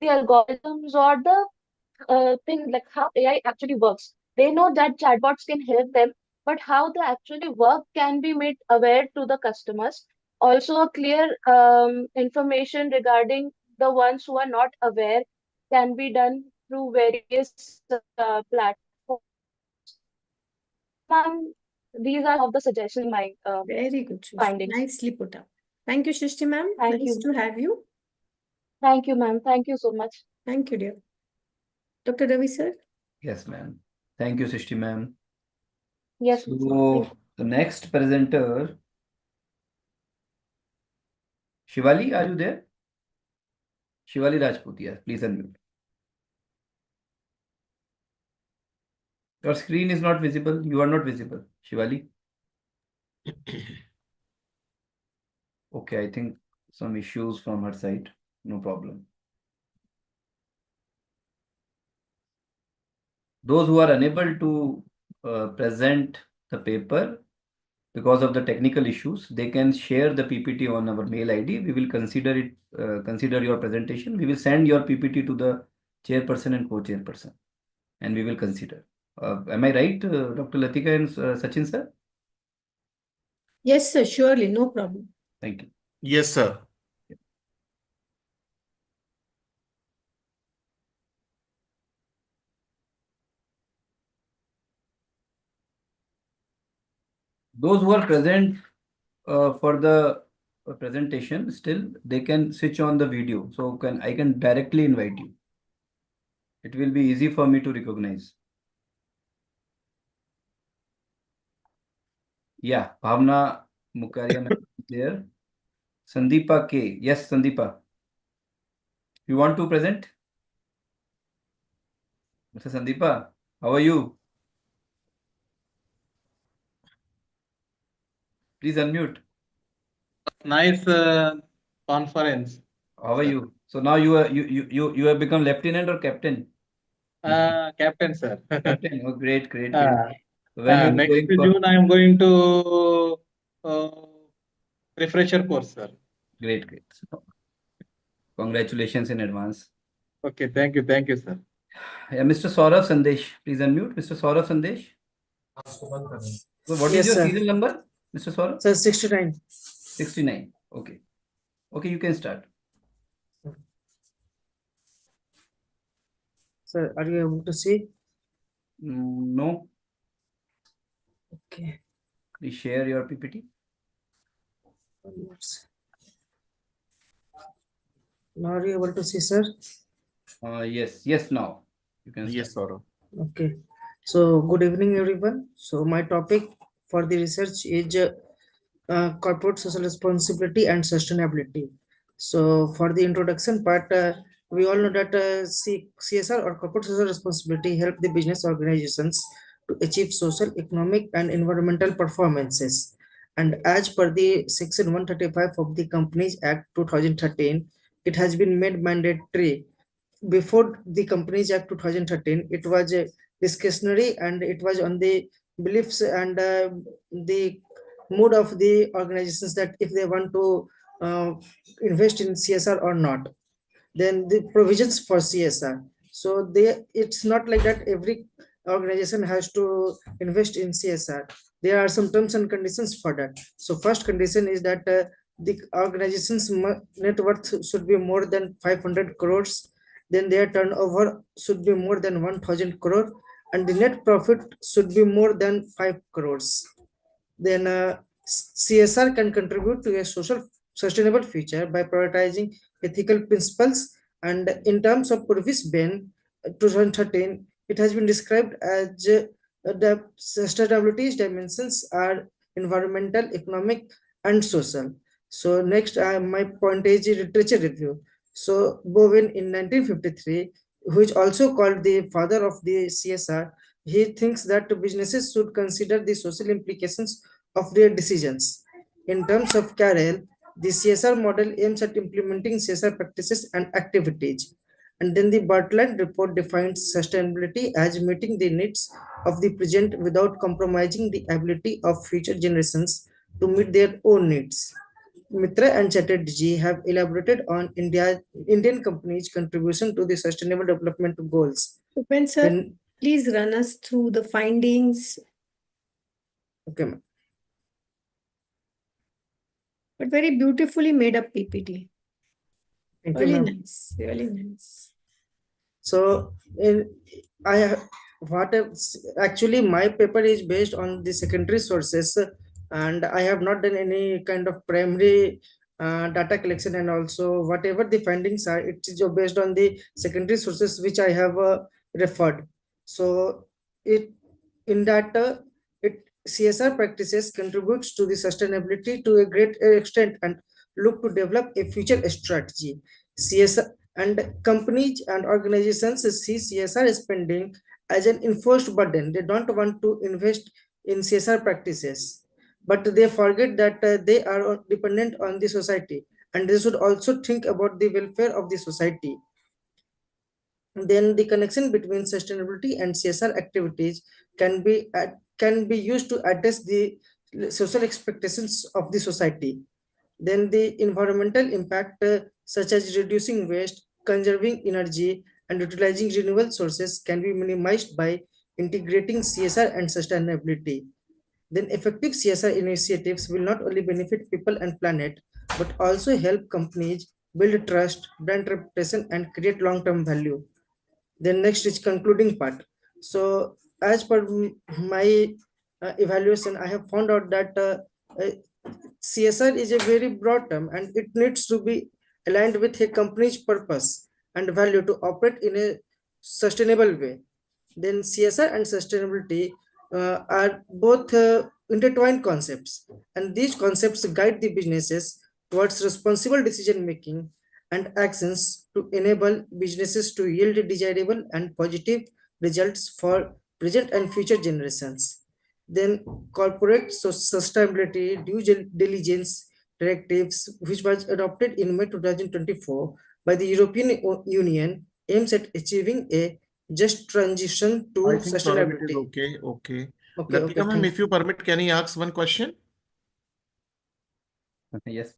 the algorithms or the thing like how AI actually works. They know that chatbots can help them, but how the actually work can be made aware to the customers. Also, a clear information regarding the ones who are not aware can be done through various platforms. Ma'am, these are of the suggestions, my Very good, Shrishti. findings. Nicely put up. Thank you, Shrishti ma'am. Thank Nice you. to have you. Thank you, ma'am. Thank you so much. Thank you, dear. Dr. Ravi, sir. Yes, ma'am. Thank you, Srishti ma'am. Yes, So ma'am. the next presenter, Shivali, are you there? Shivali Rajput, yes, please unmute. Your screen is not visible. You are not visible, Shivali. Okay, I think some issues from her side. No problem. Those who are unable to present the paper because of the technical issues, they can share the PPT on our mail ID. We will consider it, consider your presentation. We will send your PPT to the chairperson and co-chairperson, and we will consider. Am I right, Dr. Latika and Sachin sir? Yes, sir, surely, no problem. Thank you. Yes, sir. Those who are present for the presentation, still they can switch on the video. So I can directly invite you. It will be easy for me to recognize. Yeah, Bhavna Mukaria there. Sandeepa K. Yes, Sandeepa. You want to present? Mr. Sandeepa, how are you? Please unmute. Nice conference. How are you? So now you have become lieutenant or captain? Captain, sir. Captain. Oh, great. When Next going for June, I am going to refresher course, sir. great. So, congratulations in advance. Okay, thank you, sir. Yeah, Mr. Saurav Sandesh, please unmute. Mr. Saurav Sandesh. So what is Yes, your sir. serial number, Mr. Saurabh? Sir, 69. 69. Okay. Okay, you can start. Sir, are you able to see? No. Okay. Please share your PPT. Now are you able to see, sir? Yes, now. You can start. Yes, Saurabh. Okay. So good evening, everyone. So my topic for the research is corporate social responsibility and sustainability. So for the introduction part, we all know that CSR or corporate social responsibility help the business organizations to achieve social, economic, and environmental performances. And as per the Section 135 of the Companies Act 2013, it has been made mandatory. Before the Companies Act 2013, it was discretionary and it was on the beliefs and the mood of the organizations that if they want to invest in CSR or not. Then the provisions for CSR. So it's not like that every organization has to invest in CSR. There are some terms and conditions for that. So first condition is that the organization's net worth should be more than 500 crores. Then their turnover should be more than 1000 crore, and the net profit should be more than 5 crores. Then CSR can contribute to a social sustainable future by prioritizing ethical principles. And in terms of Purvis Ben 2013, it has been described as the sustainability dimensions are environmental, economic, and social. So next, my point is literature review. So Bowen in 1953, who is also called the father of the CSR, he thinks that businesses should consider the social implications of their decisions. In terms of Carroll, the CSR model aims at implementing CSR practices and activities. And then the Bartlett report defines sustainability as meeting the needs of the present without compromising the ability of future generations to meet their own needs. Mitra and Chatterjee have elaborated on Indian companies' contribution to the Sustainable Development Goals. Upen sir, please run us through the findings. Okay, ma'am. But very beautifully made up PPT. Thank you, Really ma'am. nice, really nice. So actually my paper is based on the secondary sources, and I have not done any kind of primary data collection, and also whatever the findings are, it is based on the secondary sources which I have referred. So in that CSR practices contributes to the sustainability to a great extent and look to develop a future strategy. CSR and companies and organizations see CSR spending as an enforced burden. They don't want to invest in CSR practices, but they forget that they are dependent on the society, and they should also think about the welfare of the society. Then the connection between sustainability and CSR activities can be used to address the social expectations of the society. Then the environmental impact, such as reducing waste, conserving energy, and utilizing renewable sources, can be minimized by integrating CSR and sustainability. Then effective CSR initiatives will not only benefit people and planet, but also help companies build trust, brand reputation, and create long-term value. Then next is concluding part. So as per my evaluation, I have found out that CSR is a very broad term and it needs to be aligned with a company's purpose and value to operate in a sustainable way. Then CSR and sustainability are both intertwined concepts, and these concepts guide the businesses towards responsible decision making and actions to enable businesses to yield desirable and positive results for present and future generations. Then corporate sustainability due diligence directives, which was adopted in May 2024 by the European Union, aims at achieving a just transition to I think Saurabh, it is sustainability. okay. Okay, Latika ma'am, thank if you permit, can I ask one question? Yes.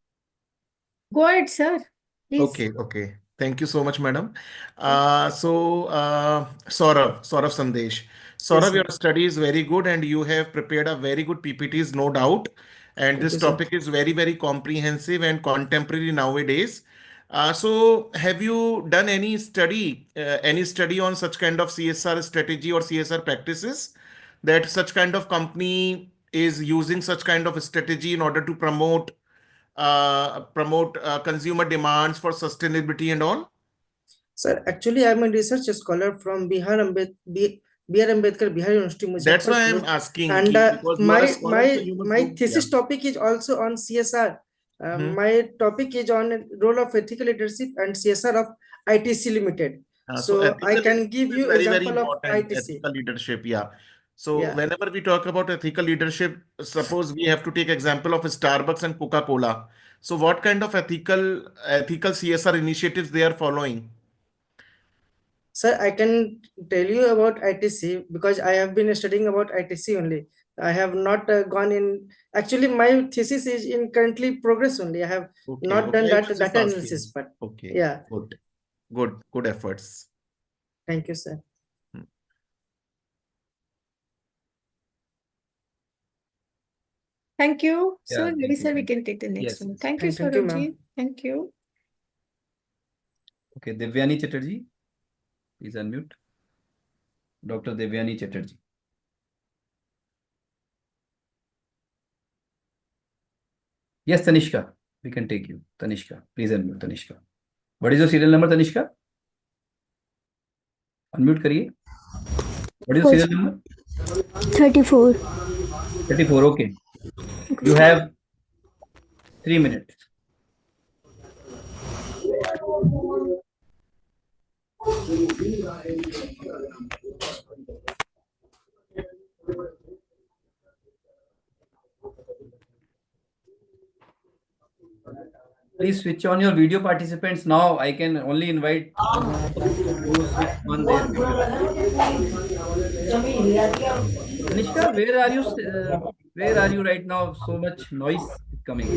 Go ahead, sir. Please. Okay. Thank you so much, madam. Saurabh Sandesh. Saurabh, sir. your study is very good and you have prepared a very good PPTs, no doubt. And Thank this you, sir. topic is very, very comprehensive and contemporary nowadays. So have you done any study on such kind of CSR strategy or CSR practices, that such kind of company is using such kind of strategy in order to promote consumer demands for sustainability and all? Sir, actually, I'm a research scholar from B.R. Ambedkar Bihar University, That's why I'm Muzaffarpur, asking, and because you are a scholar, so you must my do. thesis topic is also on CSR. Mhm. My topic is on role of ethical leadership and CSR of ITC Limited. So So I ethical can leadership give is you very, very example of important. ITC. Ethical leadership, yeah. So Yeah. whenever we talk about ethical leadership, suppose we have to take example of Starbucks and Coca-Cola. So what kind of ethical CSR initiatives they are following? Sir, I can tell you about ITC because I have been studying about ITC only. I have not gone in. Actually, my thesis is in currently progress only. I have not done I that was just data analysis, asking. but Okay, yeah. good efforts. Thank you, sir. Thank you. So, Yeah, maybe, thank you, sir, we thank you. can take the next Yes, one. yes. Thank you, Thank you, ma'am. Saurabh. Thank you. Okay, Devyani Chatterjee, please unmute. Dr. Devyani Chatterjee. Yes, Tanishka, we can take you. Tanishka, please unmute Tanishka. What is your serial number, Tanishka? Unmute करिए. What is your serial number? 34. 34, okay. You have 3 minutes. Please switch on your video, participants. Now I can only invite who switch on their video. Tanishka, where are you? Where are you right now? So much noise is coming.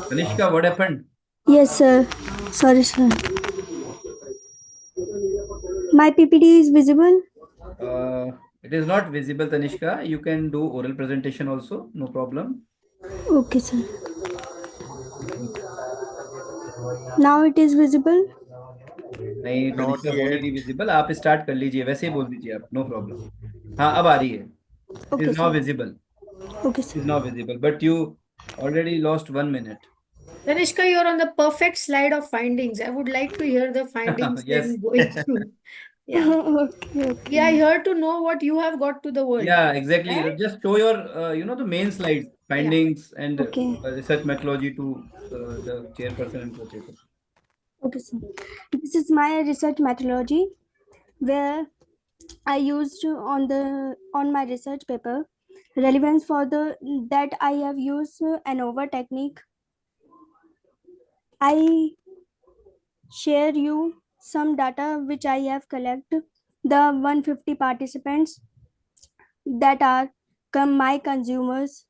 Tanishka, what happened? Yes, sir. Sorry, sir. My PPT is visible? It is not visible, Tanishka. You can do oral presentation also, no problem. Okay, sir. Now it is visible? नहीं Not Tanishka हो नहीं yet. रही visible. आप start कर लीजिए, वैसे ही बोल दीजिए आप, नो प्रॉब्लम. हाँ, अब आ रही है. It Okay, is now sir. visible. Okay, It sir. is now visible, but you already lost 1 minute. Tanishka, you're on the perfect slide of findings. I would like to hear the findings Yes. then going through. Yeah. Okay. We are here to know what you have got to the world. Yeah, exactly. Right? Just show your, the main slides, findings and Okay. research methodology to the chairperson and co-chairperson. Okay, sir. This is my research methodology where I used on my research paper relevance for that I have used ANOVA technique. I share you some data which I have collected. The 150 participants that are my consumers,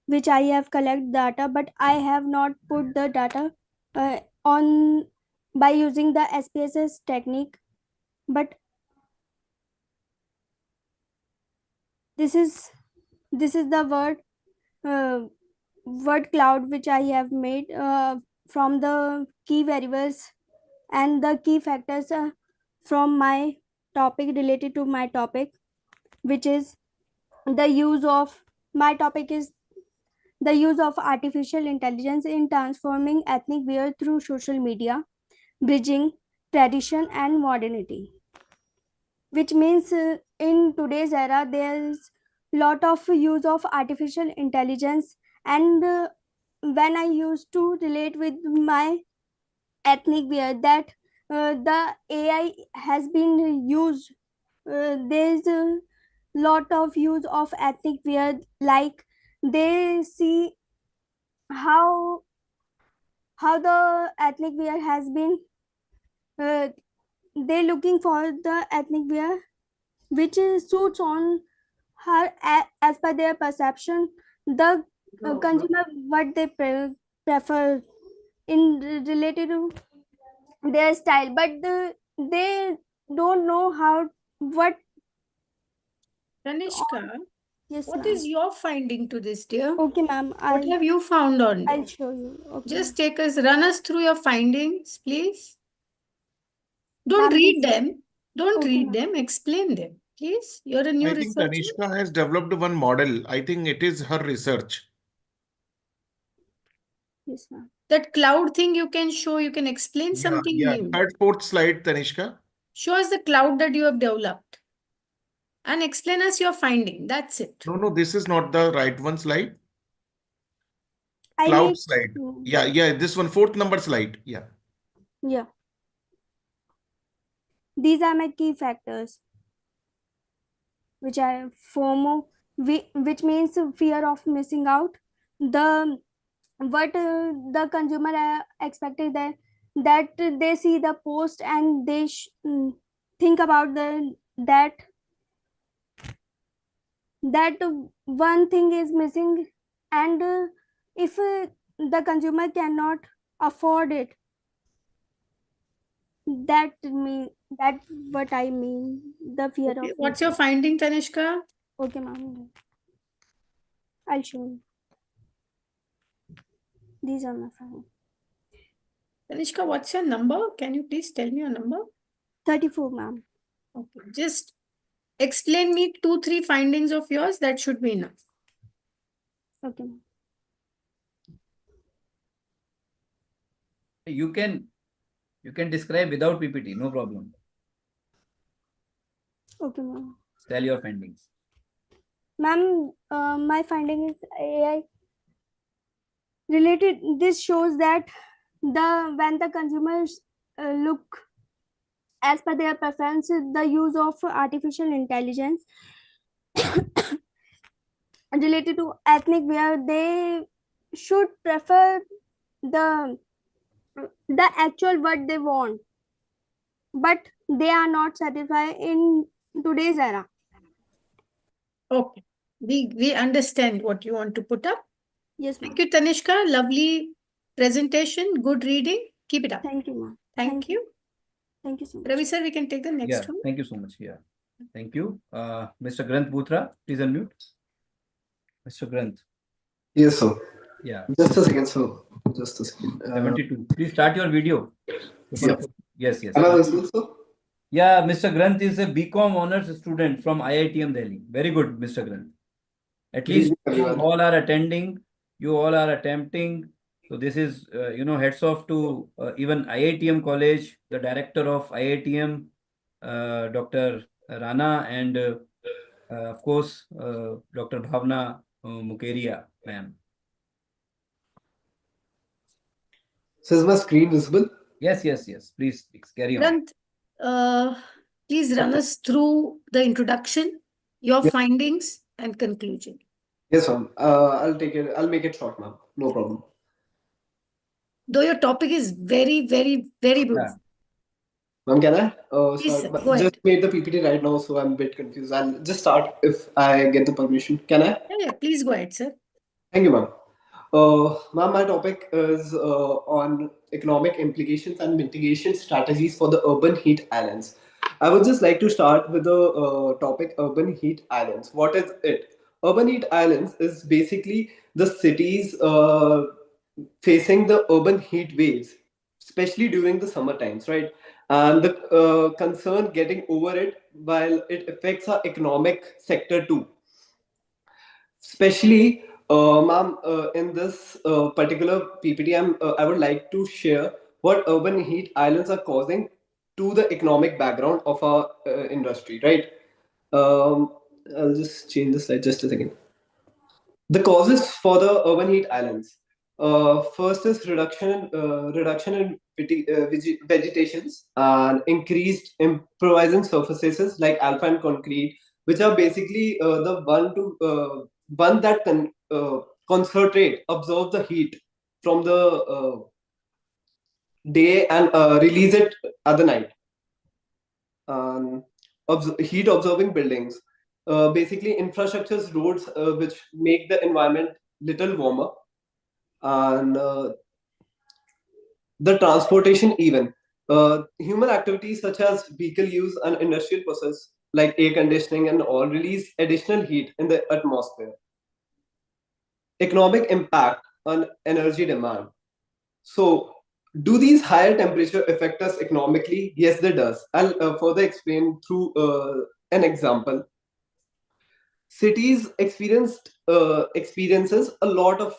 which I have collect data, but I have not put the data on by using the SPSS technique. But this is the word cloud which I have made from the key variables and the key factors from my topic related to my topic, which is the use of my topic is the use of artificial intelligence in transforming ethnic wear through social media, bridging tradition and modernity. Which means in today's era there is lot of use of artificial intelligence, and when I used to relate with my ethnic wear, that the AI has been used. There's a lot of use of ethnic wear, like they see how the ethnic wear has been they looking for the ethnic wear which suits on her as per their perception, the consumer what they prefer in related to their style, but they don't know what. Tanishka, Yes, what ma'am. is your finding to this, dear? Okay, ma'am. What have you found on I'll this? show you. Okay. Just run us through your findings, please. Don't Ma'am, read them. Don't Okay, read ma'am. them. Explain them, please. You're a new I think researcher. Tanishka has developed one model. I think it is her research. Yes, ma'am. That cloud thing you can show, you can explain something new. Third, fourth slide, Tanishka. Show us the cloud that you have developed and explain us your finding. That's it. No, this is not the right one slide. I Cloud make- slide. Yeah, this one, fourth number slide. Yeah. Yeah. These are my key factors, which are FOMO, which means fear of missing out. What the consumer expected that they see the post and they think about that one thing is missing, and if the consumer cannot afford it, that what I mean, the fear Okay. of What's your finding, Tanishka? Okay, ma'am. I'll show you. These are my findings. Tanishka, what's your number? Can you please tell me your number? 34, ma'am. Okay. Just explain me 2-3 findings of yours. That should be enough. Okay, ma'am. You can describe without PPT, no problem. Okay, ma'am. Tell your findings. Ma'am, my finding is AI related. This shows that when the consumers look as per their preference, the use of artificial intelligence related to ethnic wear, they should prefer the actual what they want, but they are not satisfied in today's era. Okay. We understand what you want to put up. Yes, Thank you, Tanishka. Lovely presentation. Good reading. Keep it up. Thank you, ma'am. Thank you. Thank you so much. Ravi sir, we can take the next Yeah, one. thank you so much. Yeah, thank you. Mr. Granth Butra, please unmute. Mr. Granth. Yes, sir. Yeah. Just a second, sir. Just a second. 72. Please start your video. Yeah. Yes, yes. Am I visible, sir? Yeah, Mr. Granth is a BCom honors student from IITM Delhi. Very good, Mr. Granth. At least you all are attending, you all are attempting. So this is, hats off to even IITM College, the director of IITM, Dr. Rana, and of course, Dr. Bhavna Mukeria, ma'am. So is my screen visible? Yes. Please carry on. Granth, please run us through the introduction, your findings, and conclusion. Yes, ma'am. I'll make it short, ma'am. No problem. Though your topic is very, very, very good. Yeah. Ma'am, can I? Please, Sorry, sir, go just ahead. made the PPT right now, so I'm a bit confused. I'll just start if I get the permission. Can I? Yeah, please go ahead, sir. Thank you, ma'am. Ma'am, my topic is on economic implications and mitigation strategies for the urban heat islands. I would just like to start with the topic urban heat islands. What is it? Urban heat islands is basically the cities facing the urban heat waves, especially during the summer times, right? And the concern getting over it while it affects our economic sector too. Especially, ma'am, in this particular PPT, I would like to share what urban heat islands are causing to the economic background of our industry, right? I'll just change the slide just a second. The causes for the urban heat islands. First is reduction in vegetations and increased improvising surfaces like alpine concrete, which are basically the one that can concentrate, absorb the heat from the day and release it at the night. Heat absorbing buildings, basically infrastructures, roads, which make the environment little warmer, and the transportation even. Human activities such as vehicle use and industrial process like air conditioning and all release additional heat in the atmosphere. Economic impact on energy demand. So, do these higher temperature affect us economically? Yes, they does. I'll further explain through an example. Cities experiences a lot of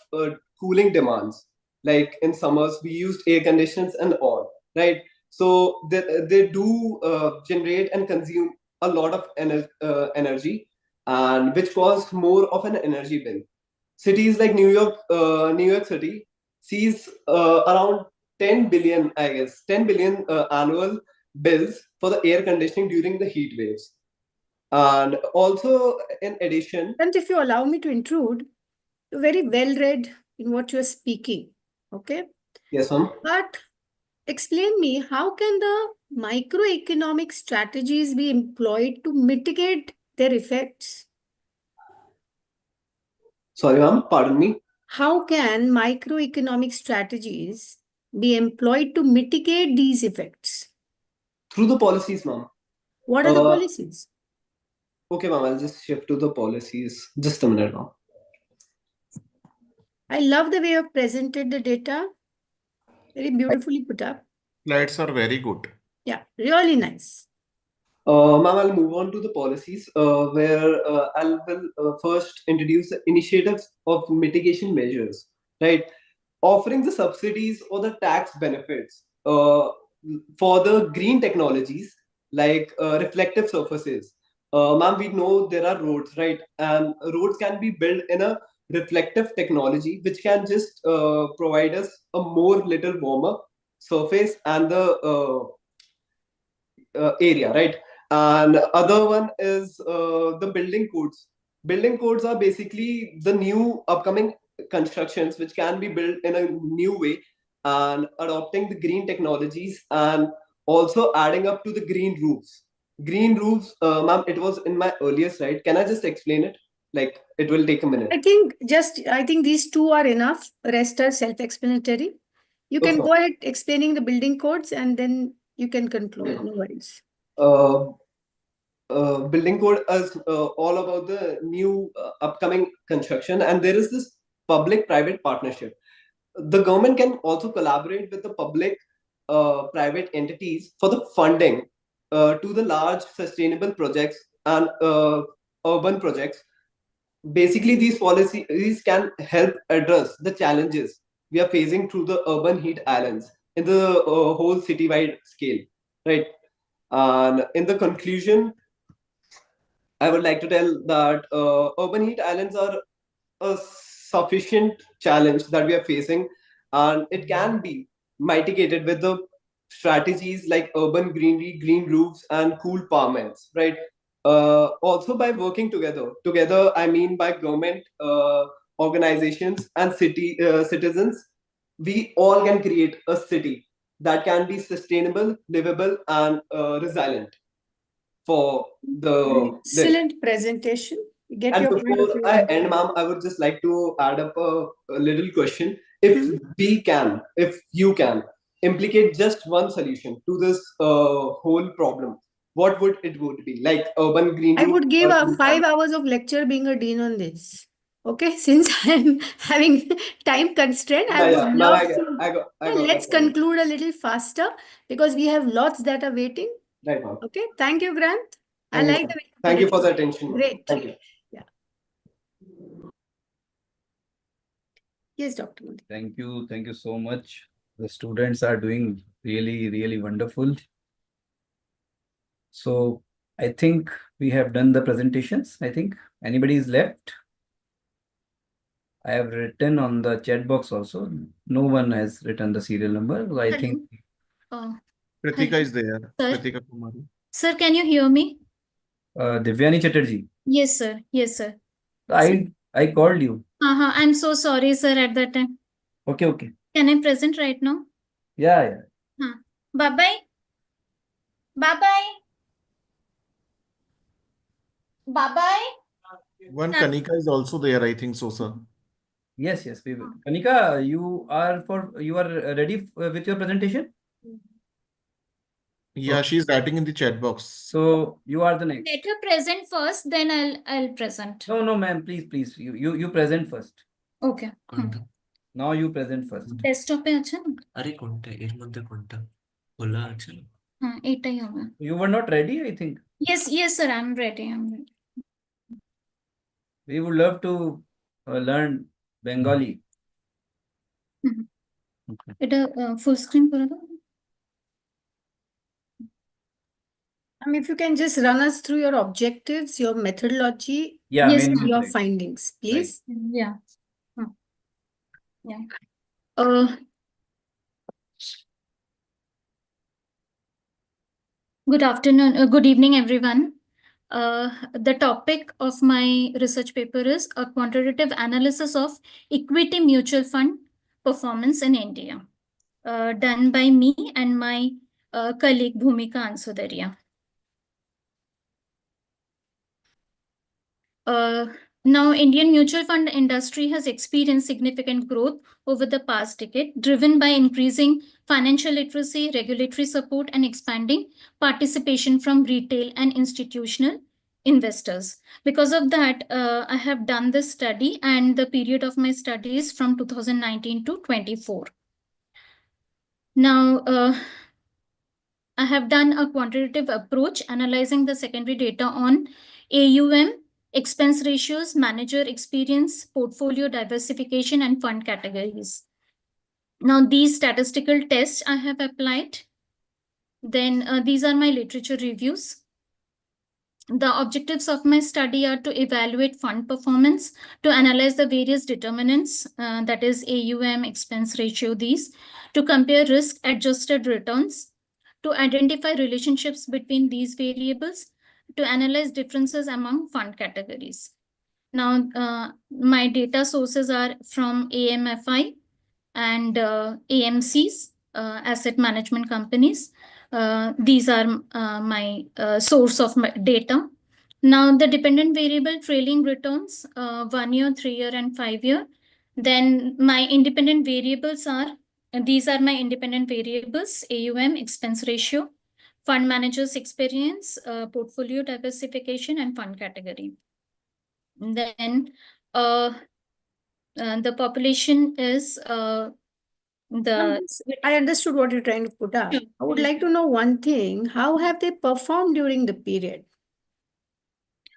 cooling demands. Like in summers, we used air conditioners and all, right? So they do generate and consume a lot of energy, and which cause more of an energy bill. Cities like New York City sees around 10 billion, I guess, 10 billion annual bills for the air conditioning during the heat waves. And also, in addition, And if you allow me to intrude, you're very well read in what you're speaking. Okay. yes, ma'am. But explain me, how can the microeconomic strategies be employed to mitigate their effects? Sorry, ma'am, pardon me. How can microeconomic strategies be employed to mitigate these effects? Through the policies, ma'am. What are the policies? Okay, ma'am, I'll just shift to the policies. Just a minute, ma'am. I love the way you've presented the data. Very beautifully put up. Slides are very good. Yeah, really nice. Ma'am, I'll move on to the policies where I'll first introduce the initiatives of mitigation measures, right? Offering the subsidies or the tax benefits for the green technologies like reflective surfaces. Ma'am, we know there are roads, right? And roads can be built in a reflective technology, which can just provide us a more little warmer surface and the area, right? And other one is the building codes. Building codes are basically the new upcoming constructions which can be built in a new way and adopting the green technologies and also adding up to the green roofs. Green roofs, ma'am, it was in my earlier slide. Can I just explain it? Like it will take a minute. I think these two are enough. Rest are self-explanatory. You can Okay. go ahead explaining the building codes and then you can conclude. No worries. Building code is all about the new upcoming construction, and there is this public-private partnership. The government can also collaborate with the public private entities for the funding to the large sustainable projects and urban projects. Basically, these policies can help address the challenges we are facing through the urban heat islands in the whole citywide scale, right? And in the conclusion, I would like to tell that urban heat islands are a sufficient challenge that we are facing, and it can be mitigated with the strategies like urban greenery, green roofs, and cool parliaments, right? Also, by working together. Together, I mean by government, organizations, and citizens, we all can create a city that can be sustainable, livable, and resilient for the Excellent presentation. Get and your point of before view. I end, ma'am, I would just like to add up a little question. If we can, if you can, implicate just one solution to this whole problem, what would it would be? Like urban green I roof would give or a 5 hours of lecture being a dean on this. Okay, since I'm having time constraint, I would ma'am, love I to. got Let's that point. conclude a little faster because we have lots that are waiting. Right, ma'am. Okay, thank you, Grant. I Thank you, like ma'am. the way you Thank put you it. for the attention, ma'am. Great. Thank you. Yeah. Yes, Dr. Modi. Thank you so much. The students are doing really wonderful. So I think we have done the presentations. I think anybody is left. I have written on the chat box also. No one has written the serial number. So I think Kritika is there. Sir. Kritika Kumari. Sir, can you hear me? Divyani Chatterjee. Yes, sir. Yes, sir. I called you. I'm so sorry, sir, at that time. Okay. Can I present right now? Yeah. Bye-bye. Bye-bye. Bye-bye. One Kanika is also there, I think so, sir. Yes, we will. Kanika, you are ready with your presentation? Yeah, she's writing in the chat box. So you are the next. Let her present first, then I'll present. No, ma'am, please. You present first. Okay. Now you present first. Desktop पे अच्छा ना? अरे कोणता एर मध्ये कोणता बोला अच्छा हाँ, एटाई होगा. You were not ready, I think. Yes, sir, I'm ready. We would love to learn Bengali. এটা full screen করে দাও. If you can just run us through your objectives, your methodology, Yeah, Yes, mainly your right. findings, please. Yeah. Yeah. Good afternoon, good evening, everyone. The topic of my research paper is a quantitative analysis of equity mutual fund performance in India, done by me and my colleague Bhumika Ansudaria. Now, Indian mutual fund industry has experienced significant growth over the past decade, driven by increasing financial literacy, regulatory support, and expanding participation from retail and institutional investors. Because of that, I have done this study, and the period of my study is from 2019 to 24. Now, I have done a quantitative approach analyzing the secondary data on AUM, expense ratios, manager experience, portfolio diversification, and fund categories. Now, these statistical tests I have applied. Then these are my literature reviews. The objectives of my study are to evaluate fund performance, to analyze the various determinants, that is AUM, expense ratio, these, to compare risk-adjusted returns, to identify relationships between these variables, to analyze differences among fund categories. Now, my data sources are from AMFI and AMCs, asset management companies. These are my source of my data. Now, the dependent variable trailing returns, 1 year, 3 year, and 5 year. Then my independent variables are, these are my independent variables: AUM, expense ratio, fund managers experience, portfolio diversification, and fund category. Then the population is I understood what you're trying to put up. I would like to know one thing. How have they performed during the period?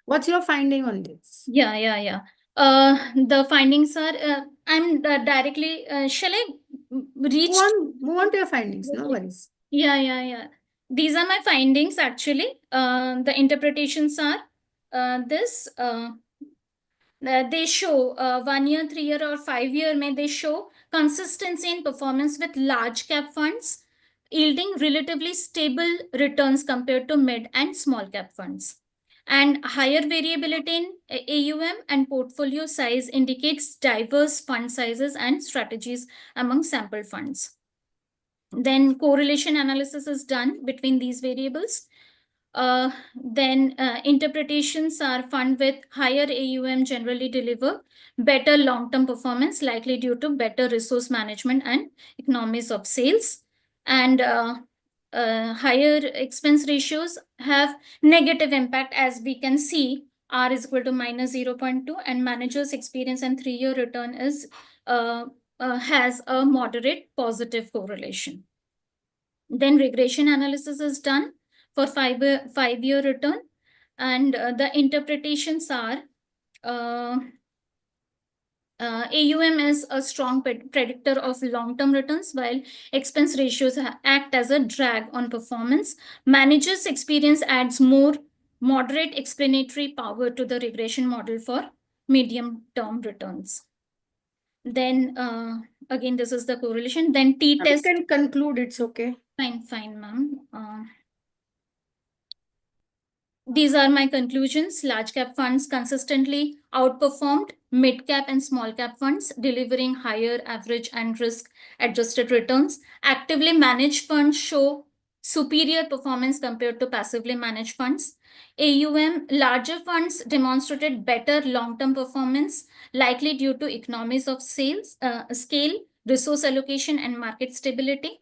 What's your finding on this? Yeah. The findings are, I'm directly, shall I reach? Move on to your findings, no worries. Yeah. These are my findings, actually. The interpretations are this. They show 1 year, 3 year, or 5 year, they show consistency in performance with large cap funds, yielding relatively stable returns compared to mid and small cap funds. And higher variability in AUM and portfolio size indicates diverse fund sizes and strategies among sample funds. Then correlation analysis is done between these variables. Then interpretations are fund with higher AUM generally deliver better long-term performance, likely due to better resource management and economies of sales. And higher expense ratios have negative impact, as we can see. R is equal to minus 0.2, and managers experience and 3-year return is has a moderate positive correlation. Then regression analysis is done for 5-year return, and the interpretations are AUM is a strong predictor of long-term returns, while expense ratios act as a drag on performance. Managers' experience adds more moderate explanatory power to the regression model for medium-term returns. Then again, this is the correlation. Then t-test. You can conclude, it's okay. Fine, ma'am. These are my conclusions. Large cap funds consistently outperformed mid cap and small cap funds, delivering higher average and risk adjusted returns. Actively managed funds show superior performance compared to passively managed funds. AUM, larger funds demonstrated better long-term performance, likely due to economies of scale, resource allocation, and market stability.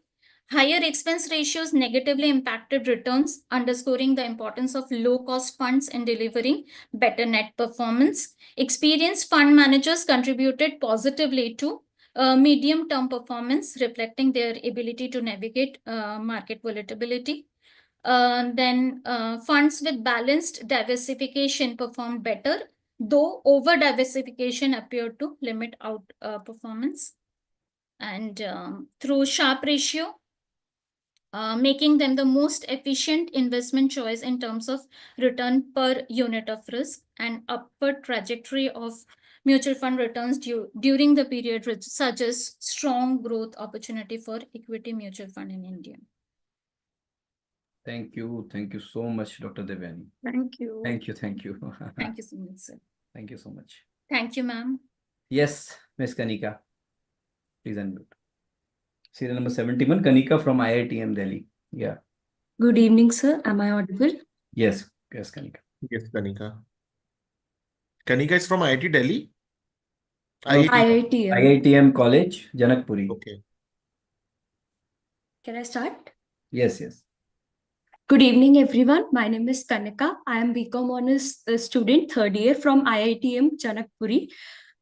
Higher expense ratios negatively impacted returns, underscoring the importance of low-cost funds in delivering better net performance. Experienced fund managers contributed positively to medium-term performance, reflecting their ability to navigate market volatility. Then funds with balanced diversification performed better, though over-diversification appeared to limit out performance. And through Sharpe ratio, making them the most efficient investment choice in terms of return per unit of risk and upward trajectory of mutual fund returns during the period, which suggests strong growth opportunity for equity mutual fund in India. Thank you. Thank you so much, Dr. Devyani. Thank you. Thank you. Thank you. Thank you so much, sir. Thank you so much. Thank you, ma'am. Yes, Ms. Kanika. Please unmute. Serial number 71, Kanika from IITM Delhi. Yeah. Good evening, sir. Am I audible? Yes. Yes, Kanika. Yes, Kanika. Kanika is from IIT Delhi? IITM. IITM College, Janakpuri. Okay. Can I start? Yes, yes. Good evening, everyone. My name is Kanika. I am BCom Honors student, third year from IITM Janakpuri.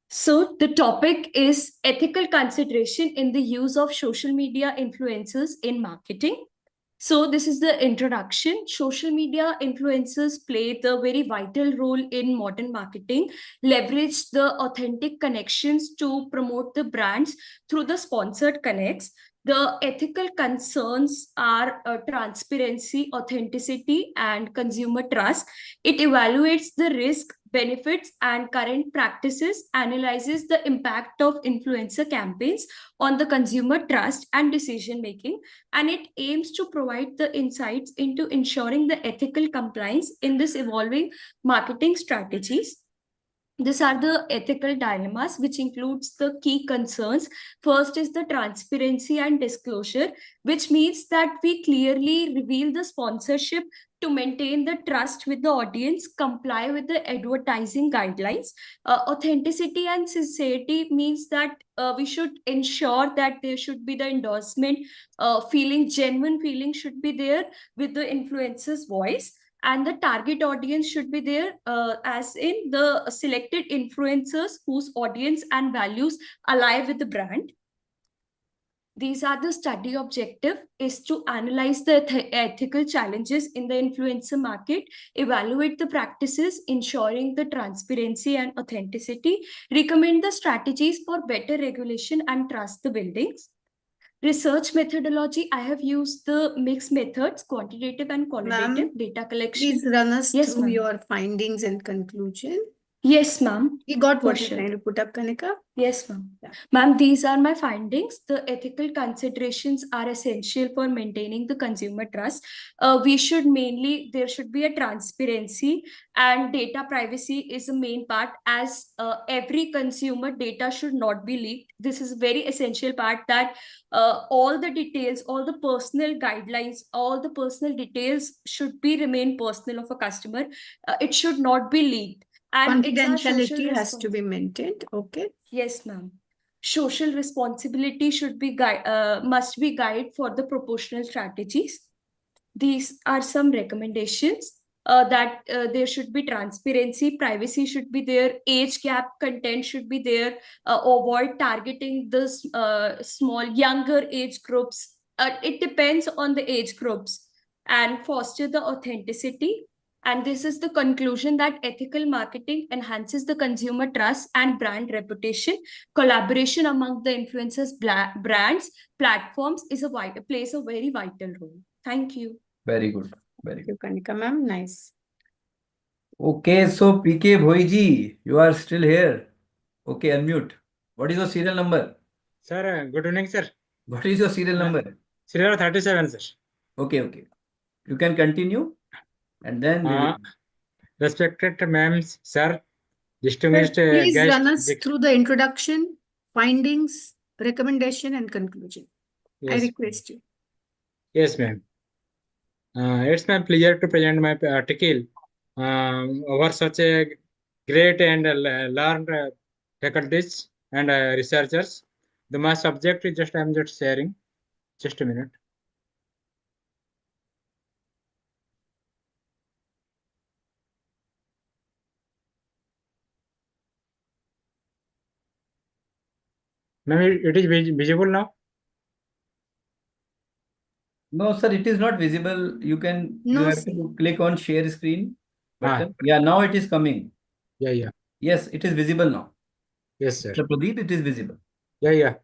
So the topic is ethical consideration in the use of social media influencers in marketing. So this is the introduction. Social media influencers play the very vital role in modern marketing, leverage the authentic connections to promote the brands through the sponsored connects. The ethical concerns are transparency, authenticity, and consumer trust. It evaluates the risk, benefits, and current practices, analyzes the impact of influencer campaigns on the consumer trust and decision making, and it aims to provide the insights into ensuring the ethical compliance in this evolving marketing strategies. These are the ethical dilemmas, which includes the key concerns. First is the transparency and disclosure, which means that we clearly reveal the sponsorship to maintain the trust with the audience, comply with the advertising guidelines. Authenticity and sincerity means that we should ensure that there should be the endorsement, genuine feeling should be there with the influencer's voice. And the target audience should be there, as in the selected influencers whose audience and values align with the brand. These are the study objective is to analyze the ethical challenges in the influencer market, evaluate the practices, ensuring the transparency and authenticity, recommend the strategies for better regulation and trust the buildings. Research methodology, I have used the mixed methods, quantitative and qualitative data collection. Please run us Yes, through ma'am. your findings and conclusion. Yes, ma'am. We got what For you're sure. trying to put up, Kanika. Yes, ma'am. Ma'am, these are my findings. The ethical considerations are essential for maintaining the consumer trust. There should be a transparency, and data privacy is a main part, as every consumer data should not be leaked. This is a very essential part, that all the details, all the personal guidelines, all the personal details should be remain personal of a customer. It should not be leaked. And confidentiality has to be maintained. Okay. Yes, ma'am. Social responsibility must be guide for the proportional strategies. These are some recommendations, that there should be transparency, privacy should be there, age gap content should be there, avoid targeting the small younger age groups. It depends on the age groups, and foster the authenticity. And this is the conclusion, that ethical marketing enhances the consumer trust and brand reputation. Collaboration among the influencers, brands, platforms plays a very vital role. Thank you. Very good. Very good. Thank you, Kanika ma'am. Nice. Okay, so PK Bhoiji, you are still here. Okay, unmute. What is your serial number? Sir, good evening, sir. What is your serial number? Serial 37, sir. Okay, okay. You can continue. And then we will... Respected ma'ams, sir, distinguished Please guest. run us through the introduction, findings, recommendation, and conclusion. Yes. I request you. Yes, ma'am. It's my pleasure to present my article over such a great and learned faculties and researchers. My subject is I'm just sharing. Just a minute. Ma'am, it is visible now? No, sir, it is not visible. You No, have sir. to click on share screen Ah, button. Yeah, now it is coming. yeah. Yes, it is visible now. Yes, sir. Mr. Pradeep, it is visible. Yeah.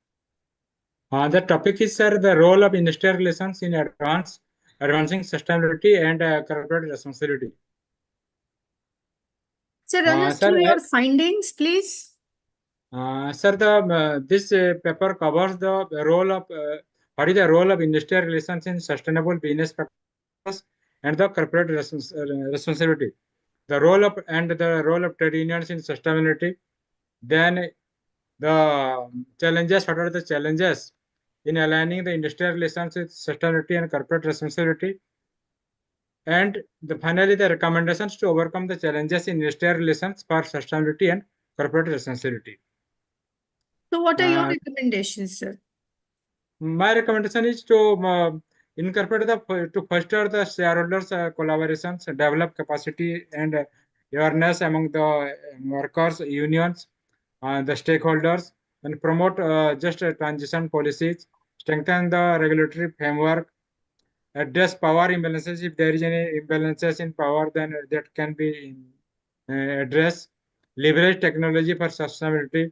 The topic is, sir, the role of industrial relations in advancing sustainability and corporate responsibility. Sir, run us Sir, through your findings, please. Sir, this paper covers the role of what is the role of industrial relations in sustainable business practices and the corporate responsibility. The role of trade unions in sustainability. Then the challenges. What are the challenges in aligning the industrial relations with sustainability and corporate responsibility? And finally, the recommendations to overcome the challenges in industrial relations for sustainability and corporate responsibility. So, what are your recommendations, sir? My recommendation is to incorporate to foster the shareholders collaborations, develop capacity and awareness among the workers, unions, the stakeholders, and promote just transition policies, strengthen the regulatory framework, address power imbalances. If there is any imbalances in power, then that can be addressed. Leverage technology for sustainability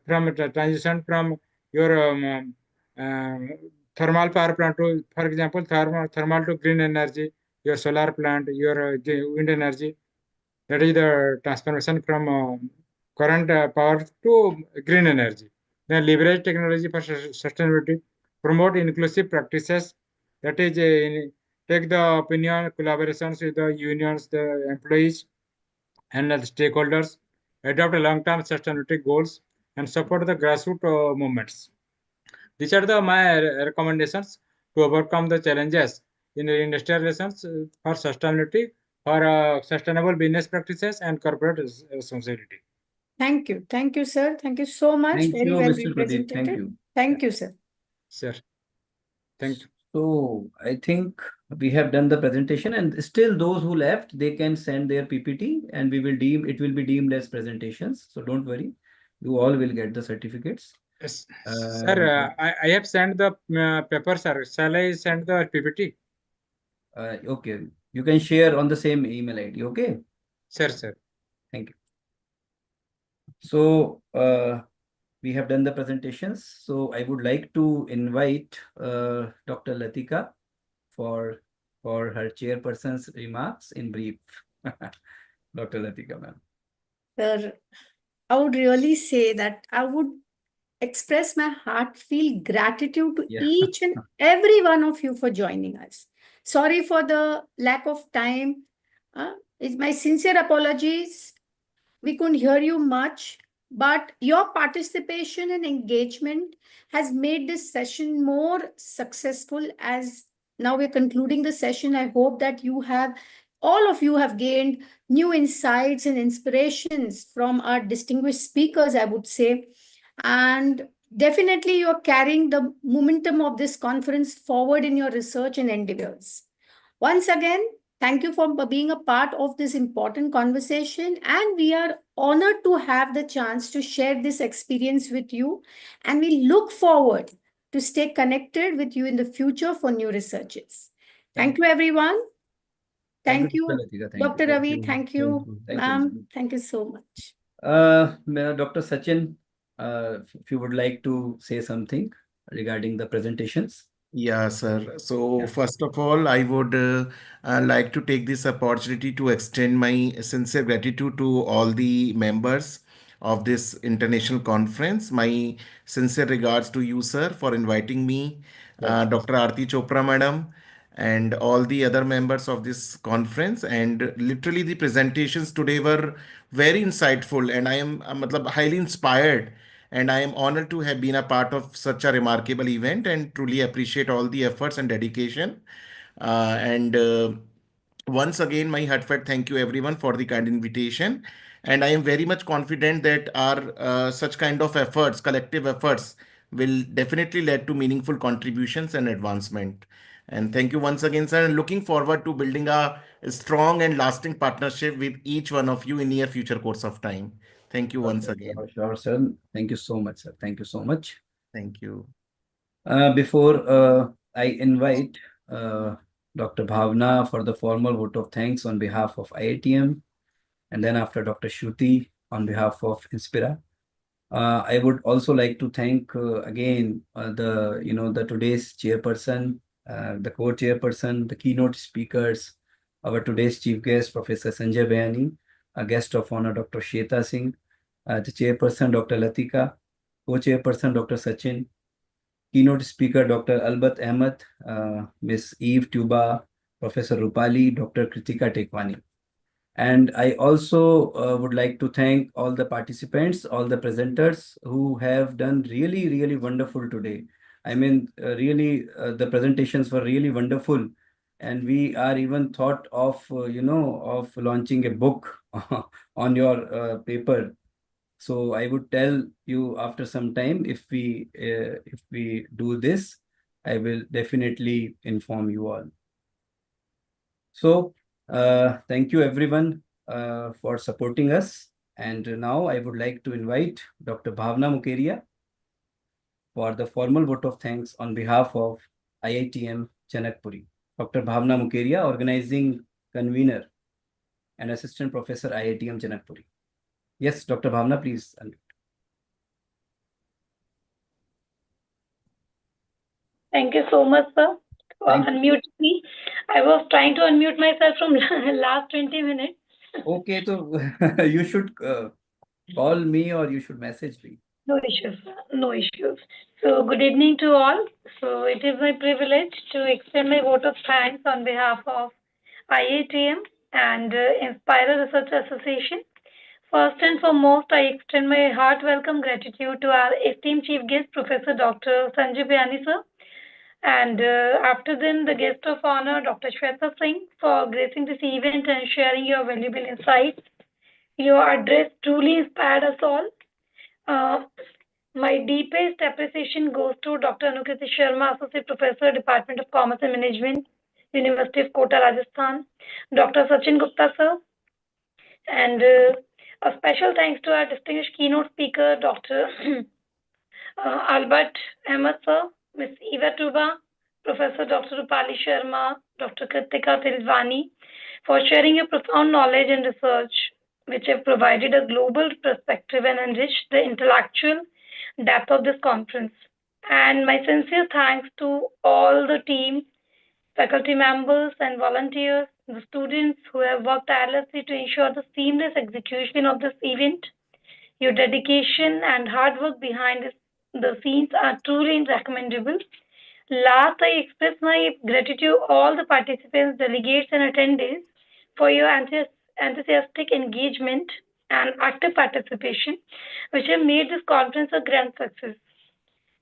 from transition from your uh, thermal power plant to, for example, thermal to green energy, your solar plant, your wind energy. That is the transformation from current power to green energy. Then leverage technology for sustainability, promote inclusive practices. That is, take the opinion collaborations with the unions, the employees, and the stakeholders, adopt long-term sustainability goals, and support the grassroots movements. These are my recommendations to overcome the challenges in the industrial relations for sustainability, for sustainable business practices and corporate responsibility. Thank you. Thank you, sir. Thank you so much. Thank Very you, well Mr. Pradeep. represented. Thank you. Thank you, sir. Sir, thank you. So I think we have done the presentation, and still those who left, they can send their PPT and we will it will be deemed as presentations. So don't worry, you all will get the certificates. Yes. Sir, I have sent the paper, sir. Shall I send the PPT? Okay, you can share on the same email ID. Okay. Sir. Thank you. So we have done the presentations. So I would like to invite Dr. Latika for her chairperson's remarks in brief. Dr. Latika, ma'am. Sir, I would really say that I would express my heartfelt gratitude to each and every one of you for joining us. Sorry for the lack of time. It's my sincere apologies. We couldn't hear you much, but your participation and engagement has made this session more successful. As now we're concluding the session, I hope that all of you have gained new insights and inspirations from our distinguished speakers, I would say. And definitely you're carrying the momentum of this conference forward in your research and endeavors. Once again, thank you for being a part of this important conversation, and we are honored to have the chance to share this experience with you, and we look forward to stay connected with you in the future for new researches. Thank you, everyone. Thank you, Dr. Ravi. Thank you, ma'am. Thank you so much. Dr. Sachin, if you would like to say something regarding the presentations. Yeah, sir. So first of all, I would like to take this opportunity to extend my sincere gratitude to all the members of this international conference. My sincere regards to you, sir, for inviting me, Dr. Aarti Chopra, madam, and all the other members of this conference. And literally, the presentations today were very insightful, and I am matlab, highly inspired, and I am honored to have been a part of such a remarkable event and truly appreciate all the efforts and dedication. And Once again, my heartfelt thank you everyone for the kind invitation. And I am very much confident that our such kind of efforts, collective efforts, will definitely lead to meaningful contributions and advancement. And thank you once again, sir. And looking forward to building a strong and lasting partnership with each one of you in near future course of time. Thank you once again. Sure, sir. Thank you so much, sir. Thank you so much. Thank you. Before I invite Dr. Bhavna for the formal vote of thanks on behalf of IITM, and then after Dr. Shruti on behalf of Inspira, I would also like to thank again the today's chairperson, the co-chairperson, the keynote speakers, our today's chief guest, Professor Sanjay Bayani, a guest of honor, Dr. Shweta Singh, the chairperson, Dr. Latika, co-chairperson, Dr. Sachin, keynote speaker, Dr. Albat Ahmed, Ms. Eva Tuba, Professor Rupali, Dr. Kritika Tekwani. And I also would like to thank all the participants, all the presenters who have done really, really wonderful today. I mean, really, the presentations were really wonderful. And we are even thought of, of launching a book on your paper. So I would tell you after some time, if we do this, I will definitely inform you all. So thank you everyone for supporting us. And now I would like to invite Dr. Bhavna Mukeria for the formal vote of thanks on behalf of IITM Janakpuri. Dr. Bhavna Mukeria, organizing convener and assistant professor, IITM Janakpuri. Yes, Dr. Bhavna, please unmute. Thank you so much, sir, for unmute me. I was trying to unmute myself from last 20 minutes. Okay, so you should call me or you should message me. No issues, sir. No issues. So good evening to all. So it is my privilege to extend my vote of thanks on behalf of IITM and Inspira Research Association. First and foremost, I extend my heart welcome gratitude to our esteemed chief guest, Professor Dr. Sanjay Bayani, sir. And after then, the guest of honor, Dr. Shweta Singh, for gracing this event and sharing your valuable insights. Your address truly inspired us all. My deepest appreciation goes to Dr. Rupali Sharma, Associate Professor, Department of Commerce and Management, University of Kota, Rajasthan, Dr. Sachin Gupta, sir, and a special thanks to our distinguished keynote speaker, Dr. Albert Ahmed, sir, Ms. Eva Tuba, Professor Dr. Rupali Sharma, Dr. Kritika Tekwani, for sharing your profound knowledge and research, which have provided a global perspective and enriched the intellectual depth of this conference. And my sincere thanks to all the team, faculty members and volunteers, the students who have worked tirelessly to ensure the seamless execution of this event. Your dedication and hard work behind the scenes are truly recommendable. Last, I express my gratitude to all the participants, delegates, and attendees for your enthusiastic engagement and active participation, which have made this conference a grand success.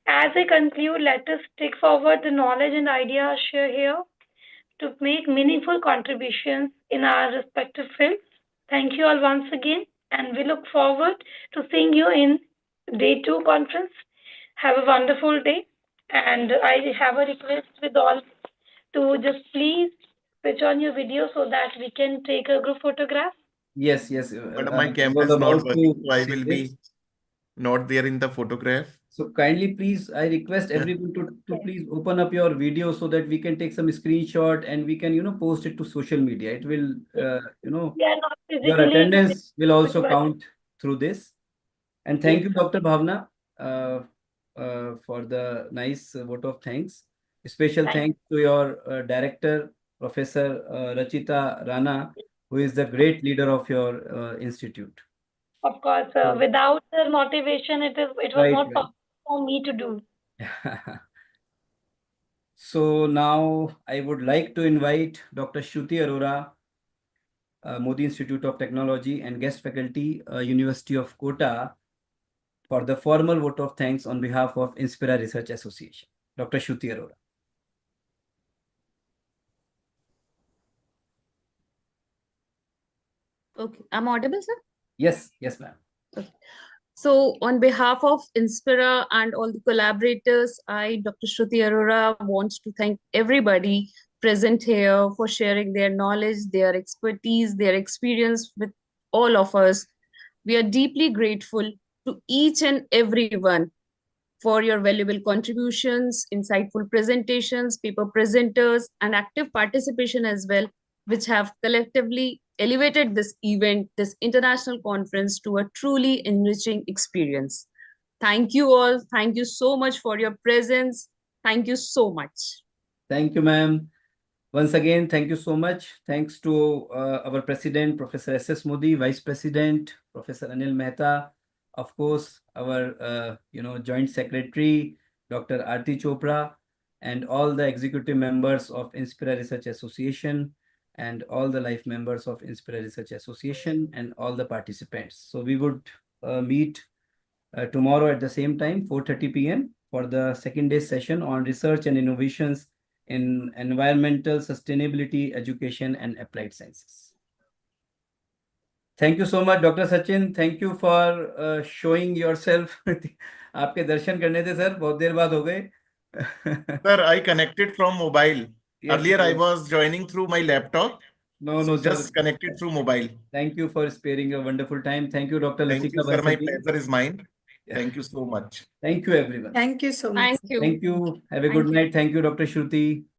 As I conclude, let us take forward the knowledge and ideas shared here to make meaningful contributions in our respective fields. Thank you all once again, and we look forward to seeing you in day 2 conference. Have a wonderful day, and I have a request with all to just please switch on your video so that we can take a group photograph. Yes. But my camera is not working, so I will be not there in the photograph. So kindly, please, I request everyone to please open up your video so that we can take some screenshot and we can, post it to social media. It will, your attendance will also count through this. And thank you, Dr. Bhavna, for the nice vote of thanks. A special thanks to your director, Professor Rachita Rana, who is the great leader of your institute. Of course, without their motivation, it was not possible for me to do. So now I would like to invite Dr. Shruti Arora, Modi Institute of Technology and guest faculty, University of Kota, for the formal vote of thanks on behalf of Inspira Research Association. Dr. Shruti Arora. Okay, I'm audible, sir? Yes, ma'am. Okay. So on behalf of Inspira and all the collaborators, I, Dr. Shruti Arora, want to thank everybody present here for sharing their knowledge, their expertise, their experience with all of us We are deeply grateful to each and everyone for your valuable contributions, insightful presentations, paper presenters, and active participation as well, which have collectively elevated this event, this international conference, to a truly enriching experience. Thank you all. Thank you so much for your presence. Thank you so much. Thank you, ma'am. Once again, thank you so much. Thanks to our President, Professor S.S. Modi, Vice President, Professor Anil Mehta, of course, our Joint Secretary, Dr. Aarti Chopra, and all the executive members of Inspira Research Association, and all the life members of Inspira Research Association, and all the participants. So we would meet tomorrow at the same time, 4:30 p.m. for the second day session on research and innovations in environmental sustainability, education, and applied sciences. Thank you so much, Dr. Sachin. Thank you for showing yourself. आपके दर्शन करने थे sir, बहुत देर बाद हो गए. Sir, I connected from mobile. Yes, Earlier, I yes. was joining through my laptop. No, So no, sir. just connected through mobile. Thank you for sparing a wonderful time. Thank you, Dr. Thank Lasika. you, sir. once My again. pleasure is mine. Yeah. Thank you so much. Thank you, everyone. Thank you so much. Thank you. Thank you. Have a good night. Thank you, Dr. Shruti.